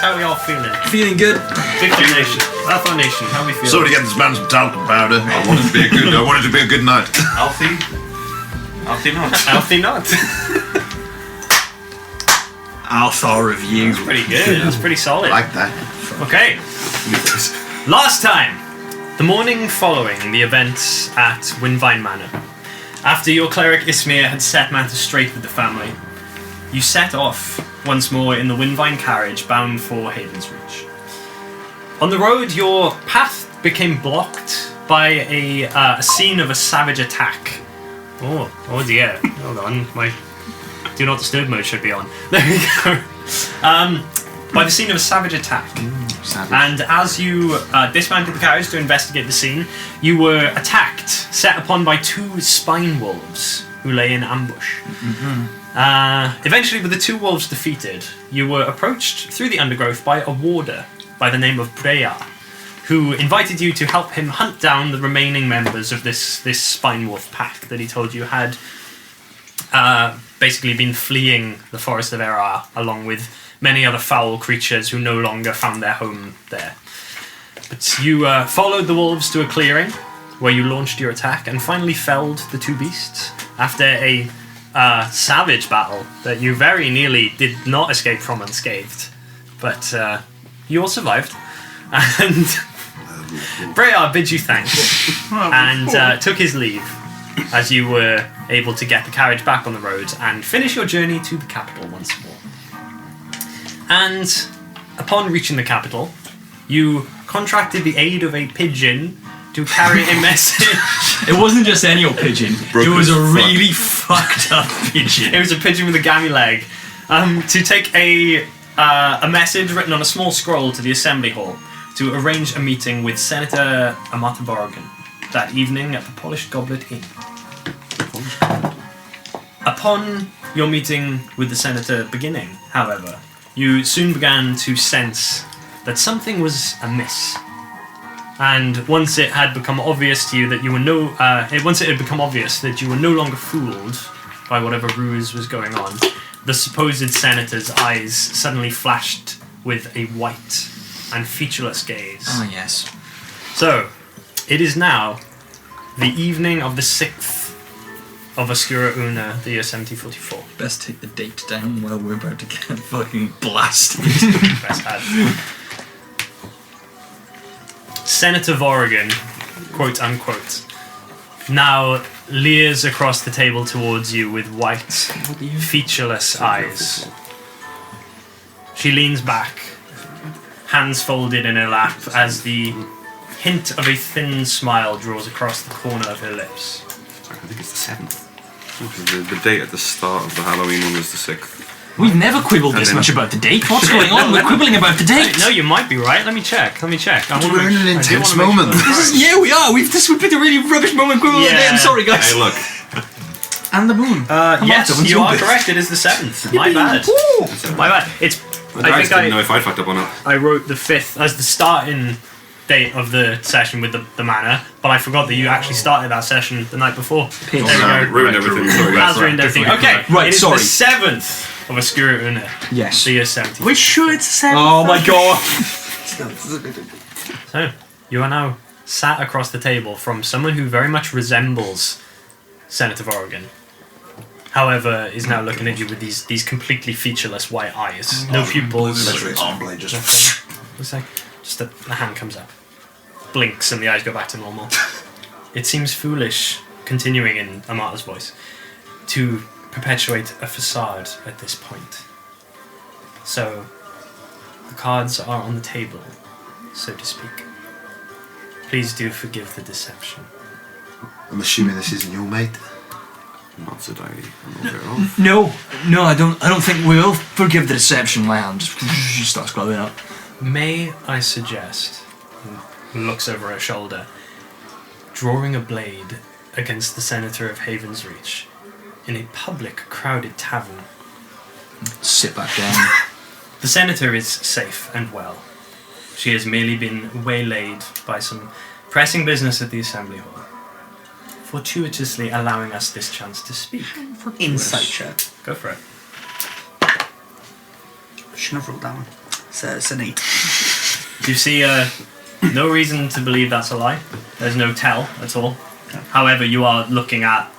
how we all feeling? Feeling good. Victor Nation, Althar Nation, how we feeling? So to get this man some talcum powder. I want it to be a good night. Alfie not. Althie not. Althar review. That's pretty good. That's pretty solid. I like that. Okay. Last time, the morning following the events at Windvine Manor, after your cleric Ismir had set matters straight with the family, you set off once more in the Windvine carriage bound for Havensreach. On the road, your path became blocked by a scene of a savage attack. Oh dear. Hold on, my Do Not Disturb mode should be on. There we go. By the scene of a savage attack. And as you dismounted the carriage to investigate the scene, you were attacked, set upon by 2 spine wolves who lay in ambush. Eventually, with the 2 wolves defeated, you were approached through the undergrowth by a warder by the name of Breya, who invited you to help him hunt down the remaining members of this spine wolf pack that he told you had basically been fleeing the Forest of Erar, along with many other foul creatures who no longer found their home there. But you followed the wolves to a clearing, where you launched your attack, and finally felled the 2 beasts, after a savage battle that you very nearly did not escape from unscathed. But you all survived, and Breya bids you thanks, and took his leave, as you were able to get the carriage back on the road and finish your journey to the capital once more. And upon reaching the capital, you contracted the aid of a pigeon to carry a message. It wasn't just any old pigeon. It was a really fucked up pigeon. It was a pigeon with a gammy leg. To take a message written on a small scroll to the assembly hall to arrange a meeting with Senator Vorrigan that evening at the Polished Goblet Inn. Upon your meeting with the senator beginning, however, you soon began to sense that something was amiss. And once it had become obvious to you that you were once it had become obvious that you were no longer fooled by whatever ruse was going on, the supposed senator's eyes suddenly flashed with a white and featureless gaze. Oh yes. So, it is now the evening of the 6th of Oscura Una, the year 1744. Best take the date down while we're about to get fucking blasted. Best had. Senator Vorrigan, quote unquote, now leers across the table towards you with white, featureless eyes. She leans back, hands folded in her lap, as the hint of a thin smile draws across the corner of her lips. I think it's the 7th. The date at the start of the Halloween one was the 6th. We've never quibbled this much about the date. What's going on? We're quibbling about the date. No, you might be right. Let me check. We're in an intense moment. Yeah, we are. We've picked a really rubbish moment. Quibbling the date. I'm sorry, guys. Hey, look. And the moon. Yes, you are correct. It is the 7th. My bad. My bad. It's. I didn't know if I fucked up or not. I wrote the 5th as the starting date of the session with the manor, but I forgot that you actually started that session the night before. There we go. Ruined everything. Sorry, Has ruined everything. Okay, right. It is Sorry. the 7th of Oscura Una. Yes. The year 70. We're sure it's the 7th. Oh my god. So you are now sat across the table from someone who very much resembles Senator Vorrigan. However, is now looking at you with these completely featureless white eyes, no pupils. Literally, arm blade just. It's like just the hand comes up, blinks, and the eyes go back to normal. It seems foolish, continuing in Amata's voice, to perpetuate a facade at this point. So, the cards are on the table, so to speak. Please do forgive the deception. I'm assuming this isn't your mate. Not that I'm aware of. No, I don't think we'll forgive the deception. My hand just starts glowing up. May I suggest, and looks over her shoulder, drawing a blade against the Senator of Havensreach in a public, crowded tavern. Sit back down. The Senator is safe and well. She has merely been waylaid by some pressing business at the Assembly Hall, fortuitously allowing us this chance to speak. Insight check. Go for it. Shouldn't have rolled that one. So it's an 8. You see no reason to believe that's a lie. There's no tell at all. However, you are looking at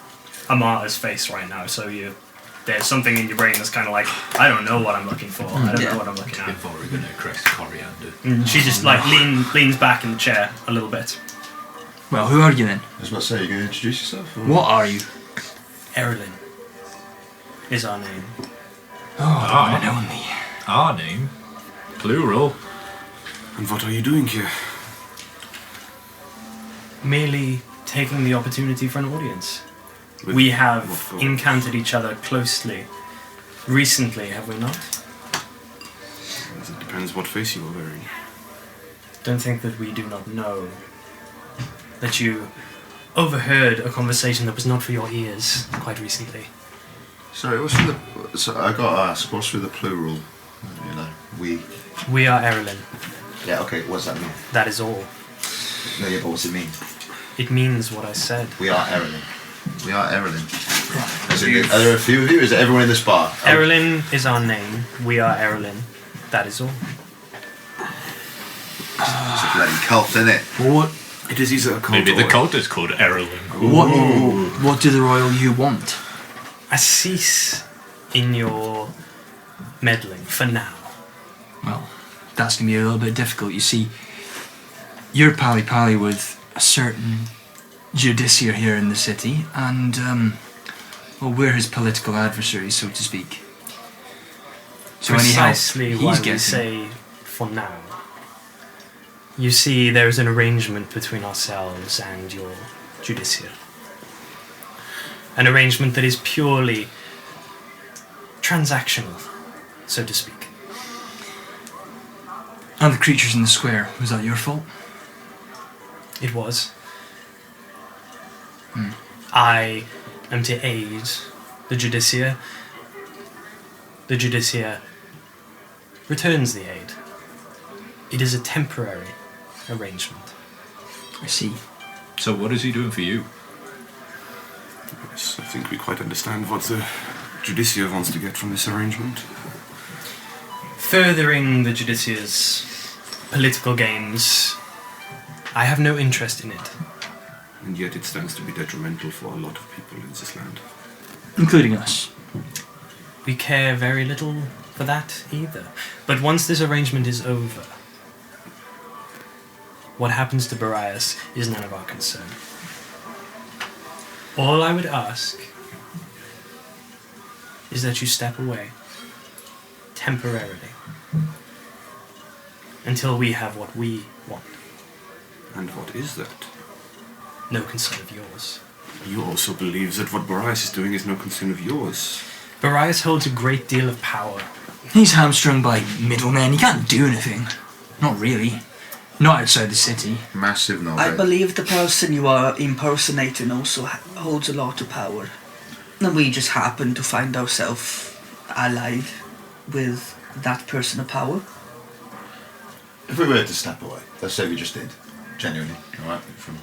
a martyr's face right now, so there's something in your brain that's kind of like, I don't know what I'm looking for. I don't know what I'm looking at. Vorrigan crest coriander. And she just like leans back in the chair a little bit. Well, who are you then? I was about to say, you're going to introduce yourself? Or? What are you? Erilyn is our name. Oh, one and only. Our name? Plural. And what are you doing here? Merely taking the opportunity for an audience. With We have what goal? encountered each other closely recently, have we not? It depends what face you are wearing. Don't think that we do not know that you overheard a conversation that was not for your ears quite recently. Sorry, what's with the... So I got to ask, what's with the plural? You know, we... We are Erilyn. Yeah, okay, what does that mean? That is all. No, yeah, but what's it mean? It means what I said. We are Erilyn. We are Erilyn. Are there a few of you? Is it everyone in this bar? Erilyn is our name. We are Erilyn. That is all. It's a bloody cult, isn't it? What? It is either a cult Maybe the or- cult is called Erilyn. What do the royal you want? A cease in your meddling for now. Well, that's going to be a little bit difficult. You see, you're pally-pally with a certain justiciar here in the city, and, well, we're his political adversaries, so to speak. So Precisely anyhow, why he's we getting... say for now. You see, there is an arrangement between ourselves and your justiciar. An arrangement that is purely transactional, so to speak. And the creatures in the square, was that your fault? It was. I am to aid the justiciar. The justiciar returns the aid. It is a temporary arrangement. I see. So what is he doing for you? Yes, I think we quite understand what the Judicia wants to get from this arrangement. Furthering the justiciar's political gains, I have no interest in it. And yet it stands to be detrimental for a lot of people in this land. Including us. We care very little for that either. But once this arrangement is over, what happens to Barias is none of our concern. All I would ask is that you step away, temporarily, until we have what we want. And what is that? No concern of yours. You also believe that what Barias is doing is no concern of yours. Barias holds a great deal of power. He's hamstrung by middlemen. He can't do anything. Not really. Not outside the city. Massive knowledge. I believe the person you are impersonating also holds a lot of power. And we just happen to find ourselves allied with that person of power. If we were to step away, let's say we just did, genuinely, alright, from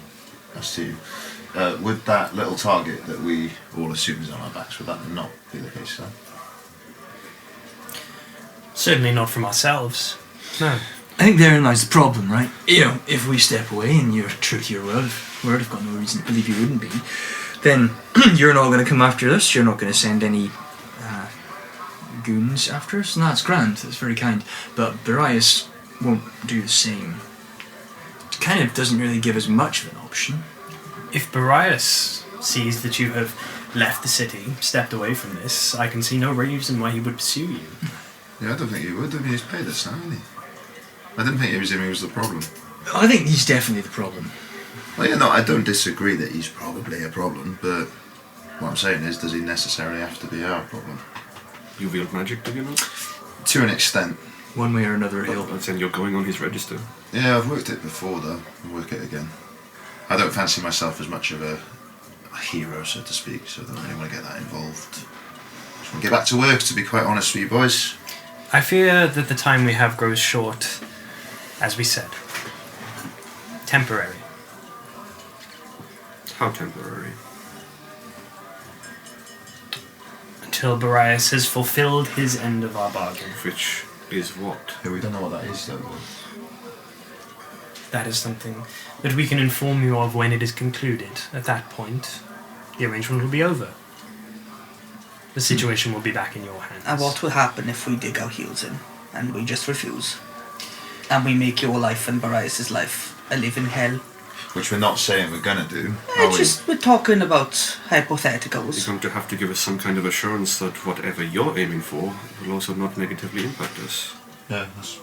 us to you, would that little target that we all assume is on our backs, would that not be the case, sir? Certainly not from ourselves. No. I think therein lies the problem, right? You know, if we step away and you're true to your word, I've got no reason to believe you wouldn't be, then you're not going to come after us, you're not going to send any goons after us, and that's grand, that's very kind. But Barias won't do the same. It kind of doesn't really give us much of an option. If Barias sees that you have left the city, stepped away from this, I can see no reason why he would pursue you. Yeah, I don't think he would. I mean, he's paid us now, hasn't he? I didn't think it was him who was the problem. I think he's definitely the problem. Well, yeah, no, I don't disagree that he's probably a problem, but what I'm saying is, does he necessarily have to be our problem? You wield magic, do you not? To an extent. One way or another, he'll... And then you're going on his register. Yeah, I've worked it before, though. I'll work it again. I don't fancy myself as much of a hero, so to speak, so I don't really want to get that involved. Just want to get back to work, to be quite honest with you boys. I fear that the time we have grows short, as we said. Temporary. How temporary? Until Barias has fulfilled his end of our bargain. Which Is what? Yeah, we don't know what that is, though. That is something that we can inform you of when it is concluded. At that point, the arrangement will be over. The situation will be back in your hands. And what will happen if we dig our heels in and we just refuse? And we make your life and Barais' life a living hell? Which we're not saying we're gonna do. We're talking about You're hypotheticals. going to have to give us some kind of assurance that whatever you're aiming for will also not negatively impact us. Yeah, that's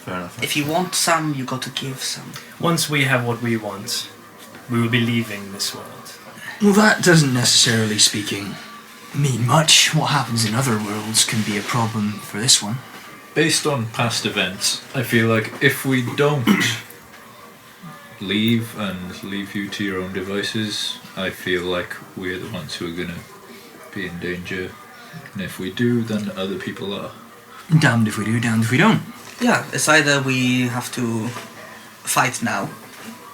fair enough. If you want some, you got to give some. Once we have what we want, we will be leaving this world. Well, that doesn't necessarily speaking mean much. What happens in other worlds can be a problem for this one. Based on past events, I feel like if we don't leave and leave you to your own devices, I feel like we're the ones who are going to be in danger. And if we do, then other people are. Damned if we do, damned if we don't. Yeah, it's either we have to fight now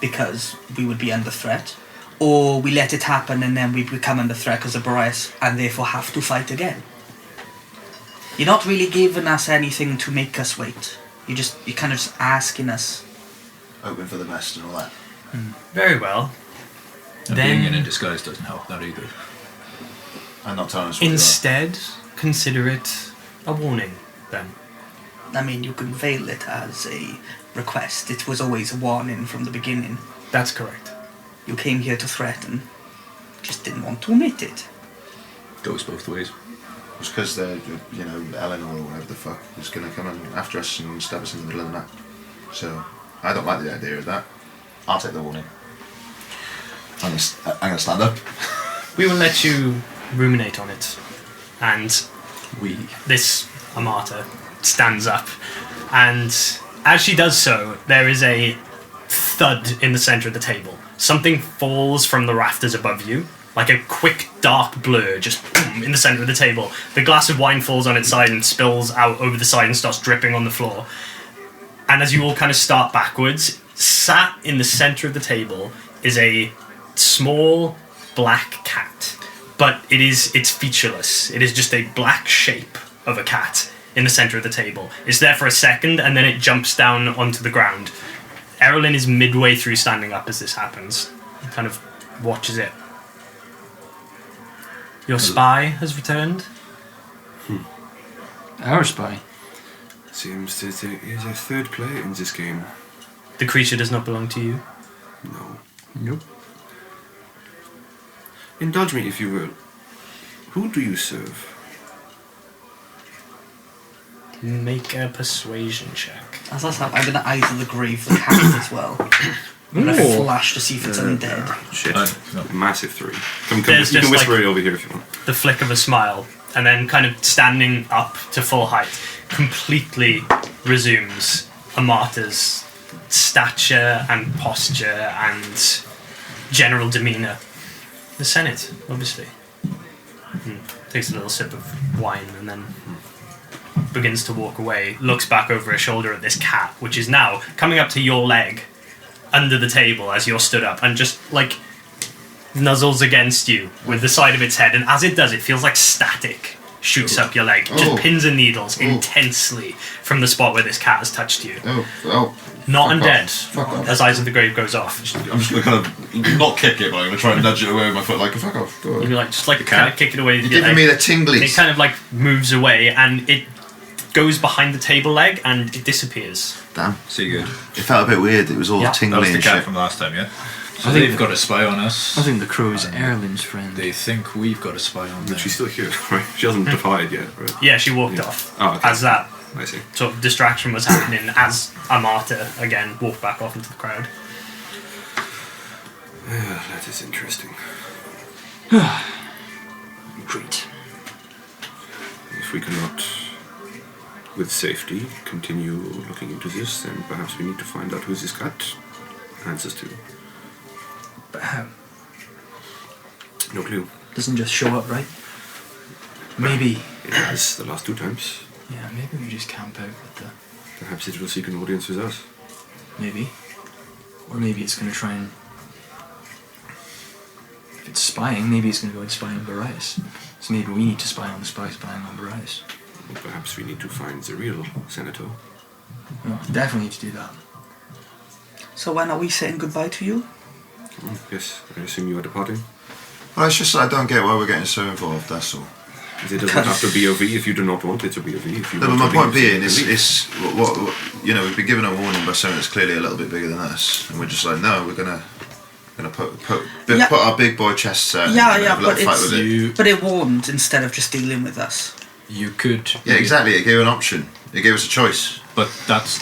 because we would be under threat, or we let it happen and then we become under threat because of Barais and therefore have to fight again. You're not really giving us anything to make us wait. You're kind of just asking us. Hoping for the best and all that. Very well. And Then- being in a disguise doesn't help that either. And not telling us what Instead, consider it a warning, then. I mean, you can veil it as a request. It was always a warning from the beginning. That's correct. You came here to threaten. Just didn't want to admit it. Goes both ways. It's because they're, Eleanor or whatever the fuck is going to come in after us and stab us in the middle of the night. So, I don't like the idea of that. I'll take the warning. I'm going to stand up. We will let you ruminate on it. And this Amata stands up. And as she does so, there is a thud in the center of the table. Something falls from the rafters above you, like a quick dark blur, just boom, in the center of the table. The glass of wine falls on its side and spills out over the side and starts dripping on the floor. And as you all kind of start backwards, sat in the center of the table is a small black cat. But it's featureless. It is just a black shape of a cat in the center of the table. It's there for a second and then it jumps down onto the ground. Errolyn is midway through standing up as this happens. He kind of watches it. Your spy has returned? Our spy. Seems that there is a third player in this game. The creature does not belong to you? No. Nope. Indulge me, if you will. Who do you serve? Make a persuasion check. As that's happening, I'm going to eyes of the grave the cat as well. I'm going to flash to see if it's undead. Shit. No. Massive 3. Come, There's you can just, whisper like- it over here if you want. The flick of a smile, and then kind of standing up to full height, completely resumes Amata's stature and posture and general demeanour. The Senate, obviously. Takes a little sip of wine and then begins to walk away, looks back over his shoulder at this cat, which is now coming up to your leg under the table as you're stood up, and just like nuzzles against you with the side of its head, and as it does, it feels like static shoots up your leg, just pins and needles intensely from the spot where this cat has touched you. Not undead, Fuck off. as Eyes of the Grave goes off. I'm just going to kind of not kick it, but I'm going to try and nudge it away with my foot like, fuck off. Go on. You like just like kind of kick it away with You're your giving leg. me the tinglies. It kind of like moves away and it goes behind the table leg and it disappears. Damn. See you good. It felt a bit weird. It was all Yeah. That tingly was the and cat shit. from last time, yeah? So I think they've got a spy on us. I think the crow is Erlen's friend. They think we've got a spy on them. But she's still here, right? She hasn't defied yet, right? Yeah, she walked Yeah. off Oh, okay. as that I see. sort of distraction was happening as Amata again walked back off into the crowd. That is interesting. Great. If we cannot, with safety, continue looking into this, then perhaps we need to find out who this cat answers to. But how? No clue. Doesn't just show up, right? Maybe. It has the last 2 times. Yeah, maybe we just camp out with the. Perhaps it will seek an audience with us. Maybe. Or maybe it's going to try and. If it's spying, maybe it's going to go and spy on Barais. So maybe we need to spy on the spy spying on Barais. Well, perhaps we need to find the real Senator. Well, definitely need to do that. So when are we saying goodbye to you? Yes, I assume you are departing. Well, it's just I don't get why we're getting so involved. That's all. It doesn't have to be BOV if you do not want it to be BOV. If you No, but want my to point leave, being you is, can leave. is what you know, we've been given a warning by someone that's clearly a little bit bigger than us, and we're just like, no, we're gonna Yeah. put our big boy chests out. Yeah, and yeah, have a little but fight it's- with it. You But it warned instead of just dealing with us. you could. Yeah, exactly. It gave an option. It gave us a choice. But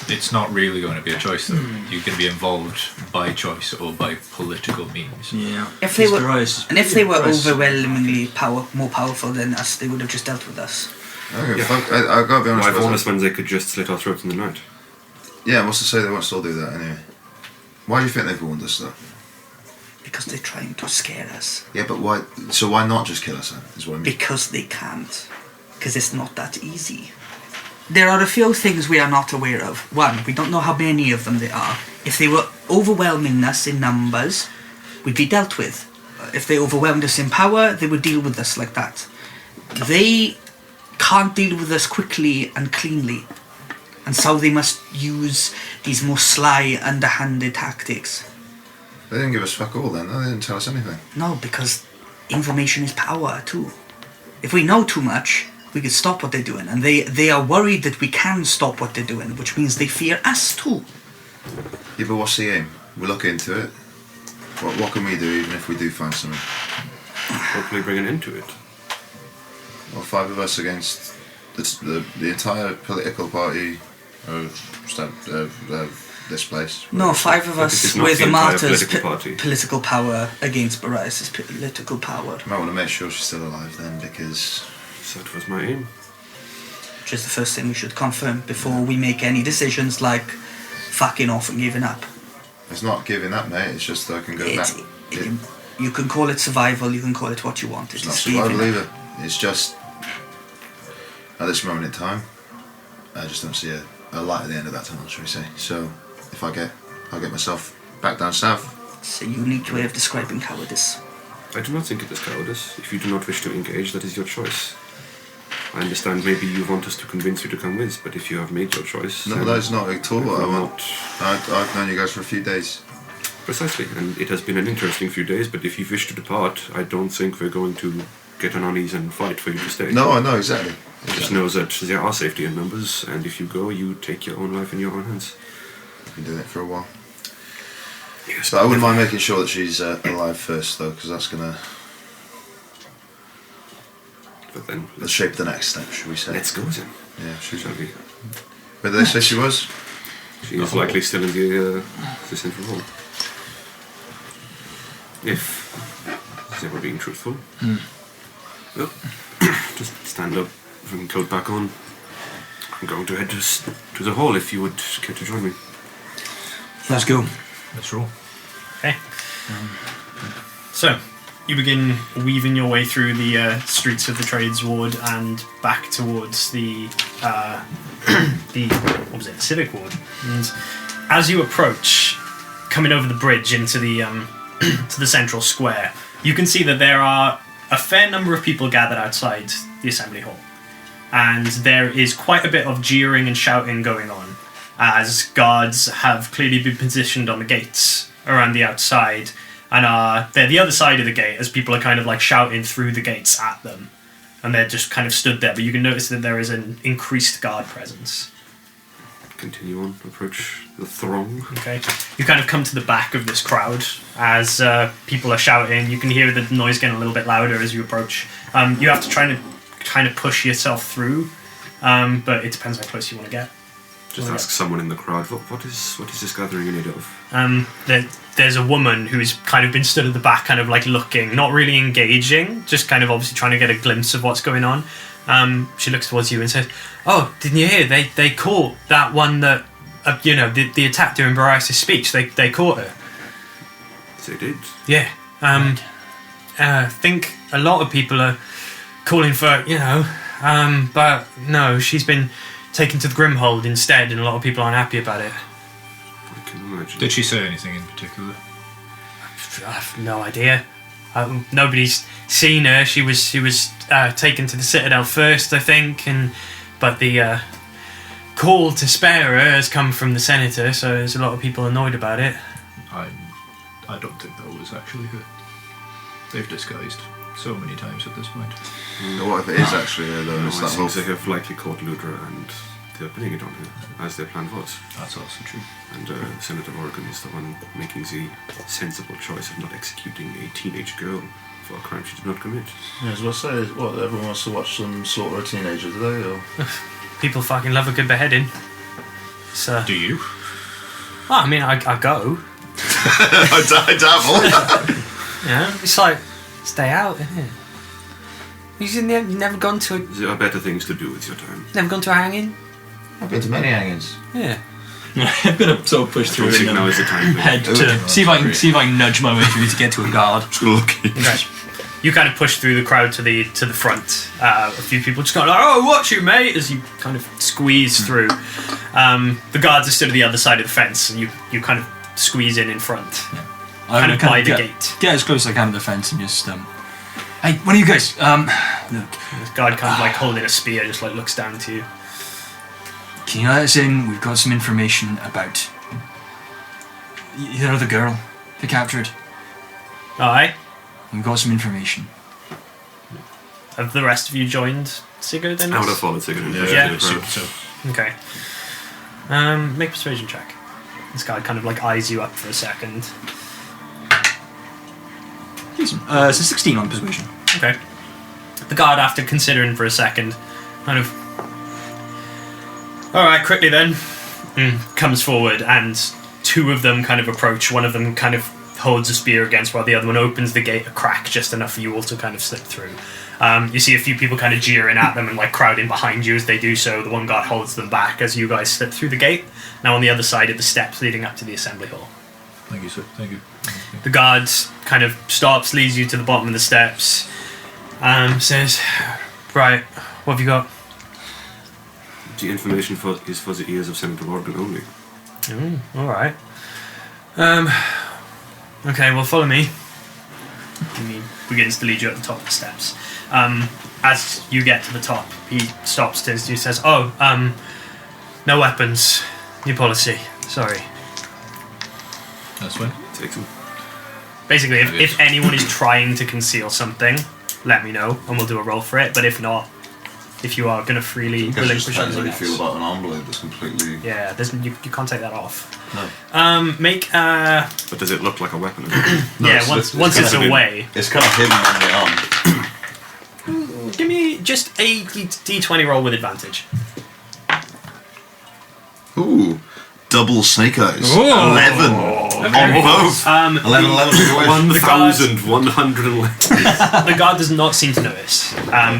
it's not really going to be a choice though. You can be involved by choice or by political means. Yeah. If they were, Bryce. and if they were Bryce. overwhelmingly more powerful than us, they would have just dealt with us. Okay, Yeah. fuck, I gotta be honest. Why with warn you. us when they could just slit our throats in the night? Yeah, and what's to say they won't still do that anyway? Why do you think they've warned us though? Because they're trying to scare us. Yeah, but why? So why not just kill us then? Is what I mean. Because they can't. Because it's not that easy. There are a few things we are not aware of. One, we don't know how many of them there are. If they were overwhelming us in numbers, we'd be dealt with. If they overwhelmed us in power, they would deal with us like that. They can't deal with us quickly and cleanly. And so they must use these more sly, underhanded tactics. They didn't give us fuck all then. No, they didn't tell us anything. No, because information is power too. If we know too much, we could stop what they're doing. And they are worried that we can stop what they're doing, which means they fear us too. Yeah, but what's the aim? We'll look into it. What can we do even if we do find something? Hopefully bring an end to it. Well, 5 of us against the entire political party of this place. No, 5 of But it us is not with the the entire martyrs' political party. political power against Boreas' political power. I might want to make sure she's still alive then, because So that was my aim. Which is the first thing we should confirm before we make any decisions like fucking off and giving up. it's not giving up, mate. It's just I can go back. You can call it survival, you can call it what you want. It's It not is survival giving up. either. It's just at this moment in time, I just don't see a light at the end of that tunnel, shall we say? So if I'll get myself back down south. It's a unique way of describing cowardice. I do not think it is cowardice. If you do not wish to engage, that is your choice. I understand maybe you want us to convince you to come with, but if you have made your choice... No, then that's not at all what I we're want. not- I've known you guys for a few days. Precisely, and it has been an interesting few days, but if you wish to depart, I don't think we're going to get on our knees and fight for you to stay. No, I know exactly. Just know that there are safety in numbers, and if you go, you take your own life in your own hands. I've been doing it for a while. Yes, But I wouldn't mind making sure that she's alive first, though, because that's gonna But then, shape the next step, should we say? let's go then. Yeah, Shall we? Where did they say she was? She is likely still in the central hall. If they were being truthful. Well, just stand up and coat back on. I'm going to head to the hall if you would care to join me. Let's go. Let's roll. Okay. So, you begin weaving your way through the streets of the Trades Ward and back towards the what was it, the Civic Ward. And as you approach, coming over the bridge into the to the central square, you can see that there are a fair number of people gathered outside the Assembly Hall. And there is quite a bit of jeering and shouting going on, as guards have clearly been positioned on the gates around the outside, and they're the other side of the gate as people are kind of like shouting through the gates at them. And they're just kind of stood there, but you can notice that there is an increased guard presence. Continue on, approach the throng. Okay, you kind of come to the back of this crowd as people are shouting. You can hear the noise getting a little bit louder as you approach. You have to try to kind of push yourself through, but it depends how close you want to get. Just ask someone in the crowd, what is this gathering in need of? There's a woman who's kind of been stood at the back, kind of like looking, not really engaging, just kind of obviously trying to get a glimpse of what's going on. She looks towards you and says, "Oh, didn't you hear? They caught that one that, the attack during Boreas' speech. They caught her." They did. Yeah. I think a lot of people are calling for, but no, she's been taken to the Grimhold instead, and a lot of people aren't happy about it. I can imagine. Did she say anything in particular? I have no idea. Nobody's seen her. She was taken to the Citadel first, I think, and but the call to spare her has come from the senator, so there's a lot of people annoyed about it. I don't think that was actually her. They've disguised so many times at this point. What if it is actually her, though? No, It's I that whole think they have likely caught Ludra and they're putting it on her, as their plan was. That's also true. And Senator Vorrigan is the one making the sensible choice of not executing a teenage girl for a crime she did not commit. Yeah, as I say, what, everyone wants to watch them slaughter a teenager, do they? Or? People fucking love a good beheading. So, Do you? well, I mean, I go. I dabble. Yeah, it's like, stay out, isn't it? You've never gone to There are better things to do with your time. never gone to a hanging? I've been to many hangings. Yeah. I'm gonna sort of push I through don't think and now is the time. head Ooh. to see if I can nudge my way through to get to a guard. Just gonna look at you. Okay. You kind of push through the crowd to the front. A few people just go like, "Oh, watch you, mate!" As you kind of squeeze through. The guards are stood at the other side of the fence, and you kind of squeeze in front, I'm kind of gonna by the get, gate. Get as close as I can to the fence and just hey, one of you guys, look, The guard kind of like holding a spear, just like looks down to you. can you let us in? We've got some information about you know the girl they captured. Aye. We've got some information. Have the rest of you joined Sigurd then? I would have followed Sigurd. Yeah. So Okay. Make a persuasion check. This guy kind of like eyes you up for a second. Decent. So 16 on persuasion. Okay. The guard, after considering for a second, kind of. Alright, quickly then. Comes forward, and two of them kind of approach. One of them kind of holds a spear against, while the other one opens the gate a crack just enough for you all to kind of slip through. You see a few people kind of jeering at them and like crowding behind you as they do so. The one guard holds them back as you guys slip through the gate. Now on the other side of the steps leading up to the assembly hall. thank you, sir. Thank you. The guard kind of stops, leads you to the bottom of the steps, says, "Right, what have you got?" The information is for the ears of Senator Vorrigan only. Alright. Okay, well, follow me. And he begins to lead you at the top of the steps. As you get to the top, he stops to you, says, "Oh, no weapons. New policy. Sorry." That's fine. Take them. Basically, if anyone is trying to conceal something, let me know, and we'll do a roll for it. But if not, if you are going to freely I guess it relinquish just depends how anything you feel else. about an envelope that's completely... Yeah, you can't take that off. No. Make But does it look like a weapon? No, yeah, it's- once it's it's kind of away. It's kind of hidden on the arm. Give me just a d20 roll with advantage. Ooh. Double snake eyes. Ooh. 11. On both. 11, 11 for both. 1,111. The guard does not seem to notice.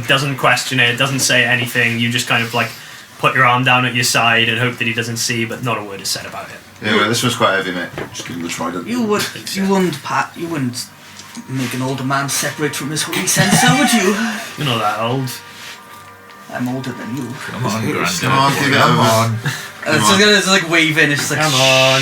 Doesn't question it. Doesn't say anything. You just kind of like put your arm down at your side and hope that he doesn't see, but not a word is said about it. Yeah, well, this was quite heavy, mate. Just give him the trident. You wouldn't make an older man separate from his holy sensor, would you? You're not that old. I'm older than you. Come on, Grandad. Come on, give it Come over. on. It's like waving. It's just like Come on.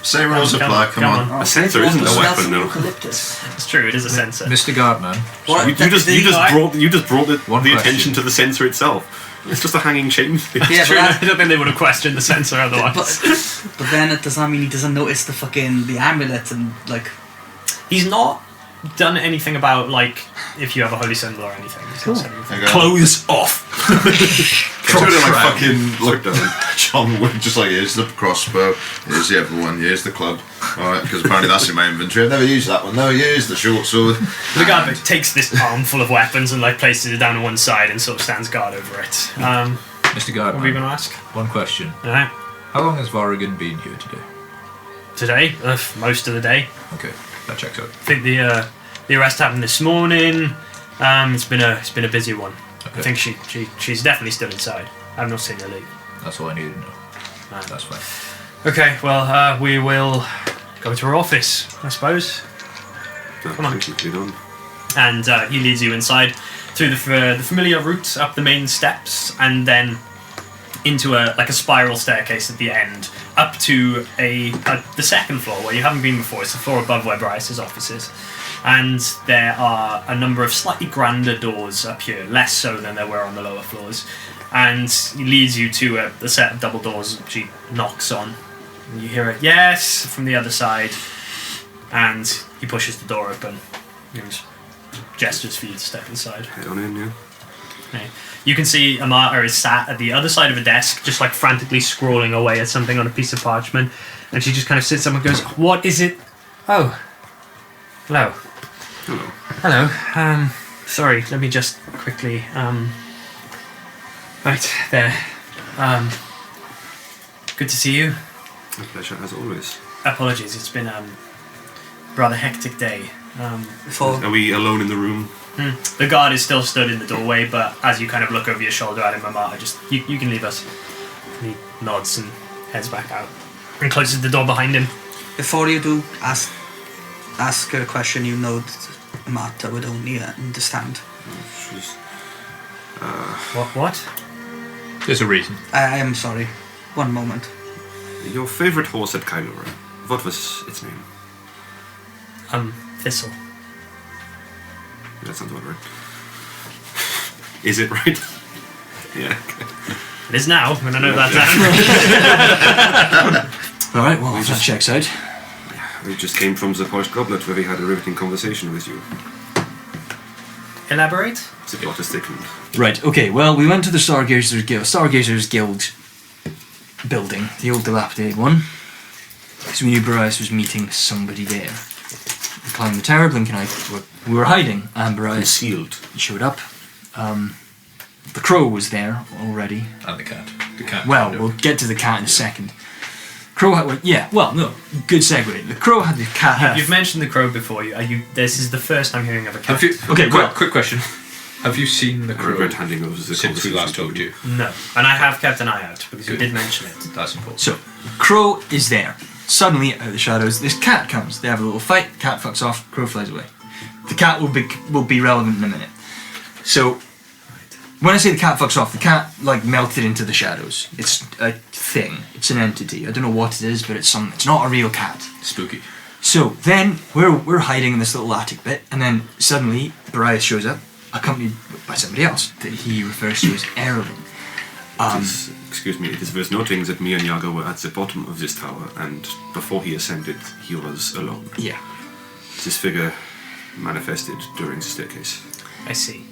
Say rules apply, come on. Oh, A sensor it isn't a smells weapon, of no. eucalyptus. It's true. It is a sensor. Mr. Guardman. What? You just brought the One attention question. to the sensor itself. It's just a hanging chain thing. Yeah, True. but I don't think they would have questioned the sensor otherwise. but then it does not mean he doesn't notice the amulet and like. He's not done anything about like if you have a holy symbol or anything. He's not said anything. There you go. Clothes off. Doing it like fucking look John Wick, just like here's the crossbow, here's the other one, here's the club. Alright, because apparently that's in my inventory. I've never used that one. No, here's the short sword. The guard takes this armful of weapons and like places it down on one side and sort of stands guard over it. Mr. What were you going Guardman, to ask? one question. Alright. How long has Vorrigan been here today? Today, most of the day. Okay, that checks out. I think the arrest happened this morning. It's been a busy one. Okay. I think she's definitely still inside. I've not seen her leave. That's all I needed to know. Ah. That's fine. Okay, well, we will go to her office, I suppose. Come on. Completely done. And he leads you inside through the familiar route up the main steps, and then into a spiral staircase at the end, up to the second floor where you haven't been before. It's the floor above where Bryce's office is. And there are a number of slightly grander doors up here, less so than there were on the lower floors. and he leads you to a set of double doors which he knocks on. And you hear a yes from the other side, and he pushes the door open and gestures for you to step inside. Head on in, yeah. Okay. You can see Amata is sat at the other side of a desk, just like frantically scrawling away at something on a piece of parchment, and she just kind of sits up and goes, "What is it? Oh, hello. Hello. Hello. Sorry, let me just quickly, right, there. Good to see you. A pleasure, as always. Apologies, it's been a rather hectic day. Are we alone in the room? The guard is still stood in the doorway, but as you kind of look over your shoulder at him, Amata just, you can leave us. And he nods and heads back out and closes the door behind him. Before you do, ask her a question you know that Amata would only understand. She's... What? There's a reason. I am sorry. One moment. Your favourite horse at Kylora, what was its name? Thistle. That sounds about right. Is it right? Yeah. It is now, when I know that down. Alright, well, that checks out. We just came from the Posh Goblet where we had a riveting conversation with you. Elaborate? The plot is thickened. Right, okay, well, we went to the Stargazers Guild building, the old dilapidated one, because we knew Barias was meeting somebody there. We climbed the tower, Blink and I were hiding, and Barias Concealed. showed up. The crow was there already. And the cat. The cat. Well, we'll get to the cat in a second. Crow had, good segue. The crow had the cat. You've mentioned the crow before. This is the first I'm hearing of a cat. Quick question. Have you seen the I crow regret handing over the since we last told you? No. And I have kept an eye out, because you Good. did mention it. That's important. So, crow is there. Suddenly, out of the shadows, this cat comes. They have a little fight. Cat fucks off. Crow flies away. The cat will be relevant in a minute. So, when I say the cat fucks off, the cat melted into the shadows. It's a thing. It's an entity. I don't know what it is, but it's not a real cat. Spooky. So then we're hiding in this little attic bit, and then suddenly Barias shows up, accompanied by somebody else that he refers to as Erwin. Excuse me, it is worth noting that me and Yaga were at the bottom of this tower, and before he ascended, he was alone. Yeah. This figure manifested during the staircase. I see.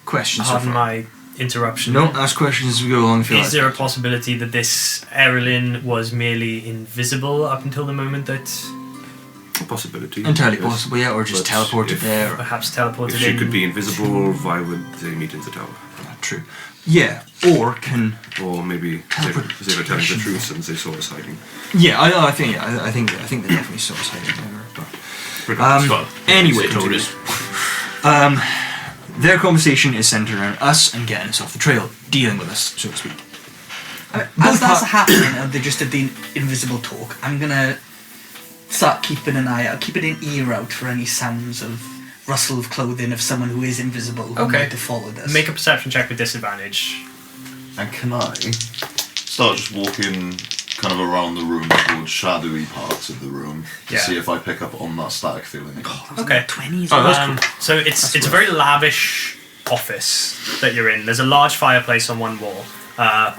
Questions so Pardon far? my interruption. No, ask questions as we go along if you Is like. there a possibility that this Erlin was merely invisible up until the moment that A possibility. Entirely yes. possible, yeah, or just But teleported if- there. Or, perhaps teleported If she in? could be invisible, why would they meet in the tower? true. Yeah, or can. Or maybe they were telling the truth and they saw us hiding. Yeah, I think they definitely saw us hiding there. But, anyway, Told us. their conversation is centered around us and getting us off the trail, dealing with us, so to speak. As that's happening, and they just did the invisible talk, I'm gonna start keeping an eye out, keeping an ear out for any sounds of rustle of clothing of someone who is invisible who Okay. might have followed us. Make a perception check with disadvantage. And can I start just walking kind of around the room towards shadowy parts of the room to Yeah. see if I pick up on that static feeling again? Okay. 20s. Oh, that's So it's a very lavish office that you're in. There's a large fireplace on one wall,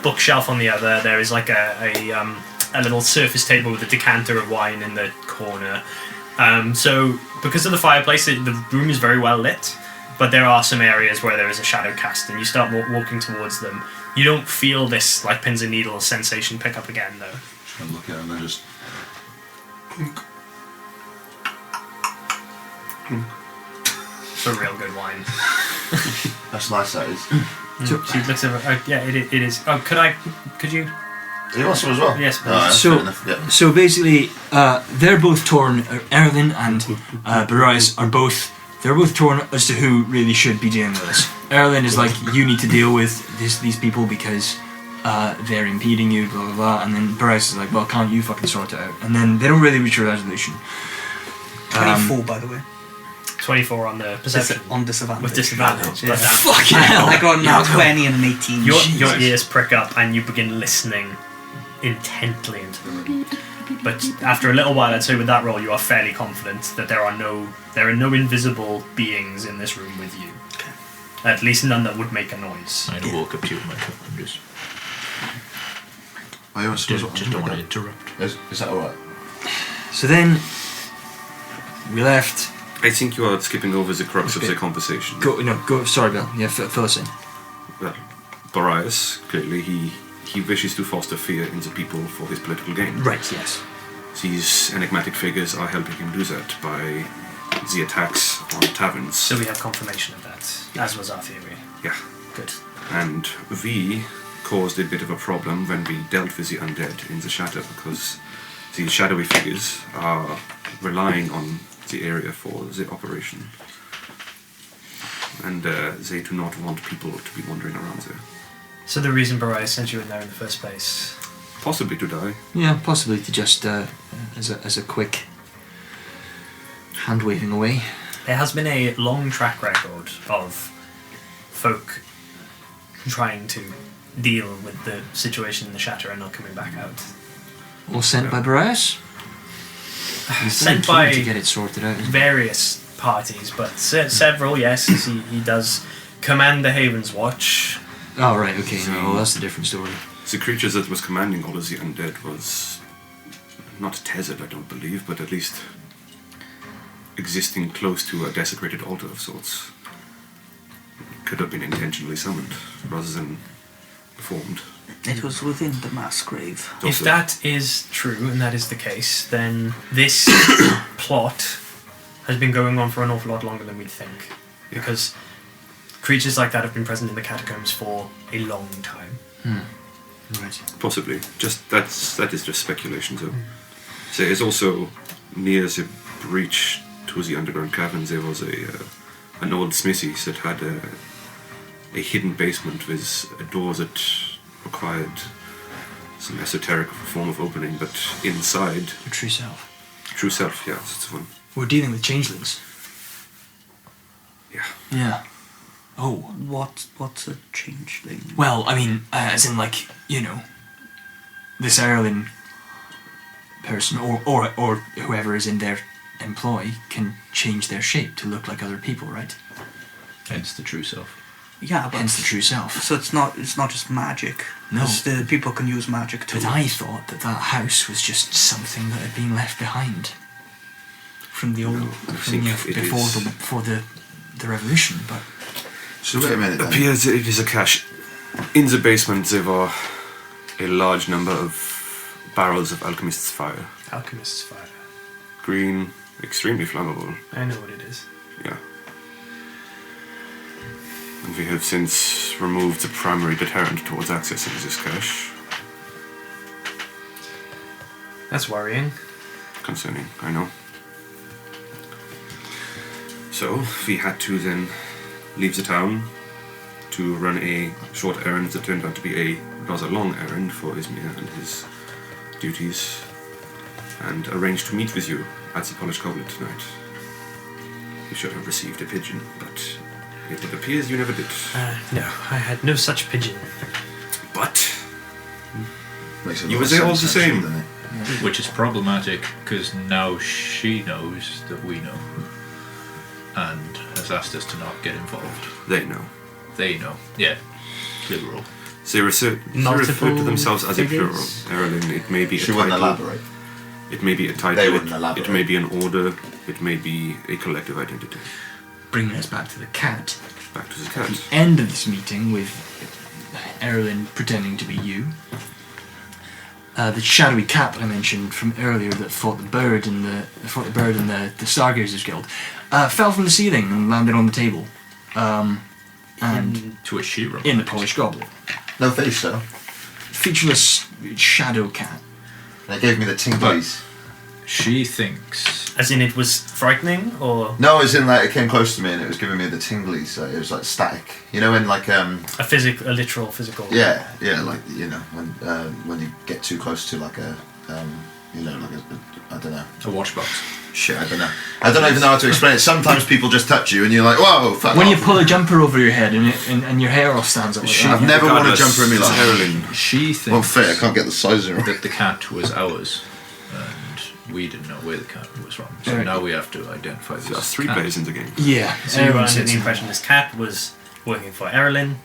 bookshelf on the other. There is like a little surface table with a decanter of wine in the corner. So because of the fireplace, the room is very well lit, but there are some areas where there is a shadow cast, and you start walking towards them. You don't feel this like pins and needles sensation pick up again though. Just gonna look at it and then just It's a real good wine. that's nice. That is. She looks over. Yeah, it is. Oh, could you? Do you want some as well? Yes, please. Alright, So- fair enough, yeah. So basically, they're both torn. Erwin and Barias are both. They're both torn as to who really should be dealing with this. Erwin is like, you need to deal with these people because they're impeding you, blah blah blah. And then Barias is like, well, can't you fucking sort it out? And then they don't really reach a resolution. 24, by the way. 24 on the perception. On disadvantage. With disadvantage. Yeah. But damn. Fucking hell! I got now 20 and an 18. Your ears prick up and you begin listening intently into the room. But after a little while, I'd say with that roll, you are fairly confident that there are no invisible beings in this room with you. Okay. At least none that would make a noise. I'm going to walk up to you with my cup and just don't want to interrupt. Is that alright? So then we left. I think you are skipping over the crux of Okay. the conversation. Go. Sorry, Bill. Yeah, fill us in. Well, Boreas, clearly he wishes to foster fear in the people for his political gain. Right. Yes. These enigmatic figures are helping him do that by the attacks on taverns. So we have confirmation of that, as was our theory. Yeah. Good. And we caused a bit of a problem when we dealt with the undead in the shadow, because these shadowy figures are relying on the area for the operation. And they do not want people to be wandering around there. So the reason Barai sent you in there in the first place. Possibly to die. Yeah, possibly to just as a quick hand waving away. There has been a long track record of folk trying to deal with the situation in the Shatter and not coming back out. All sent by Boreas. Sent by to get it sorted out. various parties, but several, yes. He does command the Havens Watch. Oh right, okay. No, that's a different story. The creature that was commanding all of the undead was not tethered, I don't believe, but at least existing close to a desecrated altar of sorts. Could have been intentionally summoned rather than performed. It was within the mass grave. If that is true, and that is the case, then this plot has been going on for an awful lot longer than we'd think. Because creatures like that have been present in the catacombs for a long time. Right. Possibly. That is just speculation, though. There is also near the breach to the underground caverns. There was an old smithy that had a hidden basement with a door that required some esoteric form of opening, but inside. Your true self. True self, yeah, that's the one. We're dealing with changelings. Yeah. Yeah. Oh. What's a changeling? Well, I mean, as in like, this Ireland person or whoever is in their employ can change their shape to look like other people, right? Hence the true self. Yeah, but Hence the true self. so it's not just magic. No. 'Cause the people can use magic too. But I thought that house was just something that had been left behind from the old, before the revolution. But So wait a minute then. Appears that it is a cache. In the basement there are a large number of barrels of alchemist's fire. Alchemist's fire. Green, extremely flammable. I know what it is. Yeah. And we have since removed the primary deterrent towards accessing this cache. That's worrying. Concerning, I know. So, we had to then leave the town to run a short errand that turned out to be a rather long errand for Izmir and his duties, and arrange to meet with you at the Polished Goblet tonight. You should have received a pigeon, but it appears you never did. No, I had no such pigeon. But Makes a You lot were of there all sense, the same. actually, doesn't it? Which is problematic because now she knows that we know and has asked us to not get involved. they know. They know. Yeah. Plural. They refer to Multiple themselves as a plural. figures? Erlin, it may be She a wouldn't title. elaborate. It may be a title. They wouldn't elaborate. It may be an order. It may be a collective identity. bringing us back to the cat. Back to the cat. End of this meeting with Erlin pretending to be you. The shadowy cat that I mentioned from earlier that fought the bird in the Stargazers Guild fell from the ceiling and landed on the table, and To a she-ra. in the Polished Goblet. No face, though. Featureless shadow cat. They gave me the tinglies. She thinks As in, it was frightening, or No, as in, like, it came close to me and it was giving me the tinglies. So it was like static. You know, when like a literal physical. yeah, like when you get too close to like a I don't know. a watch box. Shit, I don't know. I don't even know how to explain it. Sometimes people just touch you and you're like, whoa, fuck When off. you pull a jumper over your head and your hair all stands up like I've that. never worn a Regardless, jumper in my it's life. Erlin. She thinks Well, fair, I can't get the size of it. that the cat was ours, and we didn't know where the cat was from. So Right. now we have to identify this There's 3 cat. players in the game. Yeah. So you were Erlin under sits the in impression this cat was working for Erlin.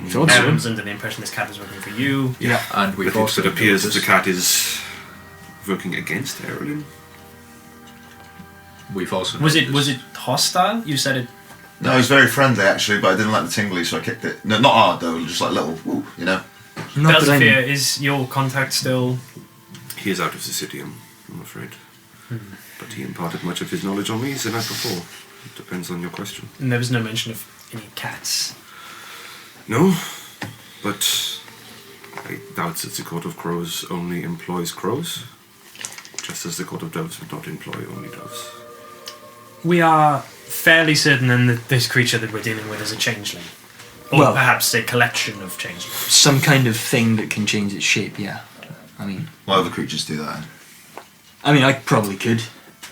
Thought so. Erlin was under the impression this cat was working for you. Yeah. And we've But also it appears that noticed- the cat is working against Erlin. We've also Was noticed- it hostile? You said it. No, he's very friendly actually, but I didn't like the tingly, so I kicked it. No, not hard though, just like little, woo, you know. Not that I Belzevere, is your contact still? He is out of the city, I'm afraid. But he imparted much of his knowledge on me the night before. It depends on your question. And there was no mention of any cats. No, but I doubt that the Court of Crows only employs crows, just as the Court of Doves would not employ only doves. We are fairly certain then that this creature that we're dealing with is a changeling. Or Well- perhaps a collection of changelings. some kind of thing that can change its shape. Yeah. I mean, Why other creatures do that? I probably could.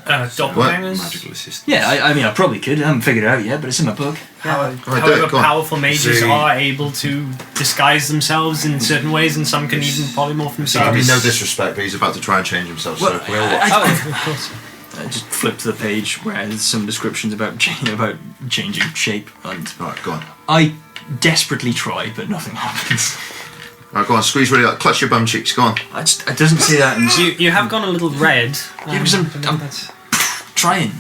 Doppelgangers? Magical assistance. Yeah, I probably could. I haven't figured it out yet, but it's in my book. However, do it, however go on. powerful mages They- are able to disguise themselves in certain ways, and some can even polymorph I themselves. mean, no disrespect, but he's about to try and change himself, so we'll watch. Oh, of course. I just flipped to the page where there's some descriptions about changing shape, and Alright, go on. I desperately try, but nothing happens. Alright, go on, squeeze really hard, clutch your bum cheeks, go on. It doesn't say that. In You have gone a little red. Yeah, because I'm trying.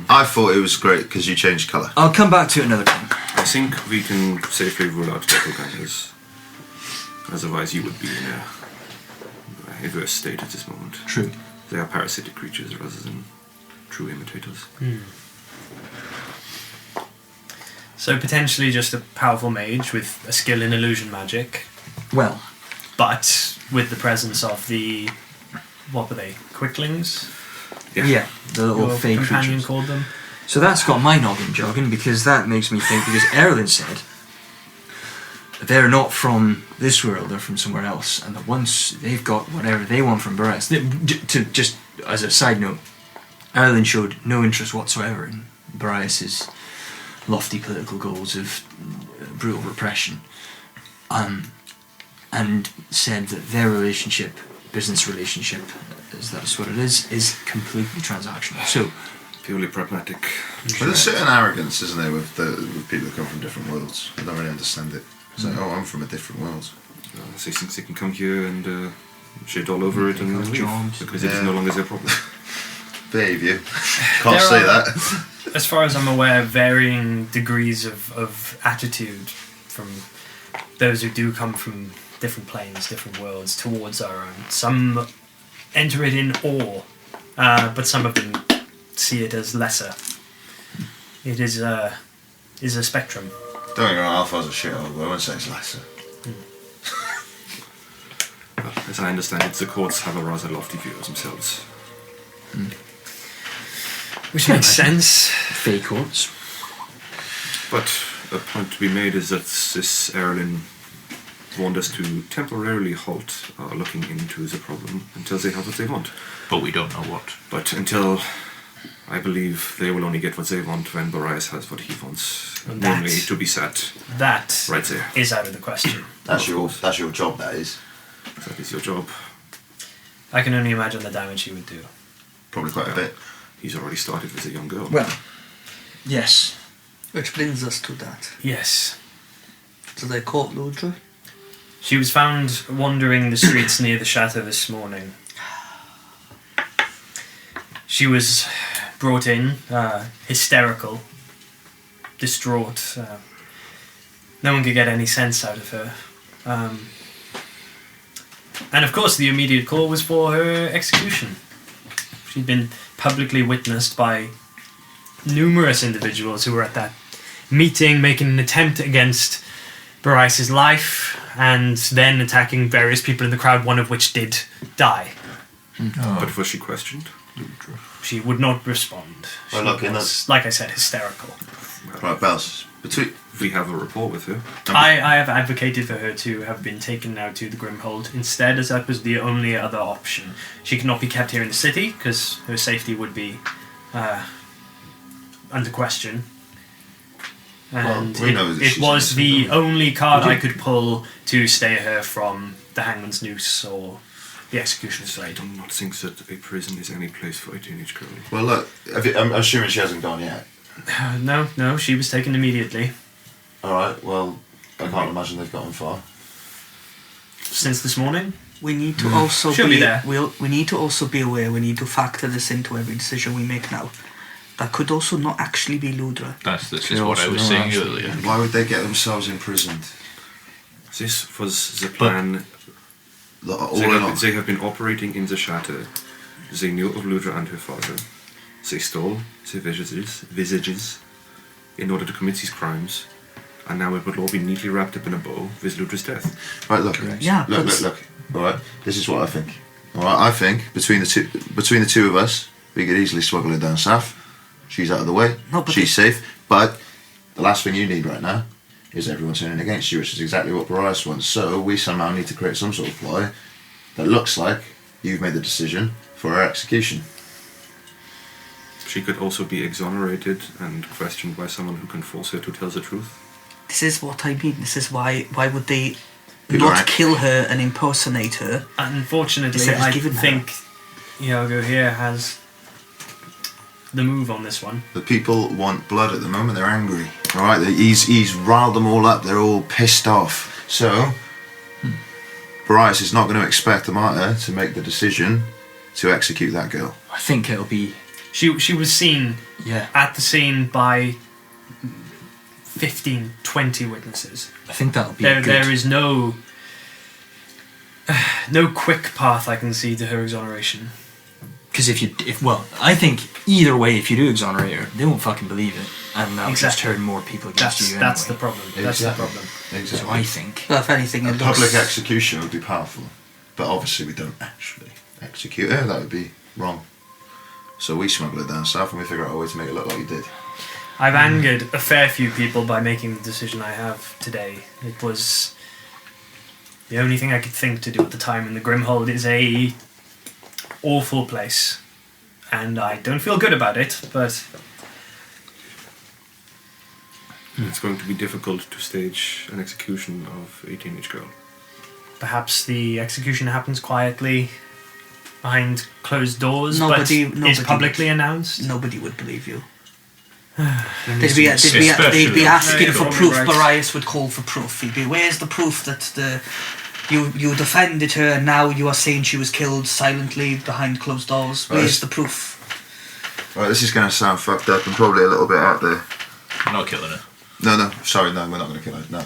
I thought it was great because you changed colour. I'll come back to it another time. I think we can safely rule out doppelgangers. Otherwise, you would be in a adverse state at this moment. True. They are parasitic creatures rather than true imitators. So potentially just a powerful mage with a skill in illusion magic, Well, but with the presence of the... What were they? Quicklings? yeah, the little Your fake companion creatures. called them? So that's got my noggin jogging, because that makes me think, because Erlin said they're not from this world, they're from somewhere else, and that once they've got whatever they want from Barres, to just as a side note, Erlin showed no interest whatsoever in Barres' lofty political goals of brutal repression, and said that their relationship, business relationship, as that's what it is completely transactional. So, Purely pragmatic. But there's certain arrogance, isn't there, with people that come from different worlds. I don't really understand it. It's like, oh, I'm from a different world. They think they can come here and shit all over it and have leave, jobs. because it is no longer their problem. Behave you. Can't There say are- that. As far as I'm aware, varying degrees of attitude from those who do come from different planes, different worlds, towards our own. Some enter it in awe, but some of them see it as lesser. It is a spectrum. Don't get me wrong, Alpha's a shithole, but I won't say it's lesser. Well, as I understand it, the courts have a rather lofty view of themselves. Which makes sense. fake courts. But a point to be made is that this Erlin want us to temporarily halt looking into the problem until they have what they want. But we don't know what. But until I believe they will only get what they want when Boreas has what he wants, And namely that's- to be sat That right there. is out of the question. That's Of your course. that's your job, that is. That is your job. I can only imagine the damage he would do. Probably quite a bit. He's already started with a young girl. Well, yes. Which brings us to that. Yes. So they caught Ludra. She was found wandering the streets near the chateau this morning. She was brought in, hysterical, distraught. No one could get any sense out of her. And of course, the immediate call was for her execution. She'd been publicly witnessed by numerous individuals who were at that meeting, making an attempt against Boreas' life, and then attacking various people in the crowd, one of which did die. But was she questioned? She would not respond. She Well, look, in was, like I said, hysterical. Right, Bells. Between We have a report with her. I have advocated for her to have been taken now to the Grimhold instead, as that was the only other option. She could not be kept here in the city, because her safety would be under question. And Well, we know that it she's was innocent, the don't only card We I do. could pull to stay her from the hangman's noose or the executioner's I blade. do not think that a prison is any place for a teenage girl. well, look, I'm assuming she hasn't gone yet. No, she was taken immediately. Alright, well, I can't imagine they've gotten far. Since this morning? We need to also She'll be there. we need to also be aware. We need to factor this into every decision we make now. That could also not actually be Ludra. This is what I was saying earlier. Why would they get themselves imprisoned? This was the plan. They have been operating in the Shatter. They knew of Ludra and her father. They stole their visages in order to commit these crimes. And now it would all be neatly wrapped up in a bow with Ludra's death. Right, look. Yeah, Look. Alright, this is what I think. Alright, I think between the two of us, we could easily smuggle her down south. She's out of the way. No, but she's safe. But the last thing you need right now is everyone turning against you, which is exactly what Boreas wants. So we somehow need to create some sort of ploy that looks like you've made the decision for her execution. She could also be exonerated and questioned by someone who can force her to tell the truth. This is what I mean. This is why would they People not are- kill her and impersonate her? Unfortunately, Instead of I giving her- think Iago here has the move on this one. The people want blood at the moment. They're angry. All right, he's riled them all up. They're all pissed off. So, Boreas is not going to expect the martyr to make the decision to execute that girl. I think it'll be. She was seen Yeah. at the scene by 15, 20 witnesses. I think that'll be. There is no quick path I can see to her exoneration. Because I think either way, if you do exonerate her, they won't fucking believe it, and that'll just Exactly. turn more people against you. That's the anyway. problem. That's the problem. Exactly. So I think. Well, if anything, A it public looks... execution would be powerful, but obviously we don't actually execute her. That would be wrong. So we smuggle her down south and we figure out a way to make it look like you did. I've angered a fair few people by making the decision I have today. It was the only thing I could think to do at the time, and the Grimhold is a awful place, and I don't feel good about it, but It's going to be difficult to stage an execution of a teenage girl. perhaps the execution happens quietly behind closed doors, Nobody but is publicly would. announced. Nobody would believe you. They'd They'd be Especially- asking Yeah, for you're proof. right. Boreas would call for proof. He'd be, where's the proof that you defended her and now you are saying she was killed silently behind closed doors? Where's Right. the proof? Right, this is going to sound fucked up and probably a little bit out there. I'm not killing her. No, sorry, no, we're not going to kill her, no.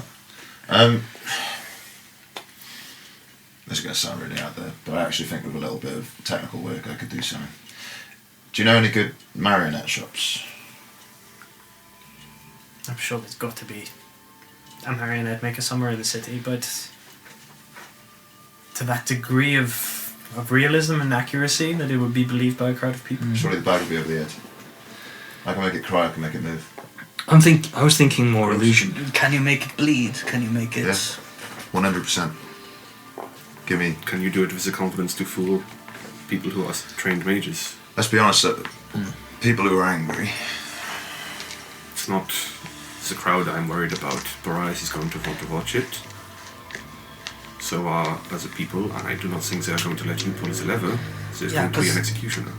This is going to sound really out there, but I actually think with a little bit of technical work I could do something. Do you know any good marionette shops? I'm sure there's got to be a marionette maker somewhere in the city, but to that degree of realism and accuracy that it would be believed by a crowd of people. Surely the bag will be over the edge. I can make it cry, I can make it move. I was thinking more illusion. Can you make it bleed? Can you make it... Yeah. 100%. Give me... Can you do it with the confidence to fool people who are trained mages? Let's be honest, people who are angry... It's not the crowd I'm worried about. Boreas is going to want to watch it. So are other people, and I do not think they are going to let you pull the lever. There's Yeah, going to be 'cause- an executioner.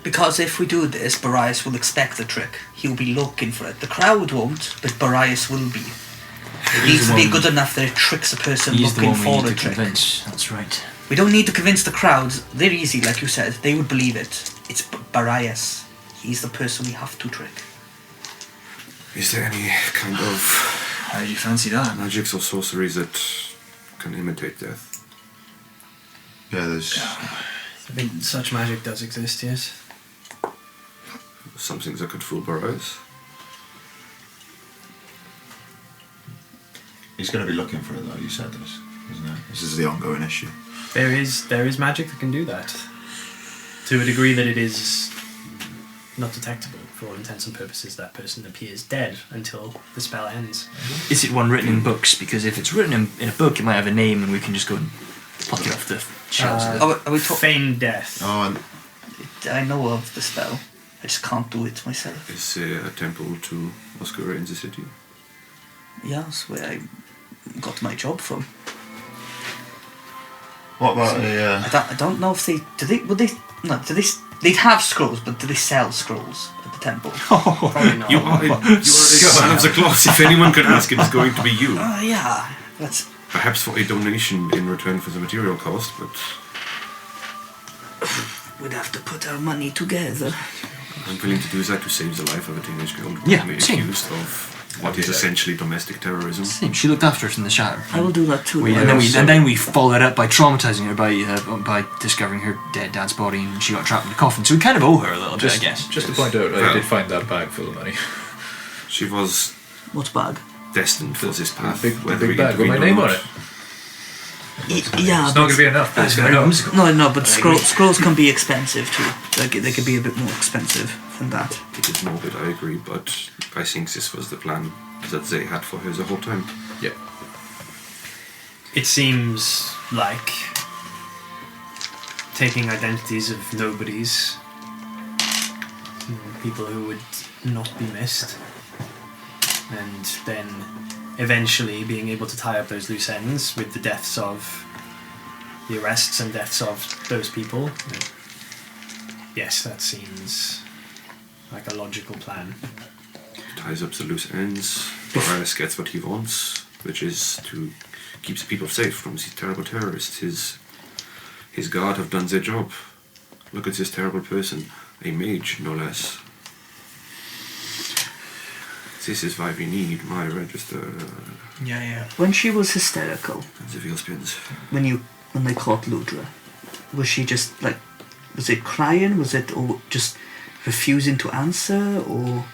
Because if we do this, Boreas will expect the trick. He'll be looking for it. The crowd won't, but Boreas will be. It needs to be good enough that it tricks a person He's the looking one we for need the to trick. convince. That's right. We don't need to convince the crowd. They're easy, like you said. They would believe it. It's Boreas. He's the person we have to trick. Is there any kind of How do you fancy that? magics or sorceries that can imitate death? Yeah, there's... I think such magic does exist, yes. Something that could fool Boreas? He's going to be looking for it though, you said this, isn't it? This is the ongoing issue. There is magic that can do that. To a degree that it is not detectable. For all intents and purposes, that person appears dead until the spell ends. Is it one written in books? Because if it's written in a book, it might have a name, and we can just go and pluck it off the shelves. Are we talking? Feigned death. Oh, and I know of the spell. I just can't do it myself. Is there a temple to Oscura in the city? Yeah, that's where I got my job from. what about I don't know if they'd have scrolls, but do they sell scrolls? the temple. Probably not. You are a son of the cloth. If anyone could ask, it is going to be you. Yeah, that's... Perhaps for a donation in return for the material cost, but We'd have to put our money together. I'm willing to do that to save the life of a teenage girl who Yeah, may be same. accused of what is essentially domestic terrorism. Same. She looked after us in the shadow. I will do that too. And then we followed up by traumatizing her by discovering her dead dad's body, and she got trapped in the coffin. So we kind of owe her a little bit, I guess. Just to point out, I did find that bag full of money. She was What bag? destined for this path. The whether big we bag with my agreed or name not. on it. Yeah, It's not going to be enough. But it's going to help. No, but scrolls can be expensive too. They could be a bit more expensive than that. It is morbid, I agree, but I think this was the plan that they had for her the whole time. Yeah. It seems like taking identities of nobodies, people who would not be missed, and then eventually being able to tie up those loose ends with the deaths of the arrests and deaths of those people. Yes, that seems like a logical plan. Ties up the loose ends. Advaris gets what he wants, which is to keep the people safe from these terrible terrorists. His guard have done their job. Look at this terrible person, a mage, no less. This is why we need my register Yeah. When she was hysterical, and the wheel spins. when they caught Ludra, was she just like, was it crying? Was it or just refusing to answer? Or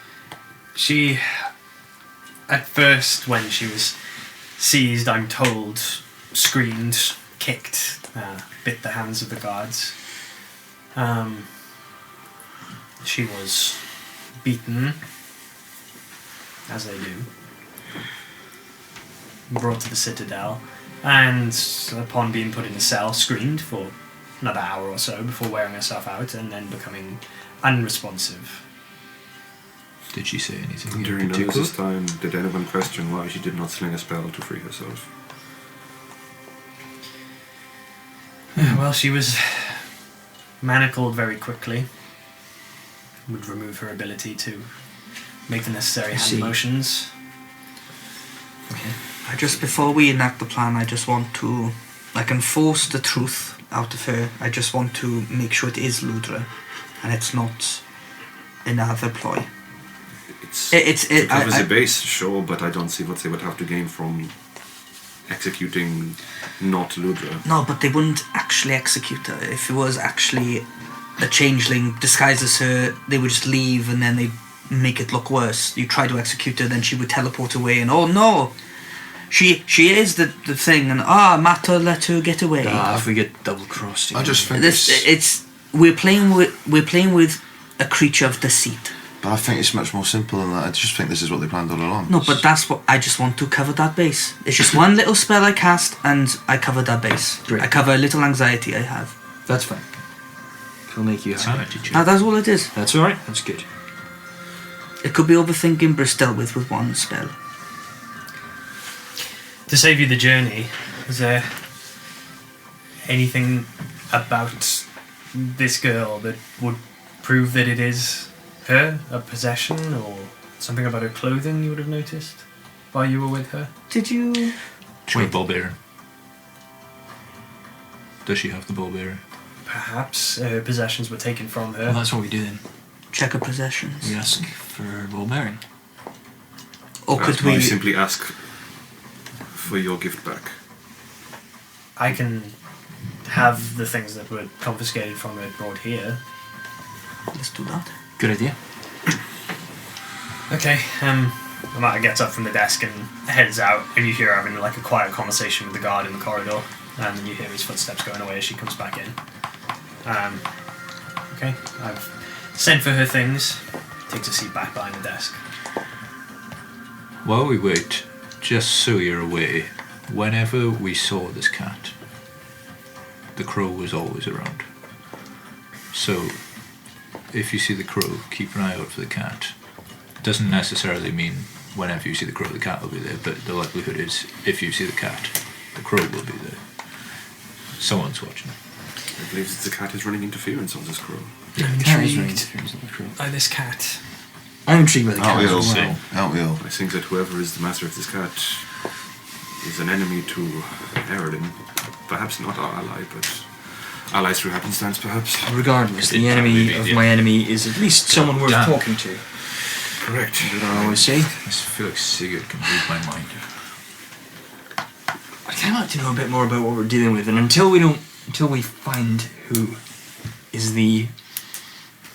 She, at first, when she was seized, I'm told, screamed, kicked, bit the hands of the guards. She was beaten, as they do, brought to the citadel, and upon being put in a cell, screamed for another hour or so before wearing herself out and then becoming unresponsive. Did she say anything in During particular? this time, did anyone question why she did not sling a spell to free herself? Well, she was manacled very quickly. Would remove her ability to make the necessary hand motions. just before we enact the plan, I just want to enforce the truth out of her. I just want to make sure it is Ludra, and it's not another ploy. It covers the base, sure, but I don't see what they would have to gain from executing not Ludra. No, but they wouldn't actually execute her. If it was actually a changeling disguises her, they would just leave and then they make it look worse. You try to execute her, then she would teleport away and oh no, she is the thing, and Matter let her get away. If we get double crossed, I just think we're playing with a creature of deceit. But I think it's much more simple than that. I just think this is what they planned all along. No, but that's what I just want to cover that base. It's just one little spell I cast and I cover that base. Great. I cover a little anxiety I have. That's fine. It'll make you happy. Sanity check. That's all it is. That's alright, that's good. It could be overthinking, but it's dealt with one spell. To save you the journey, is there anything about this girl that would prove that it is her, a possession, or something about her clothing you would have noticed while you were with her? Did you... She got ball bearer. Does she have the ball bearer? Perhaps her possessions were taken from her. Well, that's what we do then. check her possessions? We ask for ball bearing. Or could we... simply ask for your gift back? I can have the things that were confiscated from her brought here. Let's do that. Good idea. Okay, Amata gets up from the desk and heads out, and you hear her having like a quiet conversation with the guard in the corridor, and then you hear his footsteps going away as she comes back in. Okay, I've sent for her things. Takes a seat back behind the desk. While we wait, just so you're aware, whenever we saw this cat, the crow was always around. So, if you see the crow, keep an eye out for the cat. Doesn't necessarily mean whenever you see the crow, the cat will be there, but the likelihood is, if you see the cat, the crow will be there. Someone's watching. I believe that the cat is running interference on this crow. I'm Cat is running intrigued interference on the crow. by this cat. I'm intrigued by the cat Aren't we all? as well. Aren't we all? I think that whoever is the master of this cat is an enemy to Aerodin. Perhaps not our ally, but allies through happenstance, perhaps. Regardless, the It enemy can be, of yeah. my enemy is at least someone worth Damn. talking to. Correct. That's what I always say. I feel like Sigurd can read my mind. I kind of like to know a bit more about what we're dealing with, and until we find who is the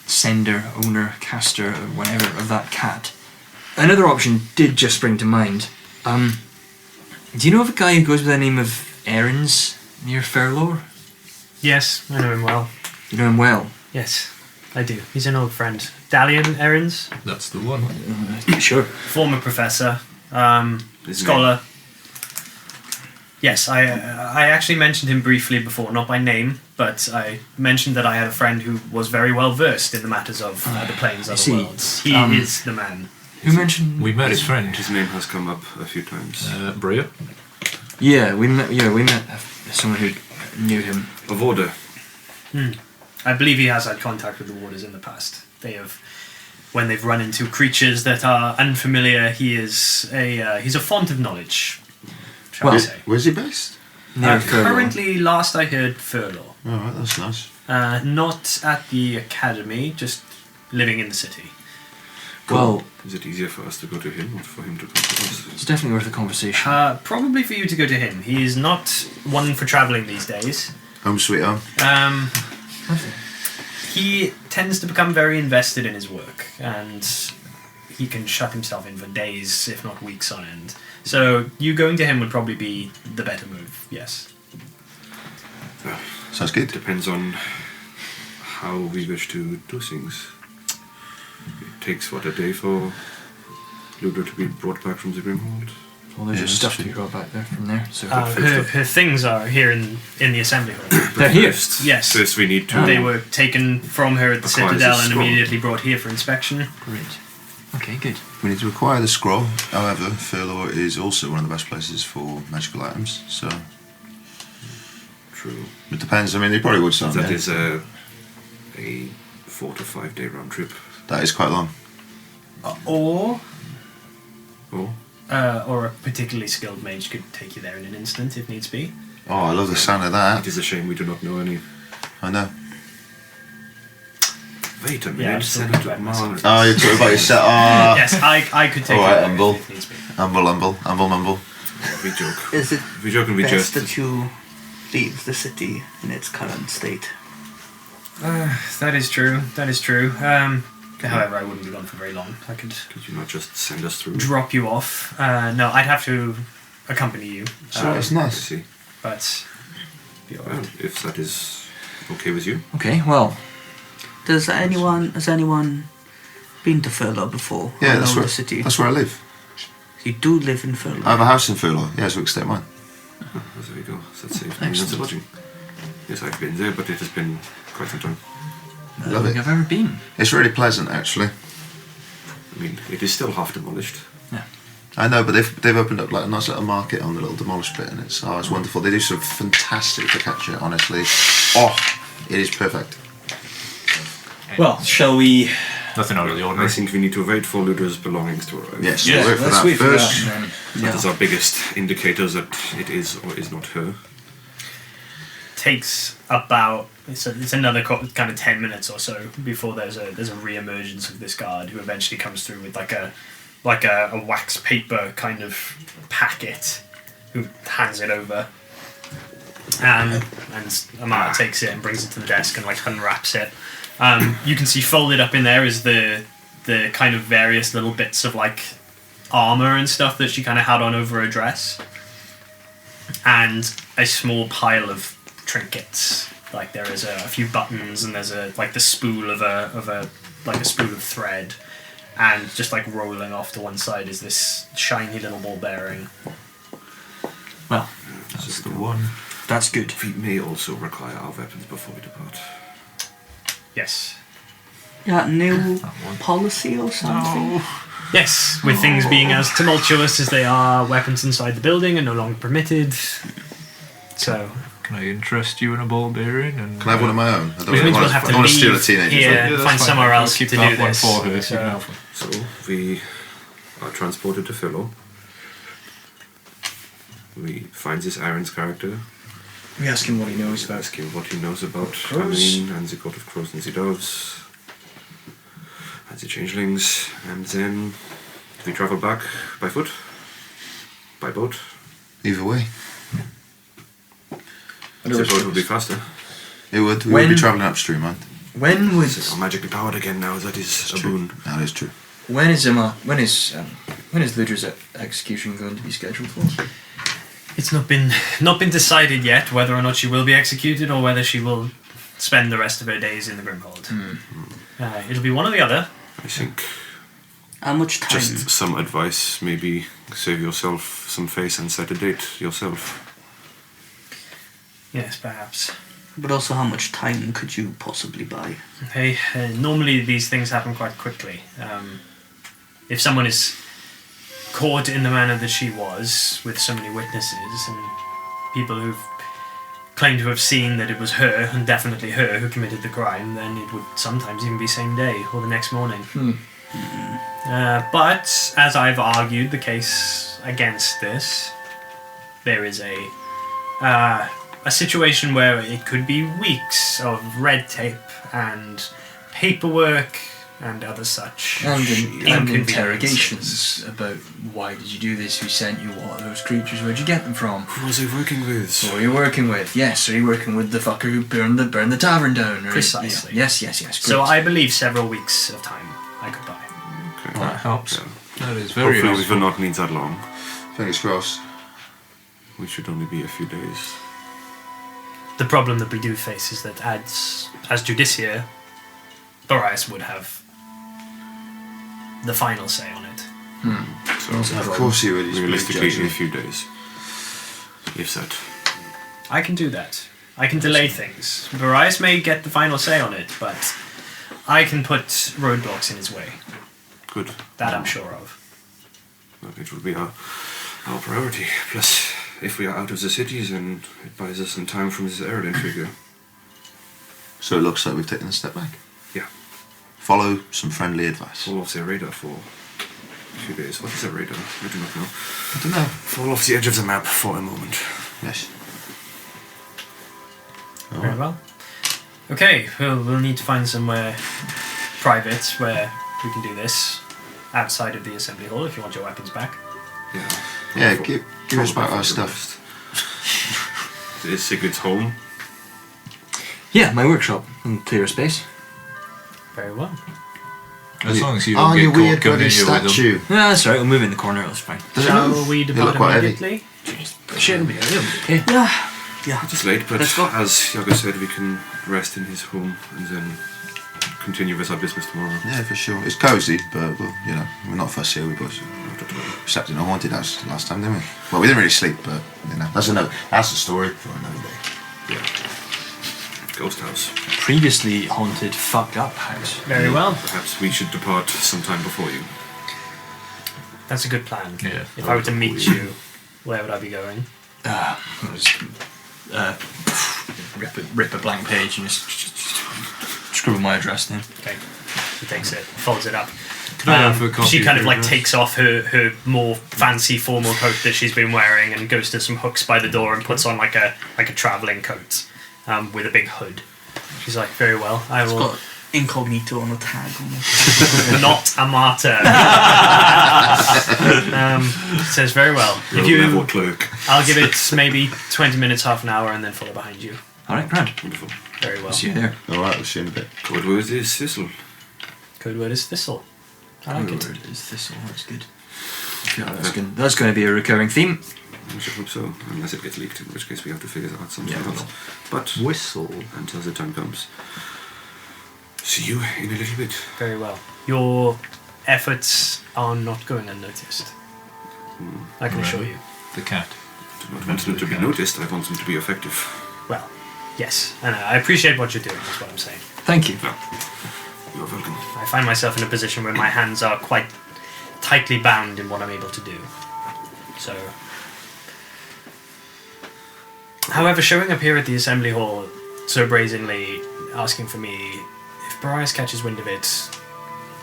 sender, owner, caster, or whatever of that cat, another option did just spring to mind. Do you know of a guy who goes by the name of Ahrens near Fairlore? Yes, I know him well. You know him well. Yes, I do. He's an old friend. Dalian Ahrens, That's the one. Sure. former professor, His scholar. Yes, I actually mentioned him briefly before, not by name, but I mentioned that I had a friend who was very well versed in the matters of the planes, I other see. worlds. He is the man. Who mentioned? We met his friend, His name has come up a few times. Brea. Yeah, we met someone who knew him. Of order. I believe he has had contact with the warders in the past. They have, when they've run into creatures that are unfamiliar, he's a font of knowledge, shall we Well, say. Where's he based? Near Fairlore. Currently, last I heard, Furlor. Alright, that's nice. Not at the academy, just living in the city. Well, Is it easier for us to go to him or for him to come to us? it's definitely worth a conversation. Probably for you to go to him. He is not one for travelling these days. Home sweet home. He tends to become very invested in his work, and he can shut himself in for days, if not weeks on end. So you going to him would probably be the better move, yes. Sounds good. Depends on how we wish to do things. It takes, what, a day for Ludo to be brought back from the Grimhold? Well, there's Yeah, just that's stuff to true. be brought back there from there. So Her things are here in the assembly hall. they're here. First, Yes. First we need to... They were taken from her at the Acquires a Citadel and scroll. immediately brought here for inspection. Great. Okay, good. We need to acquire the scroll. However, Furlor is also one of the best places for magical items, so True. it depends. I mean, they probably would sell them. That yeah. is a 4 to 5 day round trip. That is quite long. Or Or or a particularly skilled mage could take you there in an instant if needs be. Oh, I love the sound of it that. is a shame we do not know any. I know. Wait a Yeah, minute, I'm still Senator about myself. Oh, you're talking about yourself. Oh, Yes, I could take Alright, you there Humble. if needs be. humble, mumble. We joke. Is it We joke and we best jest. that you leave the city in its current state? That is true. That is true. However, I wouldn't be gone for very long. I could Could you not just send us through? drop you off. No, I'd have to accompany you. So it's I nice. see. But be Well, alright. if that is okay with you. Okay, well, Has anyone been to Furlor before? Yeah, Or that's know where, the city. that's where I live. You do live in Furlor. I have a house in Furlor. Yeah, so we can stay at mine. Oh, there we go. That saves me lots of lodging. Yes, I've been there, but it has been quite some time. I Love don't think it. I've ever been. It's really pleasant, actually. I mean, it is still half demolished. I know, but they've opened up like a nice little market on the little demolished bit, and it's wonderful. They do some fantastic focaccia, honestly. Oh, it is perfect. Well, shall we? Nothing out of the I ordinary. think we need to wait for Ludo's belongings to arrive. Yes, Yeah, we'll wait for let's that wait for first. that. And then, That is our biggest indicator that it is or is not her. Takes about it's another kind of 10 minutes or so before there's a re-emergence of this guard who eventually comes through with like a wax paper kind of packet, who hands it over. And Amara takes it and brings it to the desk and like unwraps it. You can see folded up in there is the kind of various little bits of like armor and stuff that she kind of had on over her dress, and a small pile of trinkets. Like there is a few buttons, and there's the spool of a spool of thread, and just like rolling off to one side is this shiny little ball bearing. well, That's the one. that's good. We may also require our weapons before we depart. Yes. Yeah, new That one. policy or something? Yes, with things being as tumultuous as they are, weapons inside the building are no longer permitted. So, Can I interest you in a ball bearing? And Can I have one of my own? I don't Which means we'll want have to to steal a leave teenager. here, that's find fine. somewhere I'll else to keep do that one this. for her. So- You can have one. So we are transported to Philo. We find this Aaron's character. We ask him what he knows about. Ask him what he knows about Crows. Hameen and the court of crows and the doves and the changelings, and then we travel back by foot, by boat. Either way. The boat would be faster. It would. We When- would be travelling upstream, man. When would They are magically powered again now. That is a boon. That is true. when is Ludra's execution going to be scheduled for? It's not been decided yet whether or not she will be executed or whether she will spend the rest of her days in the Grimhold. It'll be one or the other. I think How much time? just some advice, maybe save yourself some face and set a date yourself. Yes, perhaps. But also, how much time could you possibly buy? Hey, normally these things happen quite quickly. If someone is caught in the manner that she was, with so many witnesses and people who've claimed to have seen that it was her, and definitely her, who committed the crime, then it would sometimes even be same day or the next morning. But, as I've argued the case against this, there is a situation where it could be weeks of red tape and paperwork and other such And inconveniences. interrogations about why did you do this, who sent you, what are those creatures, where'd you get them from? Who was he working with? Who are you working with? Yes, are you working with the fucker who burned the tavern down? Or Precisely. Yes. So great. I believe several weeks of time I could buy. Okay. That helps. Yeah. That is very Hopefully we helpful. will not need that long. Fingers crossed. We should only be a few days. The problem that we do face is that as Judiciar, Boreas would have the final say on it. So Of course he would. He's realistically, judgy. in a few days. If that. I can do that. I can delay things. Boreas may get the final say on it, but I can put roadblocks in his way. Good. That I'm sure of. Well, it will be our priority. Plus, if we are out of the cities, then it buys us some time from this Erlen figure. So it looks like we've taken a step back. Yeah. Follow some friendly advice. Fall off their radar for a few days. What is a radar? I do not know. I don't know. Fall off the edge of the map for a moment. Yes. Very well. Okay, we'll need to find somewhere private where we can do this. Outside of the assembly hall, if you want your weapons back. Yeah. Yeah, give us back Probably our for the stuff. best. Is Sigurd's home? Yeah, my workshop and clear space. Very well. As long as you Oh, don't you get weird caught coming bloody in here with them. statue. Yeah, that's right. We'll move in the corner. That's fine. Does it Shall move? we They look depart quite heavy. immediately? Shit, it'll be okay. Yeah. It is late, but Let's go. as Yaga said, we can rest in his home and then continue with our business tomorrow. Yeah, for sure. It's cosy, but well, you know, we're not fussy, are we, boys? Not at all. Slept in a haunted house last time, didn't we? Well, we didn't really sleep, but you know, that's the story for another day. Yeah. Ghost house. Previously haunted, fucked up house. Very well. Perhaps we should depart sometime before you. That's a good plan. Yeah. If I were to meet you, where would I be going? Rip a blank page and just scribble my address in. Okay. She takes it, folds it up. For a copy She kind of your like address. takes off her more fancy formal coat that she's been wearing and goes to some hooks by the door and puts on like a travelling coat with a big hood. She's like, very well, I It's will. got incognito on the tag on it. Not a martyr. Says very well. If Level you, clerk. I'll give it maybe 20 minutes, half an hour, and then follow behind you. All right, grand. Wonderful. Very well. See you there. Alright, we'll see you in a bit. Code word is Thistle. Code word is thistle. I like it. Word is thistle. That's good. Yeah, that's going to be a recurring theme. I should hope so, unless it gets leaked, in which case we have to figure out something Yeah, else. But Whistle. until the time comes. See you in a little bit. Very well. Your efforts are not going unnoticed. I can assure you. The cat. I do not want them to be noticed, I want them to be effective. Well, yes. And I appreciate what you're doing, that's what I'm saying. Thank you. You're welcome. I find myself in a position where my hands are quite tightly bound in what I'm able to do. So, However, showing up here at the assembly hall so brazenly, asking for me, if Boreas catches wind of it,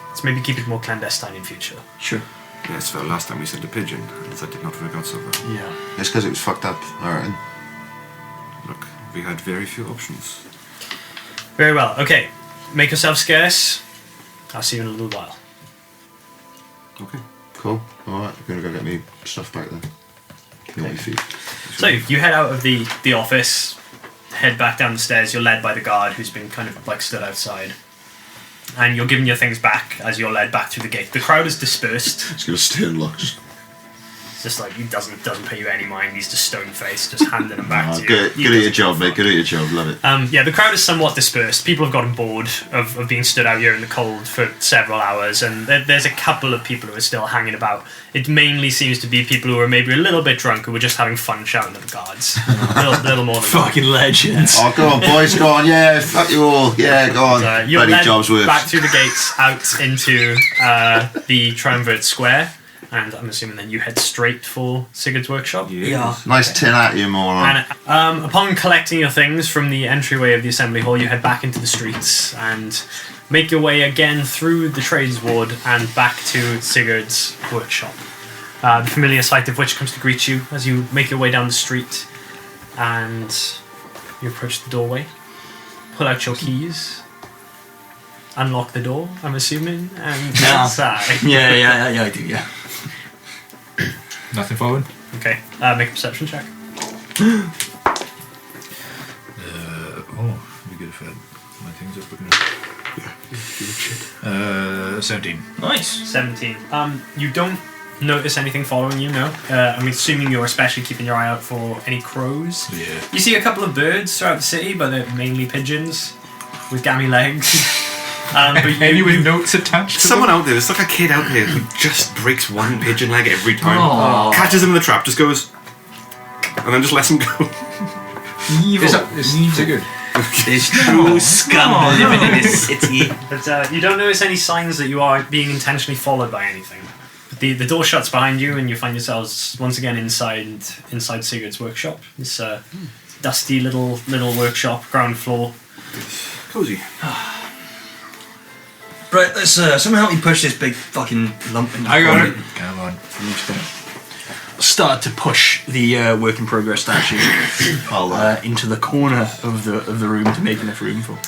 let's maybe keep it more clandestine in future. Sure. Yes, well, last time we sent a pigeon, and that did not work out so well. Yeah. It's because it was fucked up, alright. Look, we had very few options. Very well. Okay. Make yourself scarce. I'll see you in a little while. Okay. Cool. Alright, I'm gonna go get me stuff back then. Naughty feet. So you head out of the office, head back down the stairs. You're led by the guard who's been kind of like stood outside. And you're giving your things back as you're led back through the gate. The crowd is dispersed. Just gonna stay and look. It's just like he doesn't pay you any mind. He's just stone faced, just handing them back to you. Good at your job, mate. Good at your job. Love it. Yeah, the crowd is somewhat dispersed. People have gotten bored of being stood out here in the cold for several hours, and there's a couple of people who are still hanging about. It mainly seems to be people who are maybe a little bit drunk who were just having fun shouting at the guards. little more than Fucking legends. Oh, go on, boys. Go on. Yeah, fuck you all. Yeah, go on. you're Bloody led job's worth. back through the gates out into the triumvirate square, and I'm assuming then you head straight for Sigurd's workshop. Yeah. Nice tin at you, moron. And upon collecting your things from the entryway of the assembly hall, you head back into the streets and make your way again through the trades ward and back to Sigurd's workshop. The familiar sight of which comes to greet you as you make your way down the street, and you approach the doorway, pull out your keys, unlock the door, I'm assuming, and Yeah. inside. Yeah, I do, yeah. Nothing forward. Okay, make a perception check. Be good if I had my things up looking at 17. Nice. 17. You don't notice anything following you, no? I'm assuming you're especially keeping your eye out for any crows. Yeah. You see a couple of birds throughout the city, but they're mainly pigeons with gammy legs. But Any with notes attached to Someone out there, there's like a kid out there who just breaks one pigeon leg every time. Aw. Catches him in the trap, just goes, and then just lets him go. Evil. Is Sigurd? There's true scum living in this city. But you don't notice any signs that you are being intentionally followed by anything. The door shuts behind you, and you find yourselves once again inside Sigurd's workshop. This dusty little workshop, ground floor. Cozy. Right, let's someone help me push this big fucking lump in the I got corner. it. Come on. I'm just gonna start to push the work in progress statue into the corner of the room to make enough room for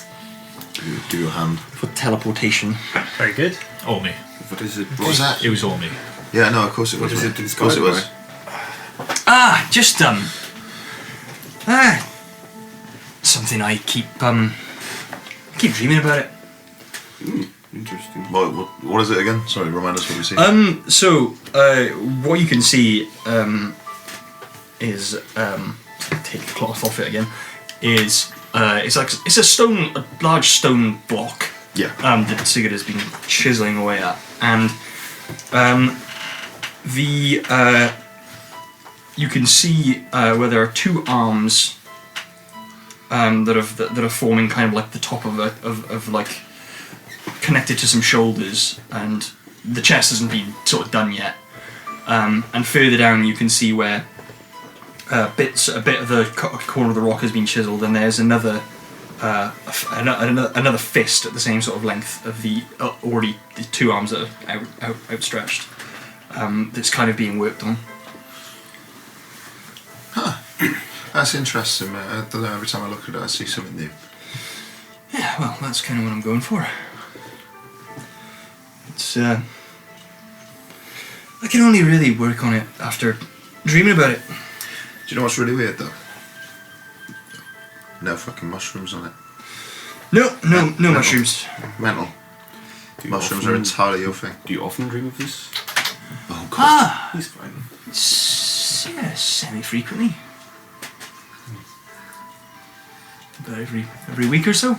Give you a hand. teleportation. Very good. All me. What is it? What was that? It was all me. Yeah, no, of course it was. What is mate. it Of course it was. Just something I keep dreaming about it. Interesting. What is it again? Sorry, remind us what we see. So what you can see is take the cloth off it again. Is it's a large stone block. Yeah. That Sigurd has been chiseling away at, and you can see where there are two arms that are forming kind of like the top of like connected to some shoulders, and the chest hasn't been sort of done yet. And further down, you can see where a bit of the corner of the rock has been chiseled, and there's another fist at the same sort of length of the already the two arms that are outstretched. That's kind of being worked on. That's interesting, mate. I don't know, every time I look at it, I see something new. Yeah, well, that's kind of what I'm going for. It's I can only really work on it after dreaming about it. Do you know what's really weird, though? No fucking mushrooms on it. No mushrooms. Mental. Do you Mushrooms often- are entirely your thing. Do you often dream of this? Oh, God. He's fine. Yeah, semi-frequently. About every week or so.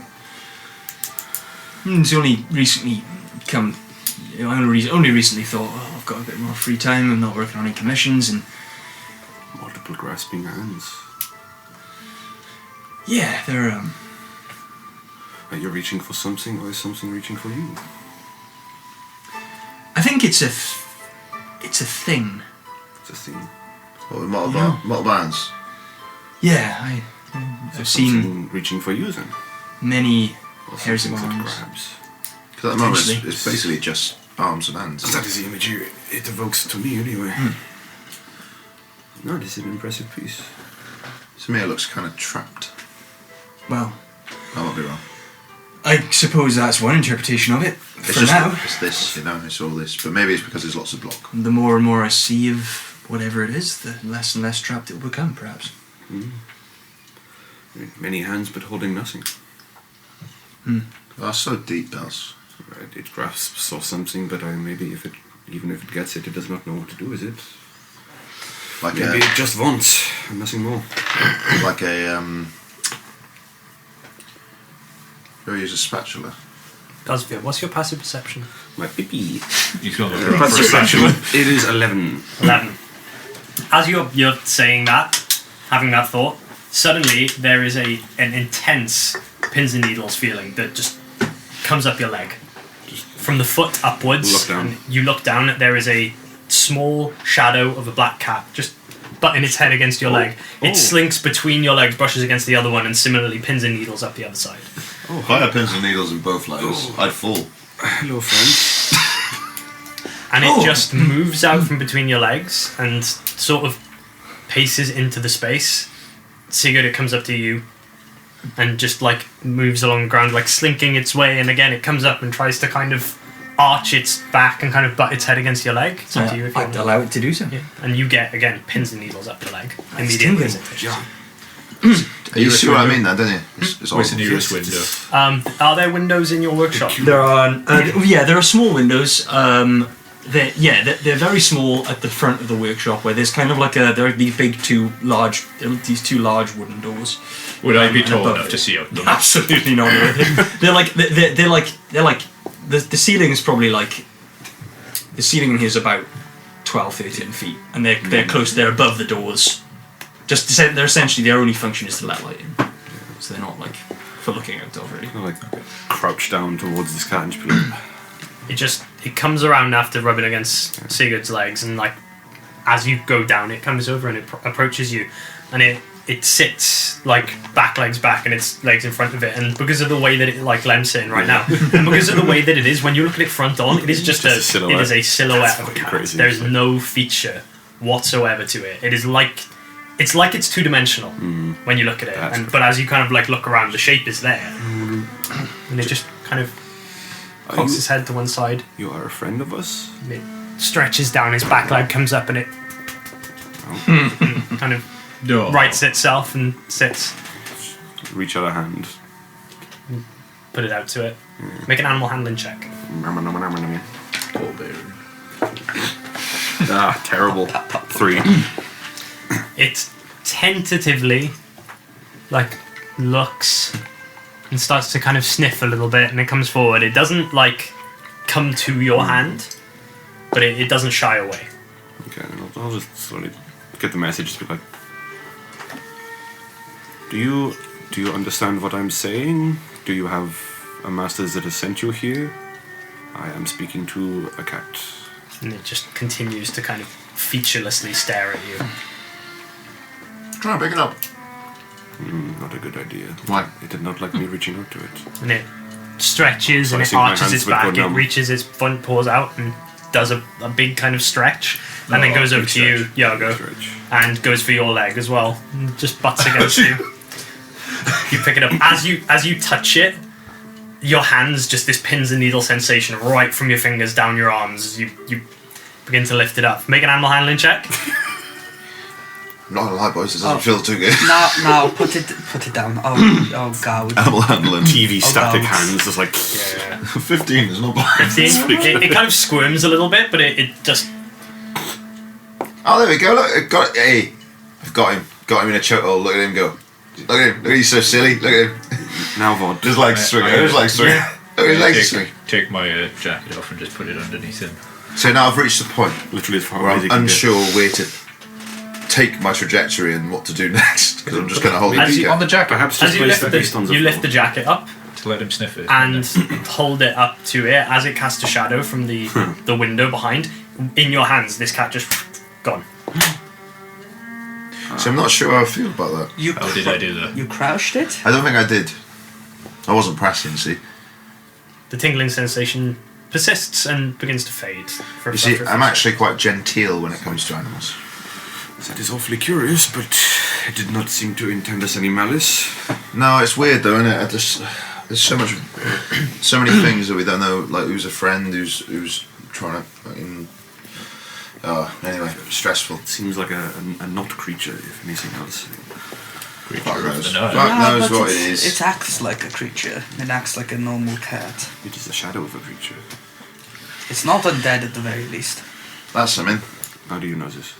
It's only recently come. I only recently thought, oh, I've got a bit more free time. I'm not working on any commissions, and Multiple grasping hands. yeah, they're Are you reaching for something, or is something reaching for you? I think it's a thing. It's a thing. What, with multiple bands? Yeah, I've seen Something reaching for you then. many Or pairs of something that arms. grabs. Because at the moment Potentially. it's basically just arms and hands. That is the imagery it evokes to me anyway. No, this is an impressive piece. To me, it looks kind of trapped. Well, I might be wrong. I suppose that's one interpretation of it. It's For just now, it's this, it's all this. But maybe it's because there's lots of block. the more and more I see of whatever it is, the less and less trapped it will become, perhaps. Many hands but holding nothing. That's so deep, Bells. Right, it grasps or something, but maybe even if it gets it, it does not know what to do with it. Like Maybe it just wants and nothing more. like a Go use a spatula. Gosvia, what's your passive perception? My pippy. He's got It is 11. 11. As you're saying that, having that thought, suddenly there is an intense pins and needles feeling that just comes up your leg. From the foot upwards, Look down. and you look down, there is a small shadow of a black cat just butting its head against your leg. It slinks between your legs, brushes against the other one, and similarly pins and needles up the other side. If I had pins and needles in both legs, I'd fall. Hello, friend. And it just moves out from between your legs and sort of paces into the space. Sigurd, it comes up to you and just like moves along the ground, like slinking its way, and again it comes up and tries to kind of arch its back and kind of butt its head against your leg. It's up to you if you I'd want. allow it to do so. Yeah. And you get again pins and needles up your leg That's immediately. tingling. You see what I mean, then, don't you? It's Where's the horrible. nearest window? Are there windows in your workshop? There are there are small windows. They're very small at the front of the workshop, where there's kind of like there are these two large wooden doors. Would I be And tall above enough it. to see out them? Absolutely not. they're like the ceiling is probably like the ceiling in here is about 12, 13 feet, and they're close. They're above the doors. They're essentially their only function is to let light in, so they're not like for looking out of really. I like crouch down towards this cat and just be like, It comes around after rubbing against Sigurd's legs, and like as you go down, it comes over and it approaches you, and it sits like back legs back and its legs in front of it, and because of the way that it like Lem's sitting right now, and because of the way that it is, when you look at it front on, it is just a silhouette. It is a silhouette That's of a fucking cat. crazy. There's no feature whatsoever to it. It is like it's two-dimensional when you look at it, but as you kind of like look around, the shape is there, and it just kind of cocks its head to one side. you are a friend of us? And it stretches down, his back leg comes up, and it kind of No. rights itself and sits. Reach out a hand. Put it out to it. Make an animal handling check. Oh, baby. Ah, terrible. 3. It tentatively, like, looks and starts to kind of sniff a little bit, and it comes forward. It doesn't, like, come to your hand, but it doesn't shy away. Okay, then I'll just slowly get the message to be like, do you understand what I'm saying? Do you have a master that has sent you here? I am speaking to a cat. And it just continues to kind of featurelessly stare at you. Try and pick it up. Not a good idea. Why? It did not like me reaching out to it. And it stretches So and I it think my arches hands its would go back, it numb. reaches its front paws out and does a big kind of stretch, and then Oh, goes over big to you, stretch. Yago, Stretch. and goes for your leg as well. And just butts against you. You pick it up. As you touch it, your hands, just this pins and needle sensation right from your fingers down your arms as you begin to lift it up. Make an animal handling check. I'm not gonna lie, boys, this doesn't feel too good. Now put it down. Oh god. Animal handling. TV static God. hands, just like, 15 is not bad. 15. It kind of squirms a little bit, but it just... Oh, there we go. Look, it got. Hey, I've got him. Got him in a chokehold. Look at him go. Look at him. Look, he's so silly. Look at him. now what? His legs swinging. His legs swinging. Look at his legs swinging. Take my jacket off and just put it underneath him. So now I've reached the point Literally as far where away as I'm you can unsure where to take my trajectory and what to do next. Because I'm just going to hold As it. you- On the jacket. Perhaps As just you place lift the beast on you lift the jacket up to let him sniff it. and hold it up to it as it casts a shadow from the window behind. In your hands, this cat just gone. So So I'm not sure how I feel about that. How did I do that? You crouched it? I don't think I did. I wasn't pressing, see. The tingling sensation persists and begins to fade. You see, I'm actually quite genteel when it comes to animals. That is awfully curious, but it did not seem to intend us any malice. No, it's weird though, isn't it? There's so many things that we don't know. Like who's a friend, who's trying to fucking. Anyway, stressful. It seems like a not creature, if anything else. Fuck knows. the night. Fuck knows but what it is. It acts like a creature. It acts like a normal cat. It is the shadow of a creature. It's not undead at the very least. That's something. How do you know this?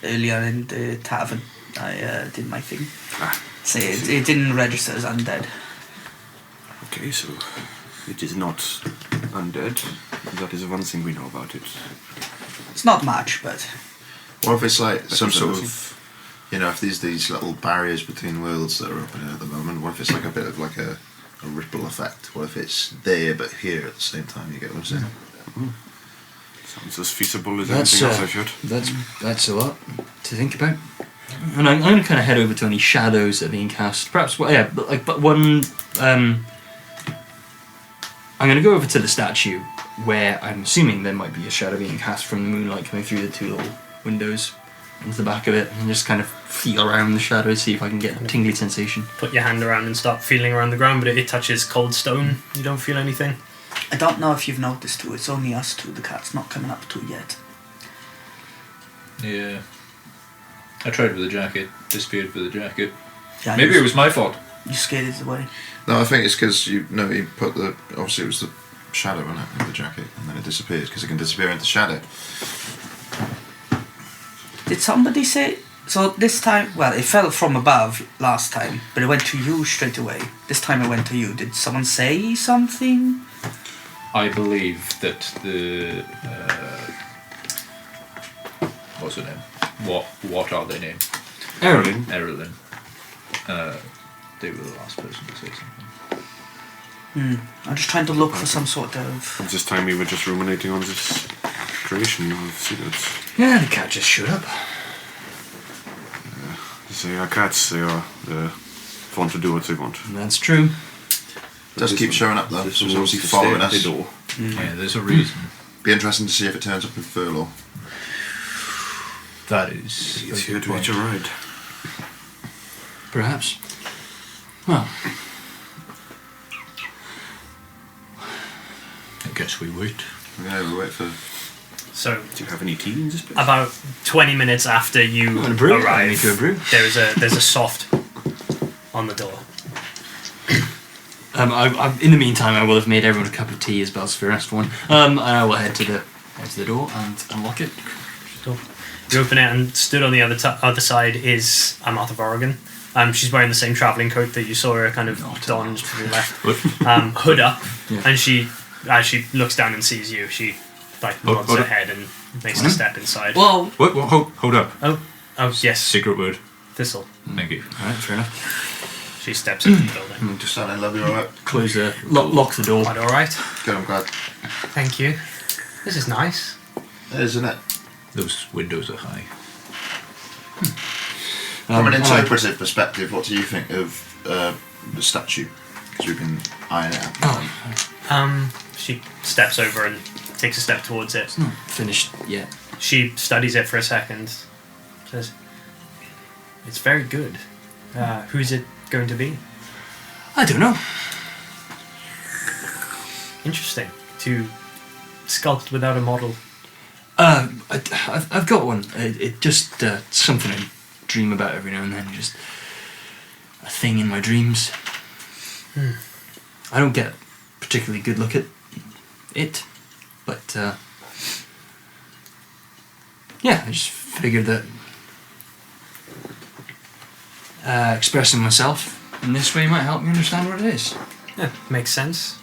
Earlier in the tavern, I did my thing. Ah, So it didn't register as undead. okay, so it is not undead. That is one thing we know about it. It's not much, but What if it's like some is sort amazing. of, if there's these little barriers between worlds that are open at the moment, what if it's like a bit of like a ripple effect? What if it's there but here at the same time? You get what I'm saying? Sounds as feasible as That's anything else I've heard. that's a lot to think about. And I'm going to kind of head over to any shadows that are being cast. Perhaps, but one. I'm going to go over to the statue where I'm assuming there might be a shadow being cast from the moonlight coming through the two little windows into the back of it, and just kind of feel around the shadow, see if I can get a tingly sensation. Put your hand around and start feeling around the ground, but it touches cold stone. You don't feel anything. I don't know if you've noticed too. It's only us two. The cat's not coming up to yet. Yeah. I tried with the jacket, disappeared with the jacket. Yeah, Maybe you, it was my fault. you scared it away. No, I think it's because you put the obviously it was the shadow in it in the jacket, and then it disappears because it can disappear into shadow. Did somebody say... So this time... Well, it fell from above last time, but it went to you straight away. This time it went to you. Did someone say something? I believe that the what's her name? What are their names? Erling. Erlen. They were the last person to say something. I'm just trying to look for some sort of... At this time we were just ruminating on this creation of secrets. Yeah, the cat just showed up. They are cats, they are fun to do what they want. That's true. Does keep showing up though. This So it's was obviously to stay following at the us. door. Yeah, there's a reason. Be interesting to see if it turns up in Furlong. That is. It's a here good to hitch a point. ride. Perhaps. Well, I guess we wait. Yeah, we wait for. So, Do you have any tea in this place? about 20 minutes after you want a brew? I'll arrive, make you a brew. there's a soft on the door. in the meantime, I will have made everyone a cup of tea as well as for the rest one. And I will head to the door and unlock it. So you open it, and stood on the other side is Althar Vorrigan. She's wearing the same travelling coat that you saw her kind of donned to the left. Hood up, Yeah. and she, as she looks down and sees you, she nods hold her up. head and makes a step inside. Well, What? Hold up. Oh, yes, Secret word. Thistle. Thank you. alright, fair enough. She steps into the building. Just stand in love, you're alright. Close the lock the door. Quite all right. Good, I'm glad. Thank you. This is nice. It is, isn't it? Those windows are high. From an I- interpretive perspective, what do you think of the statue? Because we've been eyeing it out. She steps over and takes a step towards it. not finished yet. She studies it for a second. Says, "It's very good. Who's it going to be?" I don't know. Interesting. To sculpt without a model. I've got one. It just something I dream about every now and then. Just a thing in my dreams. I don't get a particularly good look at it, but yeah, I just figured that expressing myself in this way might help me understand what it is. Yeah, makes sense.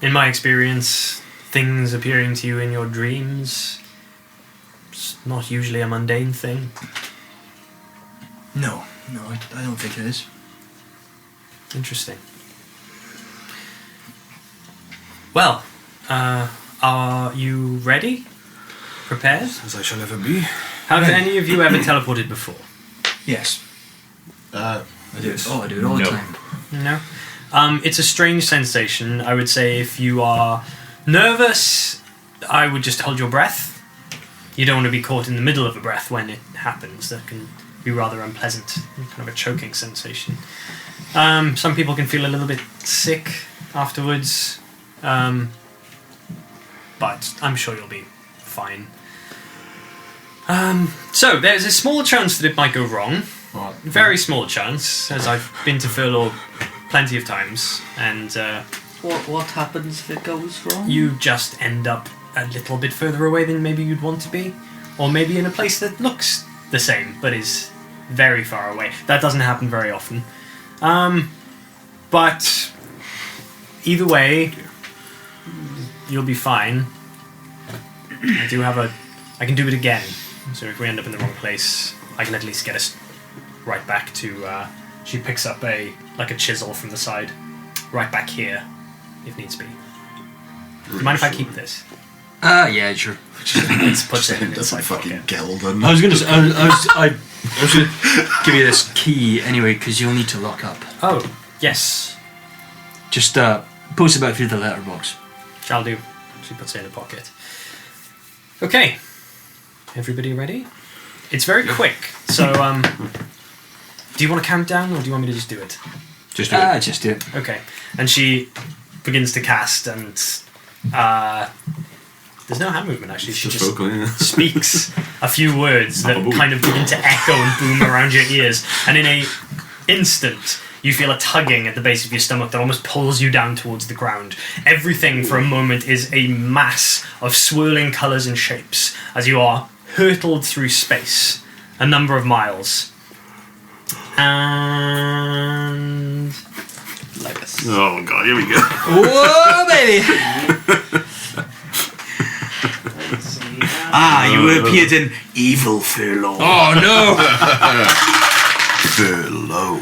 In my experience, things appearing to you in your dreams, it's not usually a mundane thing. No, I don't think it is. Interesting. Well, are you ready? Prepared? As I shall ever be. Have any of you ever teleported before? Yes. Uh, I do it. Oh, I do it all the No. time. No. It's a strange sensation. I would say if you are nervous, I would just hold your breath. You don't want to be caught in the middle of a breath when it happens. That can be rather unpleasant, kind of a choking sensation. Some people can feel a little bit sick afterwards, but I'm sure you'll be fine. So there's a small chance that it might go wrong. Very small chance, as I've been to Furlaw plenty of times, and What happens if it goes wrong? you just end up a little bit further away than maybe you'd want to be, or maybe in a place that looks the same but is very far away. That doesn't happen very often. But either way, you'll be fine. I can do it again. So if we end up in the wrong place, I can at least get us right back to. She picks up a chisel from the side, right back here, if needs be. Do you mind if I keep this? Yeah, sure. Let's put it in That's its a fucking pocket. Gelden. I was gonna say, I was gonna give you this key anyway, because you'll need to lock up. Oh, yes, Just post it back through the letterbox. shall do. She puts it in a pocket. Okay, everybody ready? It's very quick. So, do you want to count down, or do you want me to just do it? Just do it. Just do it. Okay, and she begins to cast, and there's no hand movement actually. She Just just vocal, yeah. speaks a few words that Ba-ba-boom. kind of begin to echo and boom around your ears, and in a instant you feel a tugging at the base of your stomach that almost pulls you down towards the ground. Everything for a moment is a mass of swirling colours and shapes as you are hurtled through space a number of miles. And Like this. Oh god, here we go. Whoa, baby! You appeared in Evil Furlaw. Oh no! Furlough.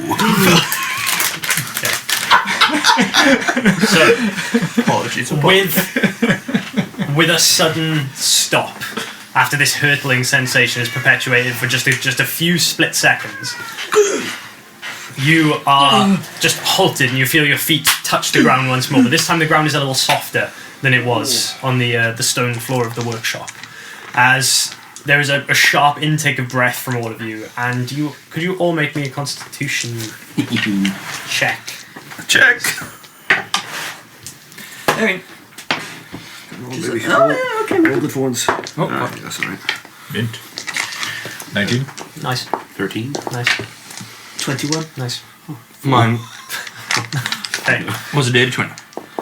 Apologies. with a sudden stop after this hurtling sensation is perpetuated for just a few split seconds, you are just halted and you feel your feet touch the ground once more, but this time the ground is a little softer than it was on the stone floor of the workshop, as there is a sharp intake of breath from all of you, and could you all make me a constitution check? Check. Okay. Roll, baby. Okay. Roll the ones. Oh, That's alright. Mint. 19. Nice, 13. nice, 21. nice. Mine Okay. was a day to 20.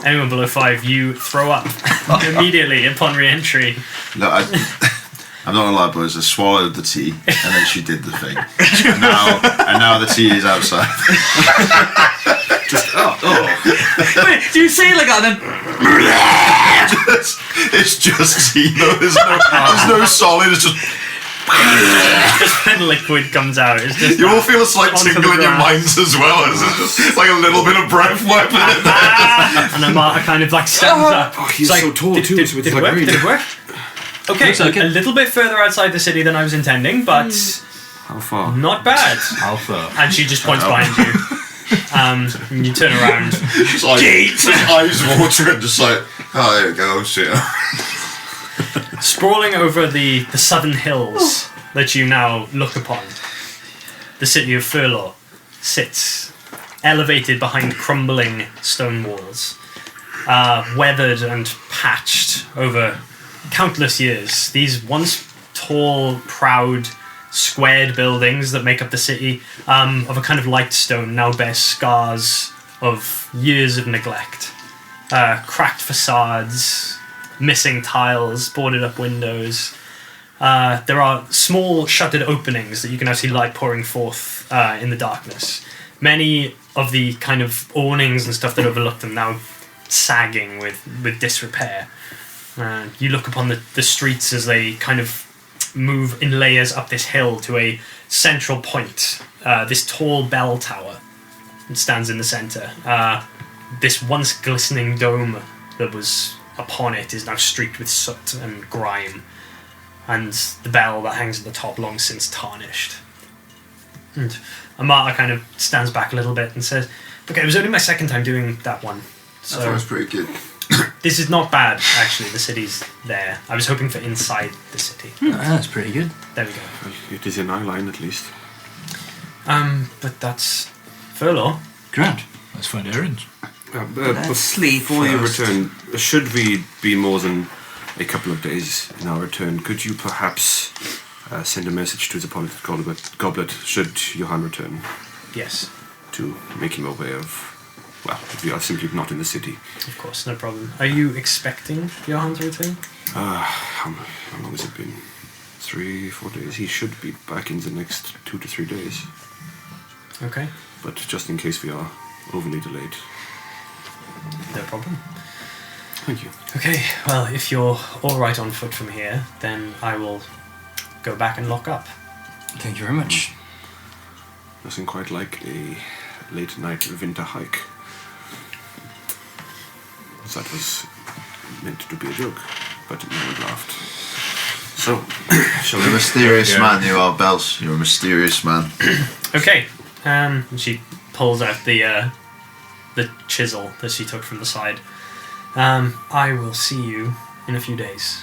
Anyone below 5, you throw up immediately upon re-entry. Look, I'm not gonna lie, boys. I swallowed the tea, and then she did the thing. And now the tea is outside. Wait, do you say it like that and then... It's just tea. No, there's no solid. It's just. Just when liquid comes out, it's just You will feel a slight Onto the tingle in your grass. minds as well. It's just like a little bit of breath weapon in there. and then Marta kind of like stands up. Oh, he's It's like, so tall did, too, Did, so it's did it like work? green. Did it work? Okay, Looks like a it. little bit further outside the city than I was intending, but How far? not bad. Alpha. And she just points behind you. And you turn around. It's like his eyes watering, just like, oh, there we go. See ya. Sprawling over the southern hills that you now look upon, the city of Furlaw sits elevated behind crumbling stone walls, weathered and patched over countless years. These once tall, proud, squared buildings that make up the city, of a kind of light stone, now bear scars of years of neglect. Cracked facades, missing tiles, boarded up windows. There are small shuttered openings that you can now see light pouring forth in the darkness. Many of the kind of awnings and stuff that overlook them now sagging with disrepair. You look upon the streets as they kind of move in layers up this hill to a central point. This tall bell tower stands in the centre. This once glistening dome that was upon it is now streaked with soot and grime. and the bell that hangs at the top long since tarnished. And Amata kind of stands back a little bit and says, "Okay, it was only my second time doing that one, I thought it so was pretty good. this is not bad, actually. The city's there. I was hoping for inside the city. That's pretty good. There we go. Well, it is in eye line at least. But that's furlough. Grand. Let's find errands. Let's sleep Before you first. return, should we be more than a couple of days in our return, could you perhaps send a message to the goblet should Johan return, Yes, to make him aware of, well, if we are simply not in the city. of course, no problem. Are you expecting Johan to return? How long has it been? 3-4 days? He should be back in the next 2 to 3 days. Okay, But just in case we are overly delayed. no problem. Thank you. Okay, well, if you're all right on foot from here, then I will go back and lock up. Thank you very much. Nothing quite like a late night winter hike. That was meant to be a joke, but no one laughed. So, shall You're a we? mysterious Yeah. man, you are, Bells. You're a mysterious man. Okay, and she pulls out the chisel that she took from the side. I will see you in a few days.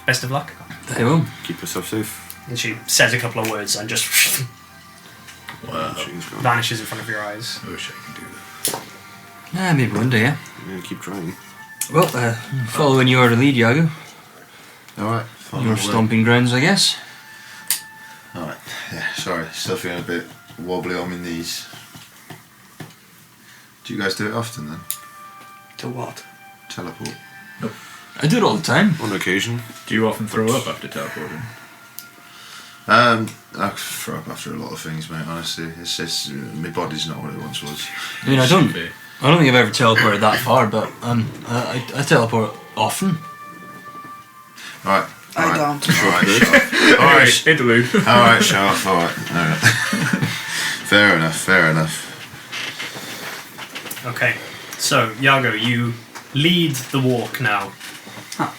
Best of luck. They will. Keep yourself safe. And she says a couple of words and just Wow. She's gone. vanishes in front of your eyes. I wish I could do that. Maybe one day, yeah. Yeah, keep trying. Well, following your lead, Yago. Alright, Your stomping grounds, I guess. Alright, yeah, sorry. Still feeling a bit wobbly on my knees. Do you guys do it often then? To what? Teleport? I do it all the time. On occasion. Do you often throw up after teleporting? I throw up after a lot of things, mate, honestly. It's just, my body's not what it once was. I mean, I don't Should be. think I've ever teleported that far, but I teleport often. Alright. I don't. Alright, shut up. Alright, Interlude. alright, shut up, alright. Fair enough. Okay, so Yago, you lead the walk now. Huh.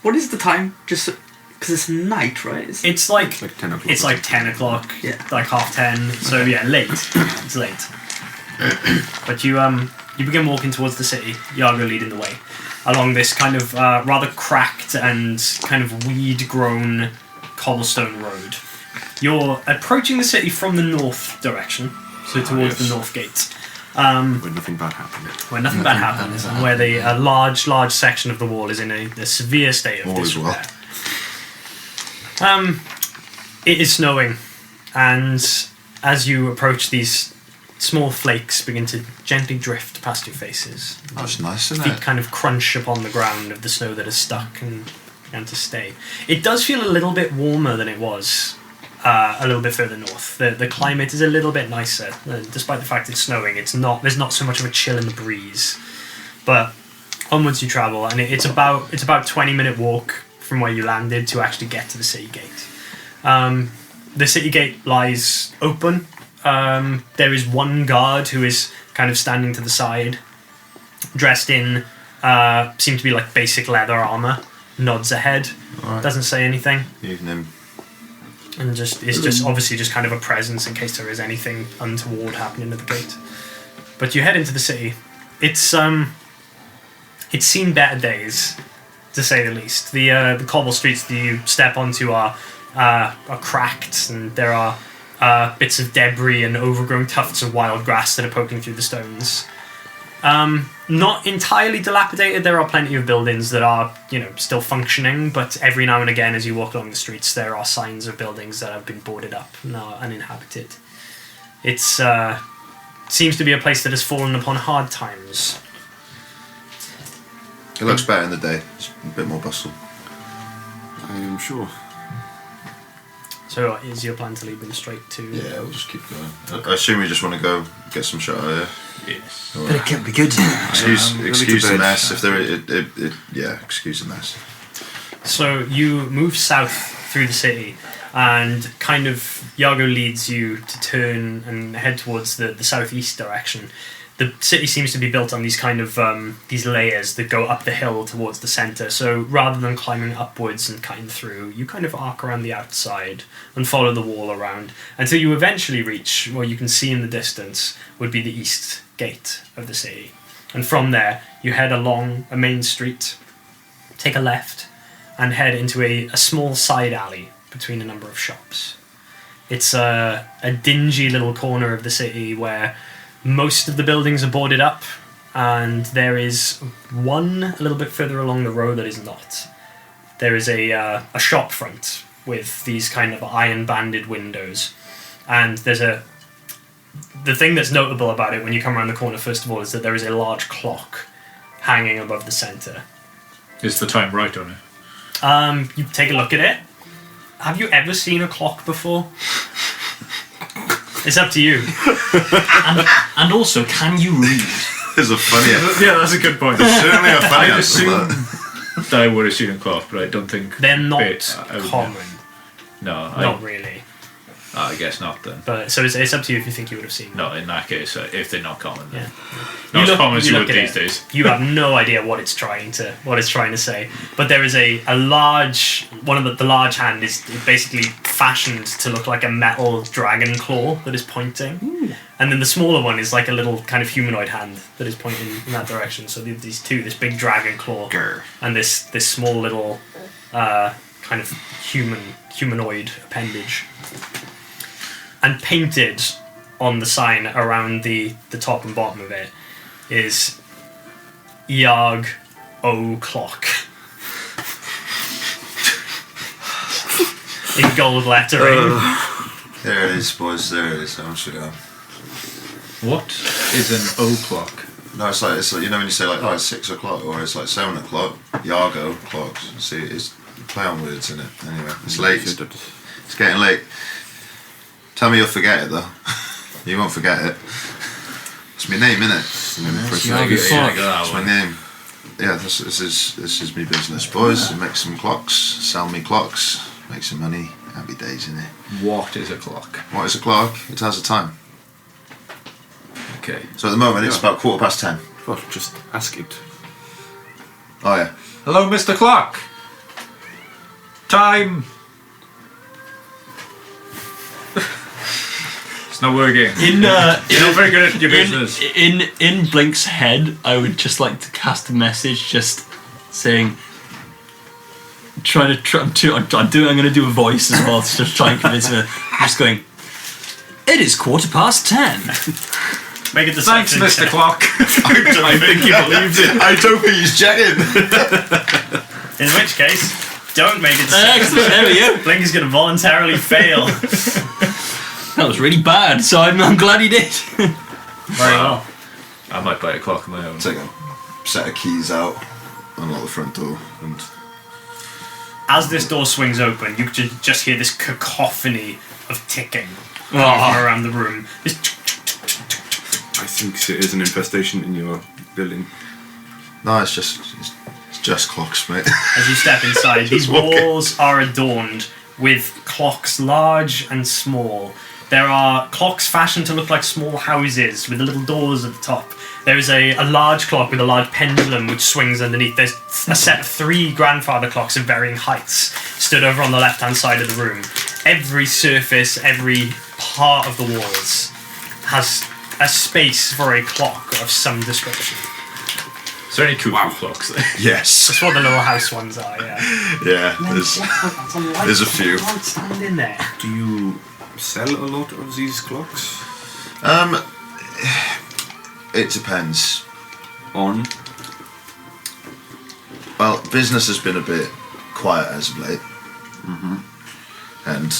What is the time? Just because it's night, right? It's like Like 10 o'clock. it's like 10 o'clock, Yeah. like 10:30. So yeah, late. It's late. But you begin walking towards the city. Yago leading the way along this kind of rather cracked and kind of weed-grown cobblestone road. You're approaching the city from the north direction, so towards yes. the north gate. When nothing bad happened. Where nothing bad happens, and where a large section of the wall is in a severe state of All is well. disrepair. It is snowing, and as you approach, these small flakes begin to gently drift past your faces. That's nice, isn't Feet it? kind of crunch upon the ground of the snow that has stuck and began to stay. It does feel a little bit warmer than it was a little bit further north. The climate is a little bit nicer, despite the fact it's snowing. There's not so much of a chill in the breeze. But onwards you travel, and it's about 20-minute walk from where you landed to actually get to the city gate. The city gate lies open. There is one guard who is kind of standing to the side, dressed in seem to be like basic leather armor. Nods ahead, Alright. doesn't say anything. Evening. And it's just obviously just kind of a presence in case there is anything untoward happening at the gate. But you head into the city. It's seen better days, to say the least. The cobble streets that you step onto are cracked, and there are bits of debris and overgrown tufts of wild grass that are poking through the stones. Not entirely dilapidated. There are plenty of buildings that are, still functioning, but every now and again as you walk along the streets there are signs of buildings that have been boarded up and are uninhabited. It's seems to be a place that has fallen upon hard times. It looks better in the day. It's a bit more bustle. I am sure. So is your plan to lead them straight to... Yeah, we'll just keep going. I assume we just want to go get some shot out here. Yes. But it can't be good. Excuse Let me the to bed. mess. If there, yeah, excuse the mess. So you move south through the city, and kind of Yago leads you to turn and head towards the southeast direction. the city seems to be built on these kind of these layers that go up the hill towards the center. So rather than climbing upwards and cutting through, you kind of arc around the outside and follow the wall around until you eventually reach what you can see in the distance would be the east gate of the city. And from there, you head along a main street, take a left, and head into a small side alley between a number of shops. It's a dingy little corner of the city where most of the buildings are boarded up, and there is one a little bit further along the road that is not. There is a shop front with these kind of iron-banded windows, and the thing that's notable about it when you come around the corner, first of all, is that there is a large clock hanging above the centre. Is the time right on it? You take a look at it. Have you ever seen a clock before? It's up to you. And also, can you read? There's a funny. Yeah, that's a good point. There's certainly a funny I answer. assume But that I would have seen a clock, but I don't think They're not I would- common. No, Not really. I guess not then. But so it's up to you if you think you would have seen them. No, in that case, if they're not common, then. Yeah. Not as common as you look would at these it, days. You have no idea what it's trying to say. But there is a large one of the large hand is basically fashioned to look like a metal dragon claw that is pointing. Ooh. And then the smaller one is like a little kind of humanoid hand that is pointing in that direction. So these two, this big dragon claw and this small little kind of humanoid appendage. And painted on the sign around the top and bottom of it is Yarg O Clock. In gold lettering. there it is, boys. There it is. I'm sure. What is an O clock? No, it's like you know when you say like it's 6 o'clock or it's like 7 o'clock. Yargo clocks. See, it's play on words in it. Anyway, it's late. It's getting late. Tell me you'll forget it though. You won't forget it. It's my name, innit? It's my name. Yeah, this is my business, boys. Make some clocks, sell me clocks, make some money. Happy days, innit? What is a clock? What is a clock? It has a time. Okay. So at the moment it's about 10:15. Well, just ask it. Oh yeah. Hello, Mr. Clock. Time. It's not working. You're not very good at your business. In Blink's head, I would just like to cast a message, just saying, I'm going to do a voice as well, to just try and convince him. I'm just going, it is 10:15. Make it the Thanks, Mr. Clock. I think he believes it. I don't think he's checking. In which case, don't make it the Excellent, there we go. Blink is going to voluntarily fail. That was really bad, so I'm glad he did. Very well. I might buy a clock of my own. Take a set of keys out, unlock the front door, and As this door swings open, you could just hear this cacophony of ticking around the room. This I think there is an infestation in your building. no, it's just clocks, mate. as you step inside, these walls are adorned with clocks large and small. There are clocks fashioned to look like small houses with the little doors at the top. There is a large clock with a large pendulum which swings underneath. There's a set of 3 grandfather clocks of varying heights stood over on the left-hand side of the room. Every surface, every part of the walls has a space for a clock of some description. Is there any cuckoo clocks there? Yes. That's what the little house ones are, yeah. Yeah. There's a few. Don't stand in there. Do you sell a lot of these clocks? It depends. On? Well, business has been a bit quiet as of late. And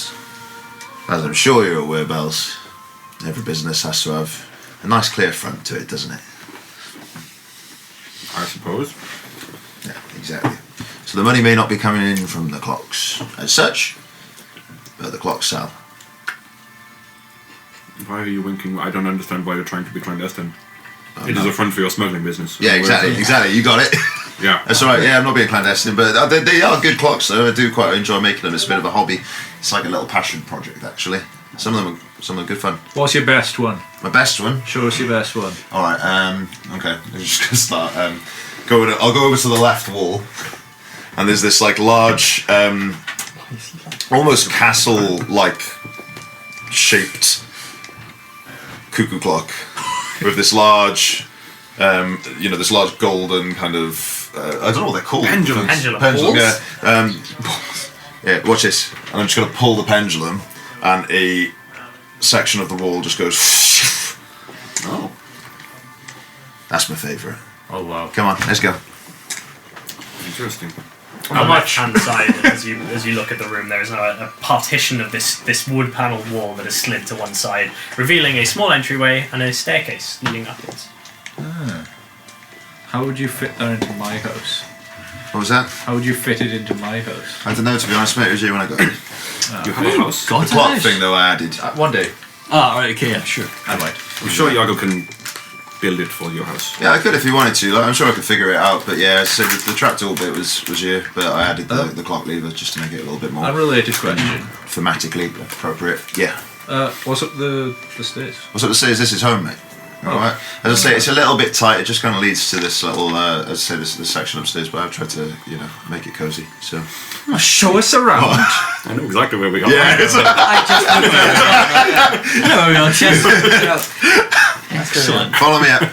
as I'm sure you're aware, Bells, every business has to have a nice clear front to it, doesn't it? I suppose. Yeah, exactly. So the money may not be coming in from the clocks as such, but the clocks sell. Why are you winking? I don't understand why you're trying to be clandestine. It is a front for your smuggling business. Yeah, exactly. You got it. Yeah. That's alright. Yeah, I'm not being clandestine, but they are good clocks though. I do quite enjoy making them. It's a bit of a hobby. It's like a little passion project, actually. Some of them are good fun. What's your best one? My best one. Show us your best one. All right. Okay. I'm just gonna start. I'll go over to the left wall, and there's this like large, almost castle-like shaped cuckoo clock with this large, this large golden kind of. I don't know what they're called. Pendulum. Pendulum. Yeah. Yeah. Watch this. And I'm just gonna pull the pendulum, and a section of the wall just goes. Oh. That's my favourite. Oh wow. Come on, let's go. Interesting. On the left-hand side, as you look at the room, there is a partition of this wood-panelled wall that is slid to one side, revealing a small entryway and a staircase leading upwards. How would you fit that into my house? What was that? How would you fit it into my house? I don't know, to be honest, mate. It was you when I got it. You have a house? The clock thing, though, I added. One day. Ah, right, okay, yeah, sure. I might. I'm sure Yago can build it for your house. Yeah, I could if you wanted to. Like, I'm sure I could figure it out. But yeah, so the trapdoor bit was you, but I added the clock lever just to make it a little bit more Unrelated question. thematically appropriate. Yeah. What's up the stairs? What's up to say is this is home, mate. Alright. As I say, it's a little bit tight. It just kind of leads to this little, as I say, this section upstairs. But I've tried to, make it cozy. So. Show us around. I know exactly where we are. Yeah. Excellent. Follow me up.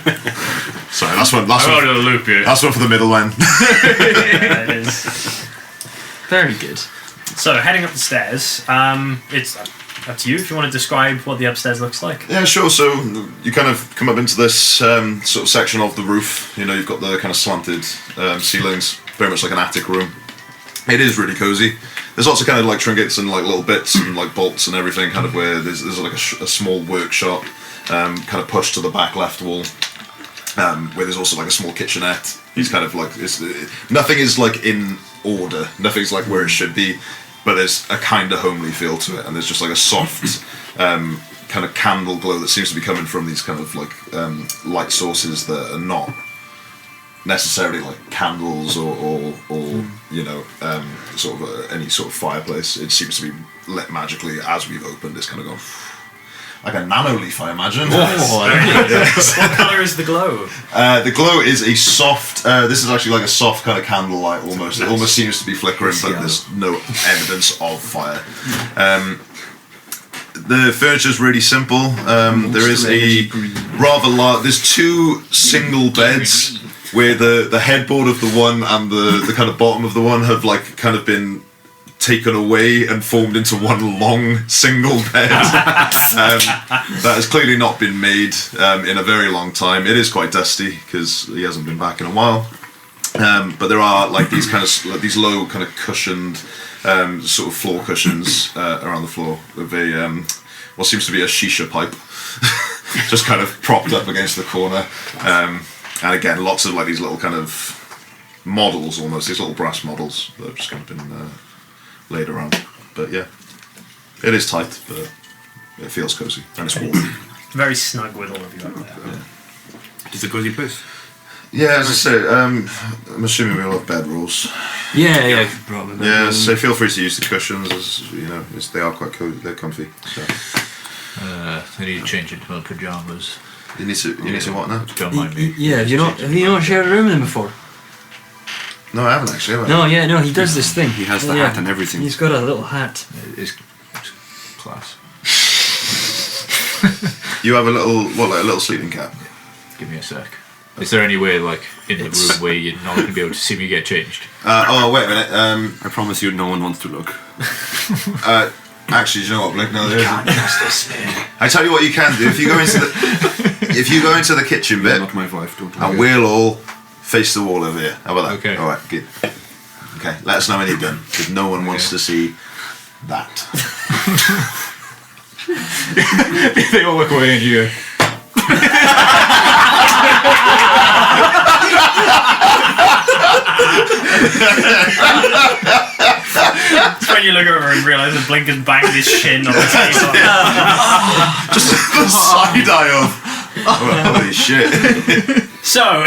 Sorry, last one. Out of the loop here. Last one for the middle one. Yeah, it is. Very good. So heading up the stairs, it's up to you if you want to describe what the upstairs looks like. Yeah, sure. So you kind of come up into this sort of section of the roof. You've got the kind of slanted ceilings, very much like an attic room. It is really cozy. There's lots of kind of like trinkets and like little bits and like bolts and everything. Kind of where there's like a small workshop, kind of pushed to the back left wall, where there's also like a small kitchenette. It's kind of like nothing is like in order. Nothing's like where it should be. But there's a kind of homely feel to it, and there's just like a soft kind of candle glow that seems to be coming from these kind of like light sources that are not necessarily like candles or sort of any sort of fireplace. It seems to be lit magically as we've opened. It's kind of gone like a nano-leaf, I imagine. What colour is the glow? The glow is a soft. This is actually like a soft kind of candlelight almost. It almost seems to be flickering, but there's no evidence of fire. The furniture's really simple. There is a rather large. There's two single beds where the headboard of the one and the kind of bottom of the one have like kind of been taken away and formed into one long single bed. That has clearly not been made in a very long time. It is quite dusty because he hasn't been back in a while. But there are like these kind of these low kind of cushioned sort of floor cushions around the floor with a what seems to be a shisha pipe just kind of propped up against the corner. And again, lots of like these little kind of models almost, these little brass models that have just kind of been laid around. But yeah, it is tight, but it feels cozy and it's warm. Very snug with all of you up there. Yeah. It's a cozy place. Yeah, as I say, I'm assuming we all have bed rolls. Yeah, probably. Yeah, so feel free to use the cushions. As they are quite cozy. They're comfy. So. I need to change into my pajamas. You need to what now? Don't mind me. Yeah, have you not shared a room with him before? No, I haven't actually. Have I? No, he does this thing. He has the hat and everything. He's got a little hat. It's class. You have a little sleeping cap. Give me a sec. Is there any way, like, in the room where you're not going to be able to see me get changed? Oh, wait a minute. I promise you, no one wants to look. Actually, do you know what, Blake? No, there Can't isn't. trust this man. I tell you what you can do. If you go into the kitchen You're bit, not my wife, don't and worry. we'll all face the wall over here. How about that? Okay. All right, good. Okay, let us know when you're done, because no one wants to see that. They all look away and you go, It's when you look over and realise that Blink has banged his shin on the table. Just the side eye of. Holy shit. So,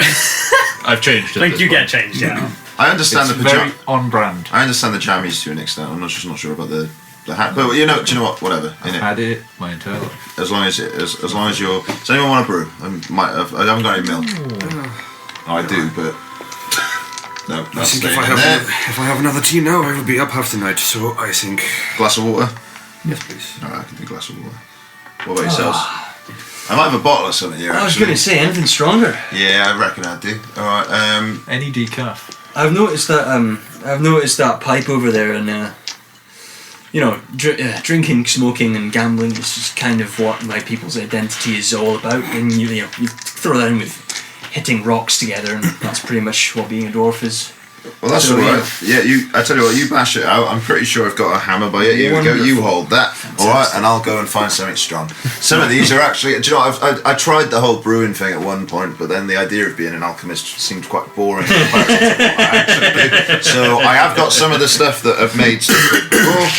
I've changed it. Blink, you get changed, yeah. I understand It's the very pajama. on brand. I understand the jammies to an extent. I'm not sure about the the hat. But do you know what? Whatever. I've had it my entire life. As long as you're. Does anyone want a brew? I haven't got any milk. Oh, I do, but no. I That's think staying if in there. I have another tea now, I will be up half the night. So I think. Glass of water. Yes, please. All right, I can do a glass of water. What about yourselves? I might have a bottle of something here. I was Actually. going to say anything stronger. Yeah, I reckon I do. All right. Any decaf. I've noticed that pipe over there, and drinking, smoking, and gambling is just kind of what my people's identity is all about. And you throw that in with hitting rocks together, and that's pretty much what being a dwarf is. Well, that's So, all right. Yeah, I tell you what, you bash it out. I'm pretty sure I've got a hammer by it. Here we go. You hold that. All right, and I'll go and find something strong. Some of these are actually. Do you know? I tried the whole brewing thing at one point, but then the idea of being an alchemist seemed quite boring in comparison to what I actually do. So I have got some of the stuff that I've made before.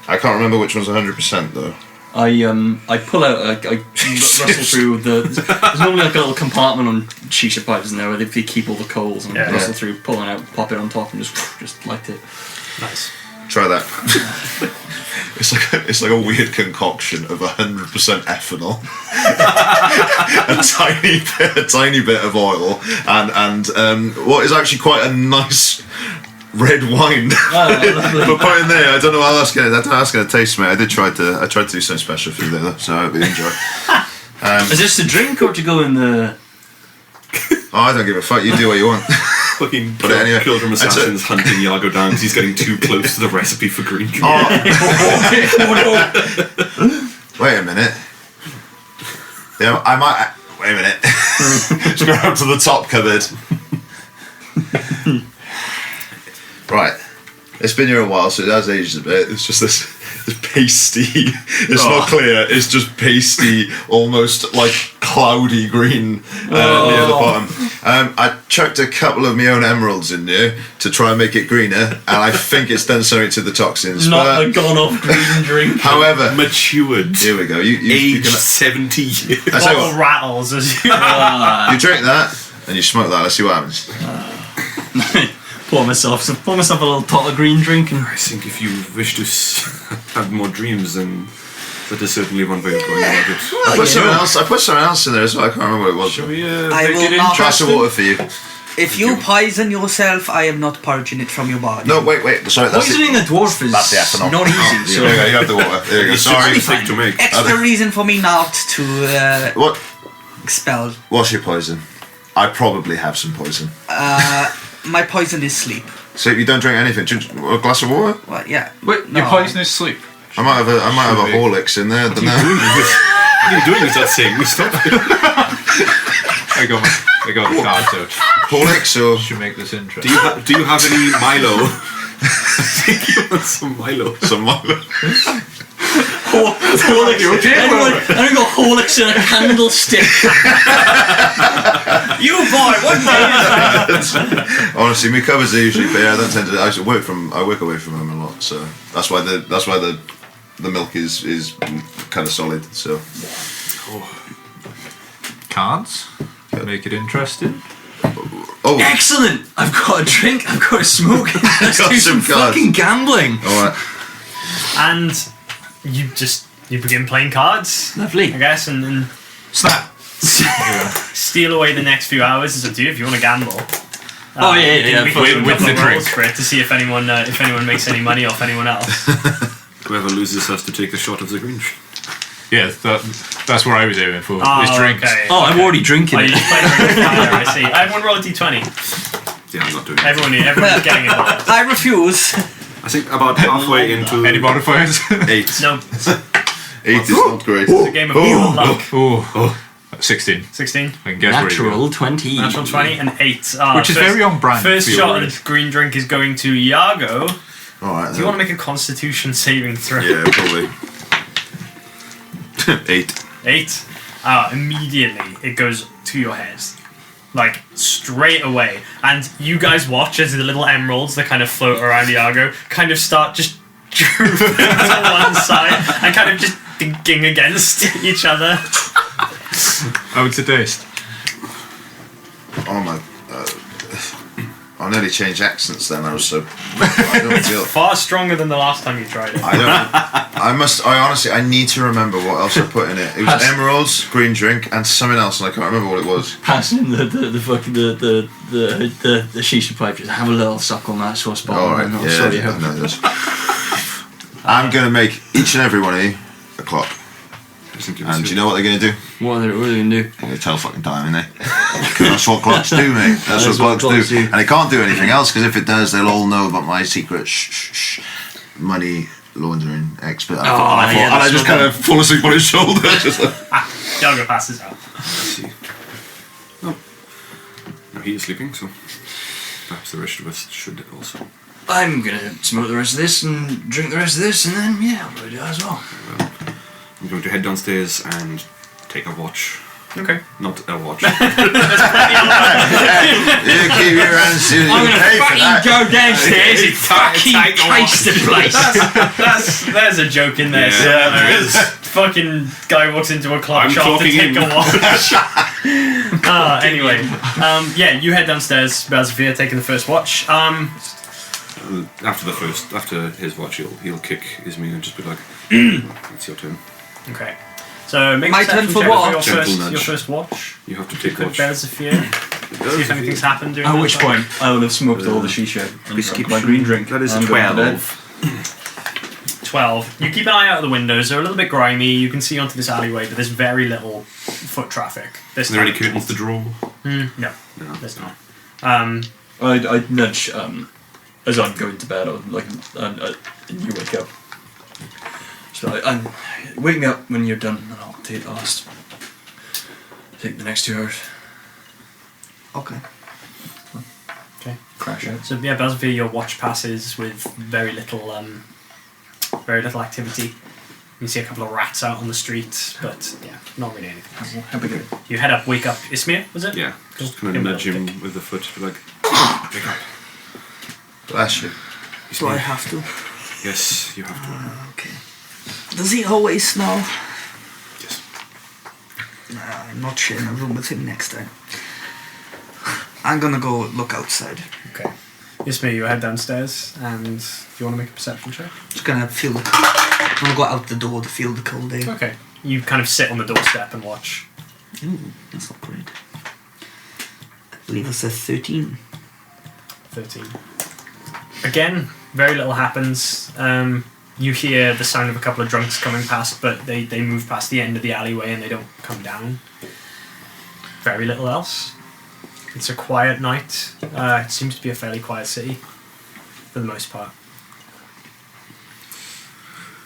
I can't remember which one's 100% though. I pull out, I rustle through there's normally like a little compartment on shisha pipes in there where they keep all the coals, and Yeah. rustle through, pull it out, pop it on top, and just light it. Nice. Try that. It's like a weird concoction of 100% ethanol, a tiny bit of oil, and what is actually quite a nice red wine. But put in there, I don't know how that's gonna taste, mate. I tried to do something special for you there, though, so I hope you enjoy. Is this to drink or to go in the? Oh, I don't give a fuck. You do what you want. Fucking But anyway, Pilgrim that's it. Assassins hunting Iago down because he's getting too close to the recipe for green tea. Wait a minute. Yeah, I might. Wait a minute. Just go up to the top cupboard. Right. It's been here a while, so it has aged a bit. It's just this pasty. It's not clear. It's just pasty, almost like cloudy green near the bottom. I chucked a couple of my own emeralds in there to try and make it greener, and I think it's done something to the toxins. Not the gone off green drink. However, Matured. here we go. You Aged can, 70 years. I tell you Bottle what, rattles as you. you drink that and you smoke that. Let's see what happens. Pour myself a little tot of green drink, and I think if you wish to have more dreams, then that is certainly one way of going about it. I put something else in there as well. I can't remember what it was. Shall we I make will it not- Glass of interesting? water for you. If you poison yourself, I am not purging it from your body. No, wait. Sorry, that's poisoning a dwarf is That's the ethanol. not easy. So there you go. You have the water. There you go. It's Sorry. just quick to make. Extra reason for me not to What? expel. What's your poison? I probably have some poison. My poison is sleep. So if you don't drink anything, drink a glass of water. Well, yeah. Wait, your No. poison is sleep. I might have a Should we? Horlicks in there. I don't know. What are you doing with that thing? Stop it. I got the cards out. Horlicks or Should make this interesting. Do you have any Milo? I think you want some Milo. some Milo. Horlicks. Anyone got Horlicks in a candlestick? You boy, what day is that? Honestly, my covers are usually, but yeah, I don't tend to. I work away from home a lot, so that's why the milk is kind of solid. So Cards. Make it interesting. oh, Excellent! I've got a drink, I've got a smoke. Let's Got do some some cards. fucking gambling. all right. And you begin playing cards, Lovely. I guess, and Snap. steal away the next few hours. Is up to you if you want to gamble. Oh, yeah, we can- yeah, we can do a with couple the of rolls drink. for it to see if anyone makes any money off anyone else. Whoever loses has to take a shot of the green tea. Yeah, that's what I was aiming for. Oh, Is drinks. okay. Oh, I'm already drinking Oh, you it. just played a ring of fire, I see. Everyone roll a d20. Yeah, I'm not doing it. Everyone's getting involved. I refuse. I think about halfway into... Any modifiers? 8. No, it's 8 is not great. a game of pure luck. Oh, 16. 16, I can guess where you go. Natural 20. natural 20, and 8. Which is very on brand First for your shot of race. the green drink is going to Iago. All right. Do you want to make a Constitution saving throw? Yeah, probably. 8. 8. Immediately it goes to your head. Like, straight away. And you guys watch as the little emeralds that kind of float around Iago kind of start just drooping to one side and kind of just thinking against each other. How it's a taste? Oh my. I nearly changed accents then. I was so. I don't feel. Far stronger than the last time you tried it. I don't. I honestly. I need to remember what else I put in it. It was emeralds, green drink, and something else, and I can't remember what it was. Passing the fucking the shisha pipe. Just have a little suck on that sauce bottle. All right. And I'll Yeah. sort you I out. know this. I'm gonna make each and every one of you a clock. And do you know what they're gonna do? What are they gonna do? They're gonna tell fucking time, innit? That's what clocks do, mate. That's what clocks do. And they can't do anything else, because if it does, they'll all know about my secret money laundering expert. And I just kind of fall asleep on his shoulder. Just like, Yaga passes out. Let's see. Oh. Now he is sleeping, so perhaps the rest of us should also. I'm gonna smoke the rest of this and drink the rest of this, and then yeah, I'll probably do that as well. Well, I'm going to head downstairs and take a watch. Okay. Not a watch. you keep your hands to I'm gonna fucking go downstairs and fucking taste the place. There's a joke in there. Yeah, there is. Fucking guy walks into a clock I'm shop to clocking take in. a watch. Anyway, yeah, you head downstairs. Balzavir taking the first watch. After his watch, he'll kick Ismi and just be like, "It's your turn. Okay. So make My a perception turn for check what? for your first watch. You have to take With watch." Balzavir. See if anything's happened during At that which time. point I will have smoked all the shisha and drunk my green drink. That is and gone to bed. 12. You keep an eye out of the windows. They're a little bit grimy. You can see onto this alleyway, but there's very little foot traffic. Is there any curtains to draw? No, No. there's not. I'd nudge as I'm going to bed, or like, and you wake up. So I'm wake me up when you're done, and I'll take the last. Take the next 2 hours. Okay. Okay. Crash out. So yeah, Balzavir, your watch passes with very little activity. You see a couple of rats out on the street, but yeah, not really anything. How big? You head up, wake up Ismir, was it? Yeah. Just Cool. kind Give of him a nudge little him with the foot, be like, "Wake up." bless you. Do I have to? Yes, you have to. Okay. Does he always snore? Yes. I'm not sharing a room with him next time. I'm gonna go look outside. Okay. Ismir, you head downstairs, and do you want to make a perception check? Just gonna feel the. I'm gonna go out the door to feel the cold air. Okay. You kind of sit on the doorstep and watch. Ooh, that's not great. I believe it's a 13. 13. Again, very little happens. You hear the sound of a couple of drunks coming past, but they move past the end of the alleyway and they don't come down. Very little else. It's a quiet night. It seems to be a fairly quiet city, for the most part.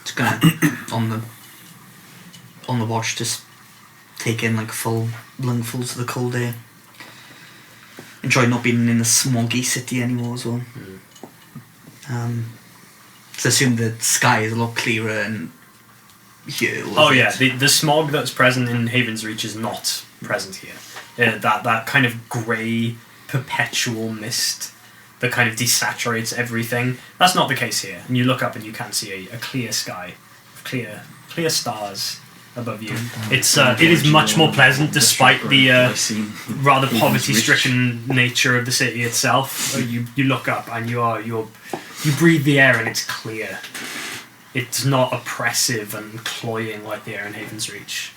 Just gonna on the watch, just take in like full lungfuls of the cold air. Enjoy not being in a smoggy city anymore as well. So assume the sky is a lot clearer and here. Oh yeah, the smog that's present in Havensreach is not present here. That kind of grey, perpetual mist that kind of desaturates everything. That's not the case here. And you look up and you can see a clear sky, clear stars above you. It is much more pleasant despite the rather poverty-stricken nature of the city itself. You look up and you breathe the air and it's clear. It's not oppressive and cloying like the air in Havensreach.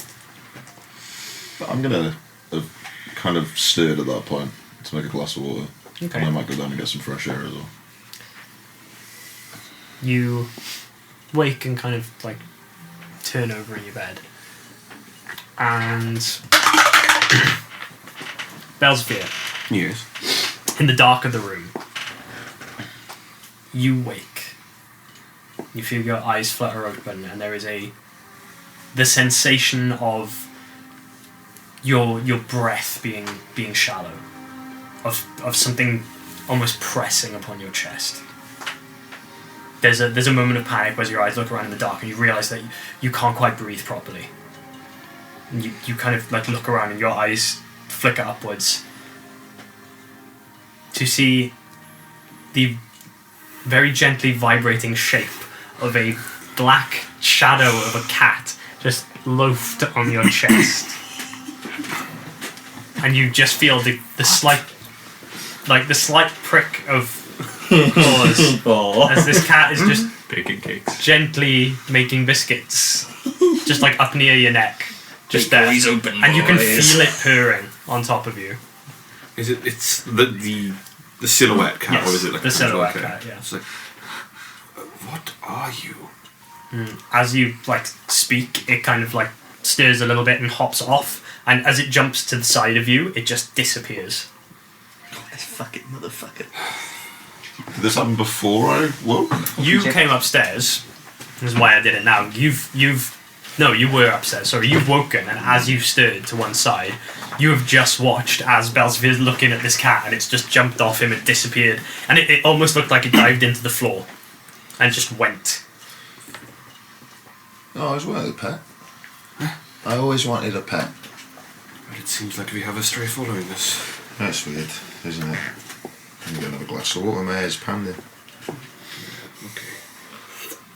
But I'm gonna have kind of stirred at that point to make a glass of water. Okay. And I might go down and get some fresh air as well. You wake and kind of like turn over in your bed, and Balzavir, Yes. in the dark of the room, you wake. You feel your eyes flutter open, and there is the sensation of your breath being shallow, of something almost pressing upon your chest. There's a moment of panic as your eyes look around in the dark and you realise that you can't quite breathe properly. And you kind of like look around and your eyes flicker upwards to see the very gently vibrating shape of a black shadow of a cat just loafed on your chest. And you just feel the slight like the slight prick of claws Oh. as this cat is just Baking cakes. gently making biscuits, just like up near your neck, just there, Eyes open, and you can boys. feel it purring on top of you. Is it? It's the silhouette cat, Yes, or is it like the a silhouette control cat, yeah. It's like, what are you? As you like speak, it kind of like stirs a little bit and hops off, and as it jumps to the side of you, it just disappears. This fucking motherfucker. Did this happen before I woke? You came upstairs. This is why I did it now. No, you were upstairs. Sorry, you've woken, and as you've stirred to one side, you have just watched as Belzevir's looking at this cat, and it's just jumped off him and disappeared, and it almost looked like it dived into the floor, and just went. Oh, I always wanted a pet. I always wanted a pet. But it seems like we have a stray following us. That's weird, isn't it? I'm gonna get another glass of water, my hair's pounding. Okay.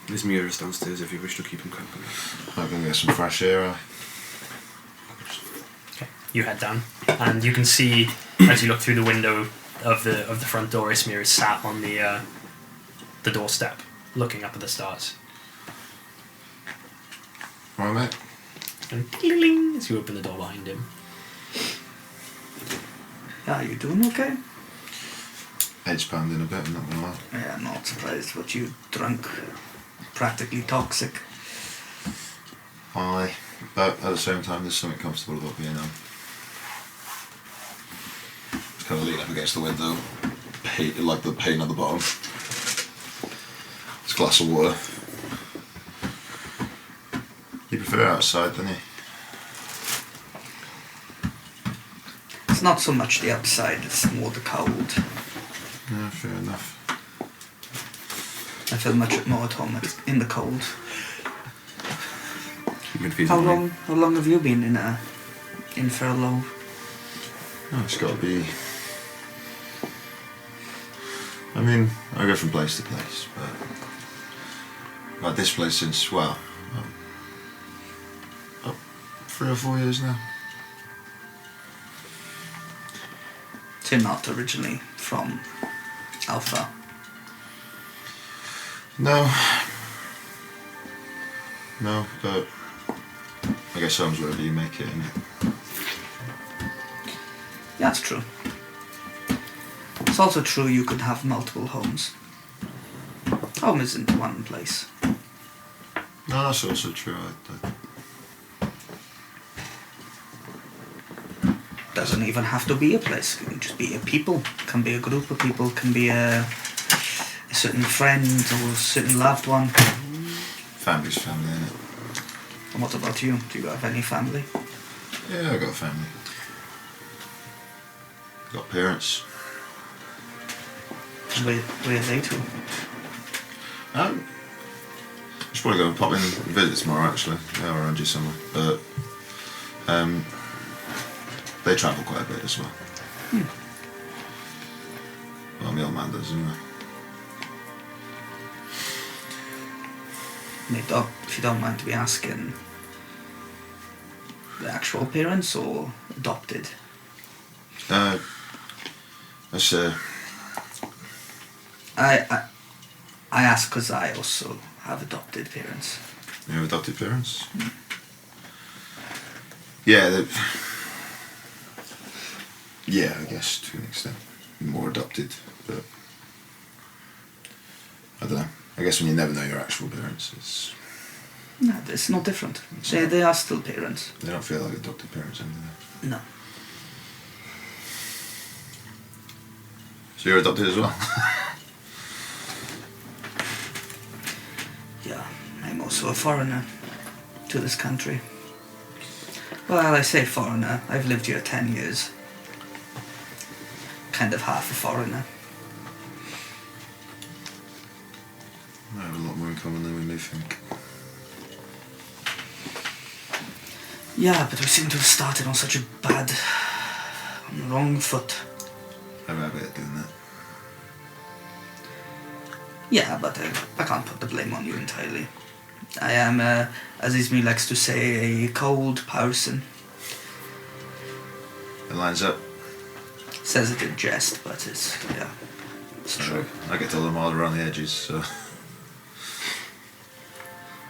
His mirror is downstairs if you wish to keep him company. I'm gonna get some fresh air. You head down, and you can see as you look through the window of the front door, Ismir is sat on the doorstep, looking up at the stars. Right, mate? And cling as you open the door behind him. Are you doing okay? Head's pounding a bit, I'm not gonna lie. Yeah, I'm not surprised what you drunk. Practically toxic. Aye, but at the same time, there's something comfortable about being on. Just kind of lean up against the window, like the pane at the bottom. It's a glass of water. You prefer outside, don't you? It's not so much the outside, it's more the cold. Yeah, fair enough. I feel much more at home in the cold. How How long have you been in furlough? Oh, it's got to be. I mean, I go from place to place, but like this place since about 3 or 4 years now. So you're not originally from Althar? No, but I guess home's wherever you make it, isn't it? Yeah, that's true. It's also true you could have multiple homes. Home isn't one place. No, that's also true. Doesn't even have to be a place. It can just be a people. Can be a group of people. Can be a certain friend or a certain loved one. Family's family, isn't it? And what about you? Do you have any family? Yeah, I've got a family. I've got parents. Where are they to? I should probably go and pop in and visit tomorrow, actually. Yeah, around you somewhere. But they travel quite a bit as well. Well, my old man does, anyway. If you don't mind me asking, the actual parents or adopted? That's I ask because I also have adopted parents. You have adopted parents? Yeah, yeah, I guess to an extent. More adopted, but I don't know. I guess when you never know your actual parents, No, it's not different. They are still parents. they don't feel like adopted parents anymore. No. So you're adopted as well? Yeah, I'm also a foreigner to this country. Well, I say foreigner. I've lived here 10 years. Kind of half a foreigner. I have a lot more in common than we may think. Yeah, but we seem to have started on such a on the wrong foot. I have a habit of doing that. Yeah, but I can't put the blame on you entirely. I am, as Ismi likes to say, a cold person. It lines up. Says it in jest, but it's true. I get a little mild around the edges, so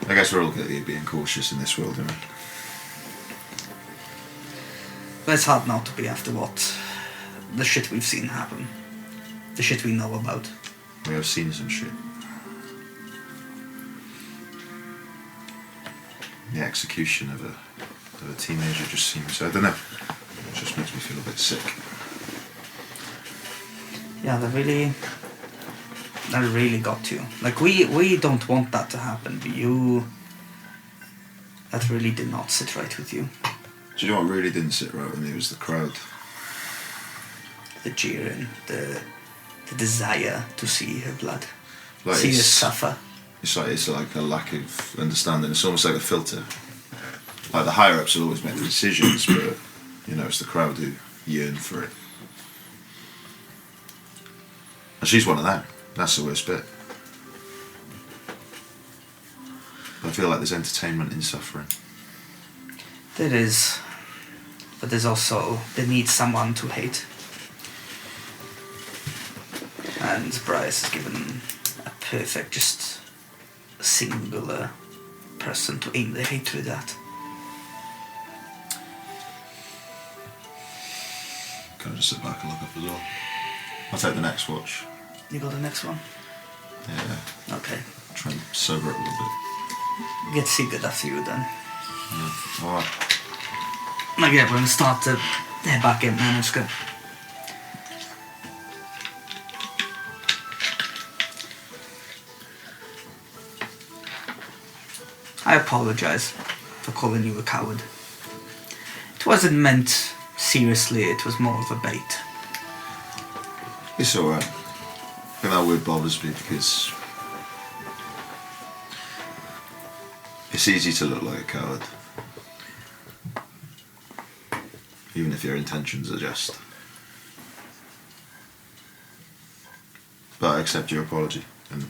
I guess we're all guilty of being cautious in this world, you know. But it's hard not to be after what the shit we've seen happen, the shit we know about. We have seen some shit. The execution of a teenager just seems, I don't know, it just makes me feel a bit sick. Yeah, that really got you. Like, we don't want that to happen, but that really did not sit right with you. Do you know what really didn't sit right with me was the crowd. The jeering, the desire to see her blood, Like see her it's- suffer. It's like a lack of understanding. It's almost like a filter. Like the higher ups will always make the decisions, but you know, it's the crowd who yearn for it. And she's one of them. That's the worst bit. I feel like there's entertainment in suffering. There is, but there's also they need someone to hate. And Bryce is given a perfect, just singular person to aim their hatred at. Can I just sit back and look up as well? I'll take the next watch. You got the next one? Yeah, Okay. try and sober it a little bit. Get Sigurd after you then. Alright. Okay, we're gonna start to head back in then. It's good. I apologize for calling you a coward. It wasn't meant seriously, it was more of a bait. It's alright. I think that word bothers me because it's easy to look like a coward. Even if your intentions are just. But I accept your apology, and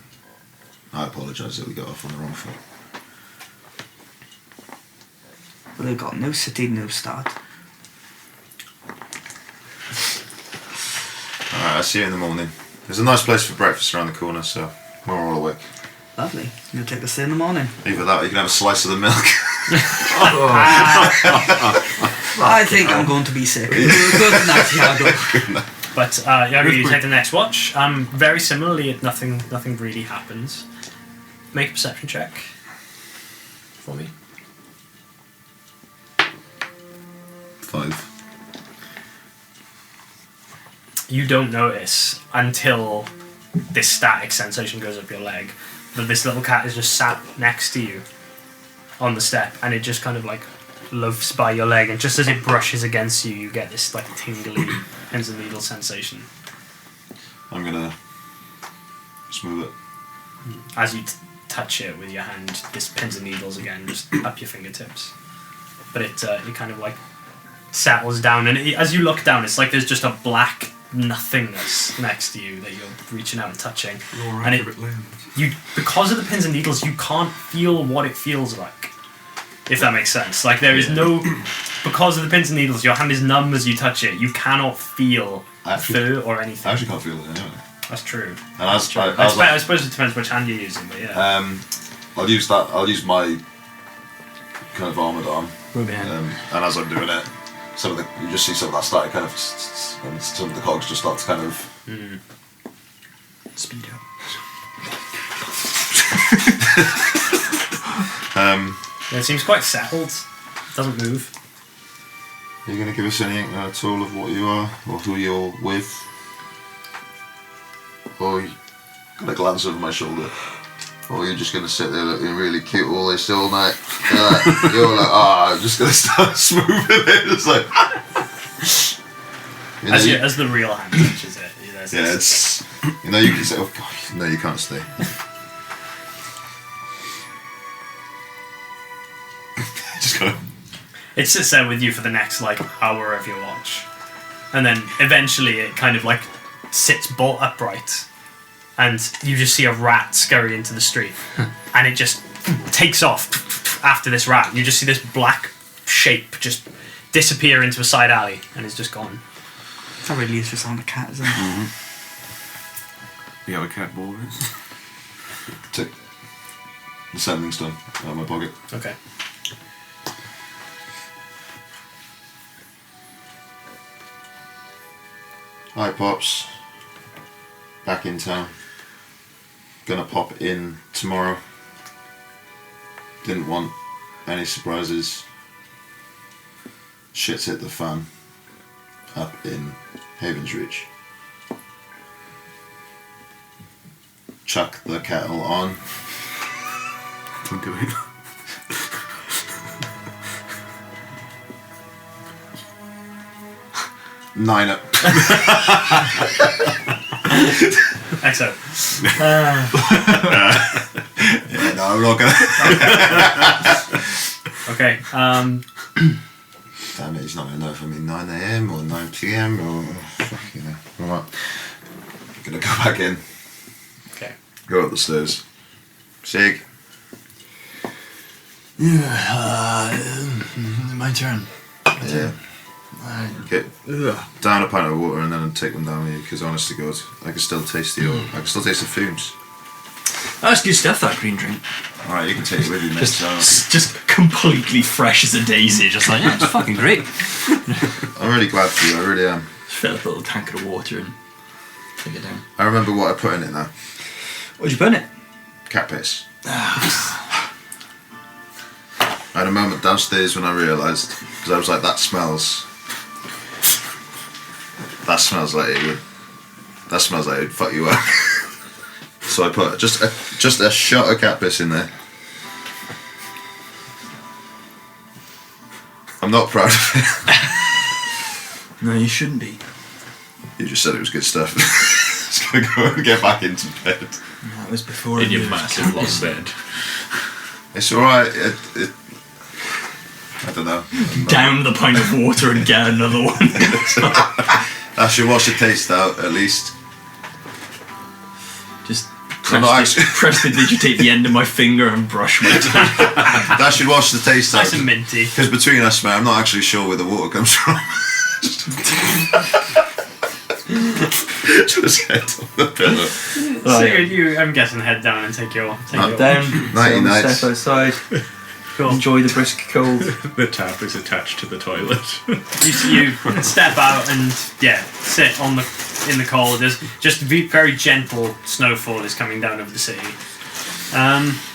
I apologise that we got off on the wrong foot. But they've got no city, no start. Alright, I'll see you in the morning. There's a nice place for breakfast around the corner, so we're all awake. Lovely. You'll take us in the morning. Either that or you can have a slice of the milk. I think I'm going to be sick. Good night, Iago. But Iago, you take the next watch. Very similarly, nothing really happens. Make a perception check for me. 5. You don't notice until this static sensation goes up your leg that this little cat is just sat next to you on the step, and it just kind of like loafs by your leg, and just as it brushes against you, you get this like tingly pins and needle sensation. I'm gonna smooth it. As you touch it with your hand, this pins and needles again just up your fingertips, but it kind of like settles down, and as you look down, it's like there's just a black nothingness next to you that you're reaching out and touching, and you, because of the pins and needles, you can't feel what it feels like, if that makes sense. Like there is no, because of the pins and needles, your hand is numb as you touch it. You cannot feel fur or anything. I actually can't feel it anyway. That's true. And as I suppose it depends which hand you're using, but yeah. I'll use my kind of armoured arm. Ruby hand. And as I'm doing it, you just see some of that static kind of, and some of the cogs just start to kind of Speed up. It seems quite settled. It doesn't move. Are you going to give us any at all of what you are, or who you're with? Or you got a glance over my shoulder? Or are you just going to sit there looking really cute all this all night? You're like, I'm just going to start smoothing it. It's like... As the real hand touches it. Yeah, it's... You know, you can say, oh God, no, you can't stay. Just gotta... It sits there with you for the next like hour of your watch, and then eventually it kind of like sits bolt upright, and you just see a rat scurry into the street, and it just takes off after this rat. You just see this black shape just disappear into a side alley, and it's just gone. Not really useless on a cat, is it? You have a cat ball, is? Tick. The sending stone out of my pocket. Okay. Hi, Pops. Back in town. Gonna pop in tomorrow. Didn't want any surprises. Shit's hit the fan up in Havensreach. Chuck the kettle on. Don't do it. Nine up. Excellent. Yeah, no, I'm not gonna. Okay. Damn it, he's not gonna know if I mean 9 AM or 9 PM or. You know. Alright. Gonna go back in. Okay. Go up the stairs. Sig. My turn. Yeah. Get down a pint of water and then take them down with you, because honest to God, I can still taste the oil. I can still taste the fumes. That's good stuff, that green drink. Alright, you can take it with you, mate. Just completely fresh as a daisy, just like, Yeah, it's fucking great. I'm really glad for you, I really am. fill up a little tankard of water and take it down. I remember what I put in it now. What'd you put in it? Cat piss. I had a moment downstairs when I realised, because I was like, that smells like it would. That smells like it would fuck you up. So I put just a shot of cat piss in there. I'm not proud of it. No, you shouldn't be. You just said it was good stuff. Just gonna go and get back into bed. That was before In I your moved. massive lost bed. It's alright. I don't know. Down the pint of water and get another one. I should wash the taste out at least. Just I'm not actually. prestidigitate the end of my finger and brush my tongue. That should wash the taste out. Nice and minty. Because between us, man, I'm not actually sure where the water comes from. Just head on the pillow. So you, I'm guessing, head down and take your Down, Nighty nights. step outside, Cool. enjoy the brisk cold. The tap is attached to the toilet. You step out and sit in the cold. There's just very gentle snowfall is coming down over the city.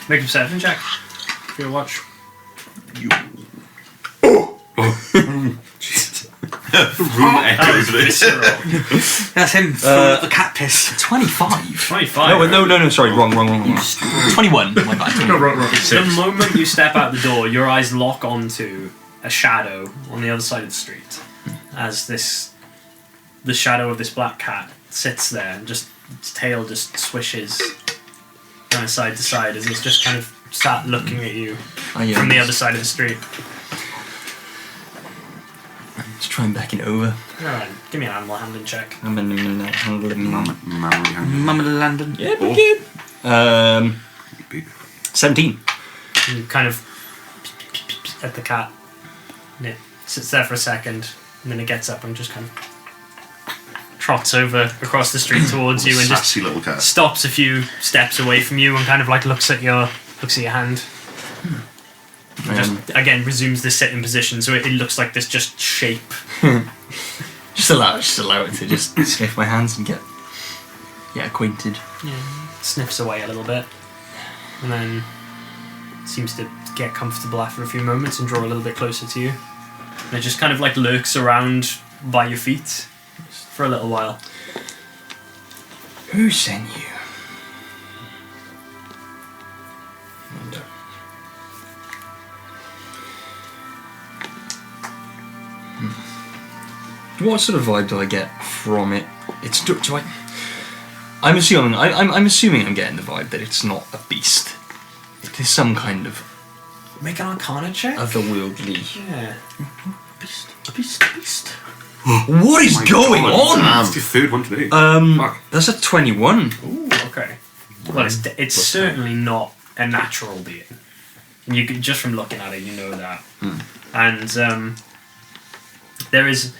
Make a perception check for your watch. Room echoes this. That's him full of the cat piss. 25. 25. No, sorry, wrong. 21, my bad. No, wrong. The moment you step out the door, your eyes lock onto a shadow on the other side of the street, as the shadow of this black cat sits there, and just its tail just swishes kind of side to side as it's just kind of sat looking at you from the other side of the street. Let's try and back it over. Alright, give me an animal handling check. I'm in handling mama. Mama London. Yeah, pretty good. 17. You kind of at the cat, and it sits there for a second, and then it gets up and just kind of trots over across the street towards you and just Sassy little cat. stops a few steps away from you and kind of like looks at your hand. And just again resumes the sitting position, so it looks like this just shape. Just allow it to just sniff my hands and get acquainted. Sniffs away a little bit, and then seems to get comfortable after a few moments and draw a little bit closer to you. And it just kind of like lurks around by your feet for a little while. Who sent you? What sort of vibe do I get from it? I'm assuming I'm getting the vibe that it's not a beast. It is some kind of Make an Arcana check. otherworldly. Yeah. Beast. What is going on? It's your third one today. Fuck. That's a 21. Ooh, okay. Well, it's certainly not a natural being. You just from looking at it, you know that. And there is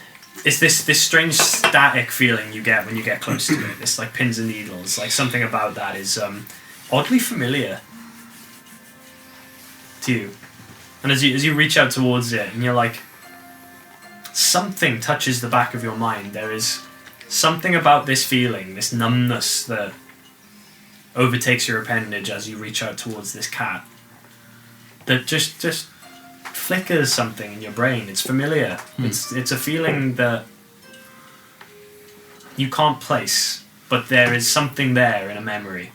it's this strange static feeling you get when you get close to it. It's like pins and needles. Like something about that is oddly familiar to you. And as you reach out towards it, and you're like, something touches the back of your mind. There is something about this feeling, this numbness that overtakes your appendage as you reach out towards this cat. That just flickers something in your brain. It's familiar. It's a feeling that you can't place, but there is something there in a memory.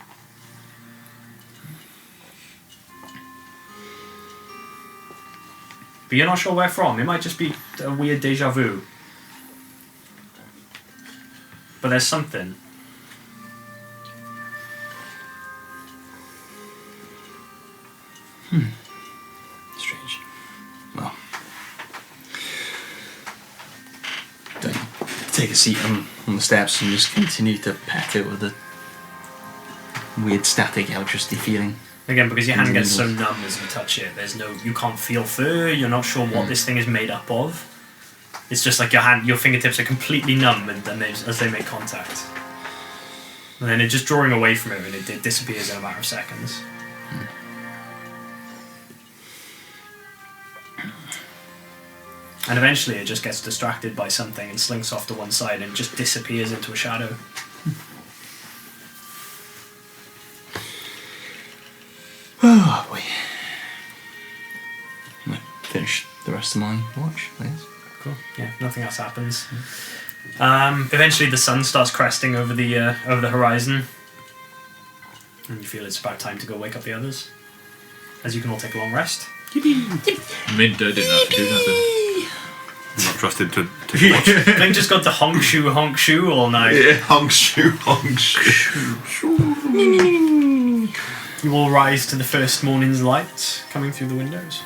But you're not sure where from. It might just be a weird deja vu. But there's something. Strange. Well, don't take a seat on the steps and just continue to pet it with a weird static electricity feeling. Again, because your hand gets so numb as you touch it, you can't feel fur, you're not sure what this thing is made up of. It's just like your fingertips are completely numb as they make contact. And then it's just drawing away from it and it disappears in a matter of seconds. And eventually it just gets distracted by something and slinks off to one side and just disappears into a shadow. Oh boy. I'm gonna finish the rest of my watch, I guess. Cool. Yeah, nothing else happens. Eventually the sun starts cresting over the horizon. And you feel it's about time to go wake up the others. As you can all take a long rest. Minter didn't have to do nothing. I'm not trusted to take a watch. Blink just got to honk shoo all night. Yeah. Honk shoe. You all rise to the first morning's light coming through the windows.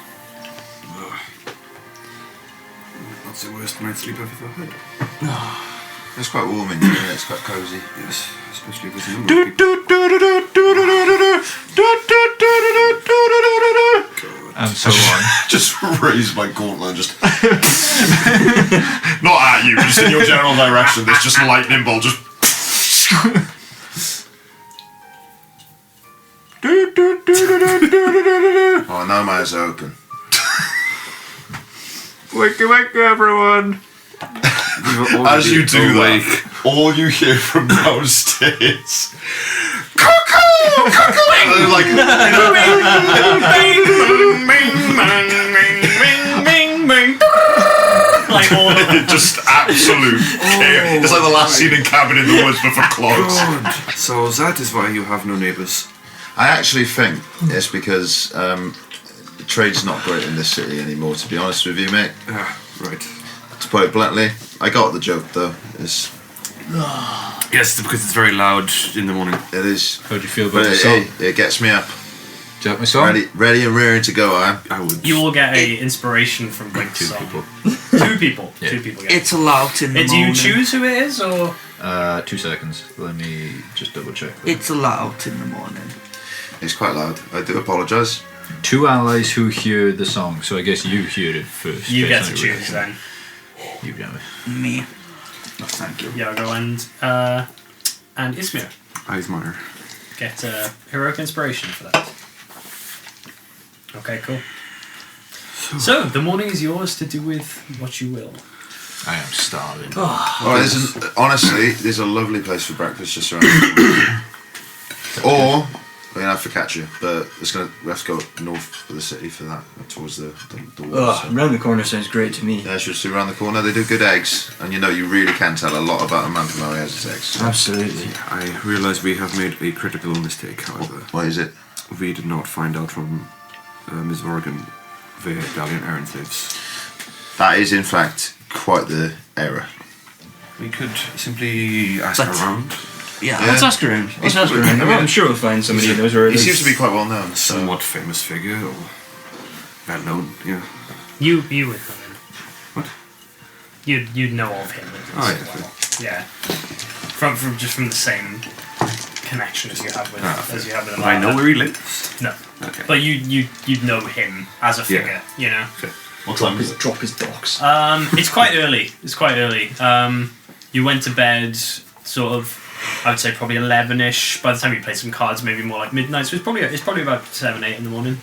That's the worst night's sleep I've ever had. It's quite warm in here, isn't it? It's quite cosy. Yes, especially with the number of people. And so on. Just raise my gauntlet and just... Not at you, just in your general direction. There's just lightning bolt, just... Oh, now my eyes are open. Wake everyone! As you do that, all you hear from downstairs... Cuckoo! Cuckooing! Like... Like all of them. Just absolute chaos. It's like the last scene in Cabin in the Woods, but for clogs. God. So that is why you have no neighbours. I actually think it's because trade's not great in this city anymore, to be honest with you, mate. Right. To put it bluntly, I got the joke though. Yes, because it's very loud in the morning. it is. How do you feel about But the song? it gets me up. Do you like my song? Ready and rearing to go, I am. I would. You all get a inspiration from Blink's Two song. people. Two people. Yeah. Two people get It's allowed in the it. Do morning. you choose who it is, or...? 2 seconds. Let me just double check. It's allowed in the morning. It's quite loud. I do apologise. 2 allies who hear the song, so I guess you hear it first. You get based to on your choose reaction. then. You get it. Me. Oh, thank you. Yago and Ismir Eismeyer. get heroic inspiration for that. Okay, cool. So, the morning is yours to do with what you will. I am starving. Honestly, there's a lovely place for breakfast just around the corner. Or we're gonna have focaccia, but we have to go north of the city for that, towards the water. So. Round the corner sounds great to me. Yeah, just around the corner. They do good eggs, and you really can tell a lot about a man from how he has his eggs. Absolutely. I realise we have made a critical mistake, however. What is it? We did not find out from Ms. Vorrigan the Dalian errand slaves. That is, in fact, quite the error. We could simply ask But- around. Yeah. Yeah. Let's ask around. Let's ask around. I'm sure we'll find somebody who knows where it He is. seems to be quite well known. A So. somewhat famous figure, or well known, yeah. You would know him. What? You'd know of him. Oh, Yeah. yeah. From the same connection as you have with him. I know where he lives. No. Okay. But you'd know him as a figure, you know? Okay. What time is it? Drop his docks. It's quite early. You went to bed sort of, I would say probably 11ish. By the time you played some cards, maybe more like midnight. So it's probably about 7, 8 in the morning.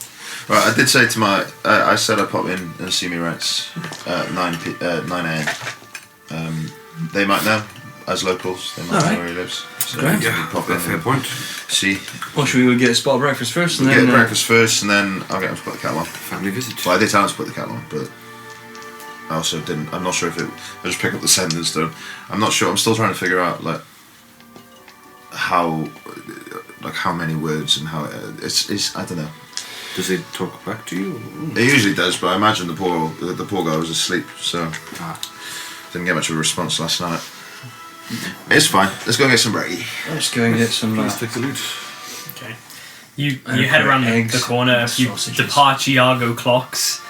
Right, I did say to my... I said I'd pop in and see me rights at 9 a.m. They might know, as locals. They might know where he lives. So Great. we can pop in Fair and point. see. Or should we go get a spot of breakfast first and We'll then... get breakfast first, and then I'll get him to put the kettle on. Family visit. Well, I did tell him to put the kettle on, but I also didn't. I'm not sure if it... I just pick up the sentence, though. I'm not sure. I'm still trying to figure out, like how many words and how it's I don't know. Does he talk back to you? He usually does, but I imagine the poor guy was asleep, so didn't get much of a response last night. It's fine. Let's go and get some brekkie. Let's go and get some... Please take the lead. Okay. You head around eggs, the corner. You sausages. depart Iago clocks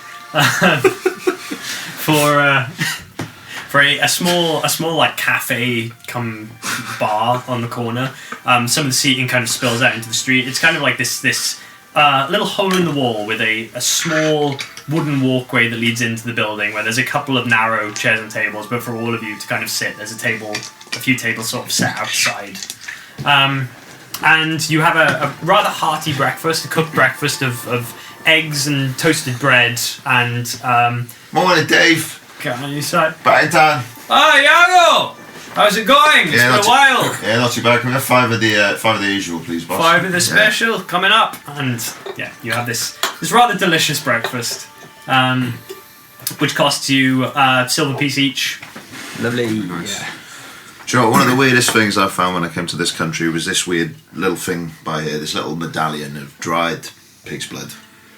for a small like cafe come bar on the corner. Some of the seating kind of spills out into the street. It's kind of like this little hole in the wall with a small wooden walkway that leads into the building, where there's a couple of narrow chairs and tables, but for all of you to kind of sit, there's a few tables sort of set outside. And you have a rather hearty breakfast, a cooked breakfast of eggs and toasted bread and... Morning, Dave. Can you say? Back in town. Oh, Iago! How's it going? It's been a while. Yeah, not too bad. Can we have 5 of the usual, please, boss? 5 of the special coming up, and yeah, you have this rather delicious breakfast, which costs you silver piece each. Lovely. Nice. Yeah. Do you know what, one of the weirdest things I found when I came to this country was this weird little thing by here, this little medallion of dried pig's blood.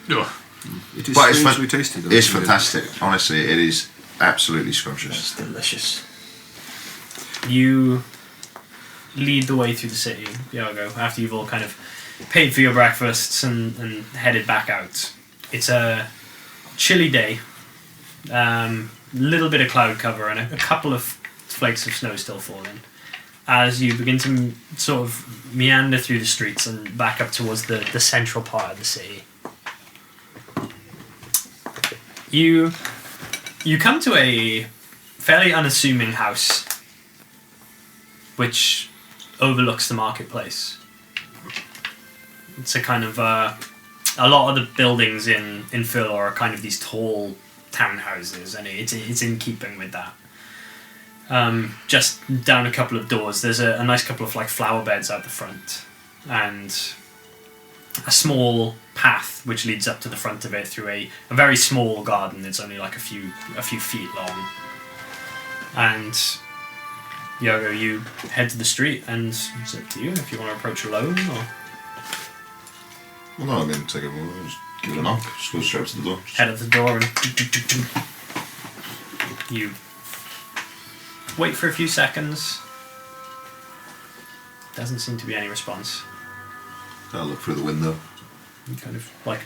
It is But it's strangely tasty, though. It's fantastic. Honestly, it is absolutely scrumptious. It's delicious. You lead the way through the city, Iago, after you've all kind of paid for your breakfasts and headed back out. It's a chilly day, little bit of cloud cover and a couple of flakes of snow still falling. As you begin to sort of meander through the streets and back up towards the central part of the city, you come to a fairly unassuming house which overlooks the marketplace. It's a kind of a lot of the buildings in Philor are kind of these tall townhouses, and it's in keeping with that. Just down a couple of doors, there's a nice couple of like flower beds out the front, and a small path which leads up to the front of it through a very small garden. It's only like a few feet long, and Iago, you head to the street, and it's up to you if you want to approach alone or Well, no, I mean, take it. We'll just give it a knock. Just go straight up to the door. head at the door and you wait for a few seconds. Doesn't seem to be any response. I'll look through the window. You kind of like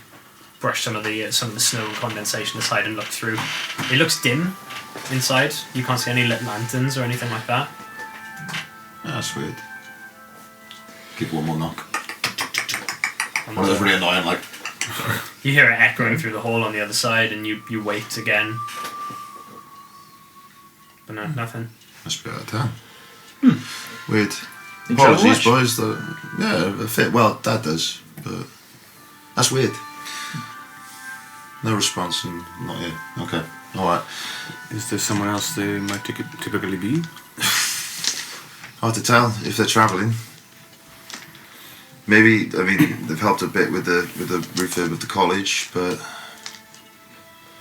brush some of the snow and condensation aside and look through. It looks dim inside. You can't see any lit lanterns or anything like that. That's weird. Give one more knock. One of those really annoying, like... You hear it echoing through the hall on the other side, and you wait again. But no, nothing. Must be out of town. Weird. You travel Apologies, much? boys. Yeah, a fit. Well, Dad does, but that's weird. No response, and not here. Okay, all right. Is there someone else they might typically be? Hard to tell if they're travelling. Maybe, I mean, they've helped a bit with the refurb of the college, but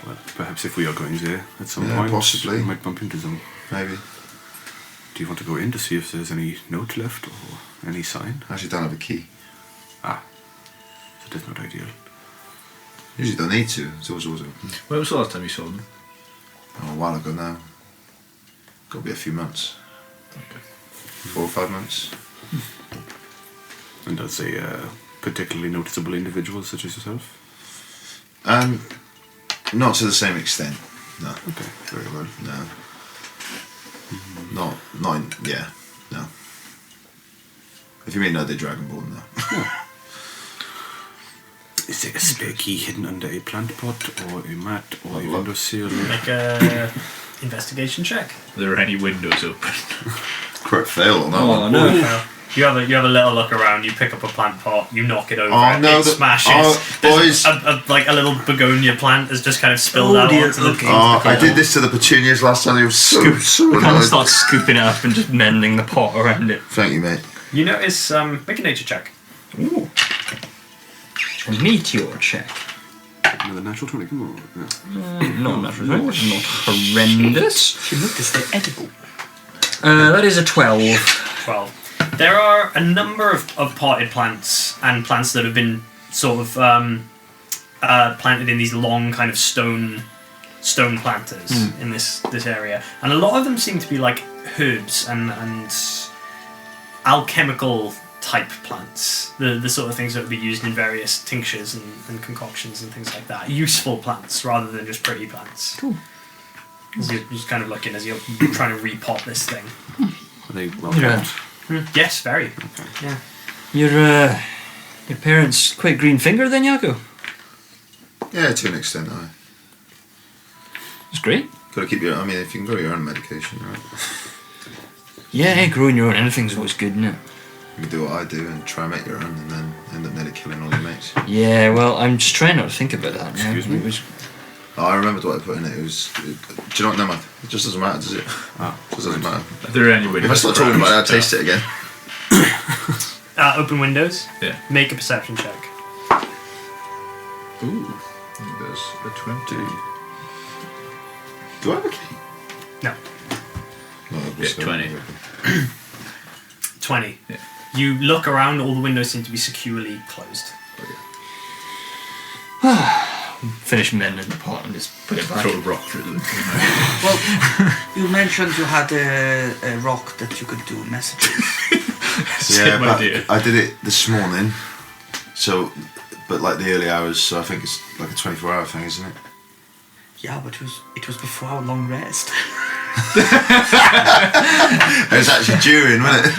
Well, perhaps if we are going there at some Yeah, point, possibly. we might bump into them. maybe. Do you want to go in to see if there's any note left or any sign? I actually don't have a key. So that's not ideal. Usually don't need to. It's always open. When was the last time you saw them? Oh, a while ago now. Got to be a few months. Okay. 4 or 5 months. And as a particularly noticeable individual such as yourself? Not to the same extent. No. Okay, very well. No. No. If you mean no, they're Dragonborn, no. Is there a spare key hidden under a plant pot or a mat or a windowsill? Make a investigation check. Are there any windows open? Correct fail on that Oh one. no. You have a little look around. You pick up a plant pot. You knock it over. Oh, no, it smashes. oh, There's boys. like a little begonia plant has just kind of spilled out dear, onto the. okay. Oh, I did this to the petunias last time. They were so We kind of annoyed. start scooping it up and just mending the pot around it. Thank you, mate. You notice. Make a nature check. Ooh. A meteor check. Another natural 20, come on. Yeah. Not natural. Not horrendous. You notice they're edible. That is a 12. 12. There are a number of potted plants and plants that have been sort of planted in these long kind of stone planters in this area, and a lot of them seem to be like herbs and alchemical type plants, the sort of things that would be used in various tinctures and concoctions and things like that. Useful plants rather than just pretty plants. Cool. As you're just kind of looking as you're trying to repot this thing. Are they well Yeah. kept? Yes, very. Yeah. Your parents quite green finger then, Yago? Yeah, to an extent, I. That's great. Got to keep your. I mean, if you can grow your own medication, right? Yeah, growing your own anything's always good, isn't it? You can do what I do and try and make your own, and then end up nearly killing all your mates. Yeah, well, I'm just trying not to think about that now. Excuse me? It was, Oh, I remembered what I put in it. Do you know what? Never mind. It just doesn't matter, does it? Ah. It just doesn't matter. Are there any windows? If I start talking about it, I'll taste it again. Open windows. Yeah. Make a perception check. Ooh, I think there's a 20. Do I have a key? No. No, Yeah, 20. 20. Yeah. You look around, all the windows seem to be securely closed. finish mending the pot and just put it back. Throw a rock through them. Well, you mentioned you had a rock that you could do messages. Same but idea. I did it this morning, so, but like the early hours, so I think it's like a 24-hour thing, isn't it? Yeah, but it was before our long rest. It was actually during, wasn't it?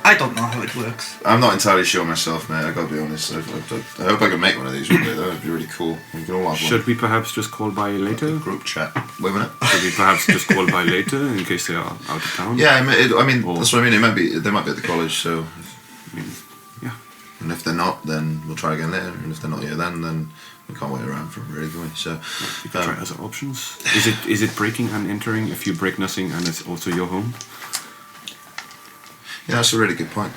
I don't know how it works. I'm not entirely sure myself, mate. I gotta be honest. I hope I can make one of these one day. That would be really cool. We can all have Should we perhaps just call by later? one. Group chat. Wait a minute. Should we perhaps just call by later in case they are out of town? Yeah, I mean, Or- that's what I mean. They might be at the college, so. I mean, yeah. And if they're not, then we'll try again later. And if they're not here, then we can't wait around for them, really, can we? So. You could try other options. Is it breaking and entering if you break nothing and it's also your home? Yeah, that's a really good point.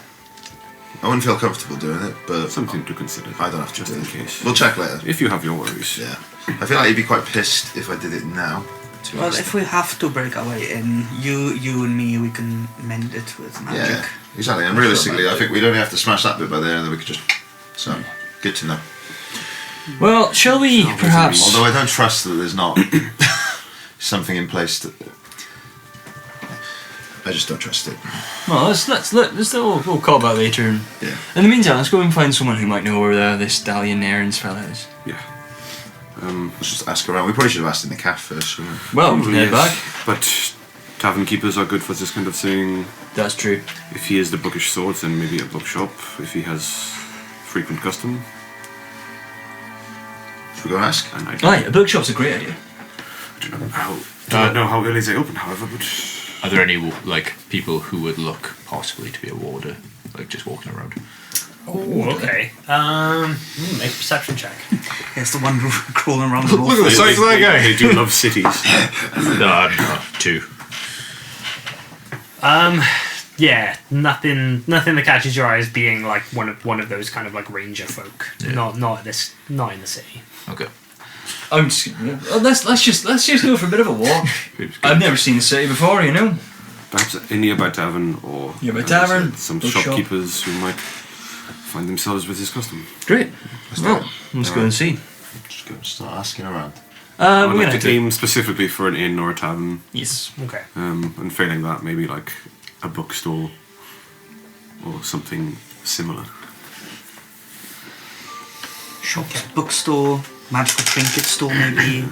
I wouldn't feel comfortable doing it, but Something to consider. I don't have to just do in it. case. We'll check later. If you have your worries. Yeah. I feel like you'd be quite pissed if I did it now. To be Well, honest. if we have to break our way in, you and me, we can mend it with magic. Yeah, exactly. And realistically, I think we'd only have to smash that bit by there, and then we could just. So, good to know. Well, shall we perhaps? Although I don't trust that there's not something in place that. I just don't trust it. Well, we'll call back later. And Yeah. in the meantime, let's go and find someone who might know where this Dalian Nairn's fella is. Yeah. Let's just ask around. We probably should have asked in the cafe first, shouldn't we? Well, we can head back. But tavern keepers are good for this kind of thing. That's true. If he is the bookish swords, then maybe a bookshop. If he has frequent custom, Should we go and ask? and I Aye, a bookshop's a great idea. don't know how early they open, however, but Are there any like people who would look possibly to be a warder, like just walking around? Oh, okay. Make a perception check. It's the one crawling around the wall. the size of that guy. They do love cities. No, 2. Yeah, nothing that catches your eye as being like one of those kind of like ranger folk. Yeah. Not in the city. Okay. I'm just. Let's just go for a bit of a walk. I've never seen the city before, you know. Perhaps a nearby tavern or Nearby as I tavern, said, some bookshop. shopkeepers who might find themselves with his custom. Great. Well, let's go and see. Just go and start asking around. I We're would gonna like to aim specifically for an inn or a tavern, Yes. Okay. and failing that, maybe like a bookstore or something similar. Shop, bookstore, magical trinket store, maybe.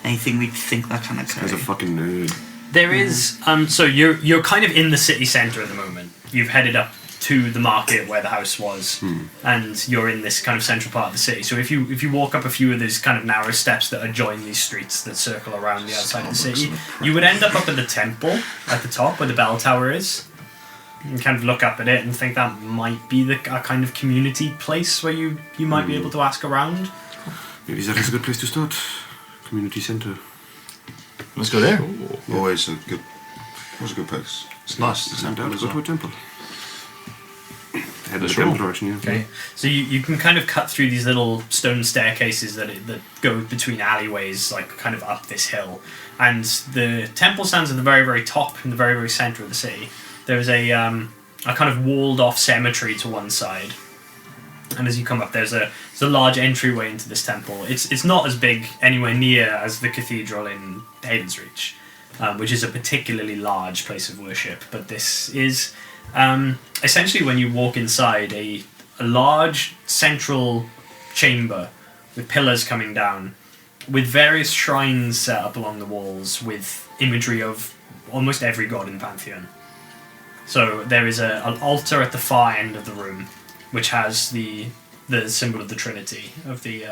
Anything we'd think that kind of This guy's a carry. fucking nerd. There is so you're kind of in the city centre at the moment. You've headed up to the market where the house was, and you're in this kind of central part of the city. So if you walk up a few of these kind of narrow steps that adjoin these streets that circle around the outside of the city, you would end up at the temple at the top where the bell tower is. You can kind of look up at it and think that might be a kind of community place where you might be able to ask around. Maybe that is a good place to start. Community centre. Let's go there. Always a good place. It's nice. It's And down as go to well. a temple. Head in the Let's temple roll. direction, yeah. Okay, so you can kind of cut through these little stone staircases that go between alleyways, like kind of up this hill. And the temple stands at the very, very top, in the very, very centre of the city. There's a kind of walled-off cemetery to one side. And as you come up, there's a large entryway into this temple. It's not as big anywhere near as the cathedral in Havensreach, which is a particularly large place of worship. But this is essentially, when you walk inside, a large central chamber with pillars coming down, with various shrines set up along the walls with imagery of almost every god in the pantheon. So there is an altar at the far end of the room, which has the symbol of the Trinity, of the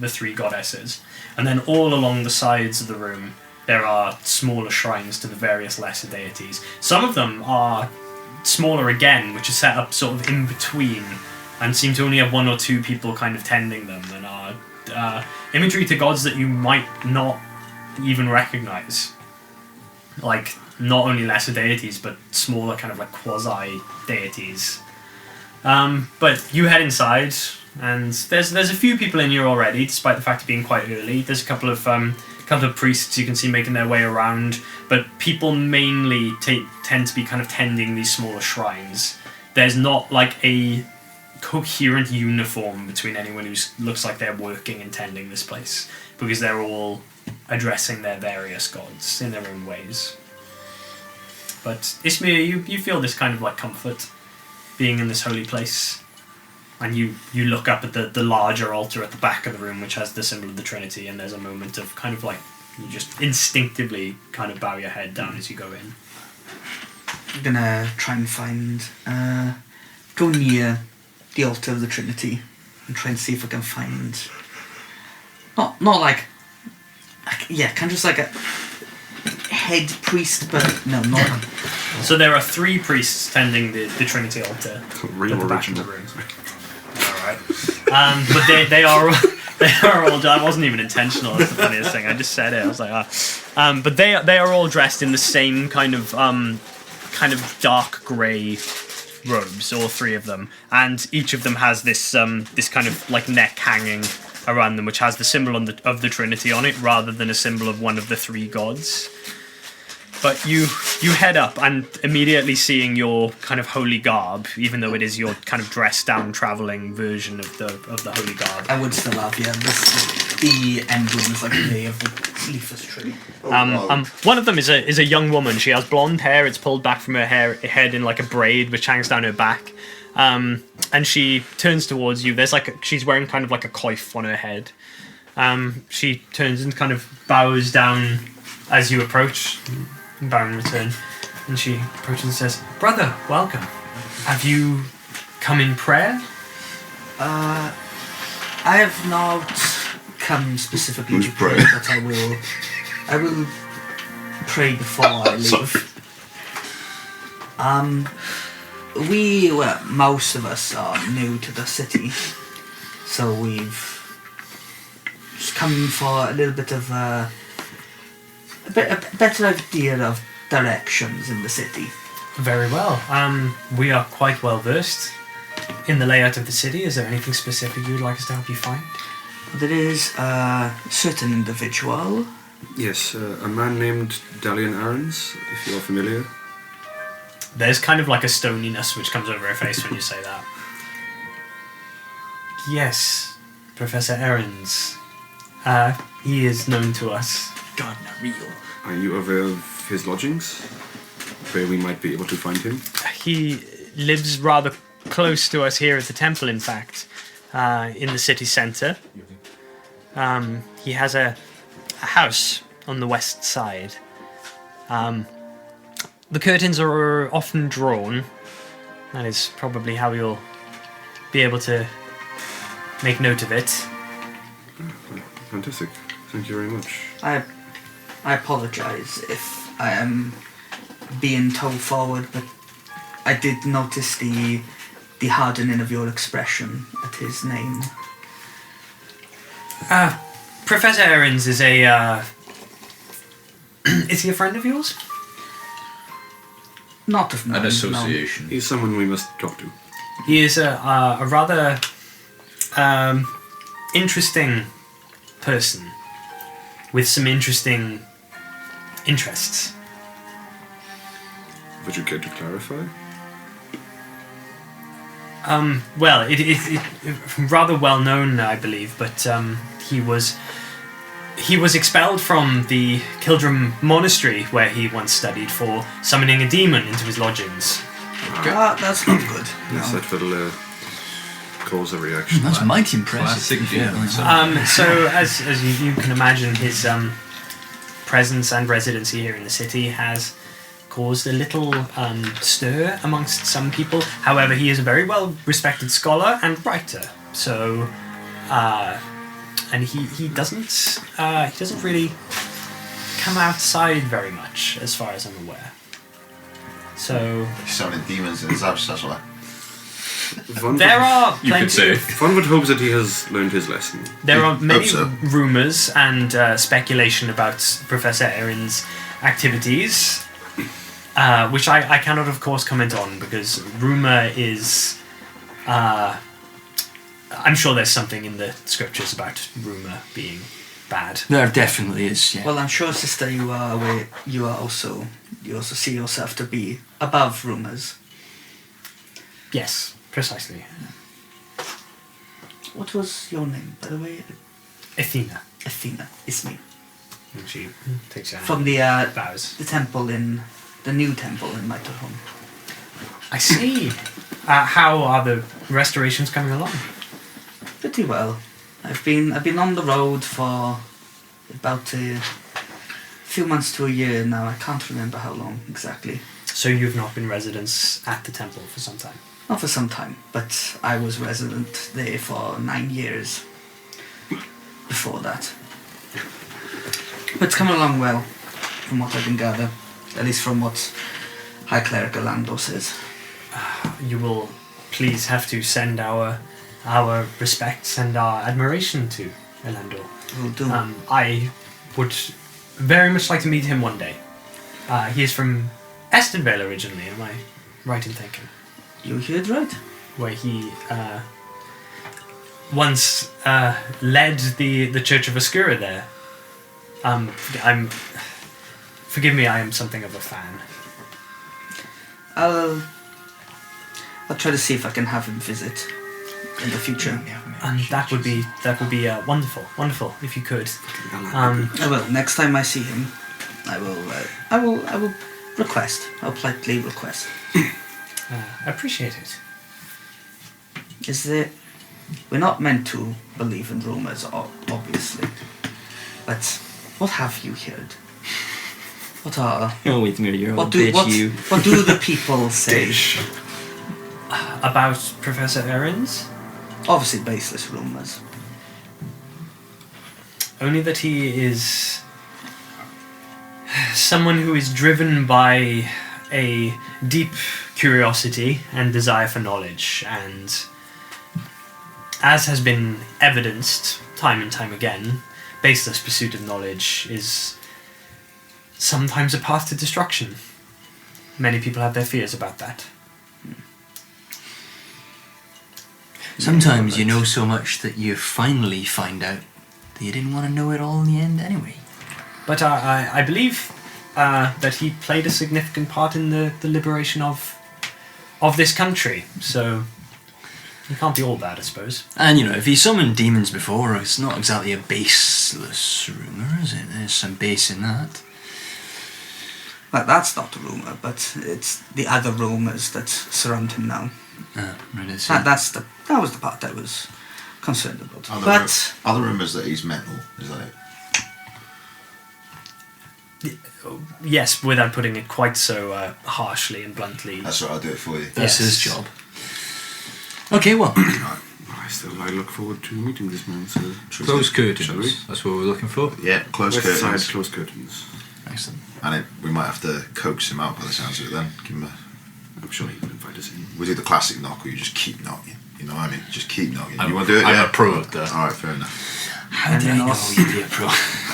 three goddesses. And then all along the sides of the room, there are smaller shrines to the various lesser deities. Some of them are smaller again, which are set up sort of in between, and seem to only have one or two people kind of tending them, and are imagery to gods that you might not even recognize. Like, not only lesser deities, but smaller kind of like quasi-deities. But you head inside, and there's a few people in here already, despite the fact of being quite early. There's a couple of priests you can see making their way around, but people mainly tend to be kind of tending these smaller shrines. There's not like a coherent uniform between anyone who looks like they're working and tending this place, because they're all addressing their various gods in their own ways. But Ismir, you feel this kind of like comfort being in this holy place, and you look up at the larger altar at the back of the room, which has the symbol of the Trinity, and there's a moment of kind of like, you just instinctively kind of bow your head down as you go in. I'm gonna try and find, go near the altar of the Trinity and try and see if I can find, not like yeah, kind of just like a head priest, but no, not. So there are three priests tending the Trinity altar Real at the back of the original. room. Alright. But they are all. That wasn't even intentional. That's the funniest thing. I just said it. I was like, ah. But they are all dressed in the same kind of dark grey robes, all three of them, and each of them has this kind of like neck hanging around them, which has the symbol of the Trinity on it, rather than a symbol of one of the three gods. But you head up, and immediately seeing your kind of holy garb, even though it is your kind of dressed down travelling version of the holy garb. I would still have, yeah, the emblem is like the of the leafless tree. One of them is a young woman. She has blonde hair. It's pulled back from her head in like a braid, which hangs down her back. And she turns towards you. She's wearing kind of like a coif on her head. She turns and kind of bows down as you approach. Bow in return. And she approaches and says, "Brother, welcome. Have you come in prayer?" I have not come specifically to pray, but I will pray before I leave. Most of us are new to the city, so we've just come for a little bit of a better idea of directions in the city. Very well. We are quite well versed in the layout of the city. Is there anything specific you would like us to help you find? There is a certain individual. Yes, a man named Dalian Aarons, if you're familiar. There's kind of like a stoniness which comes over her face when you say that. Yes, Professor Aarons. He is known to us. God, not real. Are you aware of his lodgings? Where we might be able to find him? He lives rather close to us here at the temple, in fact, in the city centre. He has a house on the west side. The curtains are often drawn, That is probably how you'll be able to make note of it. Fantastic. Thank you very much. I apologise if I am being told forward, but I did notice the hardening of your expression at his name. Professor Ahrens is a, is he a friend of yours? Not of mine, An association. He's someone we must talk to. He is a rather interesting person with some interesting interests. Would you care to clarify? Well, it rather well known, I believe, but he was expelled from the Kildrum monastery where he once studied for summoning a demon into his lodgings. That's not good. Yes, No. that will cause a reaction. That's mighty impressive. Classic Yeah. feeling. So as you can imagine, his presence and residency here in the city has caused a little stir amongst some people. However, he is a very well respected scholar and writer. So, and he doesn't really come outside very much, as far as I'm aware. So He's summoning demons in his house, that's why. there are You could plenty. say. One would hope that he has learned his lesson. There are many Hope so. rumours and speculation about Professor Erin's activities, which I cannot, of course, comment on because rumour is. I'm sure there's something in the scriptures about rumour being bad. There definitely is, yeah. Well, I'm sure, sister, you are aware. You also see yourself to be above rumours. Yes, precisely. What was your name, by the way? Athena. Athena. It's me. And she takes your hand. From the bows. temple in the new temple in Mitterholm. I see. How are the restorations coming along? Pretty well. I've been on the road for about a few months to a year now. I can't remember how long exactly. So you've not been residents at the temple for some time? Not for some time, but I was resident there for 9 years before that. But it's coming along well, from what I can gather. At least from what High Cleric Orlando says. You will please have to send our respects and our admiration to Orlando. Will do. I would very much like to meet him one day. He is from Estenvale originally, am I right in thinking? You heard right. Where he once led the Church of Oscura there. Forgive me, I am something of a fan. I'll try to see if I can have him visit in the future. And that would be wonderful if you could. I will. Next time I see him, I will request. I'll politely request. I appreciate it. Is there? We're not meant to believe in rumors, obviously. But what have you heard? What are? Oh, wait a minute, you're What do the people say? About Professor Ahrens? Obviously, baseless rumors. Only that he is someone who is driven by a deep curiosity and desire for knowledge, and as has been evidenced time and time again, baseless pursuit of knowledge is sometimes a path to destruction. Many people have their fears about that. Sometimes you know so much that you finally find out that you didn't want to know it all in the end anyway. But I believe that he played a significant part in the liberation of this country, so he can't be all bad, I suppose. And, if he summoned demons before, it's not exactly a baseless rumour, is it? There's some base in that. Well, that's not a rumor, but it's the other rumors that surround him now. Right, I see. That was the part I was concerned about. Are the rumours that he's mental? Is that it? Yes, without putting it quite so harshly and bluntly. That's right, I'll do it for you. That's Yes. his job. Okay, well, I look forward to meeting this man, so... Close Shall we? curtains. That's what we're looking for. Yeah, close West curtains. side, close curtains. excellent. And we might have to coax him out by the sounds of it then. Give him a... I'm sure he can invite us in. We do the classic knock where you just keep knocking. You know what I mean? Just keep knocking. I'm- You want to do it? I'm yeah? a pro at that. Alright, fair enough. How did I know you'd be a pro?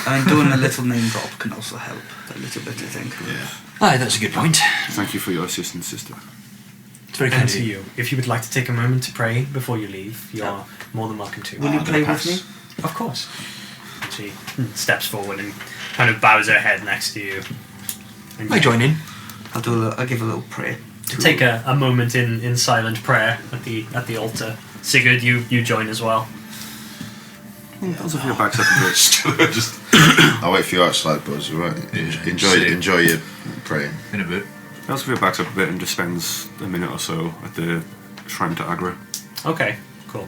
And doing a little name drop can also help a little bit, I think. Yeah. Aye, that's a good point. Thank you for your assistance, sister. It's very kind And of to you. you, if you would like to take a moment to pray before you leave, you are more than welcome to. Will you I'm play gonna with pass. me? Of course. She steps forward and kind of bows her head next to you. And I join in. I'll give a little prayer. Take a moment in silent prayer at the altar. Sigurd, you join as well. Those of your backs up a bit. Just I'll wait for you outside, Buzz, alright? Yeah, Enjoy your praying. In a bit. Elsevier backs up a bit and just spends a minute or so at the shrine to Agra. Okay, cool.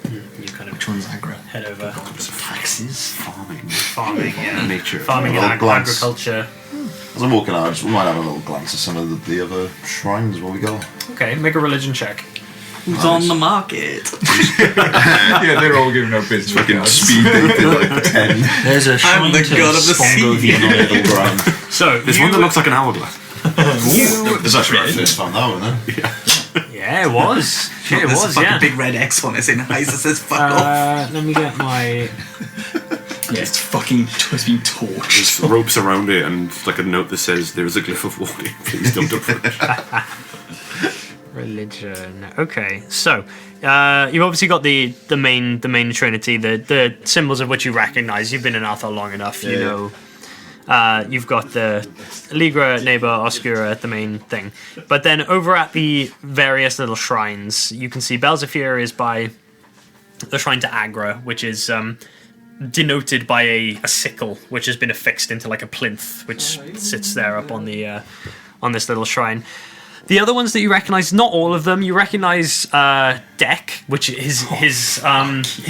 You kind of Which one's aggro? head over. Taxes. Farming. Farming, yeah. Nature. Farming and Little glance. agriculture. As I'm walking out, we might have a little glance at some of the other shrines where we go. Okay, make a religion check. Who's on the market? Yeah, they're all giving our business Fucking cards. speed dated like 10. There's a shrine the to god of the Spongo sea. the Little grand. So There's one that looks like an hourglass. There's actually our first fan that one, then. yeah, it was. Yeah, it There's a was. fucking Yeah. big red X on it in eyes that says fuck off. Let me get my. Yeah, it's fucking it's been torched. There's ropes around it and like a note that says there is a glyph of warning. Please don't approach. Religion. Okay, so you've obviously got the main trinity, the symbols of which you recognise. You've been in Althar long enough, you Yeah. know. You've got the Ligra, Neighbor, Oscura, the main thing. But then over at the various little shrines, you can see Belzafir is by the shrine to Agra, which is denoted by a sickle, which has been affixed into like a plinth, which sits there up on the on this little shrine. The other ones that you recognise, not all of them. You recognise Deck, which his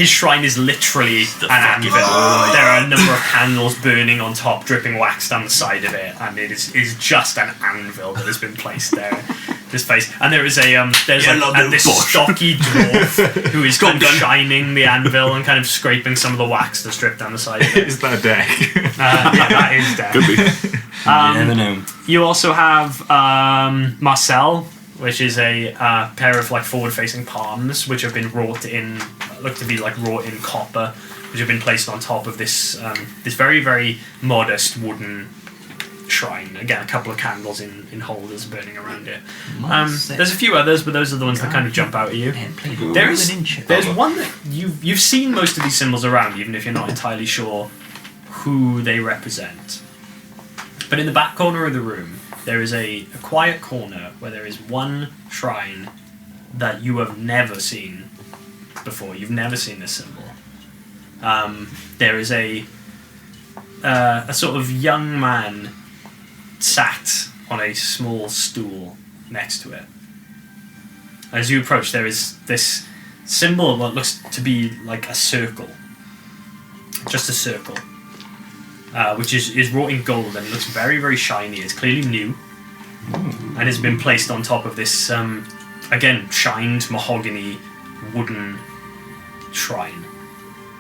shrine is literally an anvil. There are a number of candles burning on top, dripping wax down the side of it, and it is just an anvil that has been placed there. This place, and there is this stocky dwarf who is kind of shining the anvil and kind of scraping some of the wax that's dripped down the side of it. Is that a deck? Yeah, that is Deck. Could be. You never know. You also have Marcel, which is a pair of like forward-facing palms, which have been wrought in copper, which have been placed on top of this this very, very modest wooden shrine. Again, a couple of candles in holders burning around it. There's a few others, but those are the ones that kind of jump out at you. There's one that you've seen most of these symbols around, even if you're not entirely sure who they represent. But in the back corner of the room, there is a quiet corner where there is one shrine that you have never seen before. You've never seen this symbol. There is a sort of young man sat on a small stool next to it. As you approach, there is this symbol of what looks to be like a circle. Just a circle. Which is wrought in gold and looks very, very shiny. It's clearly new. And has been placed on top of this, again, shined mahogany wooden shrine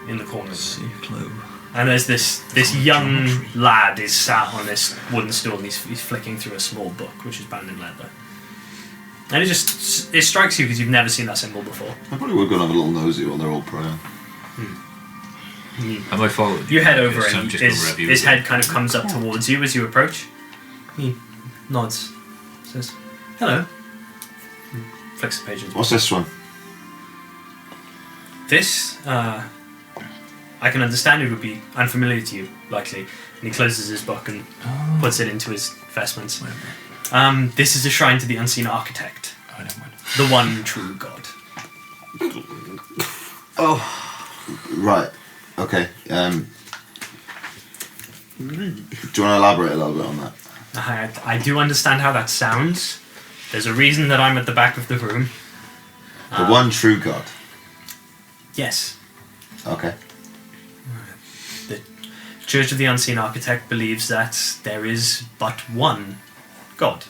in the corner of the room. And there's this young lad is sat on this wooden stool and he's flicking through a small book which is bound in leather. And it strikes you because you've never seen that symbol before. I probably would go and have a little nosy while they're all praying. Am I following? You head over Yes, I'm and just gonna review his it. head kind of comes up towards you as you approach. He nods, says, "Hello." Flicks the pages. What's this one? This, I can understand it would be unfamiliar to you, likely. And he closes his book and puts it into his vestments. This is a shrine to the unseen architect, I don't mind. the one true God. Right. Okay. Do you want to elaborate a little bit on that? I do understand how that sounds. There's a reason that I'm at the back of the room. The one true God. Yes. Okay. Church of the Unseen Architect believes that there is but one God.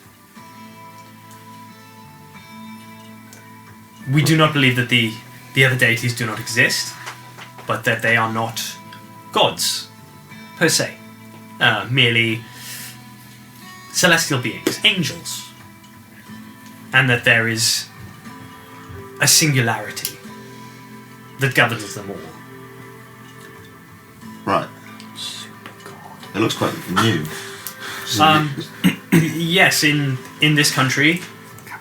We do not believe that the other deities do not exist, but that they are not gods, per se. Merely celestial beings, angels. And that there is a singularity that governs them all. Right. It looks quite new. Yes, in this country,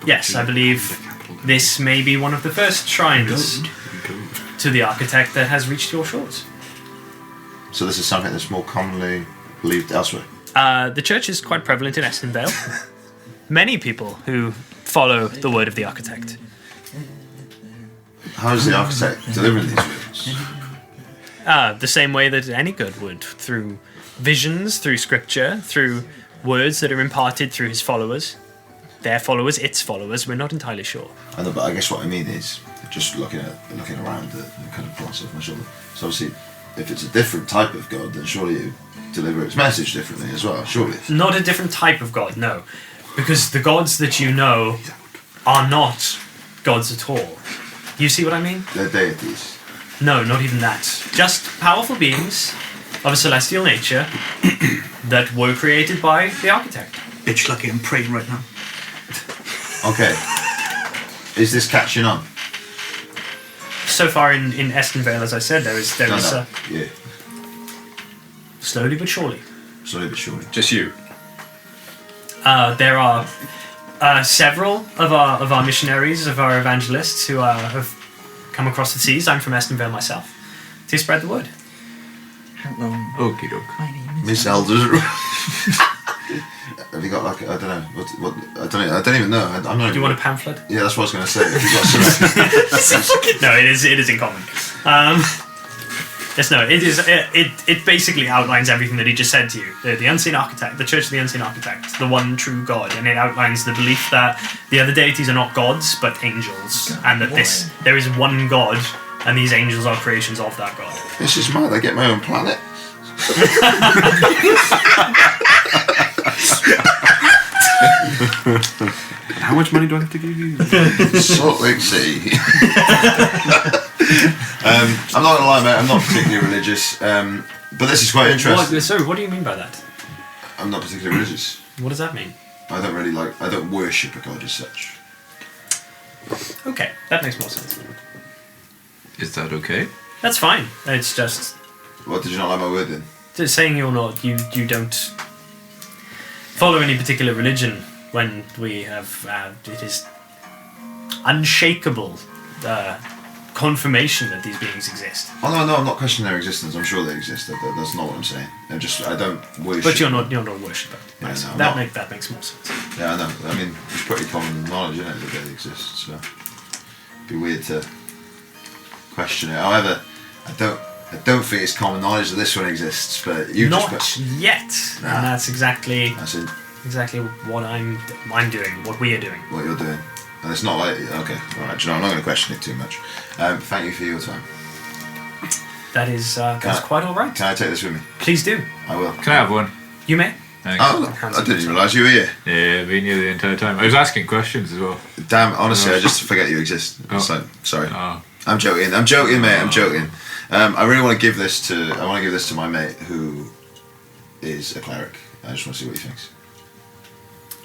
yes, I believe this may be one of the first shrines to the architect that has reached your shores. So this is something that's more commonly believed elsewhere. The church is quite prevalent in Estonvale. Many people who follow the word of the architect. How is the architect delivering these words? The same way that any good would, through visions, through scripture, through words that are imparted through his followers. Their followers, its followers, we're not entirely sure. I know, but I guess what I mean is just looking around the kind of plots off my shoulder. So obviously, if it's a different type of God, then surely you deliver its message differently as well. Surely. Not a different type of god, no, because the gods that you know are not gods at all. You see what I mean? They're deities. No, not even that. Just powerful beings of a celestial nature that were created by the architect. Bitch, lucky I'm praying right now. Okay. Is this catching on? So far in Estonvale, as I said, there is Yeah. slowly but surely. Slowly but surely. Just you. There are several of our missionaries, of our evangelists, who have come across the seas. I'm from Estonvale myself, to spread the word. Hello. Okie doke. My name is... Miss Elders. Have you got like I don't know what I don't even know. I'm not. Do you want a pamphlet? Yeah, that's what I was going to say. Have you got some? No, it is in common. Yes, no, it is. It basically outlines everything that he just said to you. The Unseen Architect, the Church of the Unseen Architect, the one true God, and it outlines the belief that the other deities are not gods but angels, and that there is one God, and these angels are creations of that God. This is mad. I get my own planet. How much money do I have to give you? Salt Lake City. I'm not gonna lie, mate. I'm not particularly religious, but this is quite interesting. Sorry, what do you mean by that? I'm not particularly religious. What does that mean? I don't worship a god as such. Okay, that makes more sense. Is that okay? That's fine. It's just What, did you not like my word then? just saying you don't follow any particular religion when we have it is unshakable confirmation that these beings exist. Oh no, I'm not questioning their existence. I'm sure they exist. That's not what I'm saying. I don't worship. But you're not a worshipper. Yeah, Right, so no, I'm that not. that makes more sense. Yeah, I know. I mean, it's pretty common knowledge, isn't it, that they exist. So it'd be weird to question it. However, I don't think it's common knowledge that this one exists. But you Not just yet, Nah. and that's exactly what I'm doing, what we are doing. you're doing. And it's not like okay, all right. You know, I'm not going to question it too much. Thank you for your time. That is that's quite all right. Can I take this with me? Please do. I will. Can I have one? You may. Thanks. Oh, I didn't even realise you were here. Yeah, I've been here the entire time. I was asking questions as well. Damn, honestly, I just forget you exist. Oh. So, sorry. Oh. I'm joking, mate. I'm joking. I really want to give this to my mate who is a cleric. I just want to see what he thinks.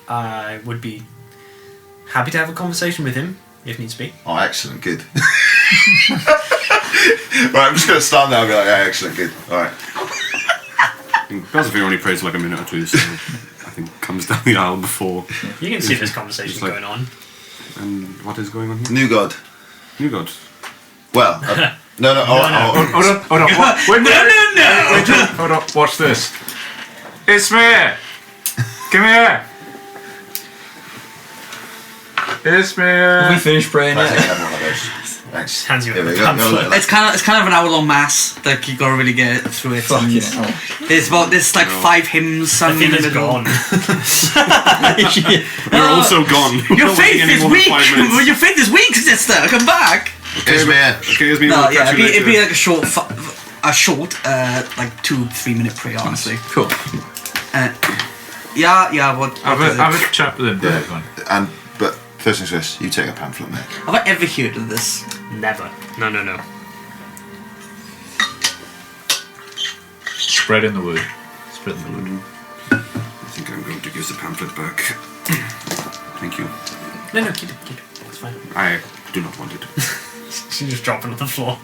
I would be happy to have a conversation with him if needs be. Oh, excellent, good. Right, I'm just going to stand there and be like, yeah, excellent, good. All right. Belzevere only prays for like a minute or two, so I think comes down the aisle before. You can see this conversation It's like- going on. And what is going on here? New God. New God. Well, no. Hold on. What? Wait, no. Wait, hold on. Watch this. It's me. Come here. It's me. Have we finished praying I think I yet? have one of those. Thanks. Hands you Here a we go. pamphlet. Go, It's kind of an hour-long mass. Like you gotta really get through it. Fucking and hell. there's like 5 hymns I sung think in the it's middle. gone. You're also gone. Your Not waiting faith any is more than weak. 5 minutes. Your faith is weak, sister. Come back. It's me. Okay, it's me. No, We'll yeah, catch you it'd be later. like a short a short, like 2-3 minute prayer, honestly. Cool. Yeah, what Have is it? a chat with him. Yeah. Go on. But first things first, you take a pamphlet, mate. Have I ever heard of this? Never. No. Spreading the word. Spreading the word. I think I'm going to give the pamphlet back. Thank you. No, keep it. It's fine. I do not want it. She just drop it on the floor.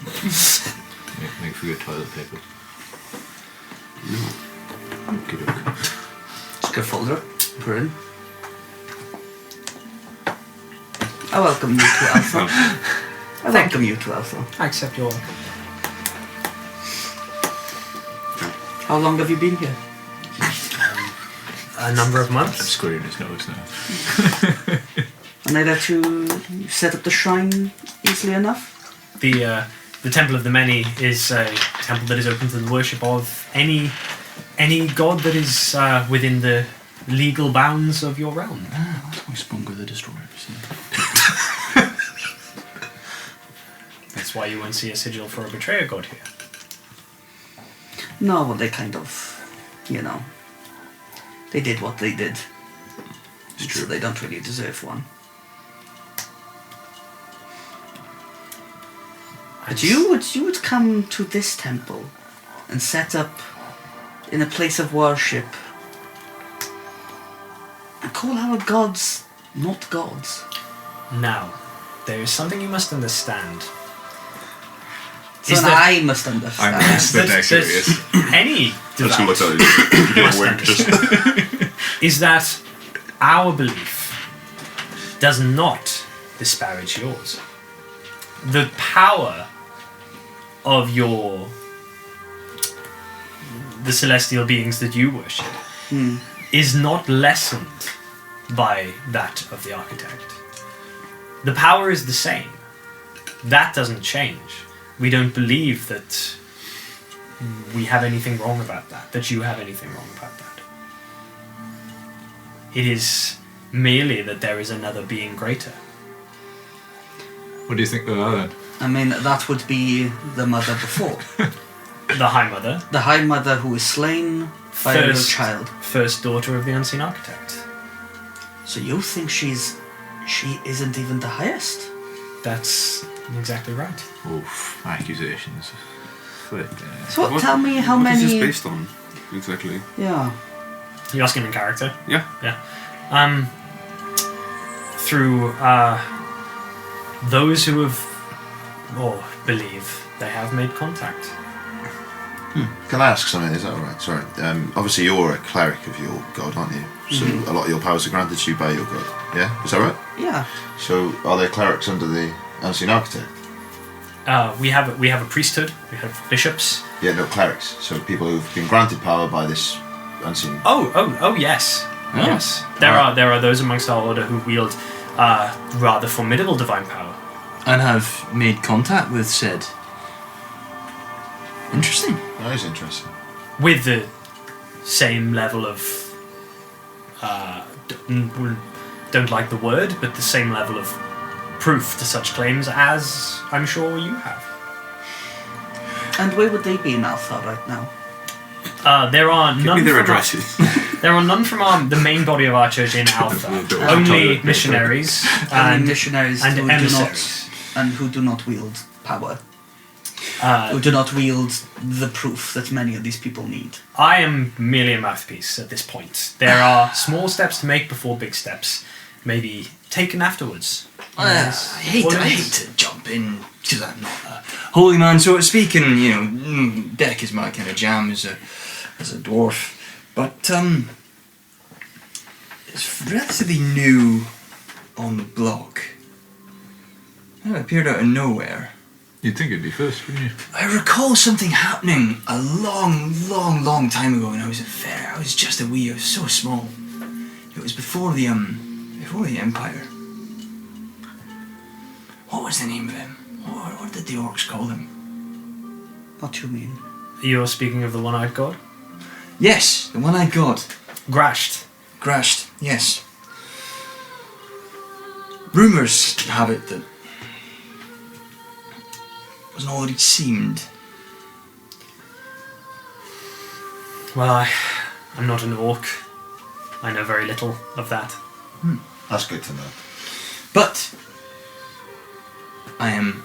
Make for good toilet paper. No. Good look. Just go folder it, put it in. I welcome you to Althar. I welcome you to Althar. I accept your... How long have you been here? A number of I'm months. squaring his nose now. And I let you set up the shrine easily enough? The Temple of the Many is a temple that is open to the worship of any god that is within the legal bounds of your realm. Ah, that's why Spungo the Destroyer. That's why you won't see a sigil for a betrayer god here. No, well, they kind of, they did what they did. So they don't really deserve one. But you would come to this temple and set up in a place of worship and call our gods not gods. Now, there is something you must understand. So Is then that- I must understand. There's any devout must understand is that our belief does not disparage yours. The power of the celestial beings that you worship is not lessened by that of the architect. The power is the same. That doesn't change. We don't believe that we have anything wrong about that you have anything wrong about that. It is merely that there is another being greater. What do you think of that then? I mean, that would be the mother before. The High Mother, The High Mother who is slain by a little First. child. first daughter of the Unseen Architect. So you think she isn't even the highest? That's exactly right. Oof, accusations. Flip, So tell me how What is many... this based on? Exactly. Yeah. You're asking in character? Yeah. Through those who have, or believe, they have made contact. Can I ask something? Is that alright? Sorry. Obviously, you're a cleric of your god, aren't you? So a lot of your powers are granted to you by your god. Yeah? Is that right? Yeah. So are there clerics under the Unseen Architect? We have a priesthood. We have bishops. Yeah, no, clerics. So people who've been granted power by this Unseen... Oh yes, yes. There are those amongst our order who wield rather formidable divine power. And have made contact with said. Interesting. That is interesting. With the same level of don't like the word, but the same level of proof to such claims as I'm sure you have. And where would they be in Althar right now? There are Give none me their from addresses. there are none from the main body of our church in Althar. Only missionaries And and missionaries and who emissaries. who do not wield power. Uh, Who do not wield the proof that many of these people need. I am merely a mouthpiece at this point. There are small steps to make before big steps may be taken afterwards. I hate What I it hate is. to jump in because I'm not a holy man, so to speak, and deck is my kind of jam as a dwarf. But it's relatively new on the block. It appeared out of nowhere. You'd think it'd be first, wouldn't you? I recall something happening a long time ago when I was I was just a wee. I was so small. It was before the Empire. What was the name of him? What did the orcs call him? What do you mean? You're speaking of the one-eyed god? Yes, the one I got. Grashed. Grashed, yes. Rumours have it that it wasn't all that it seemed. Well, I'm not an orc. I know very little of that. That's good to know. But I am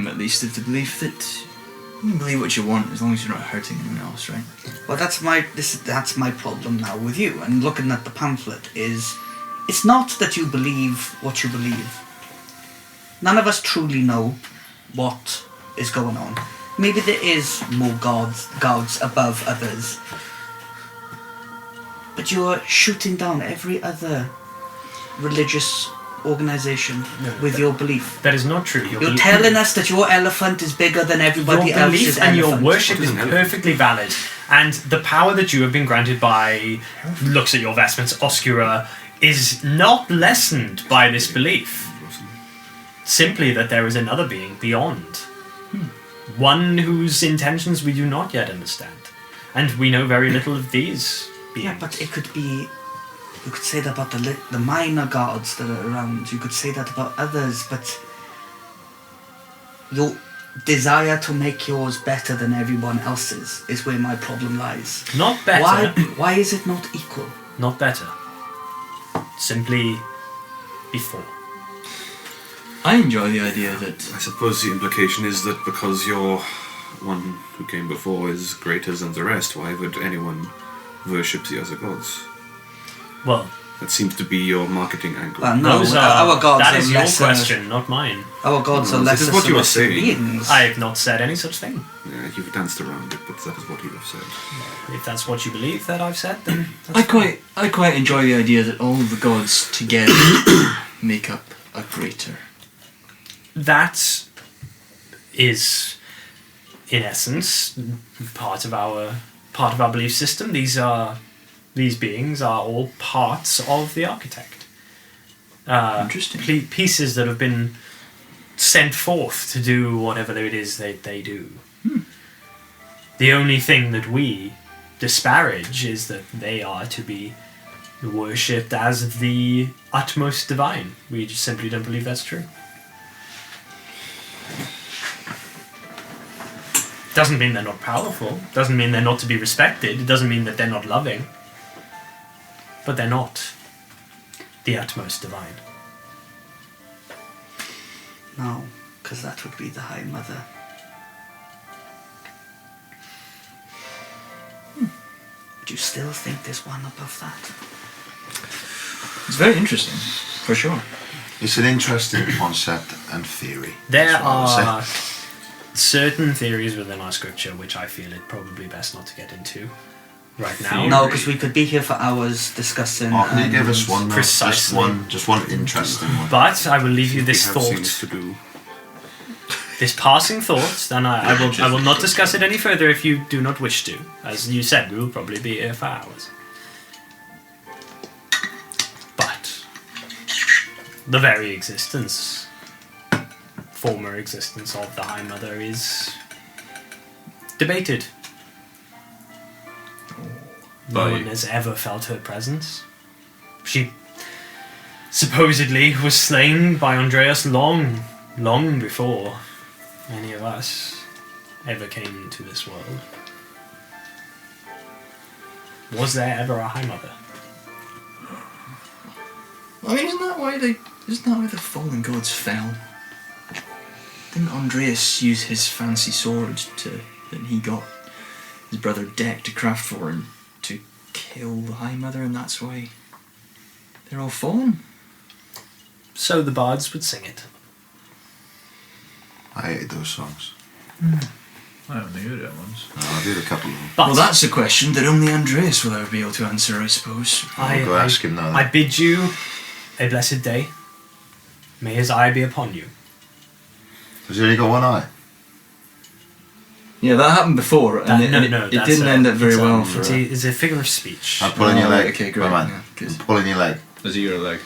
at least of the belief that you can believe what you want as long as you're not hurting anyone else, right? Well, that's my problem now with you. And looking at the pamphlet is, it's not that you believe what you believe. None of us truly know what is going on. Maybe there is more gods above others. But you're shooting down every other religious organization with your belief. That is not true. You're telling us that your elephant is bigger than everybody your else's belief and elephant. your worship is perfectly valid, and the power that you have been granted by looks at your vestments, Oscura, is not lessened by this belief. Simply that there is another being beyond, one whose intentions we do not yet understand, and we know very little of these beings. Yeah, but it could be. You could say that about the minor gods that are around. You could say that about others, but your desire to make yours better than everyone else's is where my problem lies. Not better. Why is it not equal? Not better. Simply before. I enjoy the idea that I suppose the implication is that because your one who came before is greater than the rest, why would anyone worship the other gods? Well, That seems to be your marketing angle. Well, no, those our gods that are is your lesser. question, not mine. Our gods are This lesser is what you are celestial saying. beings. I have not said any such thing. Yeah, you've danced around it, but that is what you have said. If that's what you believe that I've said, then that's I quite enjoy the idea that all the gods together make up a greater. that is, in essence, part of our belief system. These beings are all parts of the architect. Interesting. Pieces that have been sent forth to do whatever it is they do. The only thing that we disparage is that they are to be worshipped as the utmost divine. We just simply don't believe that's true. Doesn't mean they're not powerful. Doesn't mean they're not to be respected. It doesn't mean that they're not loving. But they're not the utmost divine. No, because that would be the High Mother. Would you still think there's one above that? It's very interesting, for sure. It's an interesting concept and theory. There That's what I would are say. certain theories within our scripture which I feel it probably best not to get into right now. No, because we could be here for hours discussing. Oh, can you give us one? though? Precisely. Just one interesting one. But I will leave you this we have thought, things to do. this passing thought, and I will not discuss it any further if you do not wish to. As you said, we will probably be here for hours. But the very former existence of the High Mother is debated. No By- one has ever felt her presence. She supposedly was slain by Andreas long before any of us ever came into this world. Was there ever a High Mother? I mean, isn't that why the fallen gods fell? Didn't Andreas use his fancy sword that he got his brother Deck to craft for him to kill the High Mother, and that's why they're all fallen? So the bards would sing it. I hated those songs. I haven't heard that once. No, I did a couple of them. But Well, that's a question that only Andreas will ever be able to answer, I suppose. I'll go ask him now. I bid you a blessed day. May his eye be upon you. Has he only got one eye? Yeah, that happened before, and it that's didn't end up very it's well for It's a figure of speech. I'm pulling your Oh, leg. okay, great, Come on. yeah, good. I'm pulling your leg. Is it your leg?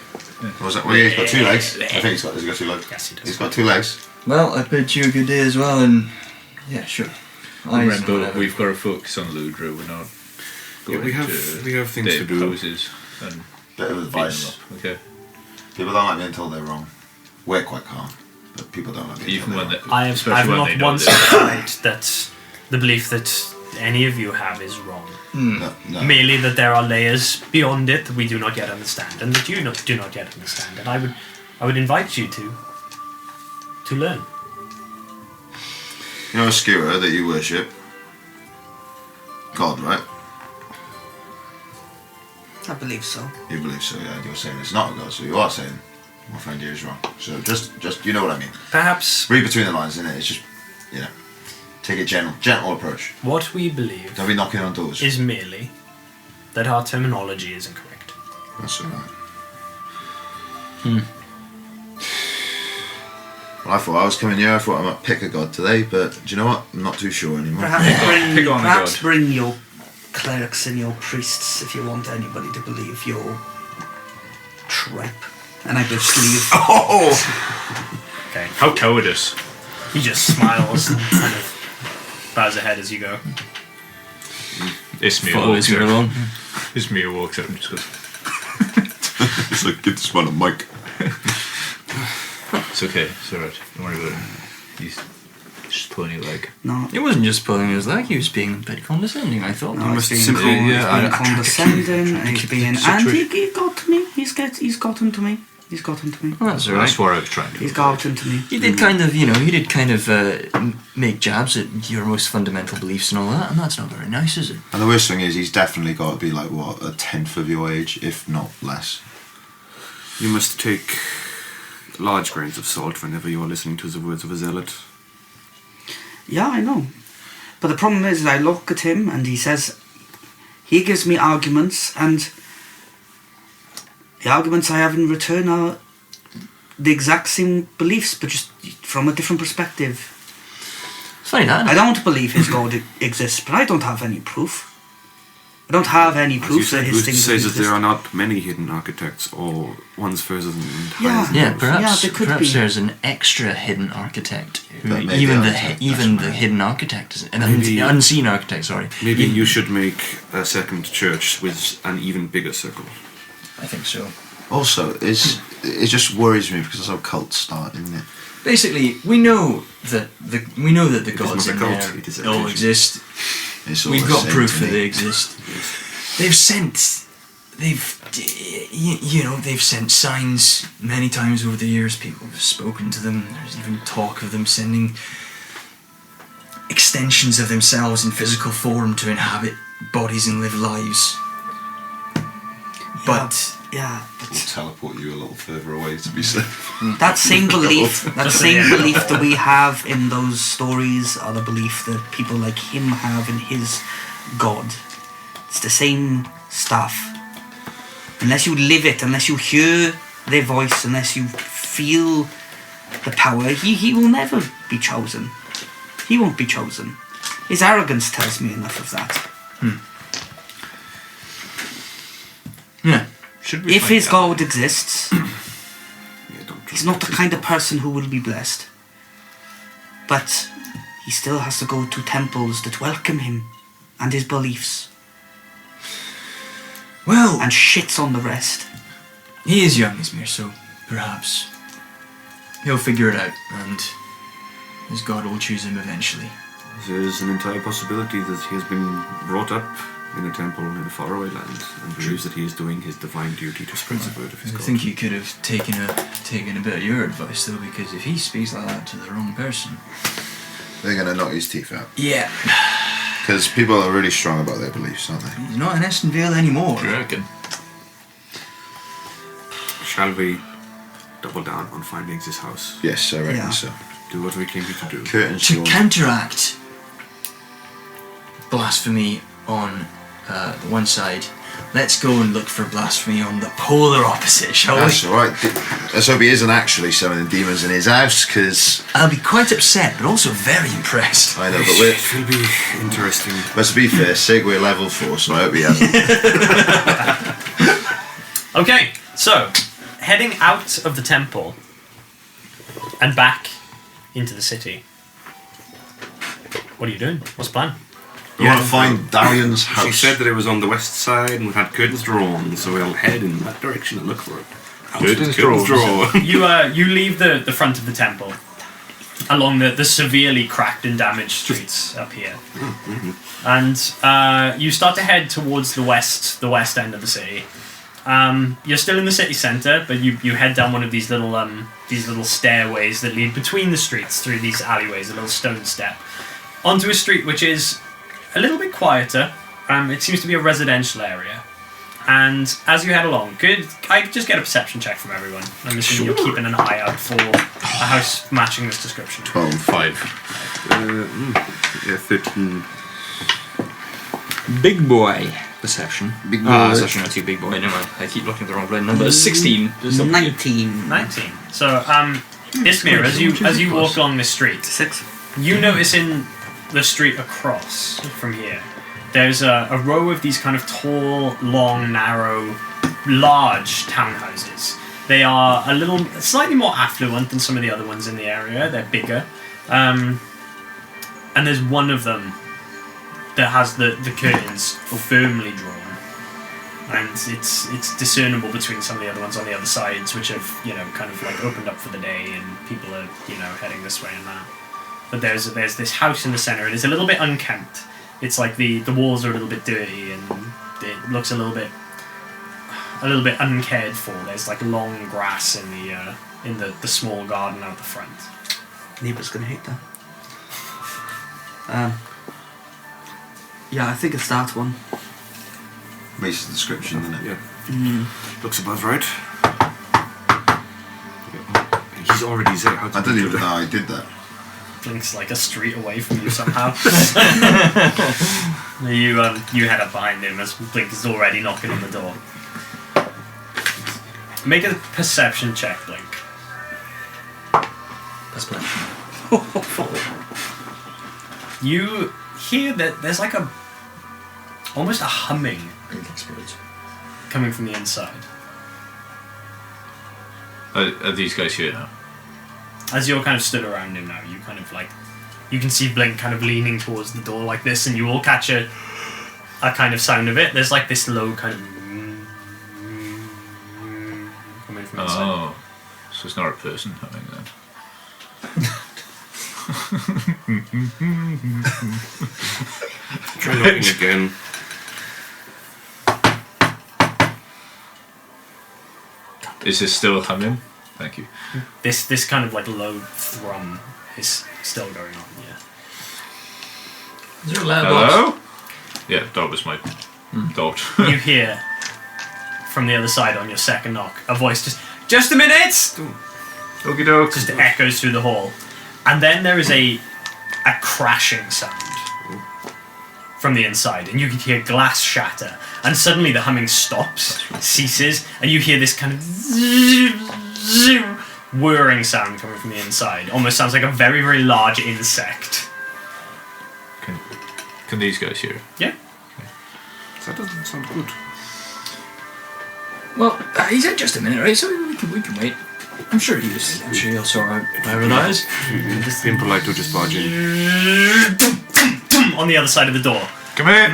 Was that? Well, yeah, he's got two legs. I think he's got two legs. Yes, he does. He's got two legs. Well, I bid you a good day as well, and yeah, sure. Eyes and Remember, whatever. we've got to focus on Ludra. We're not Yeah, going we have things to dip do. houses and Bit of beat advice. them up. Okay. People don't like being told they're wrong. We're quite calm, but people don't like being Even told when they're they, wrong. I have especially when not they know once this. denied that the belief that any of you have is wrong. No. Merely that there are layers beyond it that we do not yet understand, and that you do not yet understand. And I would invite you to learn. You know a skewer that you worship? God, right? I believe so. You believe so, yeah. You're saying it's not a God, so you are saying my friend here is wrong. So just you know what I mean. Perhaps Read between the lines, innit? It's just, you know, take a gentle approach. what we believe Don't be knocking on doors. is merely that our terminology is incorrect. That's alright. Well, I thought I was coming here. I thought I might pick a god today, but do you know what? I'm not too sure anymore. Pick on the god. Bring your clerics and your priests if you want anybody to believe your tripe. And I just leave. Oh! Okay. How cowardice. He just smiles and kind of bows ahead as you go. Ismir Follow walks Ismir out. along. Ismir walks out and just goes, It's like, give this man a mic. it's okay, it's alright. Don't worry about it. He's just pulling your leg. No, It wasn't just pulling his leg, he was being a bit condescending, I thought. no, must he's simply- being, yeah, he's being I tried to condescending, and he's keep being, the and situation- he got to me. He's gotten to me. He's gotten to me. Well, that's That's alright. what I was trying to He's do. gotten to me. He did kind of, make jabs at your most fundamental beliefs and all that, and that's not very nice, is it? And the worst thing is, he's definitely got to be like, what, a tenth of your age, if not less. You must take large grains of salt whenever you are listening to the words of a zealot. Yeah, I know. But the problem is, I look at him and he says, he gives me arguments, and the arguments I have in return are the exact same beliefs, but just from a different perspective. It's funny that. I don't believe his God exists, but I don't have any proof. I don't have any As you proof that said, his Booth things says that exist. there are not many hidden architects, or ones further than Yeah. higher Yeah, than perhaps there could perhaps be. there's an extra hidden architect. Who, But maybe even architect, even that's the right. hidden architect is an Maybe- unseen architect. Sorry. Maybe you should make a second church with an even bigger circle. I think so. Also, it just worries me because that's how cults start, isn't it? Basically, we know that the It is gods not a in cult, there it is a all religion. exist. It's all We've the got same proof to that me. they exist. They've sent signs many times over the years. People have spoken to them. There's even talk of them sending extensions of themselves in physical form to inhabit bodies and live lives. But Yeah, We'll but teleport you a little further away to be safe. that same belief, that Just same the end. belief that we have in those stories are the belief that people like him have in his God. It's the same stuff. Unless you live it, unless you hear their voice, unless you feel the power, he will never be chosen. He won't be chosen. His arrogance tells me enough of that. yeah, Should we If find his out? God exists, Yeah, don't he's not the kind of person who will be blessed. But he still has to go to temples that welcome him and his beliefs, well, and shits on the rest. he is young, Ismir, so perhaps he'll figure it out, and his God will choose him eventually. There's an entire possibility that he has been brought up in a temple in a faraway land and believes that he is doing his divine duty to spread the word of his I God. think he could have taken a bit of your advice though, because if he speaks like that to the wrong person, They're going to knock his teeth out. yeah, Because people are really strong about their beliefs, aren't they? he's not in Estonvale anymore. Do you reckon? Shall we double down on finding this house? Yes, I reckon Yeah. so. Do what we came here to do. Curtains To yours. counteract blasphemy on the one side, let's go and look for blasphemy on the polar opposite, shall That's we? alright. Let's hope he isn't actually summoning demons in his house, because I'll be quite upset, but also very impressed. I know, but we're. It will be interesting. But to be fair, Sig, we're level 4, so I hope he hasn't. Okay, so heading out of the temple and back into the city. What are you doing? What's the plan? We want to find Darian's house. She said that it was on the west side and we had curtains drawn, so we'll head in that direction and look for it. House with Curtains curtains drawn. drawn. You leave the front of the temple along the severely cracked and damaged streets up here. And you start to head towards the west end of the city. You're still in the city centre, but you head down one of these little stairways that lead between the streets through these alleyways, a little stone step, onto a street which is a little bit quieter. It seems to be a residential area. And as you head along, could I just get a perception check from everyone? I'm assuming you're keeping an eye out for a house matching this description. 12. 5. Yeah, 13. Big boy. Perception. Big boy. It's actually not too big boy. Never mind. I keep looking at the wrong bloody number. 16. 19. 19. So, Ismir, as you walk along this street, 6. you notice in the street across from here, there's a row of these kind of tall, long, narrow, large townhouses. They are slightly more affluent than some of the other ones in the area. They're bigger. And there's one of them that has the curtains firmly drawn. And it's discernible between some of the other ones on the other sides, which have, kind of like opened up for the day and people are, heading this way and that. But there's this house in the centre. It is a little bit unkempt. It's like the walls are a little bit dirty and it looks a little bit uncared for. There's like long grass in the small garden out the front. Neighbour's gonna hate that. Yeah, I think it's that one. Makes the description, doesn't it? Yeah. Looks about right. He's already there. How I didn't even know I did that. Blink's like a street away from you somehow. You head up behind him as Blink is already knocking on the door. Make a perception check, Blink. Perception. You hear that there's like almost a humming coming from the inside. Are these guys here now? As you're kind of stood around him now, you kind of like, you can see Blink kind of leaning towards the door like this, and you all catch a kind of sound of it. There's like this low kind of coming from inside. Oh, so it's not a person humming then. Try knocking again. Is this still humming? Thank you. This kind of like low thrum is still going on, yeah. Is there a loud Hello? Yeah, that was my thought. You hear from the other side on your second knock a voice just a minute! Okie doke. Just echoes through the hall. And then there is a crashing sound from the inside, and you can hear glass shatter, and suddenly the humming stops, ceases, and you hear this kind of whirring sound coming from the inside. Almost sounds like a very, very large insect. Can these guys hear? Yeah. That doesn't sound good. Well, he said just a minute, right? So we can wait. I'm sure he'll sort out our eyes. Just being polite to just barge in. On the other side of the door. Come here.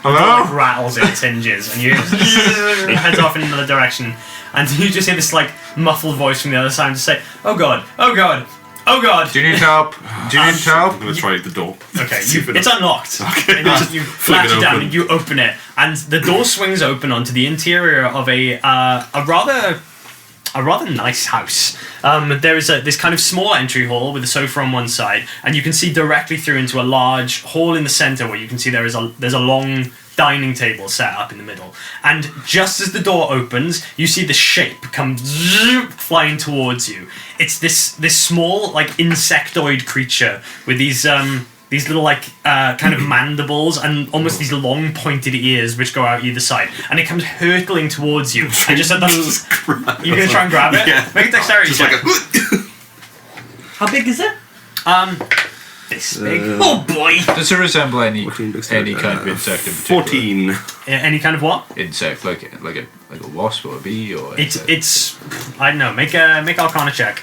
It like Hello? rattles at its hinges, and it heads off in another direction, and you just hear this like muffled voice from the other side to say, "Oh God! Oh God! Oh God!" Do you need help? Do you need help? I'm going to try the door. Okay, it's unlocked. Okay. And you Flick latch it it down open. and you open it, and the door swings open onto the interior of a rather nice house. There is this kind of small entry hall with a sofa on one side, and you can see directly through into a large hall in the center where you can see there's a long dining table set up in the middle. And just as the door opens, you see the shape come flying towards you. It's this small like insectoid creature with these little like kind of mandibles and almost these long pointed ears which go out either side, and it comes hurtling towards you. And just at the you're gonna try and grab it? Yeah. Make a dexterity Just check. like a... How big is it? This big. Oh boy! Does it resemble any 14 kind of insect in particular? 14. Any kind of what? Insect, like a wasp or a bee or It's I don't know. Make a Arcana check.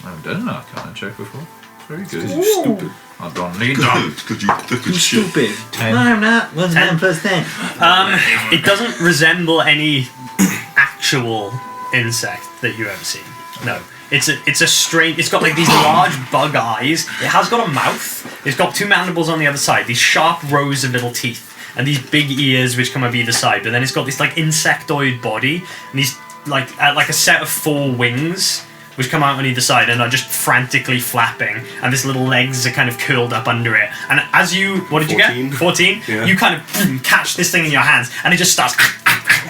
I haven't done an Arcana check before. Very good. You're stupid. I don't need them. Because you look at shit. Stupid. 10. I'm not. What's 9 plus 10? It doesn't resemble any actual insect that you've ever seen. No. It's a strange. It's got like these large bug eyes. It has got a mouth. It's got 2 mandibles on the other side. These sharp rows of little teeth and these big ears which come up either side. But then it's got this like insectoid body and these like a set of 4 wings which come out on either side and are just frantically flapping. And this little legs are kind of curled up under it. And as you, what did 14. you get? 14. Yeah. You kind of catch this thing in your hands and it just starts.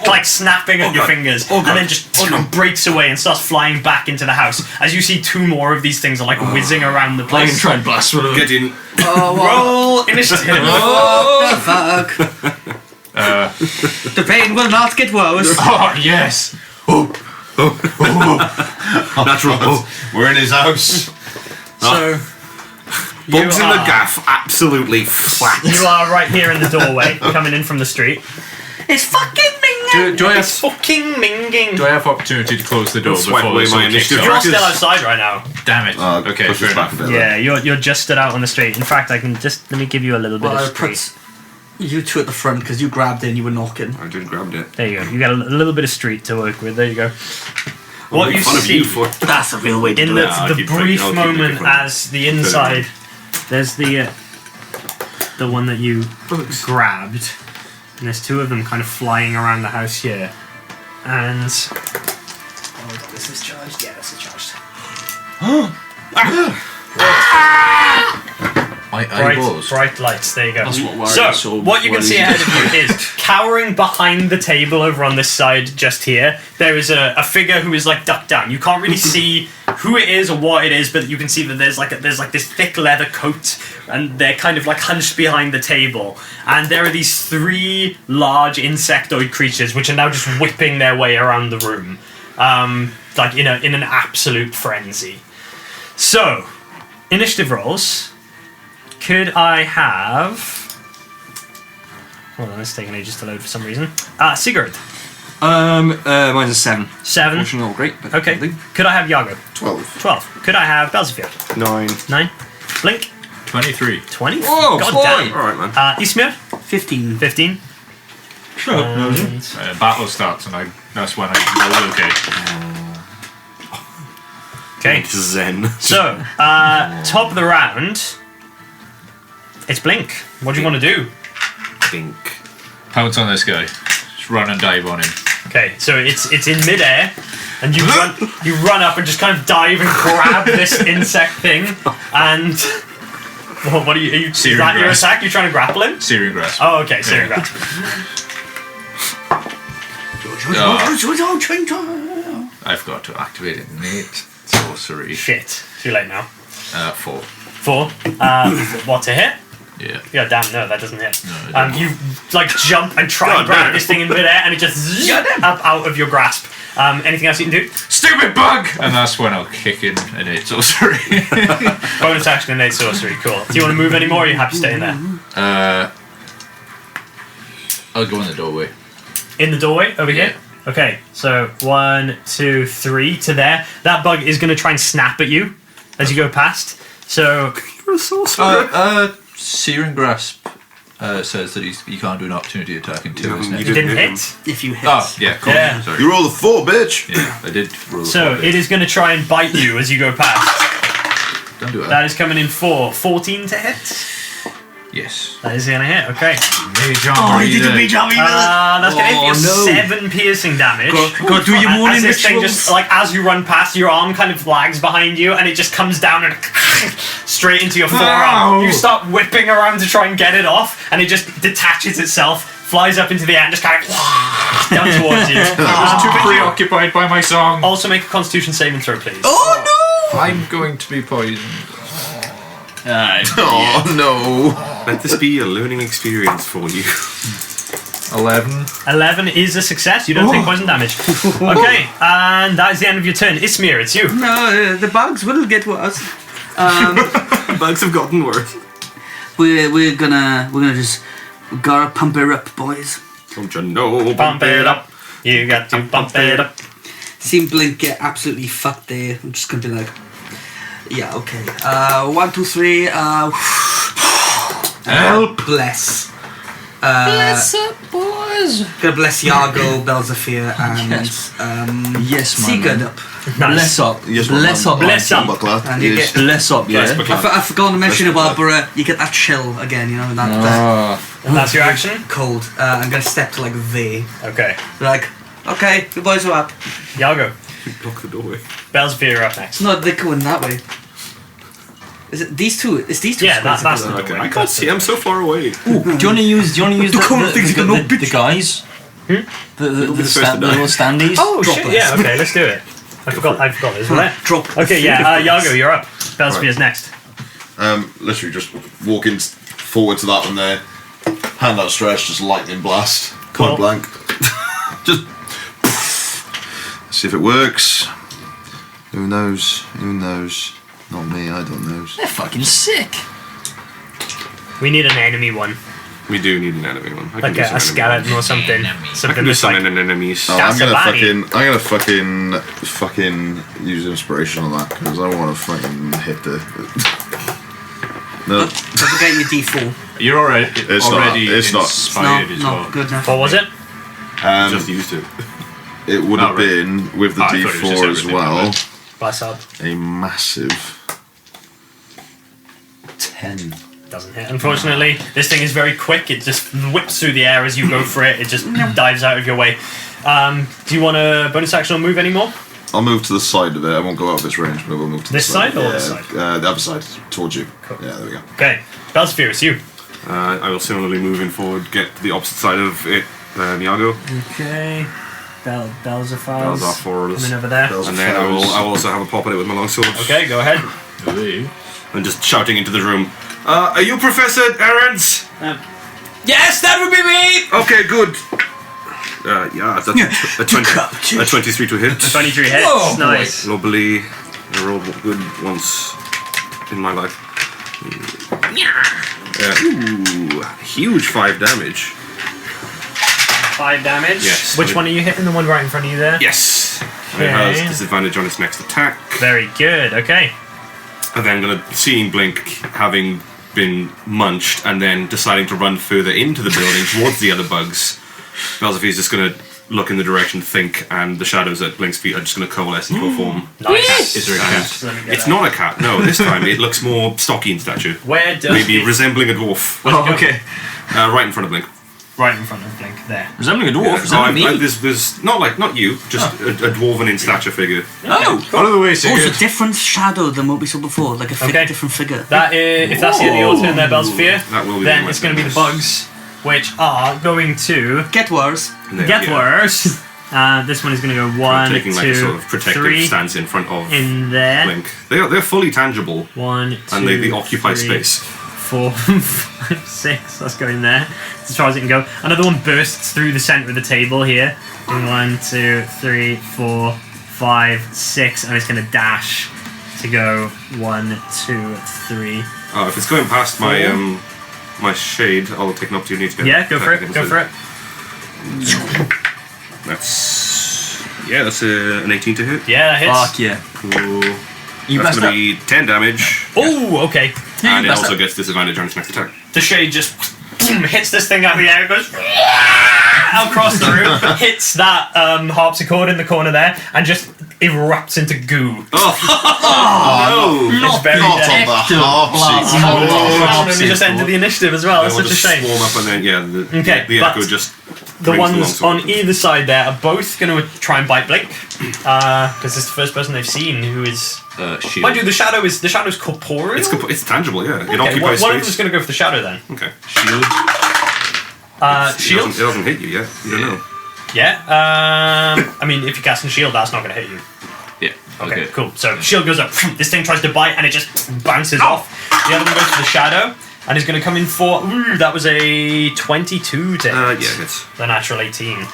Like snapping at your fingers, and then just breaks away and starts flying back into the house. As you see 2 more of these things are like whizzing around the I can place. try and blast one of them. Get in. Roll initiative. Fuck. The pain will not get worse. Oh, yes. Natural. We're in his house. So Bugs in the are- gaff, absolutely flat. you are right here in the doorway, coming in from the street. It's fucking minging. Do I It's have fucking minging. do I have opportunity to close the door Swipe before away this my all kicks initiative. off? You're Crackers. still outside right now. Damn it. Okay, push fair us back enough. a bit. Yeah, you're just stood out on the street. In fact, I can just let me give you a little bit Well, of I street. put you 2 at the front because you grabbed it and you were knocking. I just grabbed it. There you go. You got a little bit of street to work with. There you go. What Making you fun of see you for That's a real way to in do the, it. I'll the keep brief making fun. moment as the inside, there's the one that you grabbed, and there's 2 of them kind of flying around the house here, and this is charged. Yeah, this is charged. My eyeballs. Bright lights. There you go. That's what worries So, so what you can well see is- ahead of you is cowering behind the table over on this side, just here. There is a figure who is like ducked down. You can't really see who it is or what it is, but you can see that there's like this thick leather coat, and they're kind of like hunched behind the table. And there are these 3 large insectoid creatures which are now just whipping their way around the room, like in an absolute frenzy. So, initiative rolls. Could I have... Hold on, it's taking ages to load for some reason. Sigurd. Mine's a 7. 7. Fortunately, not great, but Okay. Could I have Yago? 12. 12. Could I have Belzefield? 9. 9. Blink? 23. 20? Whoa, God boy. damn. Alright, man. Ismir? 15. 15. And- Battle starts and that's when I roll okay. Okay. Zen. So, top of the round, it's Blink. What do you want to do? Think. Pounce on this guy. Just run and dive on him. Okay, so it's in midair, and you run up and just kind of dive and grab this insect thing, and well, what are you? Is Searing that your grasp. attack? You're trying to grapple him? Searing grasp. Oh, okay, searing Yeah. grasp. I've got to activate innate sorcery. Shit, too late now. 4. 4. What to hit? Yeah. Yeah, damn, no, that doesn't hit. No, it doesn't. You like jump and try and grab this thing in midair, and it just up out of your grasp. Anything else you can do? Stupid bug! And that's when I'll kick in innate sorcery. Bonus action, innate sorcery. Cool. Do you want to move any more? Or are you happy staying there? I'll go in the doorway. In the doorway over here. Okay, so 1, 2, 3 to there. That bug is going to try and snap at you as you go past. So You're a sorcerer. Searing grasp says that he can't do an opportunity attack in 2, Yeah, isn't you it? you didn't hit hit. If you hit. Oh, yeah, cool. Yeah. Sorry. You rolled a 4, bitch. Yeah, I did roll a So 4. it is going to try and bite you as you go past. Don't do that. That is coming in 4. 14 to hit. Yes. That is going to hit. Okay. Oh, you did a big job, That's going to hit you no. 7 piercing damage. Go do your And morning as this thing rituals. just like as you run past, your arm kind of lags behind you, and it just comes down and straight into your forearm. You start whipping around to try and get it off, and it just detaches itself, flies up into the air, and just kind of down towards you. I was too preoccupied by my song. Also, make a Constitution saving throw, please. Oh I'm going to be poisoned. Oh no. Let this be a learning experience for you. 11. 11 is a success. You don't take poison damage. Okay, and that is the end of your turn. Ismir, it's you. no! The bugs will get worse. Bugs have gotten worse. We're gonna just we gotta pump her up, boys. Don't you know? Bump it up. You got to bump it up. Seeing Blink get absolutely fucked there. I'm just gonna be like, yeah, okay. 1, 2, 3. Help! Bless. Bless up, boy. boys. Gonna bless Yargo, Belzafir, and Yes, my Sigurd man. up. Bless up. Yes, Bless up. Bless up. Buckler. And you Yes. get- Bless up, yeah. Bless I forgot to mention about Borough. You get that chill again, you know, that Ah. And that's your action? cold. I'm gonna step to like there. Okay. Like, okay, you boys are up. Yago. Block the doorway. Belzavir are up next. No, they're going that way. Is it these two? It's these two. Yeah, squares that's that the go Okay. doorway. I can't see. I'm so far away. Do you want to use? Do you want to use the guys? Hmm? The first to die. little standees. Oh Drop shit! us. Yeah. Okay, let's do it. I forgot this, right? Drop. Okay, yeah. Yago, you're up. Belzavir's Right. next. Literally just walking forward to that one there, hand outstretched, just lightning blast, Cool. point blank. Just see if it works. Who knows? Who knows? Not me. I don't know. They're fucking sick. We need an enemy one, We do need an enemy one. I like can do a some skeleton enemy or something. ones. I can Something do that's some like. enemies. Oh, I'm Casablanca. gonna fucking use inspiration on that because I want to fucking hit the. No, Don't forget your D4. You're already It's not- it's not. inspired No, as no, well. good enough. What was it? Just used it. it would have Oh, right. been with the Oh, I thought it was just D4 as everything, well. right? Bless up. A massive 10. Doesn't hit. Unfortunately, this thing is very quick. It just whips through the air as you go for it. It just dives out of your way. Do you want a bonus action or move anymore? I'll move to the side of it. I won't go out of its range, but I will move to This the side. side or yeah, this side? the other side, towards you. Cool. Yeah, there we go. Okay. Belzavir, it's you. I will similarly moving forward, get to the opposite side of it, Niago. Okay. Belzavir. Belzar forward. Coming over there. Belz- And then I will also have a pop at it with my longsword. Okay, go ahead. And just shouting into the room. Are you Professor Aarons? Yes, that would be me. Okay, good. Yeah, that's a 23 to hit. 23 hits. Whoa, boy. Nice. Lovely. I rolled good once in my life. Ooh, huge 5 damage. 5 damage. Yes. Which one are you hitting? The one right in front of you there? Yes. And it Okay. has disadvantage on its next attack. Very good. Okay. And then seeing Blink having been munched and then deciding to run further into the building towards the other bugs, Belzavir is just going to look in the direction, think, and the shadows at Blink's feet are just going to coalesce into a form. Nice. Is there a cat? Let me get It's that. not a cat. No, this time it looks more stocky in stature. Where does Maybe it- resembling a dwarf. Oh, okay. Right in front of Blink. right in front of Blink there? Resembling a dwarf. Yeah, Resembling me. there's not you, just a dwarven in stature figure. Oh, Out of the way, Also, Sigurd. different shadow than what we saw before, like a Okay. different figure. That is, if that's the end of your turn there, Belzavir, That will be then my it's going to be the turn. bugs, which are going to Get worse. There, get yeah. worse. This one is going to go one, Taking like a two, sort of protective 3 stance in front of in there. Blink. They're fully tangible. 1, 2, And they occupy 3, space. 4, 5, 6. Let's go in there as far as it can go. Another one bursts through the center of the table here. 1, 2, 3, 4, 5, 6, and it's going to dash to go 1, 2, 3. Oh, if it's going past my my shade, I'll take an opportunity to Yeah, go for it. Go for it. That's an 18 to hit. Yeah, that hits. fuck yeah. Cool. You That's messed going up. to be 10 damage, Oh, okay. and it messed also up. gets disadvantage on its next attack. The shade just hits this thing out of the air, goes across the room, hits that harpsichord in the corner there, and just erupts into goo. Oh, It's very Not dead. on the harpsichord. Oh, and we just ended the the as well. That's We'll such a just shame. swarm up and then, the Okay, echo but just The brings ones longsword on with them. either side there are both going to try and bite Blink, because it's the first person they've seen who is. Shield. Mind you, the shadow's corporeal. It's tangible, yeah. It Okay, occupies one of them's space. going to go for the shadow then. Okay. Shield. Shield. It doesn't hit you yet. You don't know. Yeah. I mean, if you're casting shield, that's not going to hit you. Yeah. Okay, cool. So shield goes up. This thing tries to bite, and it just bounces off. The other one goes for the shadow, and is going to come in for. Ooh, that was a 22 to hit. Yeah, it's The natural 18.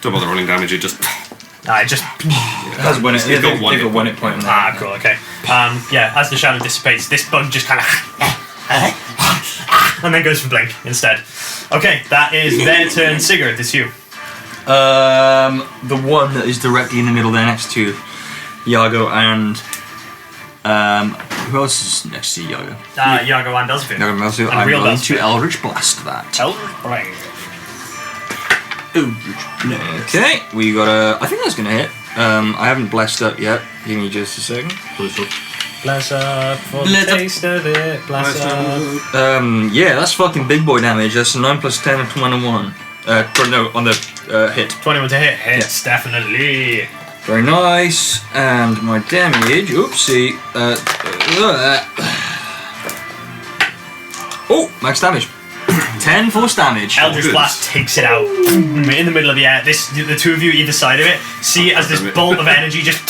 don't bother rolling damage. It just I just. Has one It's got one hit hit point on that. Ah, cool. Okay. Yeah. As the shadow dissipates, this bug just kind of. and then goes for Blink instead. Okay, that is their turn. Sigurd, it's you. The one that is directly in the middle there next to Yago and who else is next to Yago? Yago and Belzavir. Yago and Melzu. And I'm real going Belzavir. to Eldritch Blast that. Oh, right. Okay, we got a. I think that's gonna hit. I haven't blessed up yet. Give me just a second. Bless up for Bless the up. taste of it. Bless up. Yeah, that's fucking big boy damage. That's a 9 plus 10 and 21. No, on the hit. 21 to hit. Hits, definitely. Very nice. And my damage. Oopsie. Oh, max damage. 10 force damage. Eldritch Blast takes it out in the middle of the air. The two of you either side of it see as this bolt of energy just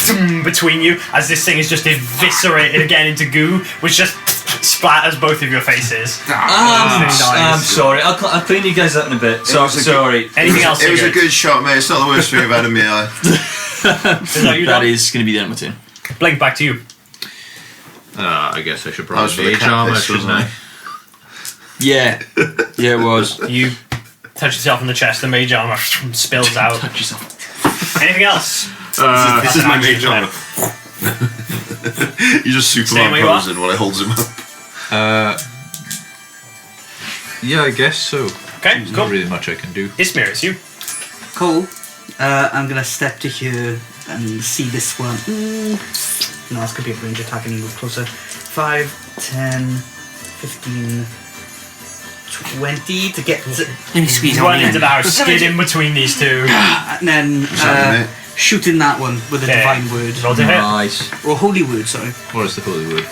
between you, as this thing is just eviscerated again into goo, which just splatters both of your faces. I'm sorry. I'll clean you guys up in a bit. Sorry. Anything else? It was a good shot, mate. It's not the worst thing I've had in my eye. That is going to be the end of my turn. Blink, back to you. I guess I should That was for probably the mage armor, catfish, shouldn't wasn't I? it? Yeah, it was. You touch yourself on the chest, the mage armor spills out. Touch yourself. Anything else? This is my mage armor. You just Stay Superman where you are. posing while I holds him up. Yeah, I guess so. Okay, There's cool. not really much I can do. Ismir, it's you. Cool. I'm gonna step to here and see this one. No, it's gonna be a range attack and he moves closer. 5, 10, 15, 20 to get to, Let me squeeze Run into the house, skid in between these two. and then Sorry, mate. shooting that one with a Okay. divine word. Roll to hit. Nice. Or holy word, sorry. What is the holy word?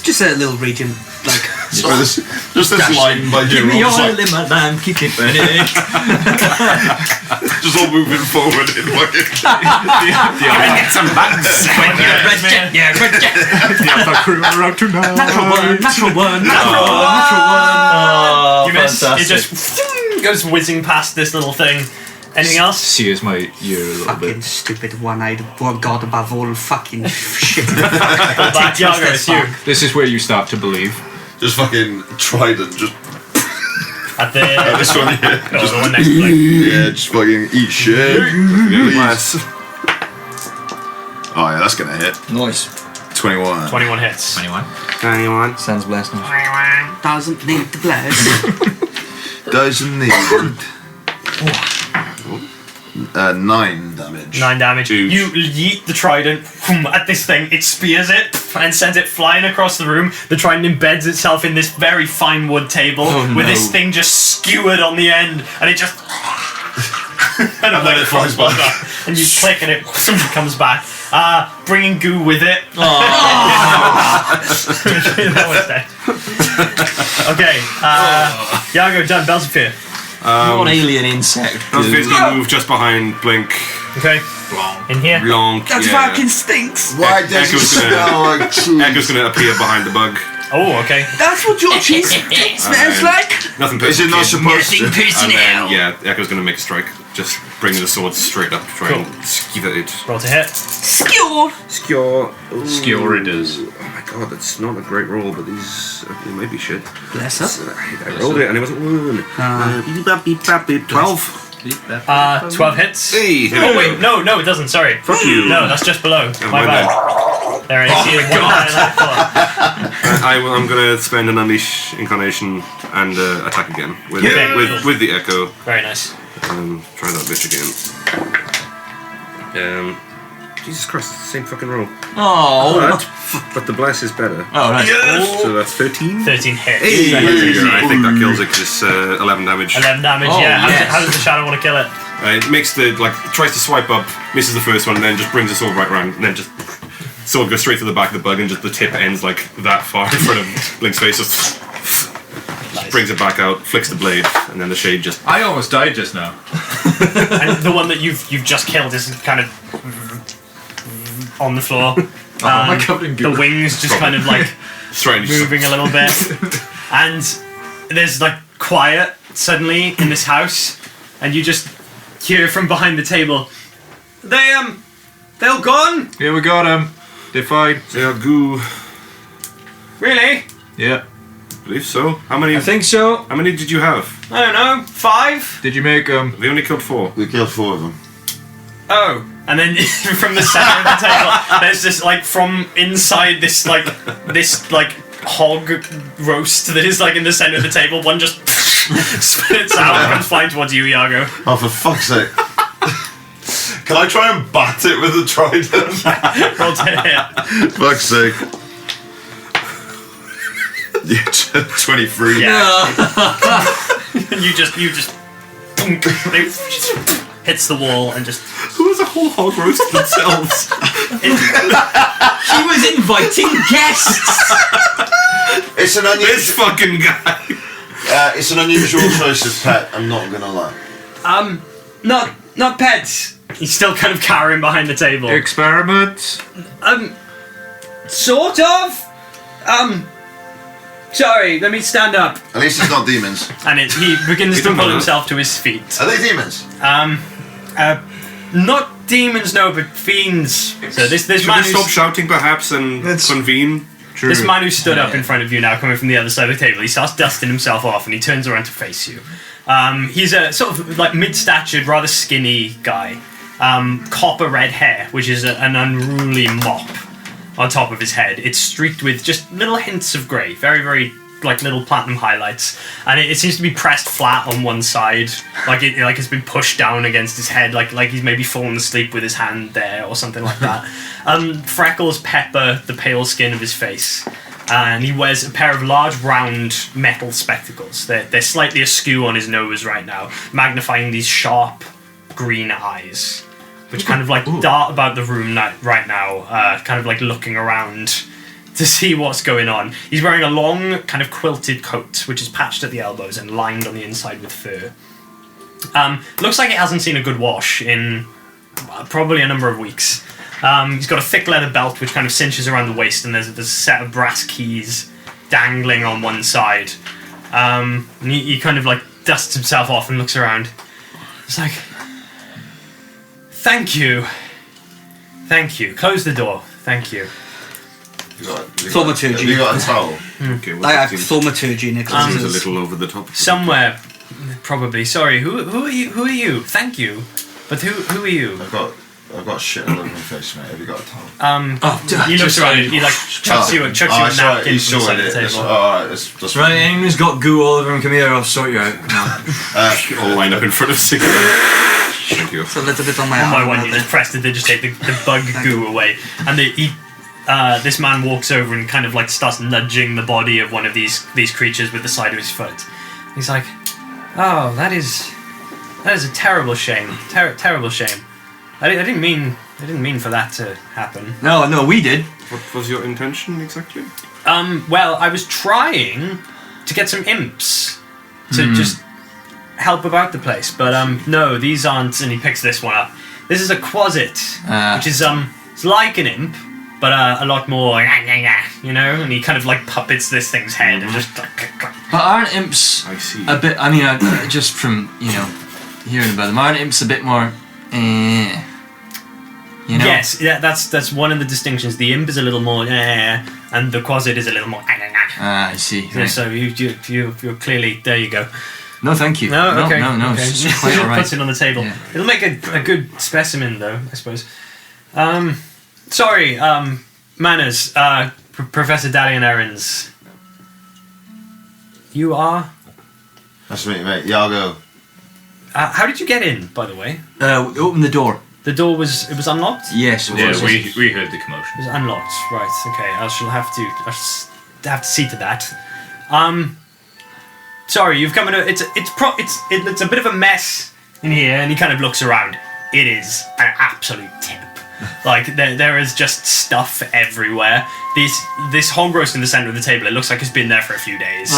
Just a little radiant, like. Sorry, just this line by Give me Jerome, all just, in my lamp, keep it burning. just all moving forward in fucking. Get some bugs. Yeah, red jet. The Althar crew are out tonight. Natural one. You miss. It just goes whizzing past this little thing. Anything else? See as my ear a little Fucking bit. stupid one-eyed god above all fucking shit. Back, Yago, it's you. This is where you start to believe. Just fucking trident, just At the this one here. oh, the one next to Blink. Yeah, just fucking eat shit. Bless. Oh yeah, that's gonna hit. Nice. 21. 21 hits. 21. Anyone? Sounds blessed. Doesn't need the bless. Doesn't need it. 9 damage. 9 damage. Huge. You yeet the trident at this thing, it spears it and sends it flying across the room. The trident embeds itself in this very fine wood table with this thing just skewered on the end, and it just. and then it flies back. And you click and it comes back, bringing goo with it. That one's dead. Okay, Yago, done. Belzaphere. What alien insect? I was basically moved just behind Blink. Okay, in here. Blanc. That yeah. fucking stinks. Why does it Echo's gonna- smell like cheese? Echo's gonna appear behind the bug. Oh, okay. That's what your cheese smells like. Nothing Is it not supposed to? And then, yeah, Echo's gonna make a strike. Just bringing the sword straight up, try and skew it. Roll to hit. Skewer. Skewer. Skewer it is. Oh my god, that's not a great roll, but these it might be shit. Bless up. I rolled it and it wasn't one. 12. 12 hits. Hey. Oh wait, no, it doesn't. Sorry. Fuck you. No, that's just below. My my bad. There it is. See, one line like that. I'm gonna spend an unleash incarnation and attack again with Okay. with the echo. Very nice. Try that bitch again. Jesus Christ, it's the same fucking roll. Oh. But the bless is better. Oh, nice. So that's 13. 13 hits. Hey, That is easy. I think that kills it because it's 11 damage. 11 damage. Oh, Yeah. yes. How does the shadow want to kill it? It makes tries to swipe up, misses the first one, and then just brings the sword right round, and then just sword goes straight to the back of the bug, and just the tip ends like that far in front of Blink's face. Just brings it back out, flicks the blade, and then the shade just. I almost died just now. And the one that you've just killed is kind of on the floor. Am I covered in The goo? wings just kind of like Strange. moving a little bit, and there's like quiet suddenly in this house, and you just hear from behind the table. They're all gone. Yeah, we got him. They're fine. They are goo. Really? Yeah. I believe so. How many? I think so. How many did you have? I don't know. 5. Did you make We only killed 4. We killed 4 of them. Oh. And then from the center of the table, there's this like from inside this like hog roast that is like in the center of the table. One just spits out and comes flying towards you, Iago. Oh, for fuck's sake. Can I try and bat it with the trident? Roll to hit. Fuck's sake. Yeah, 23. Yeah. you just it just hits the wall and just. Who was a whole hog roast themselves? He was inviting guests. It's an This unusual. fucking guy. It's an unusual choice of pet. I'm not gonna lie. Not pets. He's still kind of cowering behind the table. Experiments. Sort of. Sorry, let me stand up. At least it's not demons. And he begins to pull himself to his feet. Are they demons? Not demons, no, but fiends. So this Should man we stop shouting perhaps and convene? True. this man who stood up in front of you now, coming from the other side of the table, he starts dusting himself off and he turns around to face you. He's a sort of like mid-statured, rather skinny guy. Copper red hair, which is an unruly mop on top of his head. It's streaked with just little hints of grey, very, very like little platinum highlights, and it seems to be pressed flat on one side, like it's been pushed down against his head, like he's maybe fallen asleep with his hand there or something like that. Freckles pepper the pale skin of his face, and he wears a pair of large round metal spectacles. They're slightly askew on his nose right now, magnifying these sharp green eyes, which kind of like dart about the room right now, kind of like looking around to see what's going on. He's wearing a long kind of quilted coat, which is patched at the elbows and lined on the inside with fur. Looks like it hasn't seen a good wash in probably a number of weeks. He's got a thick leather belt which kind of cinches around the waist, and there's a set of brass keys dangling on one side. And he kind of like dusts himself off and looks around. It's like, Thank you. Close the door. Thank you. Thaumaturgy. Have you got a towel? Okay, well, I have that seems thaumaturgy, Nicholas. a little over the top. Somewhere, probably. Sorry. Who are you? Who are you? Thank you. But who are you? I've got shit all over my face, mate. Have you got a towel? He looks around. He like chucks you a napkin right. from the He's side sorted of the it. That's, table. alright, that's Right, anyone who's got goo all over him, come here, I'll sort you out. All lined up in front of Sigurd. Thank you. It's a little bit on my On my arm. one, you just press to digitate the bug goo away, and this man walks over and kind of like starts nudging the body of one of these creatures with the side of his foot. He's like, "Oh, that is a terrible shame. Terrible shame. I didn't mean for that to happen." No, we did. What was your intention exactly? Well, I was trying to get some imps to just help about the place, but no, these aren't. And he picks this one up. This is a quasit, which is it's like an imp, but a lot more, you know. And he kind of like puppets this thing's head and just. But aren't imps I see. a bit, I mean, just from, hearing about them, aren't imps a bit more, you know? Yes, yeah, that's one of the distinctions. The imp is a little more, and the quasit is a little more. I see. Right. So you're clearly there. You go. No, thank you. No, okay. No, Okay. it's quite alright. Puts it on the table. Yeah. It'll make a good specimen, though, I suppose. Sorry, Manners, Professor Dalian Errands. You are? Nice to meet you, mate. Iago. How did you get in, by the way? Open the door. The door was unlocked? Yes, it was. we heard the commotion. It was unlocked, right? Okay, I shall have to see to that. Sorry, you've come in. It's a bit of a mess in here, and he kind of looks around. It is an absolute tip. Like there is just stuff everywhere. This hog roast in the center of the table. It looks like it's been there for a few days.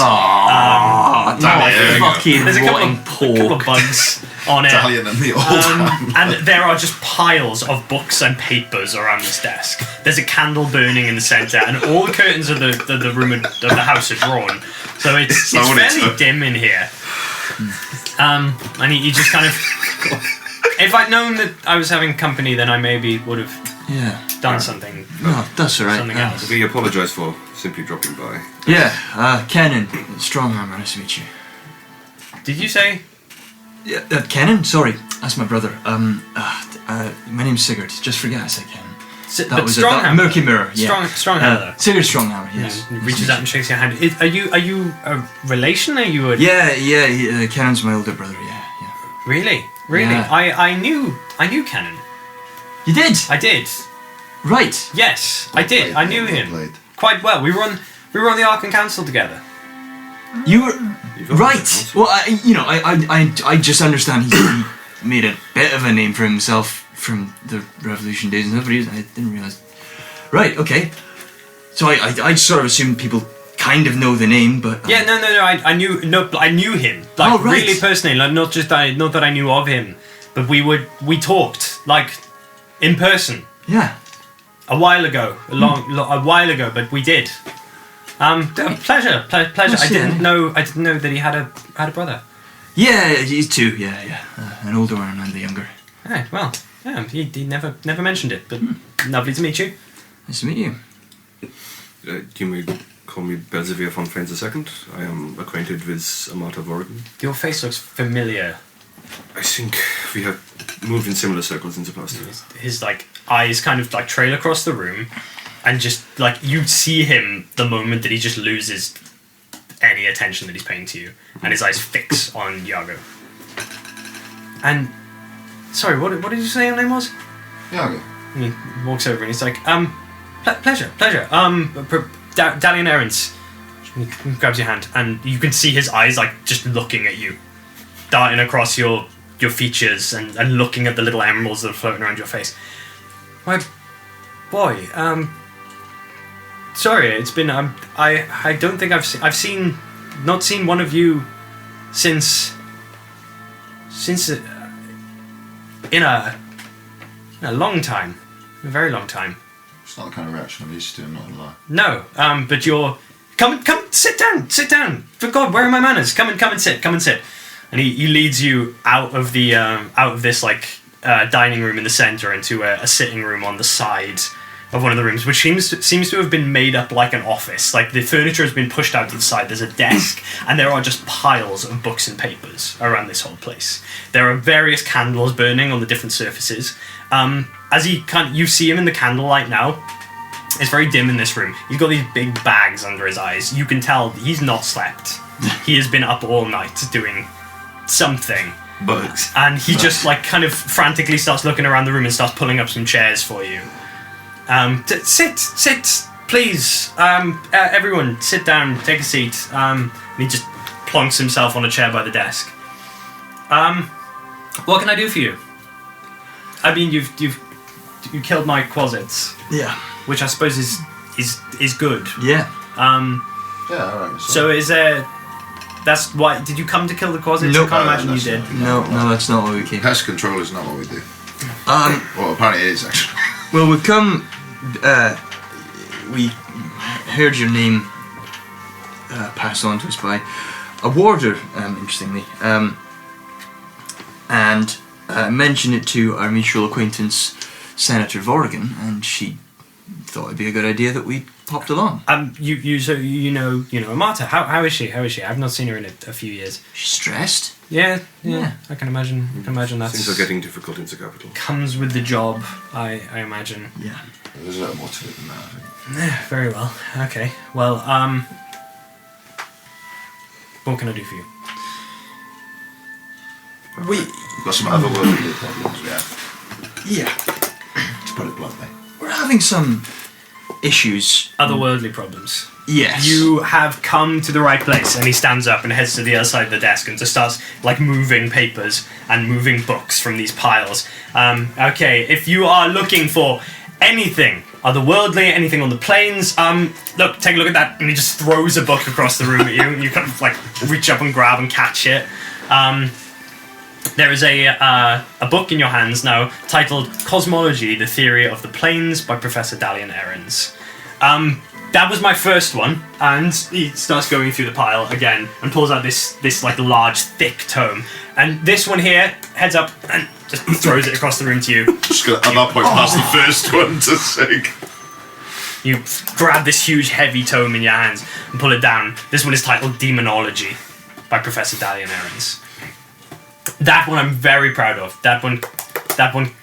Fucking There's a rotting couple of bugs on it. Italian and the old time. And there are just piles of books and papers around this desk. There's a candle burning in the centre, and all the curtains of the room of the house are drawn. So it's fairly dim in here. And he just kind of... If I'd known that I was having company, then I maybe would have done something. No, that's alright. Something else. We apologise for simply dropping by. Yeah, Kenan. Strongman, nice to meet you. Did you say? Yeah, Kenan? Sorry, that's my brother. My name's Sigurd. Just forget I said Kenan. That was strong that hammer. murky mirror. Yeah. Strong hammer. Sigurd Stronghammer. Yes. He reaches out and shakes your hand. Are you a relation? Are you a Yeah. Kenan's my older brother. Yeah. Really? Yeah. I knew Kenan. You did. I did. Right. Yes, I did. I knew him Played. quite well. We were on the Arkham Council together. You were You've got right. that Well, I just understand he made a bit of a name for himself from the Revolution days and stuff. But I didn't realize. Right. Okay. So I sort of assumed people kind of know the name, but Yeah, no. I knew him like Oh, right. really personally. Like not that I knew of him, but we talked like in person yeah. a while ago, a while ago. But we did. Pleasure. Yes, I didn't yeah. know that he had a brother. Yeah, he's two. Yeah. An older one and the younger. Hey, well, yeah, he never mentioned it, but lovely to meet you. Nice to meet you. You may call me Belzevere von Frains II. I am acquainted with Senator Vorrigan. Your face looks familiar. I think we have moved in similar circles in the past. His like eyes kind of like trail across the room, and just like you see him the moment that he just loses any attention that he's paying to you, and his eyes fix on Iago. And sorry, what did you say your name was? Iago. And he walks over and he's like, pleasure. Dalian Errands. He grabs your hand, and you can see his eyes like just looking at you, darting across your features and looking at the little emeralds that are floating around your face. My boy, sorry, it's been I don't think I've seen one of you since in a long time, a very long time. It's not the kind of reaction I'm used to, I'm not gonna lie. No, but you're come sit down. For God, where are my manners? Come and sit. And he leads you out of the out of this like dining room in the center into a sitting room on the side of one of the rooms, which seems to have been made up like an office. Like the furniture has been pushed out to the side. There's a desk, and there are just piles of books and papers around this whole place. There are various candles burning on the different surfaces. As you see him in the candlelight now. It's very dim in this room. He's got these big bags under his eyes. You can tell he's not slept. He has been up all night doing something. Bugs. And he just like kind of frantically starts looking around the room and starts pulling up some chairs for you. Sit, please. Everyone, sit down, take a seat. And he just plonks himself on a chair by the desk. What can I do for you? I mean, you killed my quasits, Yeah. which I suppose is good. Yeah. Yeah, alright. So is there? That's why. Did you come to kill the quasits? Nope. I can't imagine you that's did. not- No, that's not what we came. Pest control is not what we do. Um, Well, apparently it is, actually. well, we come. We heard your name passed on to us by a warder, interestingly, and mentioned it to our mutual acquaintance, Senator Vorrigan, and she thought it'd be a good idea that we popped along. You know Marta. How is she? I've not seen her in a few years. She's stressed. Yeah. Yeah. I can imagine. That's Things are getting difficult in the capital. comes with the job. I imagine. Yeah. There's a little more to it than that, I think. Very well. Okay. Well, what can I do for you? We've got some otherworldly problems, yeah. Yeah. To put it bluntly. We're having some issues. Otherworldly problems. Yes. You have come to the right place. And he stands up and heads to the other side of the desk and just starts like moving papers and moving books from these piles. Okay, if you are looking for anything otherworldly, anything on the plains, look, take a look at that. And he just throws a book across the room at you, and you kind of like reach up and grab and catch it. There is a book in your hands now titled Cosmology, the Theory of the Planes by Professor Dalian Errands. That was my first one, and he starts going through the pile again and pulls out this like large, thick tome. And this one here heads up and just throws it across the room to you. Just gonna, at that point, pass the first one to Sig. You grab this huge, heavy tome in your hands and pull it down. This one is titled Demonology by Professor Dalian Errands. That one I'm very proud of. That one,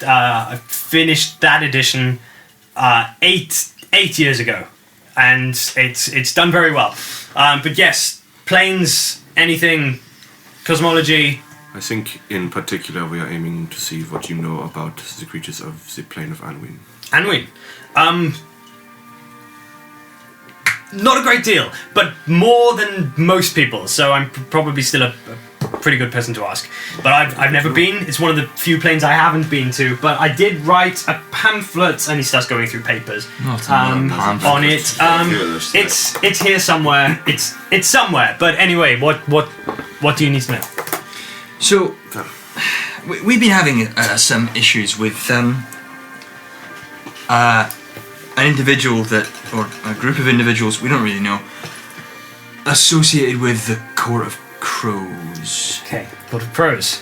I finished that edition 8 years ago, and it's done very well. But yes, planes, anything, cosmology. I think in particular we are aiming to see what you know about the creatures of the plane of Anwin. Anwin. Not a great deal, but more than most people, so I'm probably still a pretty good person to ask. But I've never been. It's one of the few planes I haven't been to, but I did write a pamphlet, and he starts going through papers on it. It's here somewhere. It's somewhere. But anyway, what do you need to know? So, we've been having some issues with an individual or a group of individuals, we don't really know, associated with the Court of Crows. Okay, Court of Crows.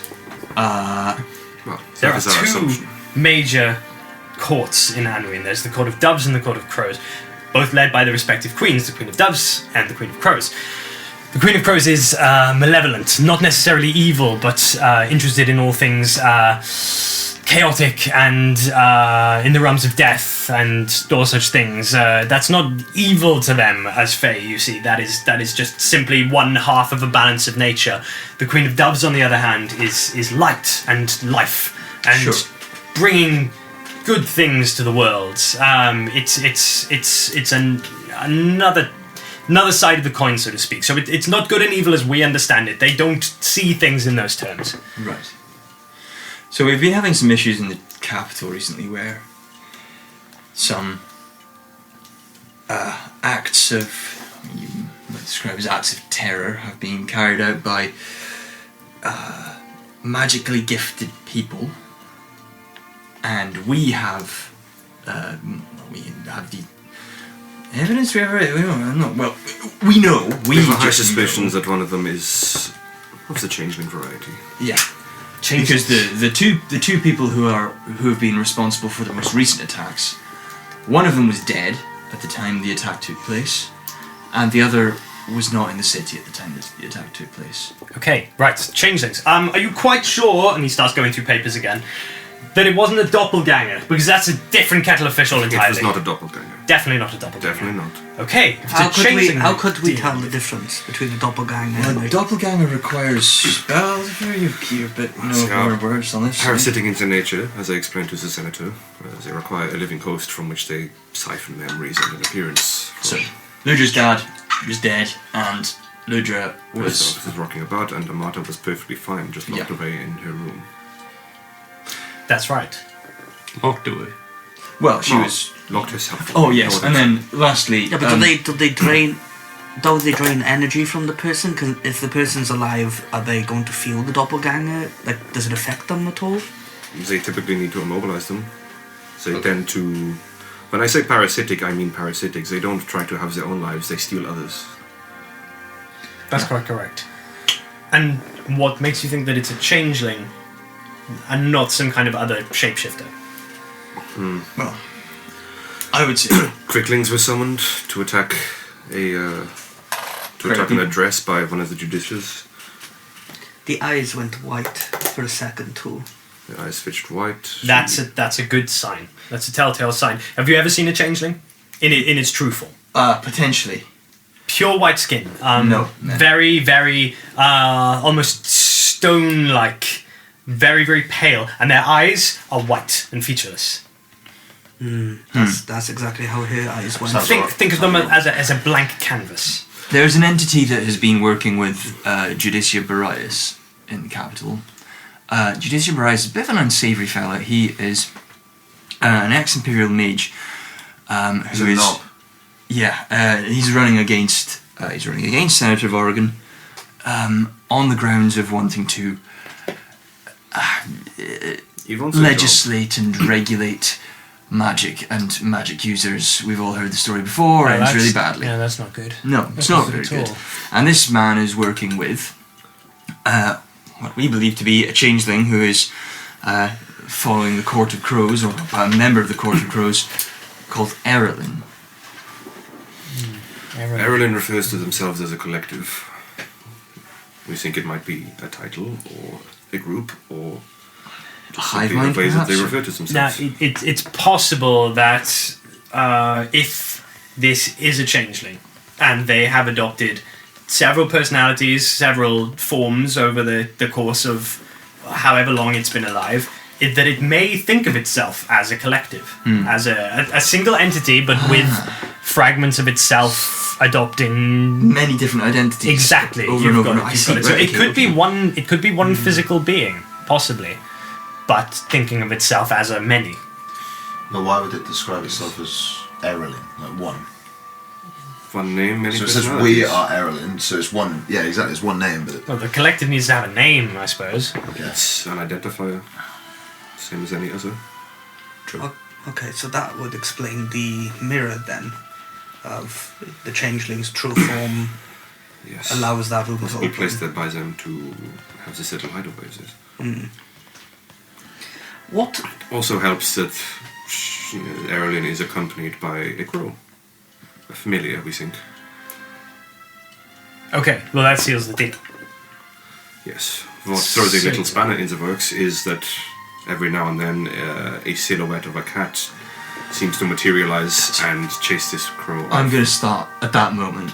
Well, There that are is our two assumption. major courts in Anwin. There's the Court of Doves and the Court of Crows, both led by the respective queens, the Queen of Doves and the Queen of Crows. The Queen of Crows is malevolent, not necessarily evil, but interested in all things chaotic and in the realms of death and all such things. That's not evil to them as Fae, you see. That is just simply one half of a balance of nature. The Queen of Doves, on the other hand, is light and life and bringing good things to the world. It's another side of the coin, so to speak. So it's not good and evil as we understand it. They don't see things in those terms. Right. So we've been having some issues in the capital recently where some acts of, you might describe as acts of terror, have been carried out by magically gifted people, and we have the evidence. We don't know. Well, we know. We have high just suspicions know. that one of them is of the changeling variety. Yeah. Because the two people who have been responsible for the most recent attacks, one of them was dead at the time the attack took place, and the other was not in the city at the time that the attack took place. Okay, right, changelings. Are you quite sure, and he starts going through papers again, that it wasn't a doppelganger? Because that's a different kettle of fish entirely. It was not a doppelganger. Definitely not a doppelganger. Definitely not. Okay, if it's How a could we changeling tell deal. the difference between a doppelganger Well, and a a doppelganger requires spells, very few, but no See, more words on this. Parasitic into nature, as I explained to the senator, they require a living host from which they siphon memories and an appearance. So, Ludra's dad was dead, and Ludra was was... rocking about, and Amata was perfectly fine, just locked Yeah. away in her room. That's right. Locked away. Well, she No, was... locked herself. Oh, yes, and then lastly... Yeah, but do they drain? Don't they drain energy from the person? Because if the person's alive, are they going to feel the doppelganger? Like, does it affect them at all? They typically need to immobilize them. They tend to... When I say parasitic, I mean parasitic. They don't try to have their own lives, they steal others. That's quite correct. And what makes you think that it's a changeling and not some kind of other shapeshifter? Well, I would say... Quicklings were summoned to attack an address by one of the judiciaries. The eyes went white for a second too. The eyes switched white. That's a good sign. That's a telltale sign. Have you ever seen a changeling in its true form? Potentially. Pure white skin. No. Very, very, almost stone-like. Very, very pale. And their eyes are white and featureless. That's exactly how her eyes went. Sounds Think of them as a blank canvas. There's an entity that has been working with Judicia Barias in the capital. Judicia Barias is a bit of an unsavoury fella. He is an ex-imperial mage He's who a is... knob. Yeah, he's running against Senator Vorrigan on the grounds of wanting to He wants a legislate and regulate magic and magic users. We've all heard the story before, and it's really badly. Yeah, that's not good. No, it's not very good. And this man is working with what we believe to be a changeling who is following the Court of Crows, or a member of the Court of Crows, called Erlin. Erlin refers to themselves as a collective. We think it might be a title, or a group, or A hive simply mind, the ways that they perhaps? refer to Now, themselves. it's possible that if this is a changeling, and they have adopted several personalities, several forms over the course of however long it's been alive, that it may think of itself as a collective, as a single entity, but with fragments of itself adopting Many different identities. exactly. Over You've and over. got it, I you've see. got it. So Right, it okay, could okay. be one. It could be one physical being, possibly, but thinking of itself as a many. Now, why would it describe itself as Erelin? Like one. One name, many So it says personalities. we are Erelin, so it's one. Yeah, exactly. It's one name, but Well, the collective needs to have a name, I suppose. yeah. It's an identifier, same as any other. Okay, so that would explain the mirror then, of the changeling's true form Yes. allows that room to Possibly open. placed there by them to have this little hideaway. What? Also helps that Erlin is accompanied by a crow. A familiar, we think. Okay, well that seals the deal. Yes. What throws a So- little spanner in the works is that every now and then a silhouette of a cat seems to materialize and chase this crow off. I'm going to start, at that moment,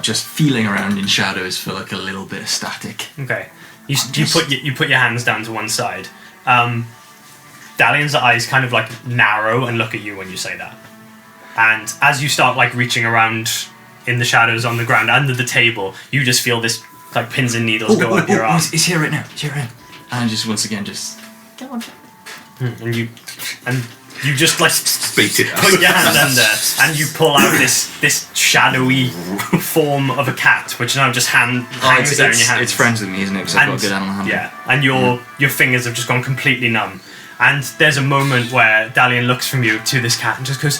just feeling around in shadows for like a little bit of static. Okay, you put your hands down to one side. Dalian's eyes kind of like narrow and look at you when you say that. And as you start like reaching around in the shadows on the ground under the table, you just feel this like pins and needles go up your arm. He's here right now. He's here right now. And just once again, just And you just like Bait it put out. your hand under and you pull out this shadowy form of a cat, which now just hangs there in your hands. It's friends with me, isn't it? Because I've got a good animal handler. Yeah, and your fingers have just gone completely numb. And there's a moment where Dalian looks from you to this cat and just goes,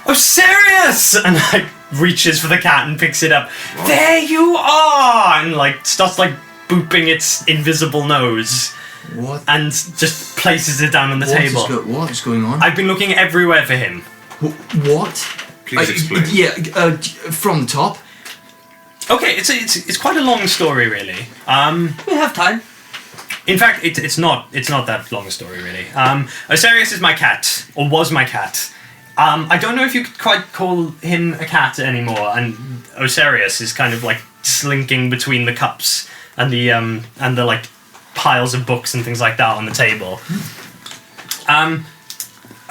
"Oh, serious!" And like reaches for the cat and picks it up. What? There you are! And like starts like booping its invisible nose What? and just places it down on the table. What is going on? I've been looking everywhere for him. What? Please explain. Yeah, from the top. Okay, it's quite a long story, really. We have time. In fact, it's not that long a story, really. Osirius is my cat, or was my cat. I don't know if you could quite call him a cat anymore, and Osirius is kind of like slinking between the cups and the like piles of books and things like that on the table.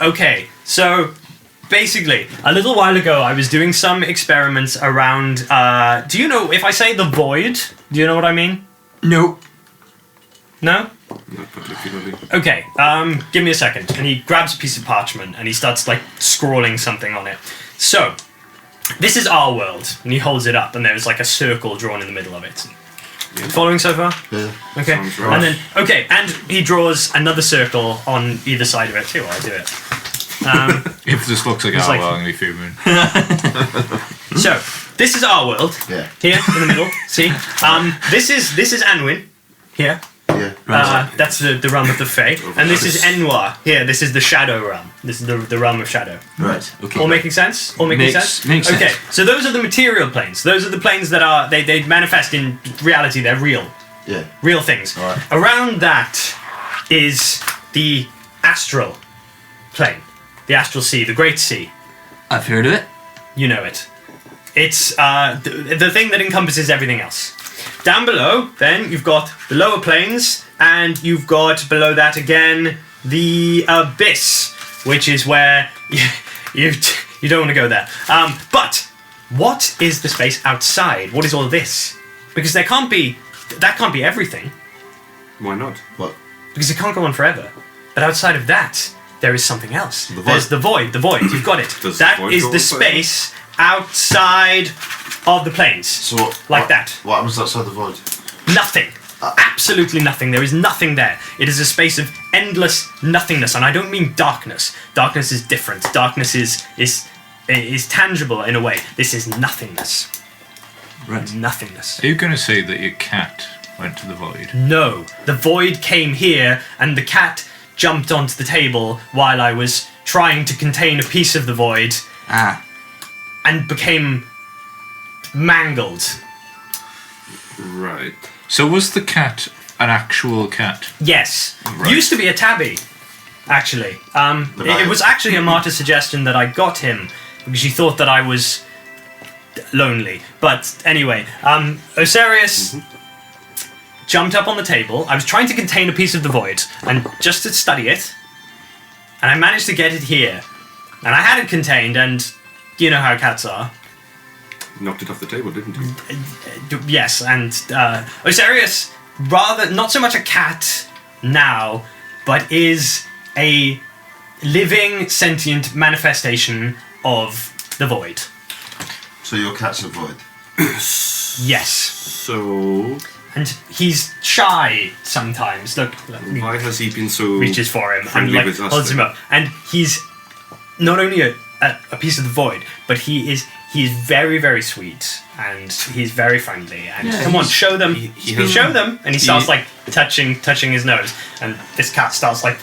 Okay, so basically, a little while ago, I was doing some experiments around. Do you know if I say the void? Do you know what I mean? No. No? Not particularly. Okay, give me a second. And he grabs a piece of parchment and he starts like scrawling something on it. So, this is our world. And he holds it up and there's like a circle drawn in the middle of it. Yeah. Following so far? Yeah. Okay. Sounds right. And then, okay, and he draws another circle on either side of it too. I'll do it. If this looks like It's our like- world, I'm going to be fuming. So, this is our world. Yeah. Here, in the middle. See? This is Anwin. Here. Yeah. That's the realm of the Fae. And this is Enwar. Here, this is the Shadow realm. This is the realm of Shadow. Right. Okay. All making sense? All making sense? Makes sense. Okay, so those are the material planes. Those are the planes that are they manifest in reality. They're real. Yeah. Real things. Alright. Around that is the astral plane. The astral sea, the great sea. I've heard of it. You know it. It's the thing that encompasses everything else. Down below, then, you've got the lower planes, and you've got below that again the abyss, which is where you don't want to go there. But what is the space outside? What is all this? Because that can't be everything, Why not? What? because it can't go on forever. But outside of that, there is something else. The void. There's the void. The void. You've got it. Does That the void is go the on forever? space outside of the planes. So what? Like what, that. What happens outside the void? Nothing. Absolutely nothing. There is nothing there. It is a space of endless nothingness, and I don't mean darkness. Darkness is different. Darkness is tangible in a way. This is nothingness. Right. Nothingness. Are you going to say that your cat went to the void? No. The void came here, and the cat jumped onto the table while I was trying to contain a piece of the void and became mangled. Right. So was the cat an actual cat? Yes. Right. Used to be a tabby, actually. It was actually a martyr suggestion that I got him because she thought that I was lonely. But anyway, Osirius jumped up on the table. I was trying to contain a piece of the void, and just to study it, and I managed to get it here. And I had it contained, and you know how cats are. Knocked it off the table, didn't you? Yes, and Osirius, rather not so much a cat now, but is a living, sentient manifestation of the void. So your cat's a void. Yes. So, And he's shy sometimes. Look, why has he been so reaches for him and friendly like with us holds him then? up. And he's not only a piece of the void, but he is very, very sweet, and he's very friendly. And Yeah, come on, he's- show them. he Show them. And he starts he- like touching his nose, and this cat starts like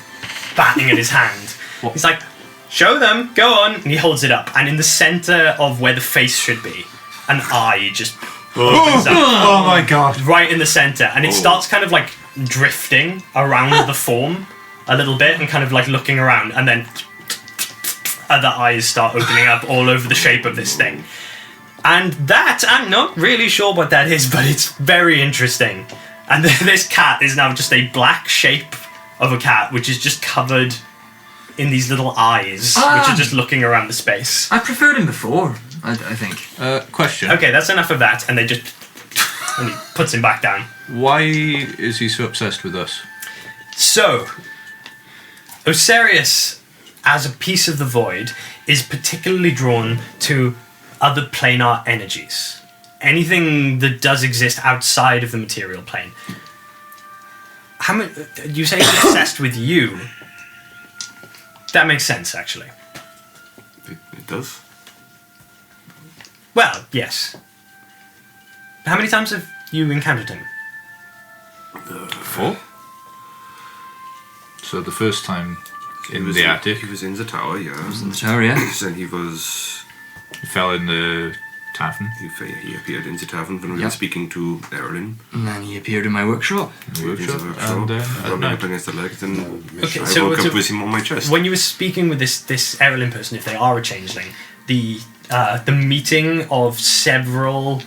batting at his hand. He's like, show them, go on. And he holds it up, and in the center of where the face should be, an eye just opens up. Oh my god. Right in the center, and it starts kind of like drifting around the form a little bit and kind of like looking around, and then other eyes start opening up all over the shape of this thing. And that, I'm not really sure what that is, but it's very interesting. And this cat is now just a black shape of a cat, which is just covered in these little eyes, which are just looking around the space. I preferred him before, I think. Question. Okay, that's enough of that, and they just... and he puts him back down. Why is he so obsessed with us? So, Osirius, as a piece of the void, is particularly drawn to other planar energies. Anything that does exist outside of the material plane. How many? You say he's obsessed with you. That makes sense, actually. It does. Well, yes. How many times have you encountered him? 4. So the first time He in was the attic, He was in the tower, yeah. In the tower, yeah. Then he was. he fell in the tavern. He appeared in the tavern when we Yeah. were speaking to Erlin. And then he appeared in my workshop. In the In workshop, the workshop, and at rubbing night. up against the leg. Then Okay, I so- woke so- up with him on my chest. When you were speaking with this Erlin person, if they are a changeling, the meeting of several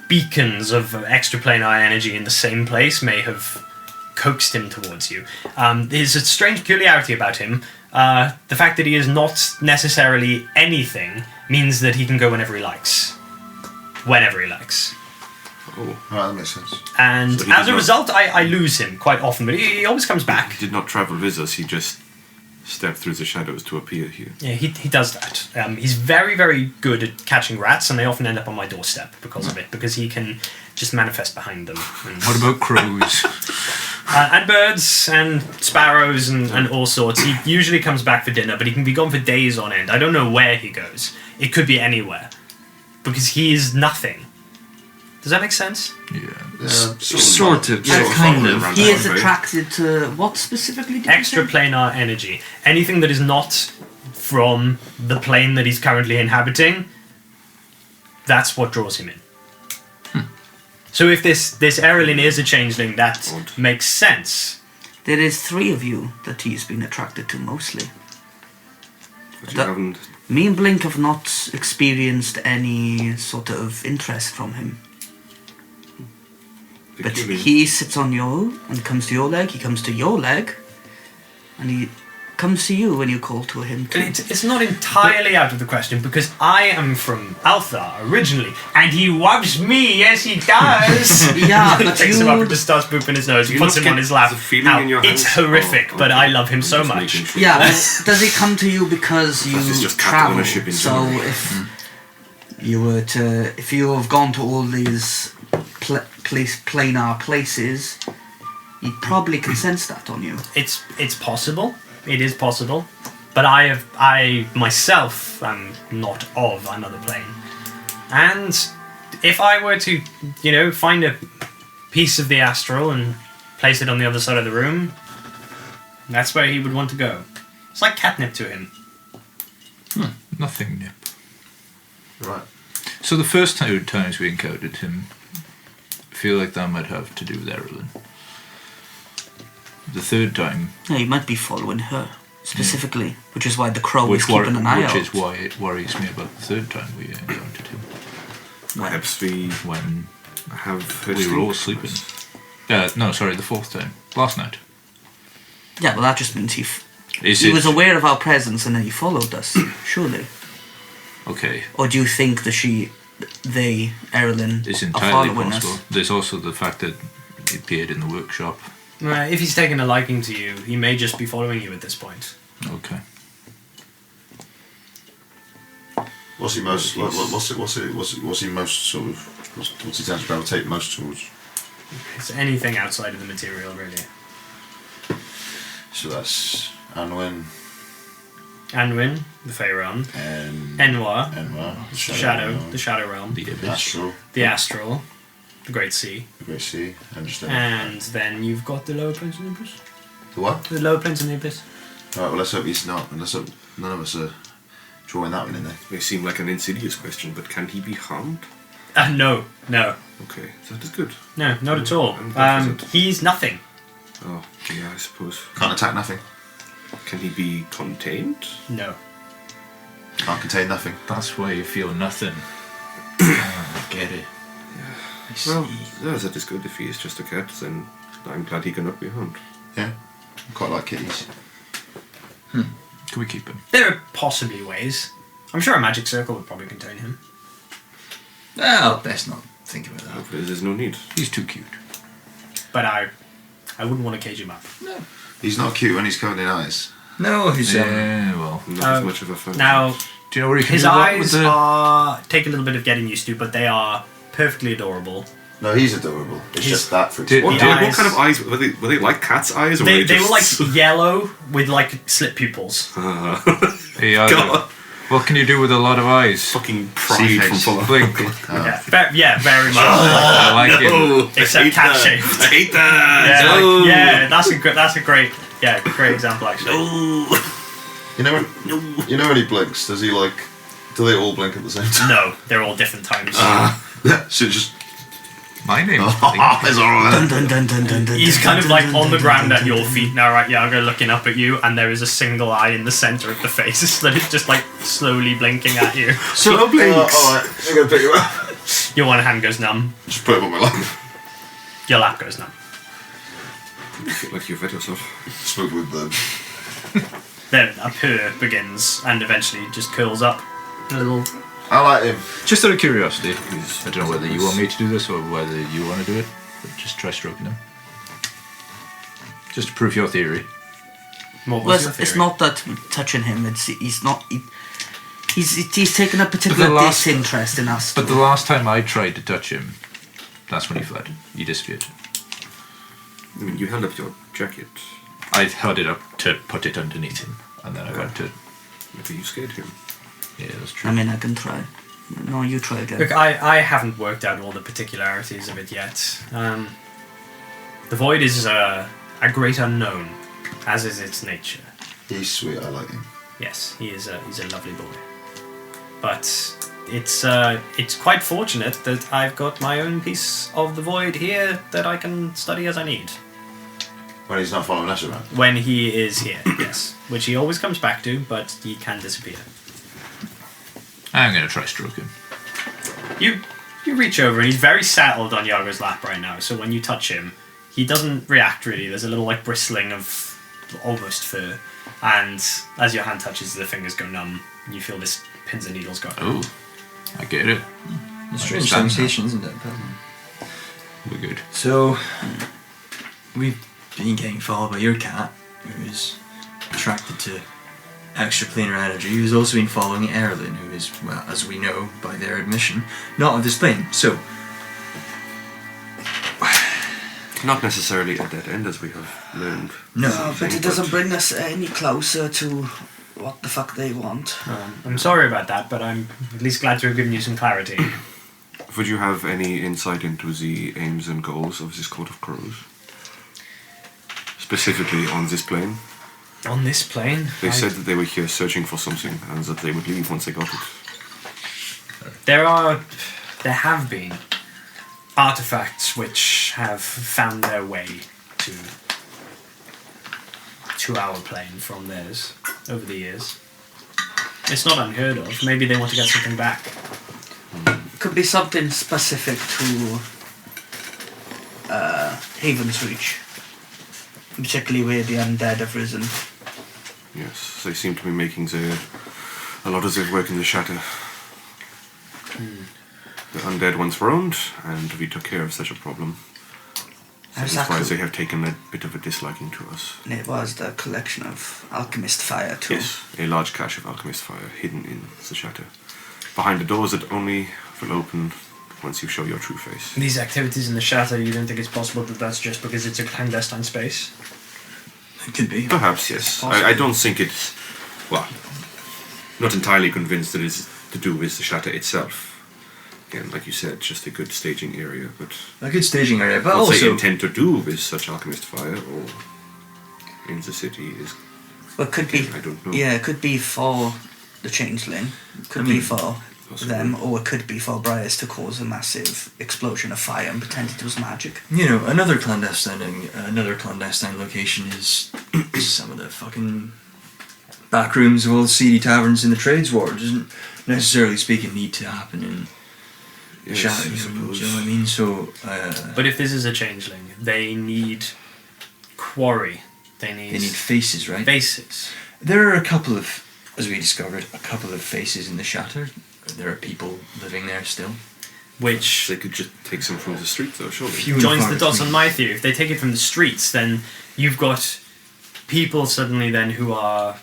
beacons of extraplanar energy in the same place may have coaxed him towards you. There's a strange peculiarity about him. The fact that he is not necessarily anything means that he can go whenever he likes. Whenever he likes. Oh, Right, that makes sense. And So he as did a not- result, I lose him quite often, but he always comes back. he did not travel with us. He just stepped through the shadows to appear here. Yeah, he does that. He's very, very good at catching rats, and they often end up on my doorstep because of it, because he can just manifest behind them. And, What about crows? and birds, and sparrows, and all sorts. He usually comes back for dinner, but he can be gone for days on end. I don't know where he goes. It could be anywhere. Because he is nothing. Does that make sense? Yeah. Sort of, yeah, Sort of kind following of. around He town, is right? attracted to what specifically? Did you say? Extraplanar energy. Anything that is not from the plane that he's currently inhabiting, that's what draws him in. So if this Erlin is a changeling, that Odd. makes sense. There is 3 of you that he's been attracted to mostly. But you That- haven't. Me and Blink have not experienced any sort of interest from him. But peculiar. he sits on your and comes to your leg, he comes to your leg, and he comes to you when you call to him too. It's not entirely out of the question because I am from Althar originally, and he loves me. Yes, he does. Yeah, but Takes him up and you... just starts booping his nose, Do you puts not him on get his lap. the feeling Now, in your it's hands? horrific, Oh, but okay. I love him so Just much. making sure. Yeah, but does he come to you because you This is just cat travel? ownership in So general. if you have gone to all these planar places, he probably can sense that on you. It's possible. It is possible. But I myself am not of another plane. And if I were to, find a piece of the astral and place it on the other side of the room, that's where he would want to go. It's like catnip to him. Nothing nip. Right. So the first times we encountered him, I feel like that might have to do with Erlin. The third time, Yeah, he might be following her. specifically, which is why the crow is Which keeping an eye which out. is why it worries me about the third time we encountered him. Perhaps we When have heard we were all sleeping. No, sorry, the fourth time. Last night. Yeah, well, that just means he Is he it... was aware of our presence and then he followed us, surely. Okay, Or do you think that they, Erlin, it's are entirely following possible. us? There's also the fact that he appeared in the workshop. If he's taken a liking to you, he may just be following you at this point. Okay. What's he most? What's he most sort of? What's he tends to gravitate most towards? It's anything outside of the material, really. So that's Anwin Anwin, the Fey Realm. and Enwar, Enwar, the Shadow Realm. The abyss. Astral, The Astral, the Great Sea. the Great Sea, and And then you've got the Lower Planes and the Abyss. the what? The Lower Planes and the Abyss. Alright, well let's hope he's not, and let's hope none of us are drawing that one in there. may seem like an insidious question, but can he be harmed? No. Okay, so that is good. No, not at all. I'm glad for that. He's nothing. Oh, yeah, I suppose. Can't attack nothing. Can he be contained? No. Can't contain nothing. That's why you feel nothing. I get it. I see. Well, yeah, that is good. If he is just a cat, then I'm glad he cannot be harmed. Yeah, I quite like kitties. Can we keep him? There are possibly ways. I'm sure a magic circle would probably contain him. Well, let's not think about that. Hopefully there's no need. He's too cute. But I wouldn't want to cage him up. He's not cute when he's covered in eyes. No, he's Yeah, well. Not as much of a fan. Now, Do you know where you can his do that with eyes the... take a little bit of getting used to, but they are perfectly adorable. No, he's adorable. It's He's- just that for Did- What, The what eyes- kind of eyes? Were they like cat's eyes? Or They were were like just... yellow with like slit pupils. Hey, God. what can you do with a lot of eyes? Fucking pride from face. full Blink. Yeah, very much. I like it. Oh, Except I hate cat that. shaped. I hate that. Yeah, Oh. that's a great example actually. You know when he blinks, do they all blink at the same time? No, they're all different times. So just My name's Blink. it's alright. Dun, dun, dun, dun, dun, dun, He's dun, kind of dun, like dun, on the dun, ground dun, at your dun, feet now, right? Yaga looking up at you, and there is a single eye in the center of the face that is just like slowly blinking at you. So blinks. Alright, I'm gonna pick you up. Your one hand goes numb, Just put him on my lap. your lap goes numb. You feel like you've fed yourself. Smoke with them. Then a purr begins and eventually just curls up. A little. I like him. Just out of curiosity, He's- I don't know whether you want me to do this or whether you want to do it, but just try stroking him. Just to prove your theory. What Well, was your it's theory? not that touching him. He's taken a particular The last- disinterest in us. But the last time I tried to touch him, that's when he fled. He disappeared. I mean, you held up your jacket. I held it up to put it underneath him, and then I went to... Maybe you scared him. Yeah, that's true. I mean, I can try. No, you try again. Look, I haven't worked out all the particularities of it yet. The void is a great unknown, as is its nature. He's sweet, I like him. Yes, he's a lovely boy. But it's quite fortunate that I've got my own piece of the void here that I can study as I need. When he's not following us around. When he is here, yes. Which he always comes back to, but he can disappear. I'm going to try stroking. You reach over and he's very settled on Yaga's lap right now, so when you touch him, he doesn't react really. There's a little like bristling of almost fur, and as your hand touches, the fingers go numb. And you feel this pins and needles go. Oh, I get it. A strange understand sensation, isn't it? We're good. So, we've been getting followed by your cat, who is attracted to extraplanar energy, who's also been following Erlin, who is, well, as we know by their admission, not of this plane. So, Not necessarily a dead end, as we have learned. no, But it doesn't bring us any closer to what the fuck they want. I'm sorry about that, but I'm at least glad to have given you some clarity. Would you have any insight into the aims and goals of this Court of Crows? Specifically on this plane? On this plane, They said that they were here searching for something and that they would leave once they got it. there have been artifacts which have found their way to 2-hour plane from theirs over the years. It's not unheard of. Maybe they want to get something back. Could be something specific to Havensreach, particularly where the undead have risen. Yes, they seem to be making a lot of their work in the Shatter. The undead once roamed, and we took care of such a problem. So that's why they have taken a bit of a disliking to us. And it was the collection of alchemist fire too. Yes, a large cache of alchemist fire hidden in the Shatter. Behind the doors that only will open once you show your true face. These activities in the Shatter, you don't think it's possible that that's just because it's a clandestine space? It could be. Perhaps, yes. I don't think it's... Well, not entirely convinced that it's to do with the Shatter itself. Again, like you said, just a good staging area, but... A good staging area, but what also... they intend to do with such alchemist fire or in the city is... Well, it could be... I don't know. Yeah, it could be for the Changeling. It could be for them, or it could be for Briars to cause a massive explosion of fire and pretend it was magic. You know, another clandestine location is some of the fucking back rooms of all the seedy taverns in the trades ward. Doesn't necessarily speaking need to happen in the Yes, Shatter. I suppose. Do you know what I mean? So, But if this is a changeling, they need quarry. They need faces, right? faces. There are a couple of, as we discovered, a couple of faces in the Shatter. There are people living there still. Which They could just take some from the street, though, surely. Few and joins far the dots between. on my theory. If they take it from the streets, then you've got people suddenly then who are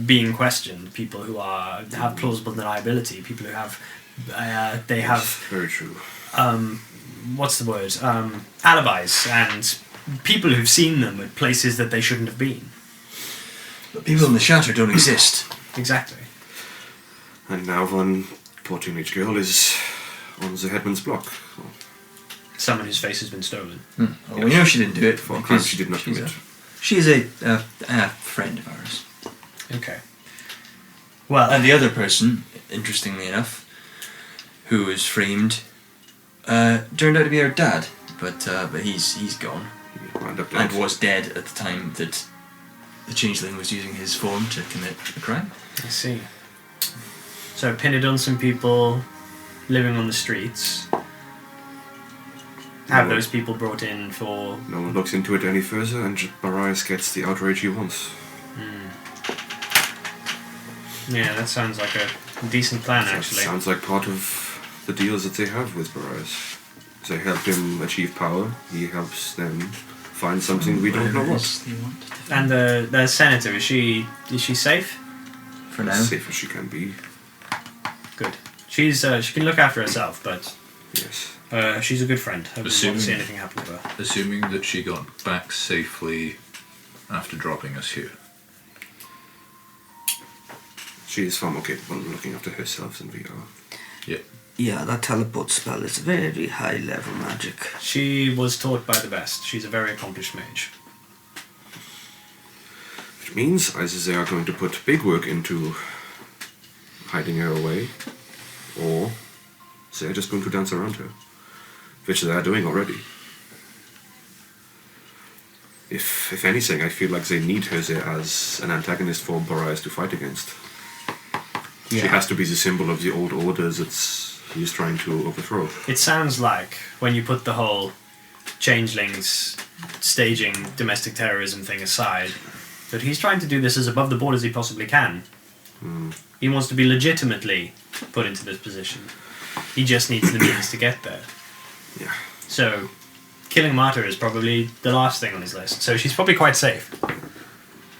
being questioned, people who have plausible deniability, people who have they have Very true. what's the word, alibis, and people who've seen them at places that they shouldn't have been. But people in the Shatter don't exist. Exactly. And now one poor teenage girl is on the headman's block. Someone whose face has been stolen. Well, we know she didn't do it. For a because crime she did not she's commit. She is a friend of ours. Okay. Well, And the other person, interestingly enough, who was framed, turned out to be our dad. But he's gone. He wound up dead. And was dead at the time that the Changeling was using his form to commit a crime. I see. So pinned on some people living on the streets. Have No. those people brought in for... No one looks into it any further, and Barias gets the outrage he wants. Yeah, that sounds like a decent plan, actually. Sounds like part of the deals that they have with Barias. They help him achieve power, he helps them find something we don't know Whatever it what. is they want. And the senator, is she safe? For now. As safe as she can be, Good. She's she can look after herself, but yes. she's a good friend. I wouldn't want to Assuming- see anything happen to her. Assuming that she got back safely after dropping us here. She is far more capable of looking after herself than we are. Yeah. Yeah, that teleport spell is very high level magic. She was taught by the best. She's a very accomplished mage. Which means either they are going to put big work into hiding her away, or they are just going to dance around her, which they are doing already. If anything, I feel like they need her there as an antagonist for Barias to fight against. She has to be the symbol of the old order that he is trying to overthrow. It sounds like when you put the whole changelings staging domestic terrorism thing aside, that he's trying to do this as above the board as he possibly can. He wants to be legitimately put into this position. He just needs the means to get there. Yeah. So, killing Martyr is probably the last thing on his list. So she's probably quite safe.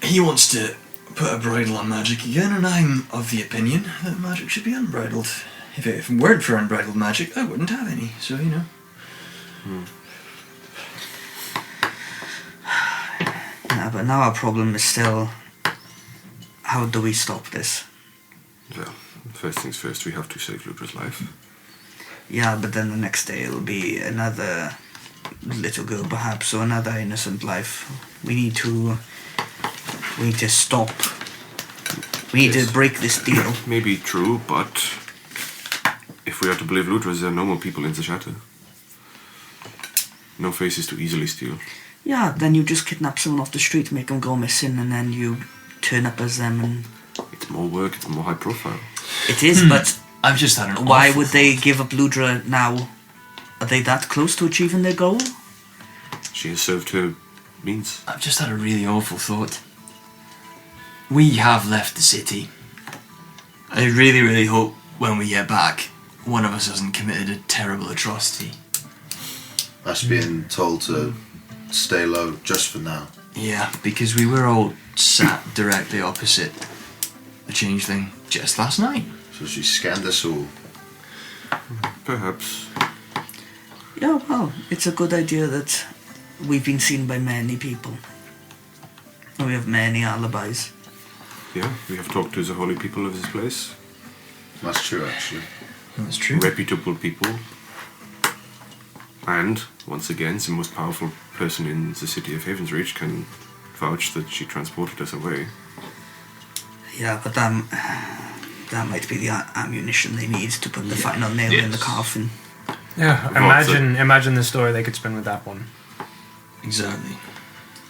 He wants to put a bridle on magic again, and I'm of the opinion that magic should be unbridled. If it weren't for unbridled magic, I wouldn't have any, so you know. Yeah, but now our problem is still, how do we stop this? Well, first things first, we have to save Ludra's life. Yeah, but then the next day it'll be another little girl perhaps, or another innocent life. We need to stop. We need Yes. to break this deal. Maybe true, but if we are to believe Ludra, there are no more people in the Shatter. No faces to easily steal. Yeah, then you just kidnap someone off the street, make them go missing, and then you turn up as them. And It's more work. It's more high profile. it is, but I've just had an why awful would they thought. give up Ludra now? Are they that close to achieving their goal? She has served her means. I've just had a really awful thought. We have left the city. I really, really hope when we get back, one of us hasn't committed a terrible atrocity. Us being told to stay low just for now. Yeah, because we were all sat directly opposite the changeling just last night. So she scanned us all. Perhaps. Yeah, well, it's a good idea that we've been seen by many people. And we have many alibis. Yeah, we have talked to the holy people of this place. That's true, actually. That's true. Reputable people. And, once again, the most powerful person in the city of Havensreach can vouch that she transported us away. Yeah, but that might be the ammunition they need to put the final nail in the coffin. Yeah, imagine the story they could spin with that one. Exactly.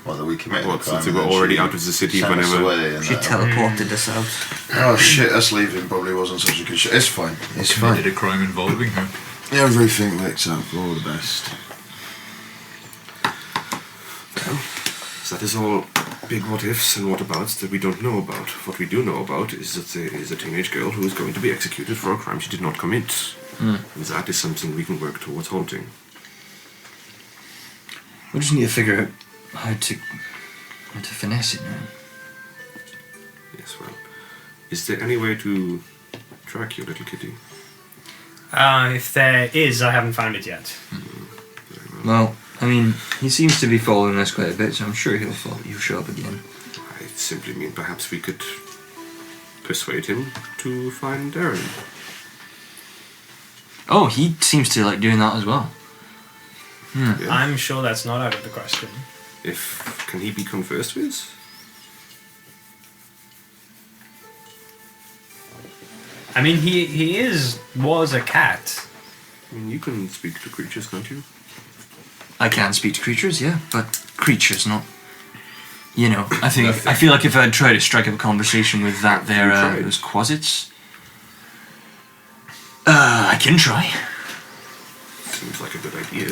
Well, that we committed What, a crime since they and were then already she out of the city sent us whenever- away and She that. teleported us out. Oh shit, us leaving probably wasn't such a good shit. It's fine. It's Committed fine. a crime involving her. Everything works out for all the best. So that is all big what ifs and what abouts that we don't know about. What we do know about is that there is a teenage girl who is going to be executed for a crime she did not commit. And that is something we can work towards halting. We just need to figure out how to finesse it now. Yes, well. Is there any way to track your little kitty? If there is, I haven't found it yet. Well, I mean, he seems to be following us quite a bit, so I'm sure he'll show up again. I simply mean perhaps we could persuade him to find Aaron. Oh, he seems to like doing that as well. Yeah. I'm sure that's not out of the question. Can he be conversed with? I mean, he was a cat. I mean, you can speak to creatures, can't you? I can speak to creatures, yeah, but creatures, not. You know, I feel like if I'd try to strike up a conversation with that there, tried. those quasits. I can try. Seems like a good idea.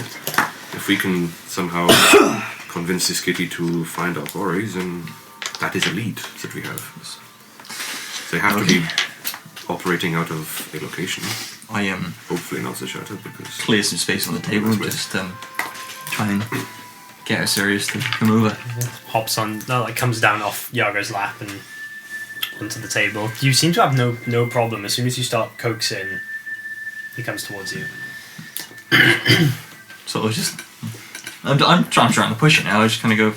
If we can somehow convince this kitty to find our quarries, then that is a lead that we have. They have to be operating out of a location. I Hopefully not the shutter, because clear some space on the table and just try and get her serious to come over. Hops on, comes down off Yaga's lap and onto the table. You seem to have no problem. As soon as you start coaxing, he comes towards you. So it's just, I'm trying to push it now. I just kind of go,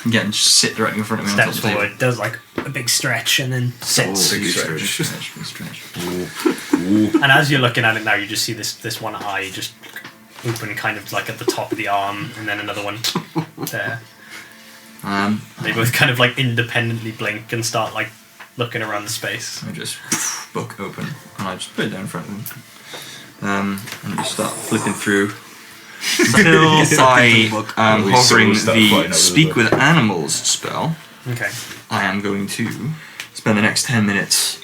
and just sit directly in front of me on top Steps of the table. forward, does like a big stretch, and then sits. big Stretch. And as you're looking at it now, you just see this one eye just open, kind of like at the top of the arm, and then another one there. They both kind of like independently blink and start like looking around the space. I just book open and I just put it down in front of them. And just start flipping through until I am We hovering start fighting over the the Speak book. with Animals spell. Okay. I am going to spend the next 10 minutes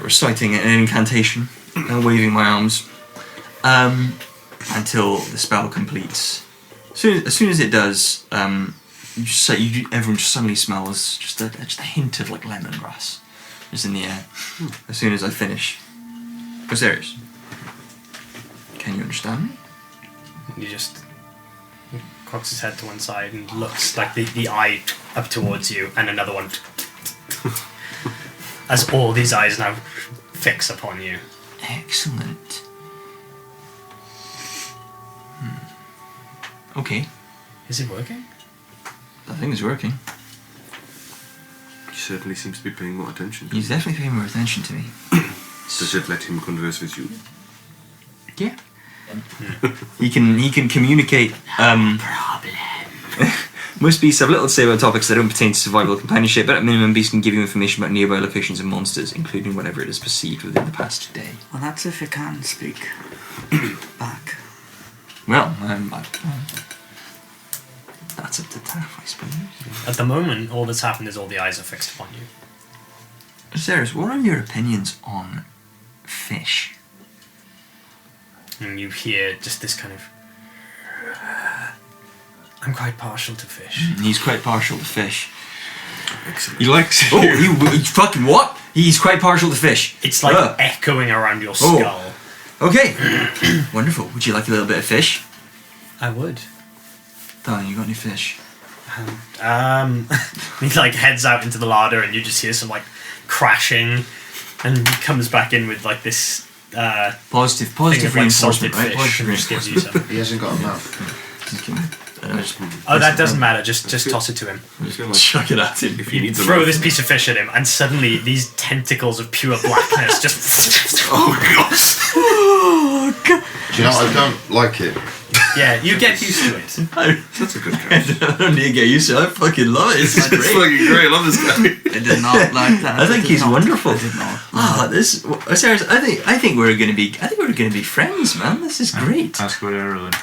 reciting an incantation and waving my arms until the spell completes. As soon as it does, everyone just suddenly smells just a hint of like lemongrass just in the air. As soon as I finish. I'm serious. Can you understand me? He just cocks his head to one side and looks like the eye up towards you, and another one. As all these eyes now fix upon you. Excellent. Okay, Is it working? that thing is working. he certainly seems to be paying more attention. He's definitely paying more attention to me. Does it let him converse with you? Yeah. He can communicate. Most beasts have little to say about topics that don't pertain to survival or companionship, but at minimum, beasts can give you information about nearby locations and monsters, including whatever it has perceived within the past day. Well, that's if it can speak back. Well, That's up to Taff, I suppose. At the moment, all that's happened is all the eyes are fixed upon you. Ceres, what are your opinions on fish? And you hear just this kind of... I'm quite partial to fish. He's quite partial to fish. Excellent. He likes... Oh, he fucking what? He's quite partial to fish. It's like echoing around your skull. Okay. Wonderful. Would you like a little bit of fish? I would. Darling, you got any fish? He like heads out into the larder and you just hear some like crashing and he comes back in with like this Positive thing of like salted reinforcement, right? fish Positive and just gives you some. He hasn't got a mouth. Oh, that doesn't matter, just toss it to him. I'm just gonna like, Chuck it at him. if he needs a Throw mouth- this piece of fish at him and suddenly these tentacles of pure blackness just... Oh god! Do you know I don't like it? Yeah, you get used to it. That's a good catch. I don't need to get used to it. I fucking love it. It's It's great. fucking great. I love this guy. I did not like that. I think he's wonderful. I did not. This Ceres, I think we're gonna be friends, man. This is great. Ask about Erlen.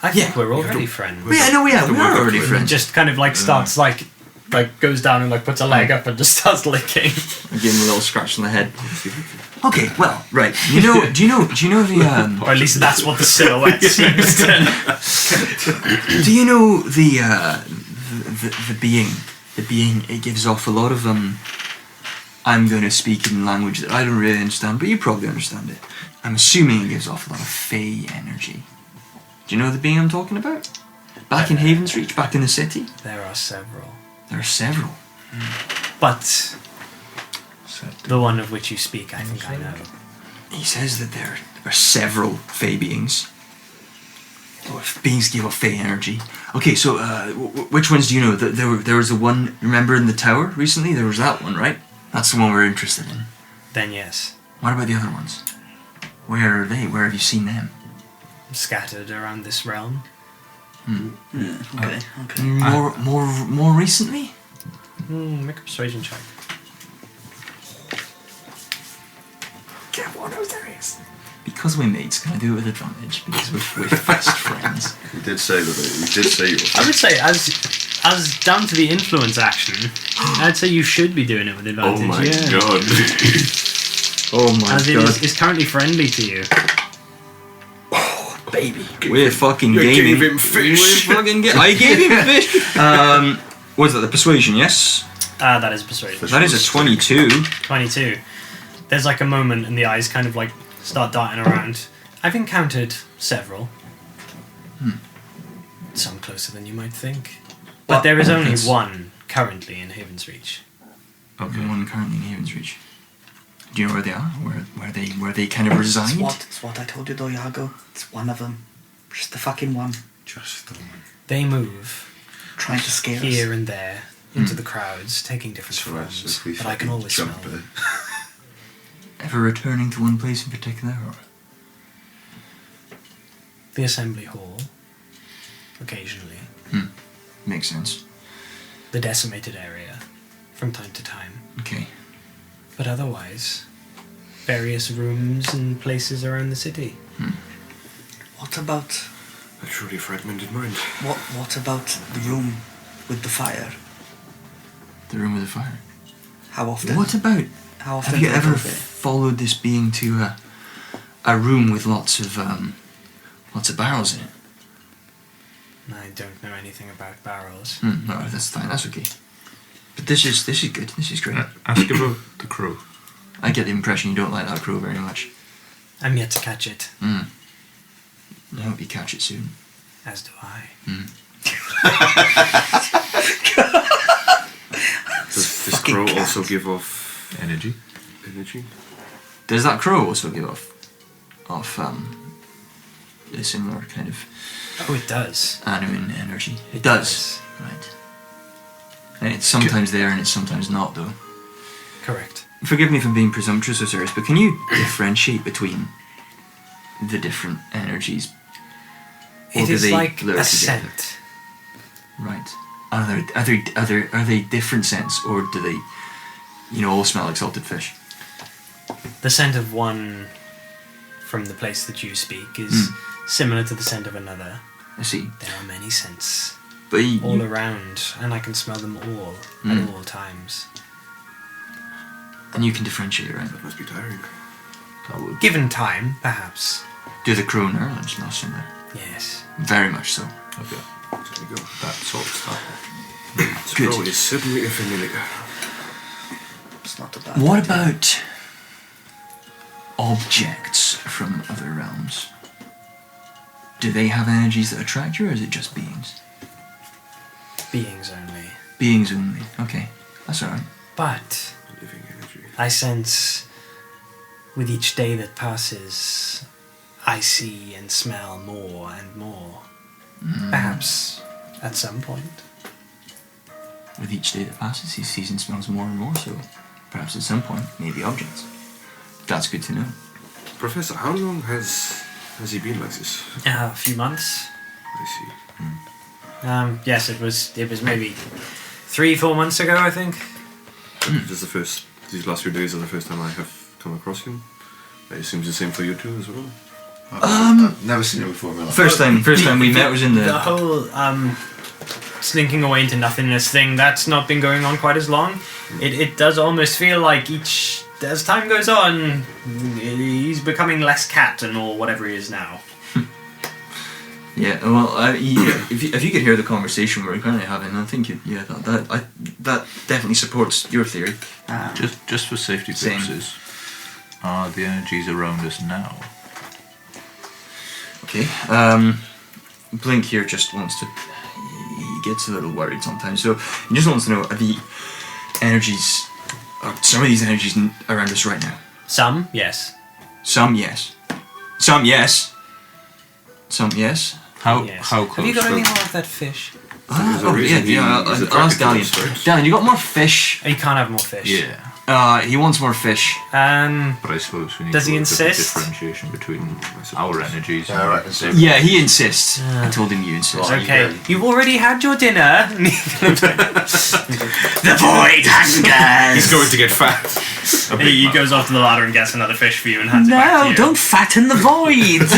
I think we're already friends. Yeah, I know we are. The We work are of already Twitter. friends. Just kind of like starts like goes down and like puts a leg up and just starts licking. I give him a little scratch on the head. Okay, well, right. Do you know the Or at least that's what the silhouette seems to. do you know the being it gives off a lot of I'm going to speak in language that I don't really understand, but you probably understand it. I'm assuming it gives off a lot of fey energy. Do you know the being I'm talking about? Back in Havensreach, back in the city? There are several. There are several. But the one of which you speak, I think I know. He says that there are several fey beings. Or beings give off fey energy. Okay, so which ones do you know? There was the one, remember in the tower recently? There was that one, right? That's the one we're interested in. Then yes, What about the other ones? Where are they? Where have you seen them? scattered around this realm. Okay. More recently? Make a persuasion check. Get one of there is. Because we're mates, can I do it with advantage? Because we're fast friends. He did say that. He did say you were. I would say as down to the influence action, I'd say you should be doing it with advantage. Oh my yeah. god. Oh my As it god. is currently friendly to you. Baby. We're fucking You gaming. gave him fish. We're fucking I gave him fish. What's that, the persuasion, yes? That is persuasion. That is a 22. 22. There's like a moment and the eyes kind of like start darting around. I've encountered several. Some closer than you might think. But Well, there is only that's- one currently in Havensreach. Okay. One currently in Havensreach. Do you know where they are? Where they kind of reside? It's what I told you though, Iago. It's one of them. Just the fucking one. Just the one. They move Trying to scare here us. and there into the crowds, taking different So us, forms. if we But I can fucking always smell jump them. Ever returning to one place in particular? Or? The assembly hall, occasionally. Makes sense. The decimated area, from time to time. Okay. But otherwise, various rooms and places around the city. What about A truly fragmented mind. what about the room with the fire? The room with the fire. How often? What about? How often? Have you do I ever go there? followed this being to a room with lots of barrels in it? I don't know anything about barrels. No, that's fine. That's okay. But this is good. This is great. Ask about the crow. I get the impression you don't like that crow very much. I'm yet to catch it, I hope you catch it soon. as do I. Does this Fucking crow cat. also give off Energy. energy? Does that crow also give off a similar kind of Oh, it does. animate energy? It does. Right. And it's sometimes there and it's sometimes not, though. Correct. Forgive me for being presumptuous, Osiris, but can you differentiate between the different energies? Or It do is they like blur a together? scent. Right. Are they different scents, or do they, all smell like salted fish? The scent of one from the place that you speak is similar to the scent of another. I see. There are many scents But all around, and I can smell them all at all times. And you can differentiate, right? That must be tiring. That would. Given time, perhaps. Do the crow and Erlen smell similar? Yes. Very much so. Okay. There we go. That sorts that. The Good. crow is certainly a familiar. It's not a bad What idea. about objects from other realms? Do they have energies that attract you, or is it just beings? Beings only. Beings only. Okay, that's alright. But Living energy. I sense with each day that passes, I see and smell more and more. Perhaps at some point. With each day that passes, he sees and smells more and more, so perhaps at some point, maybe objects. That's good to know. Professor, how long has he been like this? A few months. I see. Yes, it was maybe 3-4 months ago, I think. These last few days are the first time I have come across him. I assume it's the same for you too as well. I've never seen it before in my life. First time we met was in The the... whole slinking away into nothingness thing, that's not been going on quite as long. It does almost feel like as time goes on, he's becoming less cat and or whatever he is now. Yeah, well, if you could hear the conversation we're currently having, I think that definitely supports your theory. Just for safety Same. purposes, are the energies around us now? Okay. Blink here just wants to... He gets a little worried sometimes, so he just wants to know, are the energies... Are some of these energies around us right now? Some, yes. Some, yes. Some, yes. Some, yes. How Yes. how Have you close? got any more of that fish? There's a Oh, reason yeah, he's I'll ask attracted to Dalian. us, right? Dalian, you got more fish? You can't have more fish. Yeah, He wants more fish. but I suppose we need Does to he look at the insist? differentiation between our energies. Yeah, I reckon so. Yeah, he insists. I told him you insist. Right. Okay, you've already had your dinner. The void hungers! He's going to get fat. He goes off to the larder and gets another fish for you and hands it back to No, you. don't fatten the void.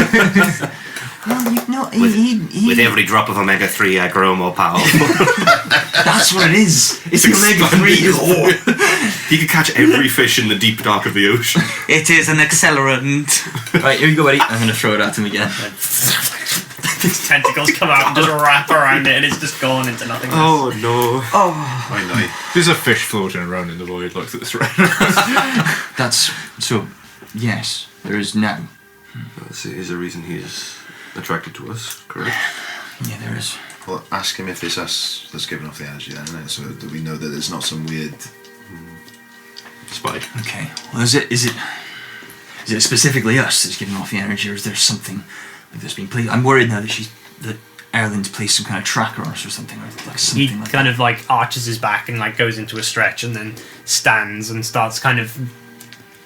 With every drop of omega-3, I grow more powerful. That's what it is. It's the omega-3 core. He could catch every fish in the deep dark of the ocean. It is an accelerant. Right, here you go, buddy. I'm going to throw it at him again. His tentacles come out and just wrap around it and it's just gone into nothingness. Oh no. I know. There's a fish floating around in the void like this right now. That's... So, yes, there is now. That is a reason he's attracted to us, correct? Yeah, there is. Well, ask him if it's us that's giving off the energy then, isn't it? So that we know that there's not some weird spy. Okay. Well, is it specifically us that's giving off the energy, or is there something that's being played? I'm worried now that Erlen's placed some kind of tracker on us or something, or like something He like kind that. of like arches his back and like goes into a stretch and then stands and starts kind of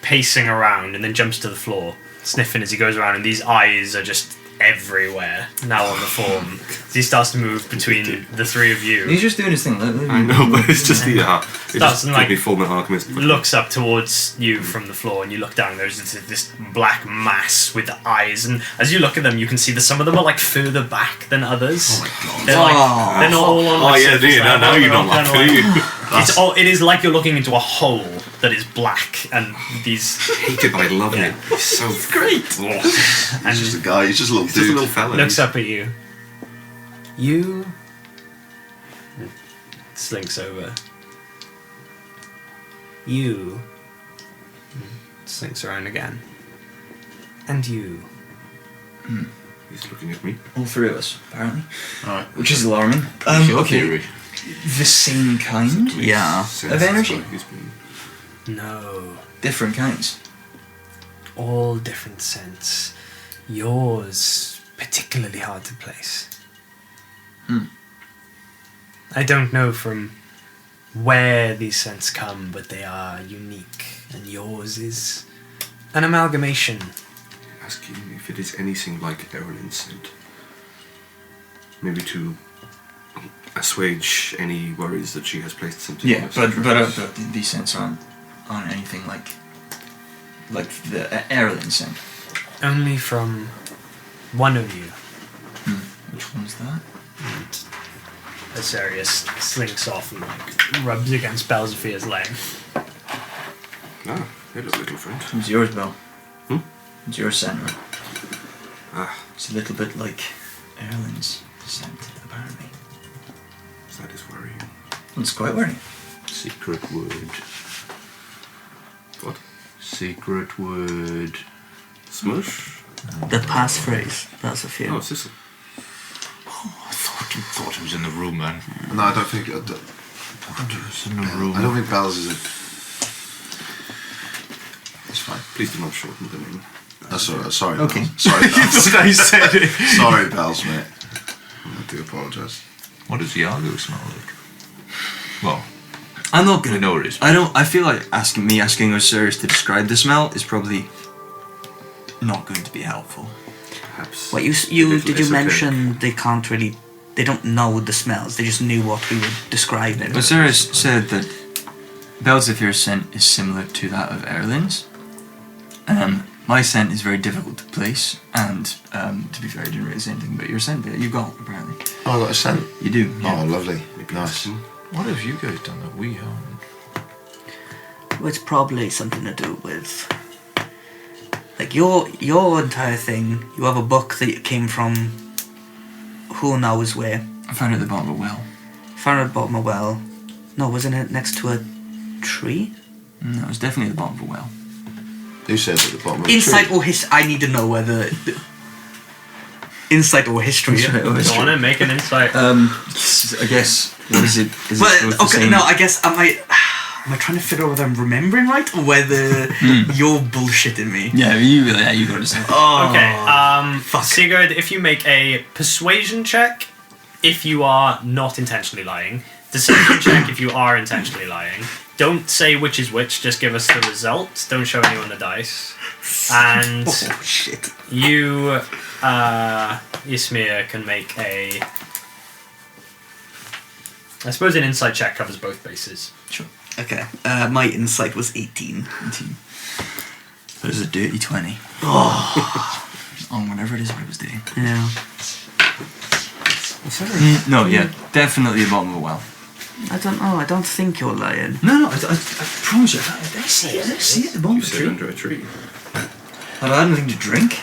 pacing around and then jumps to the floor, sniffing as he goes around, and these eyes are just everywhere now on the form. He starts to move between the three of you. He's just doing his thing. I know, but it's just the it That's just like- like me Fullmetal Alchemist. Looks up towards you from the floor and you look down, there's this black mass with eyes, and as you look at them you can see that some of them are like further back than others. They're like they're not all on Oh the yeah, surface dude, level, now you're they're all not kinda laughing. it is like you're looking into a hole that is black and these Hated but I love it. He's so great Oh, and He's just a guy, he's just a little he's just a dude. little fella. looks up at you. You slinks over. You slinks around again. And you. He's looking at me. All three of us, apparently. Alright. Which is alarming. Your Okay. theory. The same kind? Yeah. Sense Of energy? that's why he's been- No. Different kinds. All different scents. Yours particularly hard to place. I don't know from where these scents come, but they are unique, and yours is an amalgamation. Asking if it is anything like Erlen's scent. Maybe to assuage any worries that she has placed something. Yeah, on us. but these scents aren't anything like the Erlen scent. Only from one of you. Which one's that? Asarius slinks off and like rubs against Belzefir's leg. Ah, hello, little friend. It's yours, Bell. Hmm? It's your scent. Right? Ah, It's a little bit like Erlen's scent, apparently. that is worrying. It's quite worrying. Secret word. What? Secret word. Smush? The passphrase. That's a few. Oh, Sissel. I thought it was in the room, man. No, I don't think. It was in the room. I don't think Bells is a. It's fine. Please do not shorten the name. That's alright. Sorry. Okay. Bells. Sorry, Bells. I said it. Sorry, Bells, mate. I do apologise. What does Iago smell like? Well, I'm not we gonna. know what it is. I feel like asking Osiris to describe the smell is probably not going to be helpful. Perhaps. What you a little did you esoteric. mention they don't know the smells, they just knew what we would describe it. Osiris said that Belzefir's scent is similar to that of Erlin's. My scent is very difficult to place, and to be fair, I didn't really say anything about your scent, but you got apparently. Oh, I got a scent. You do. Yeah. Oh, lovely. Maybe Nice. it's- What have you guys done that we haven't? Well, it's probably something to do with like your entire thing. You have a book that came from who knows where. I found it at the bottom of a well. Found it at the bottom of a well. No, wasn't it next to a tree? No, it was definitely at the bottom of a well. Who said at the bottom of the Insight tree? or history? I need to know whether insight or history. Go on and make an insight. I guess. What is it? Is it Well, both the okay, same? no, I guess am I trying to figure out whether I'm remembering right or whether you're bullshitting me? Yeah, you got to say. Oh, Okay, Sigurd, if you make a persuasion check, if you are not intentionally lying, deception check if you are intentionally lying. Don't say which is which, just give us the result. Don't show anyone the dice. And Oh shit. you, Ismir, can make a... I suppose an insight check covers both bases. Sure. Okay, my insight was 18. It was a dirty 20. Oh. On whatever it is I was doing. Yeah. No, yeah, definitely the bottom of a well. I don't know. I don't think you're lying. No, I promise you. I see it at the bottom You of the said tree. under a tree. Have I had anything to drink?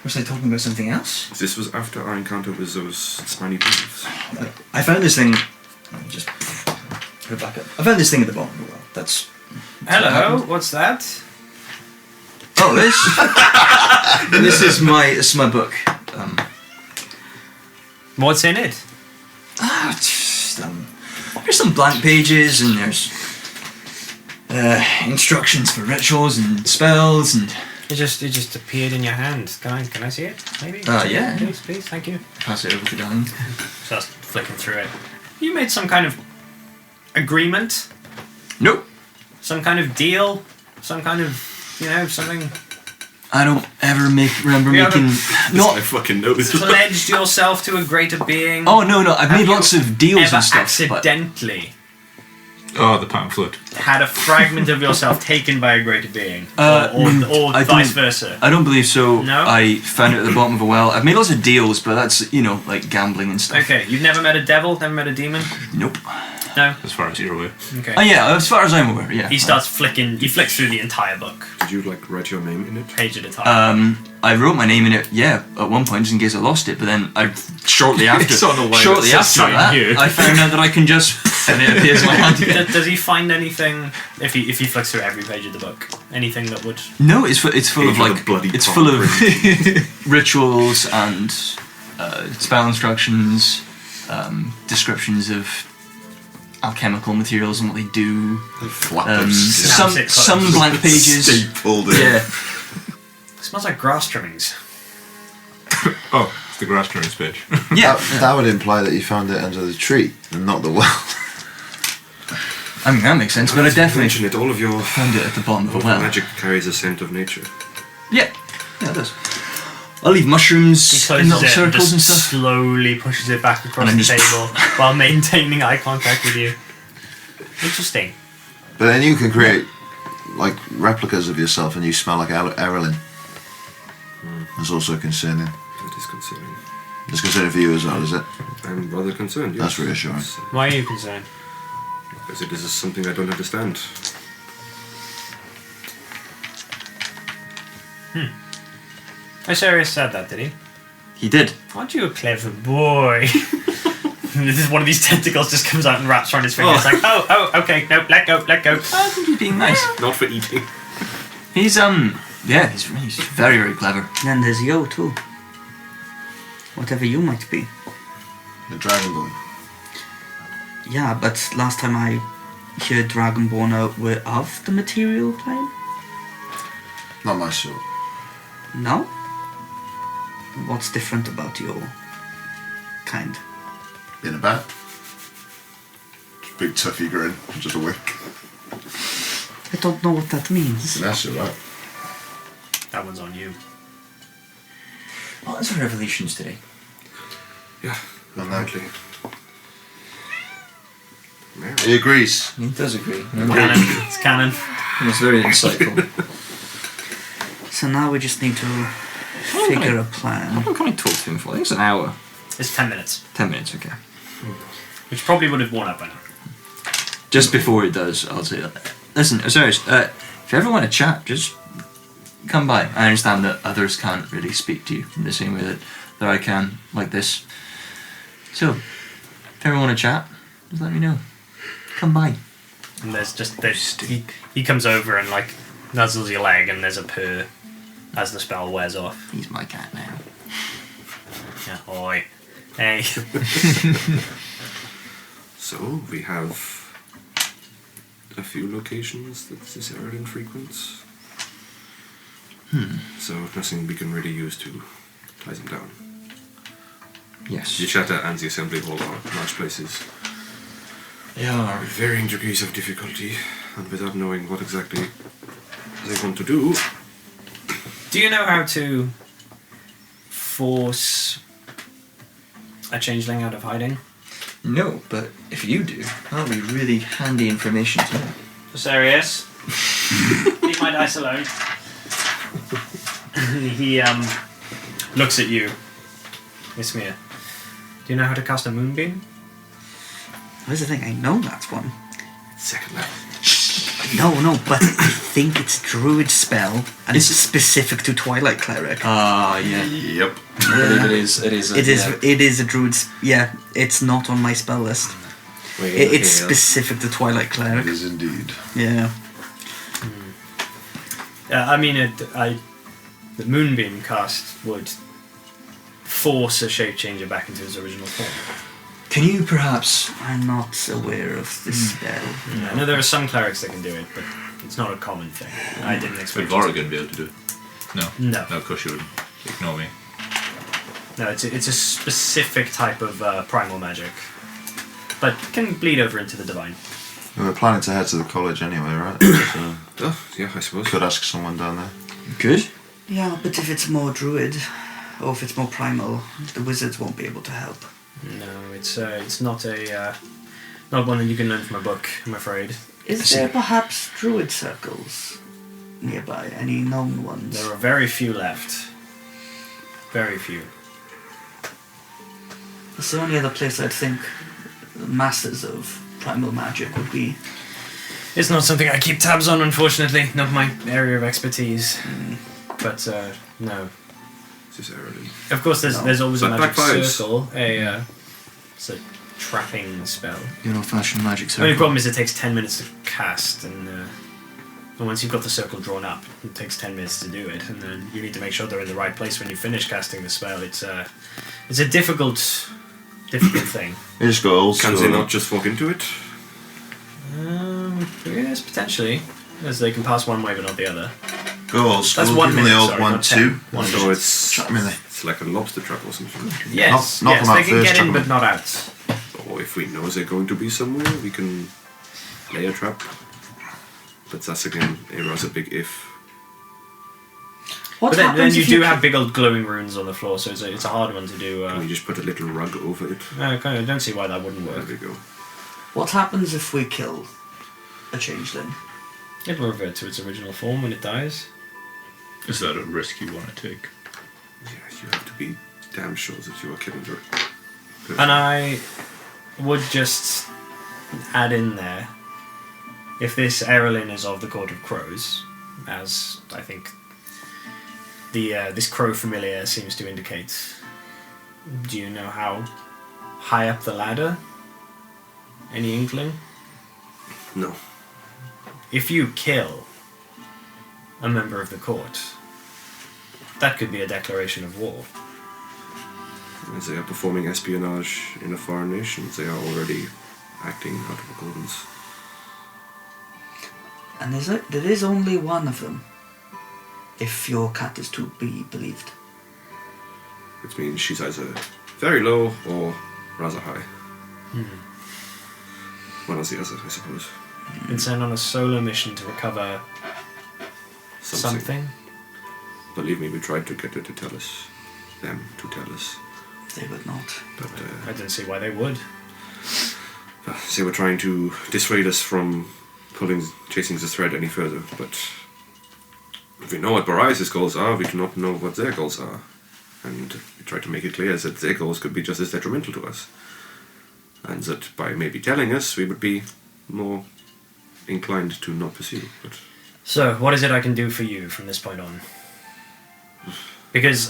Was I talking about something else? This was after our encounter with those spiny thieves. I found this thing. Let me just put it back up. I found this thing at the bottom of the well. That's. Hello, what's that? Oh, this is my book. What's in it? There's some blank pages and there's instructions for rituals and spells and. It just appeared in your hand. Can I see it? Maybe. Yeah. Please, thank you. Pass it over to Darling. So I was flicking through it. You made some kind of agreement, Nope. some kind of deal, some kind of something. I don't ever remember We making. Not I Not. fucking know this. Pledged yourself to a greater being. Oh no! I've made Have lots you of deals ever and stuff. But accidentally Oh, the pamphlet. had a fragment of yourself taken by a greater being, or I vice don't- versa. I don't believe so. No? I found it at the bottom of a well. I've made lots of deals, but that's like gambling and stuff. Okay, you've never met a devil, never met a demon. Nope. No. As far as you're aware. Okay. Oh yeah, as far as I'm aware, yeah. He starts flicking. You flick through the entire book, Did you write your name in it? page at a time. I wrote my name in it, yeah, at one point just in case I lost it, but then shortly after It's on the line shortly that says after sign that, here. I found out that I can just and it appears in my hand again. Does he find anything if he flicks through every page of the book? Anything that would? No, it's full Page of with like a bloody it's palm full of print. rituals and spell instructions, descriptions of alchemical materials and what they do. Flappers. Snaps it Some close. blank pages. Stapled in. Yeah. It smells like grass trimmings. Oh, it's the grass trimmings page. Yeah. That would imply that you found it under the tree and not the well. I mean that makes sense, but I definitely mention it. All of your found it at the bottom of a well. magic carries a scent of nature. Yeah, it does. I'll leave mushrooms He in closes little it and circles just and stuff. slowly pushes it back across And the then just- table while maintaining eye contact with you. Interesting. But then you can create like replicas of yourself and you smell like Erlin. That's also concerning. That is concerning. It's considered for you as well, is it? I'm rather concerned, yes. That's reassuring. Why are you concerned? Because it is something I don't understand. Isarius said that, did he? He did. Aren't you a clever boy? This is one of these tentacles just comes out and wraps around his finger. It's like, oh, okay, no, let go. I think he's being nice. Not for eating. He's he's very, very clever. Then there's Yo too. Whatever you might be. The Dragon Boy. Yeah, but last time I heard Dragonborn were of the material plane. Not my sort. No? What's different about your kind? In a bat. Big toughy grin, just a wink. I don't know what that means. That's alright. That one's on you. Well, that's our revolutions today. Yeah, Unlikely. Yeah. He agrees. He does agree. Canon. It's canon. It's very insightful. So now we just need to figure a plan. How long can I talk to him for? I think it's an hour. It's 10 minutes, 10 minutes, okay. which probably would have worn out by now. Just before it does, I'll say, listen, Osiris, if you ever want to chat, just come by. I understand that others can't really speak to you in the same way that I can, like this. So, if you ever want to chat, just let me know. Come by. And he comes over and like nuzzles your leg, and there's a purr as the spell wears off. He's my cat now. Yeah, oi. Hey. So, we have a few locations that this Eridan frequents. So, nothing we can really use to tie them down. Yes. The Chatter and the Assembly Hall are large places. They are. With varying degrees of difficulty, and without knowing what exactly they want to do. Do you know how to force a changeling out of hiding? No, but if you do, that'll be really handy information to know. Serious? Leave my dice alone. He looks at you. Ismir, do you know how to cast a moonbeam? Here's the thing, I know that one. Second level. No, but I think it's druid spell, and it's specific to Twilight Cleric. Ah, yeah. Yep. I believe it is. It is. It is a druid's. Yeah, it's not on my spell list. It's specific to Twilight Cleric. It is indeed. Yeah. I mean, the moonbeam cast would force a shape changer back into his original form. Can you perhaps? I'm not aware of this spell. I know there are some clerics that can do it, but it's not a common thing. I didn't Would expect. Vorrigan be able to do it? No. No. No, of course you wouldn't. Ignore me. No, it's a specific type of primal magic, but can bleed over into the divine. We were planning to head to the college anyway, right? So Oh, yeah, I suppose. could ask someone down there. Good. Yeah, but if it's more druid, or if it's more primal, the wizards won't be able to help. No, it's not not one that you can learn from a book, I'm afraid. Is there perhaps druid circles nearby? Any known ones? There are very few left. Very few. It's the only other place I'd think the masters of primal magic would be. It's not something I keep tabs on, unfortunately. Not my area of expertise. But no. This is Eridan. Of course, there's always a But magic backfires. circle. It's a trapping spell. Your old-fashioned magic The circle. only problem is it takes 10 minutes to cast, and once you've got the circle drawn up, it takes 10 minutes to do it, and then you need to make sure they're in the right place when you finish casting the spell. It's a difficult thing. You just got old Can school. they not just walk into it? Yes, potentially, as they can pass one way but not the other. Go old school. That's 1 Give them minute. the old sorry, one not too. 10. One So minute. it's Trap 'em in there. it's like a lobster trap or something. Yes, knock yes, them out they can first, get in trap 'em but in. not out. Or if we know they're going to be somewhere, we can lay a trap. But that's again a rather big if. What But then happens you if do have big old glowing runes on the floor, so it's a hard one to do. Can we just put a little rug over it? I don't see why that wouldn't There work. we go. What happens if we kill a changeling? It'll revert to its original form when it dies. Is that a risk you want to take? Yeah, you have to be damn sure that you are killing her. And I would just add in there, if this Erlin is of the Court of Crows, as I think this crow familiar seems to indicate, do you know how high up the ladder? Any inkling? No. If you kill a member of the court, that could be a declaration of war. As they are performing espionage in a foreign nation, they are already acting out of accordance. And there is only one of them, if your cat is to be believed. Which means she's either very low or rather high. One or the other, I suppose. Been sent on a solo mission to recover something. Believe me, we tried to get her to tell us. Them to tell us. They would not. But I didn't see why they would. they were trying to dissuade us from chasing the thread any further. But if we know what Barais' goals are, we do not know what their goals are. And we tried to make it clear that their goals could be just as detrimental to us. And that by maybe telling us, we would be more inclined to not pursue. But So, what is it I can do for you from this point on? Because,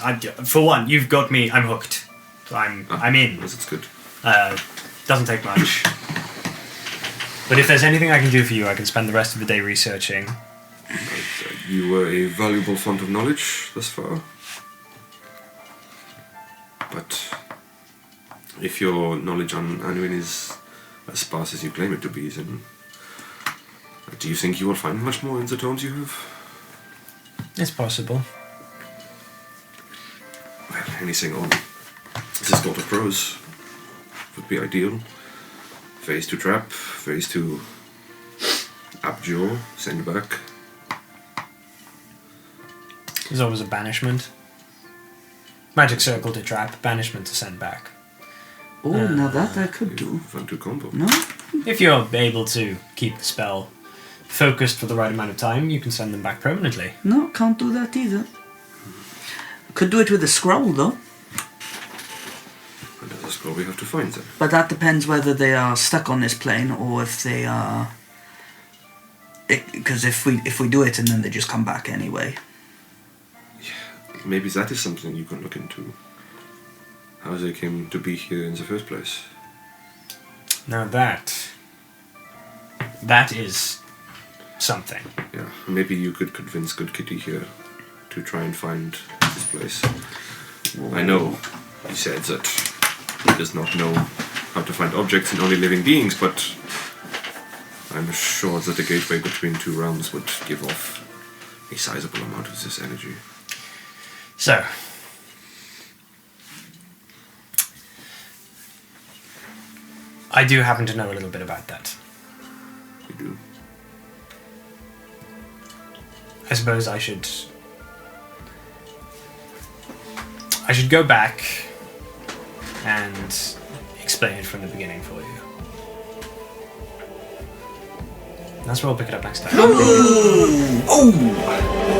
for one, you've got me, I'm hooked. So I'm in. yes, it's good. Doesn't take much. But if there's anything I can do for you, I can spend the rest of the day researching. You were a valuable font of knowledge thus far. But if your knowledge on Anduin is as sparse as you claim it to be, then do you think you will find much more in the tomes you have? It's possible. Well, anything on this Court of Crows would be ideal. Phase to trap, phase to abjure, send back. There's always a banishment. Magic circle to trap, banishment to send back. Oh, now that I could do. Fun to combo. No? If you're able to keep the spell focused for the right amount of time, you can send them back permanently. No, can't do that either. Could do it with a scroll, though. And that's a scroll we have to find then. But that depends whether they are stuck on this plane or if they are... Because if we do it and then they just come back anyway. Maybe that is something you can look into. How they came to be here in the first place. Now that is something. Yeah, maybe you could convince Good Kitty here to try and find this place. I know he said that he does not know how to find objects in only living beings, but I'm sure that the gateway between two realms would give off a sizable amount of this energy. So, I do happen to know a little bit about that. You do. I suppose I should go back and explain it from the beginning for you. That's where we'll pick it up next time. Oh!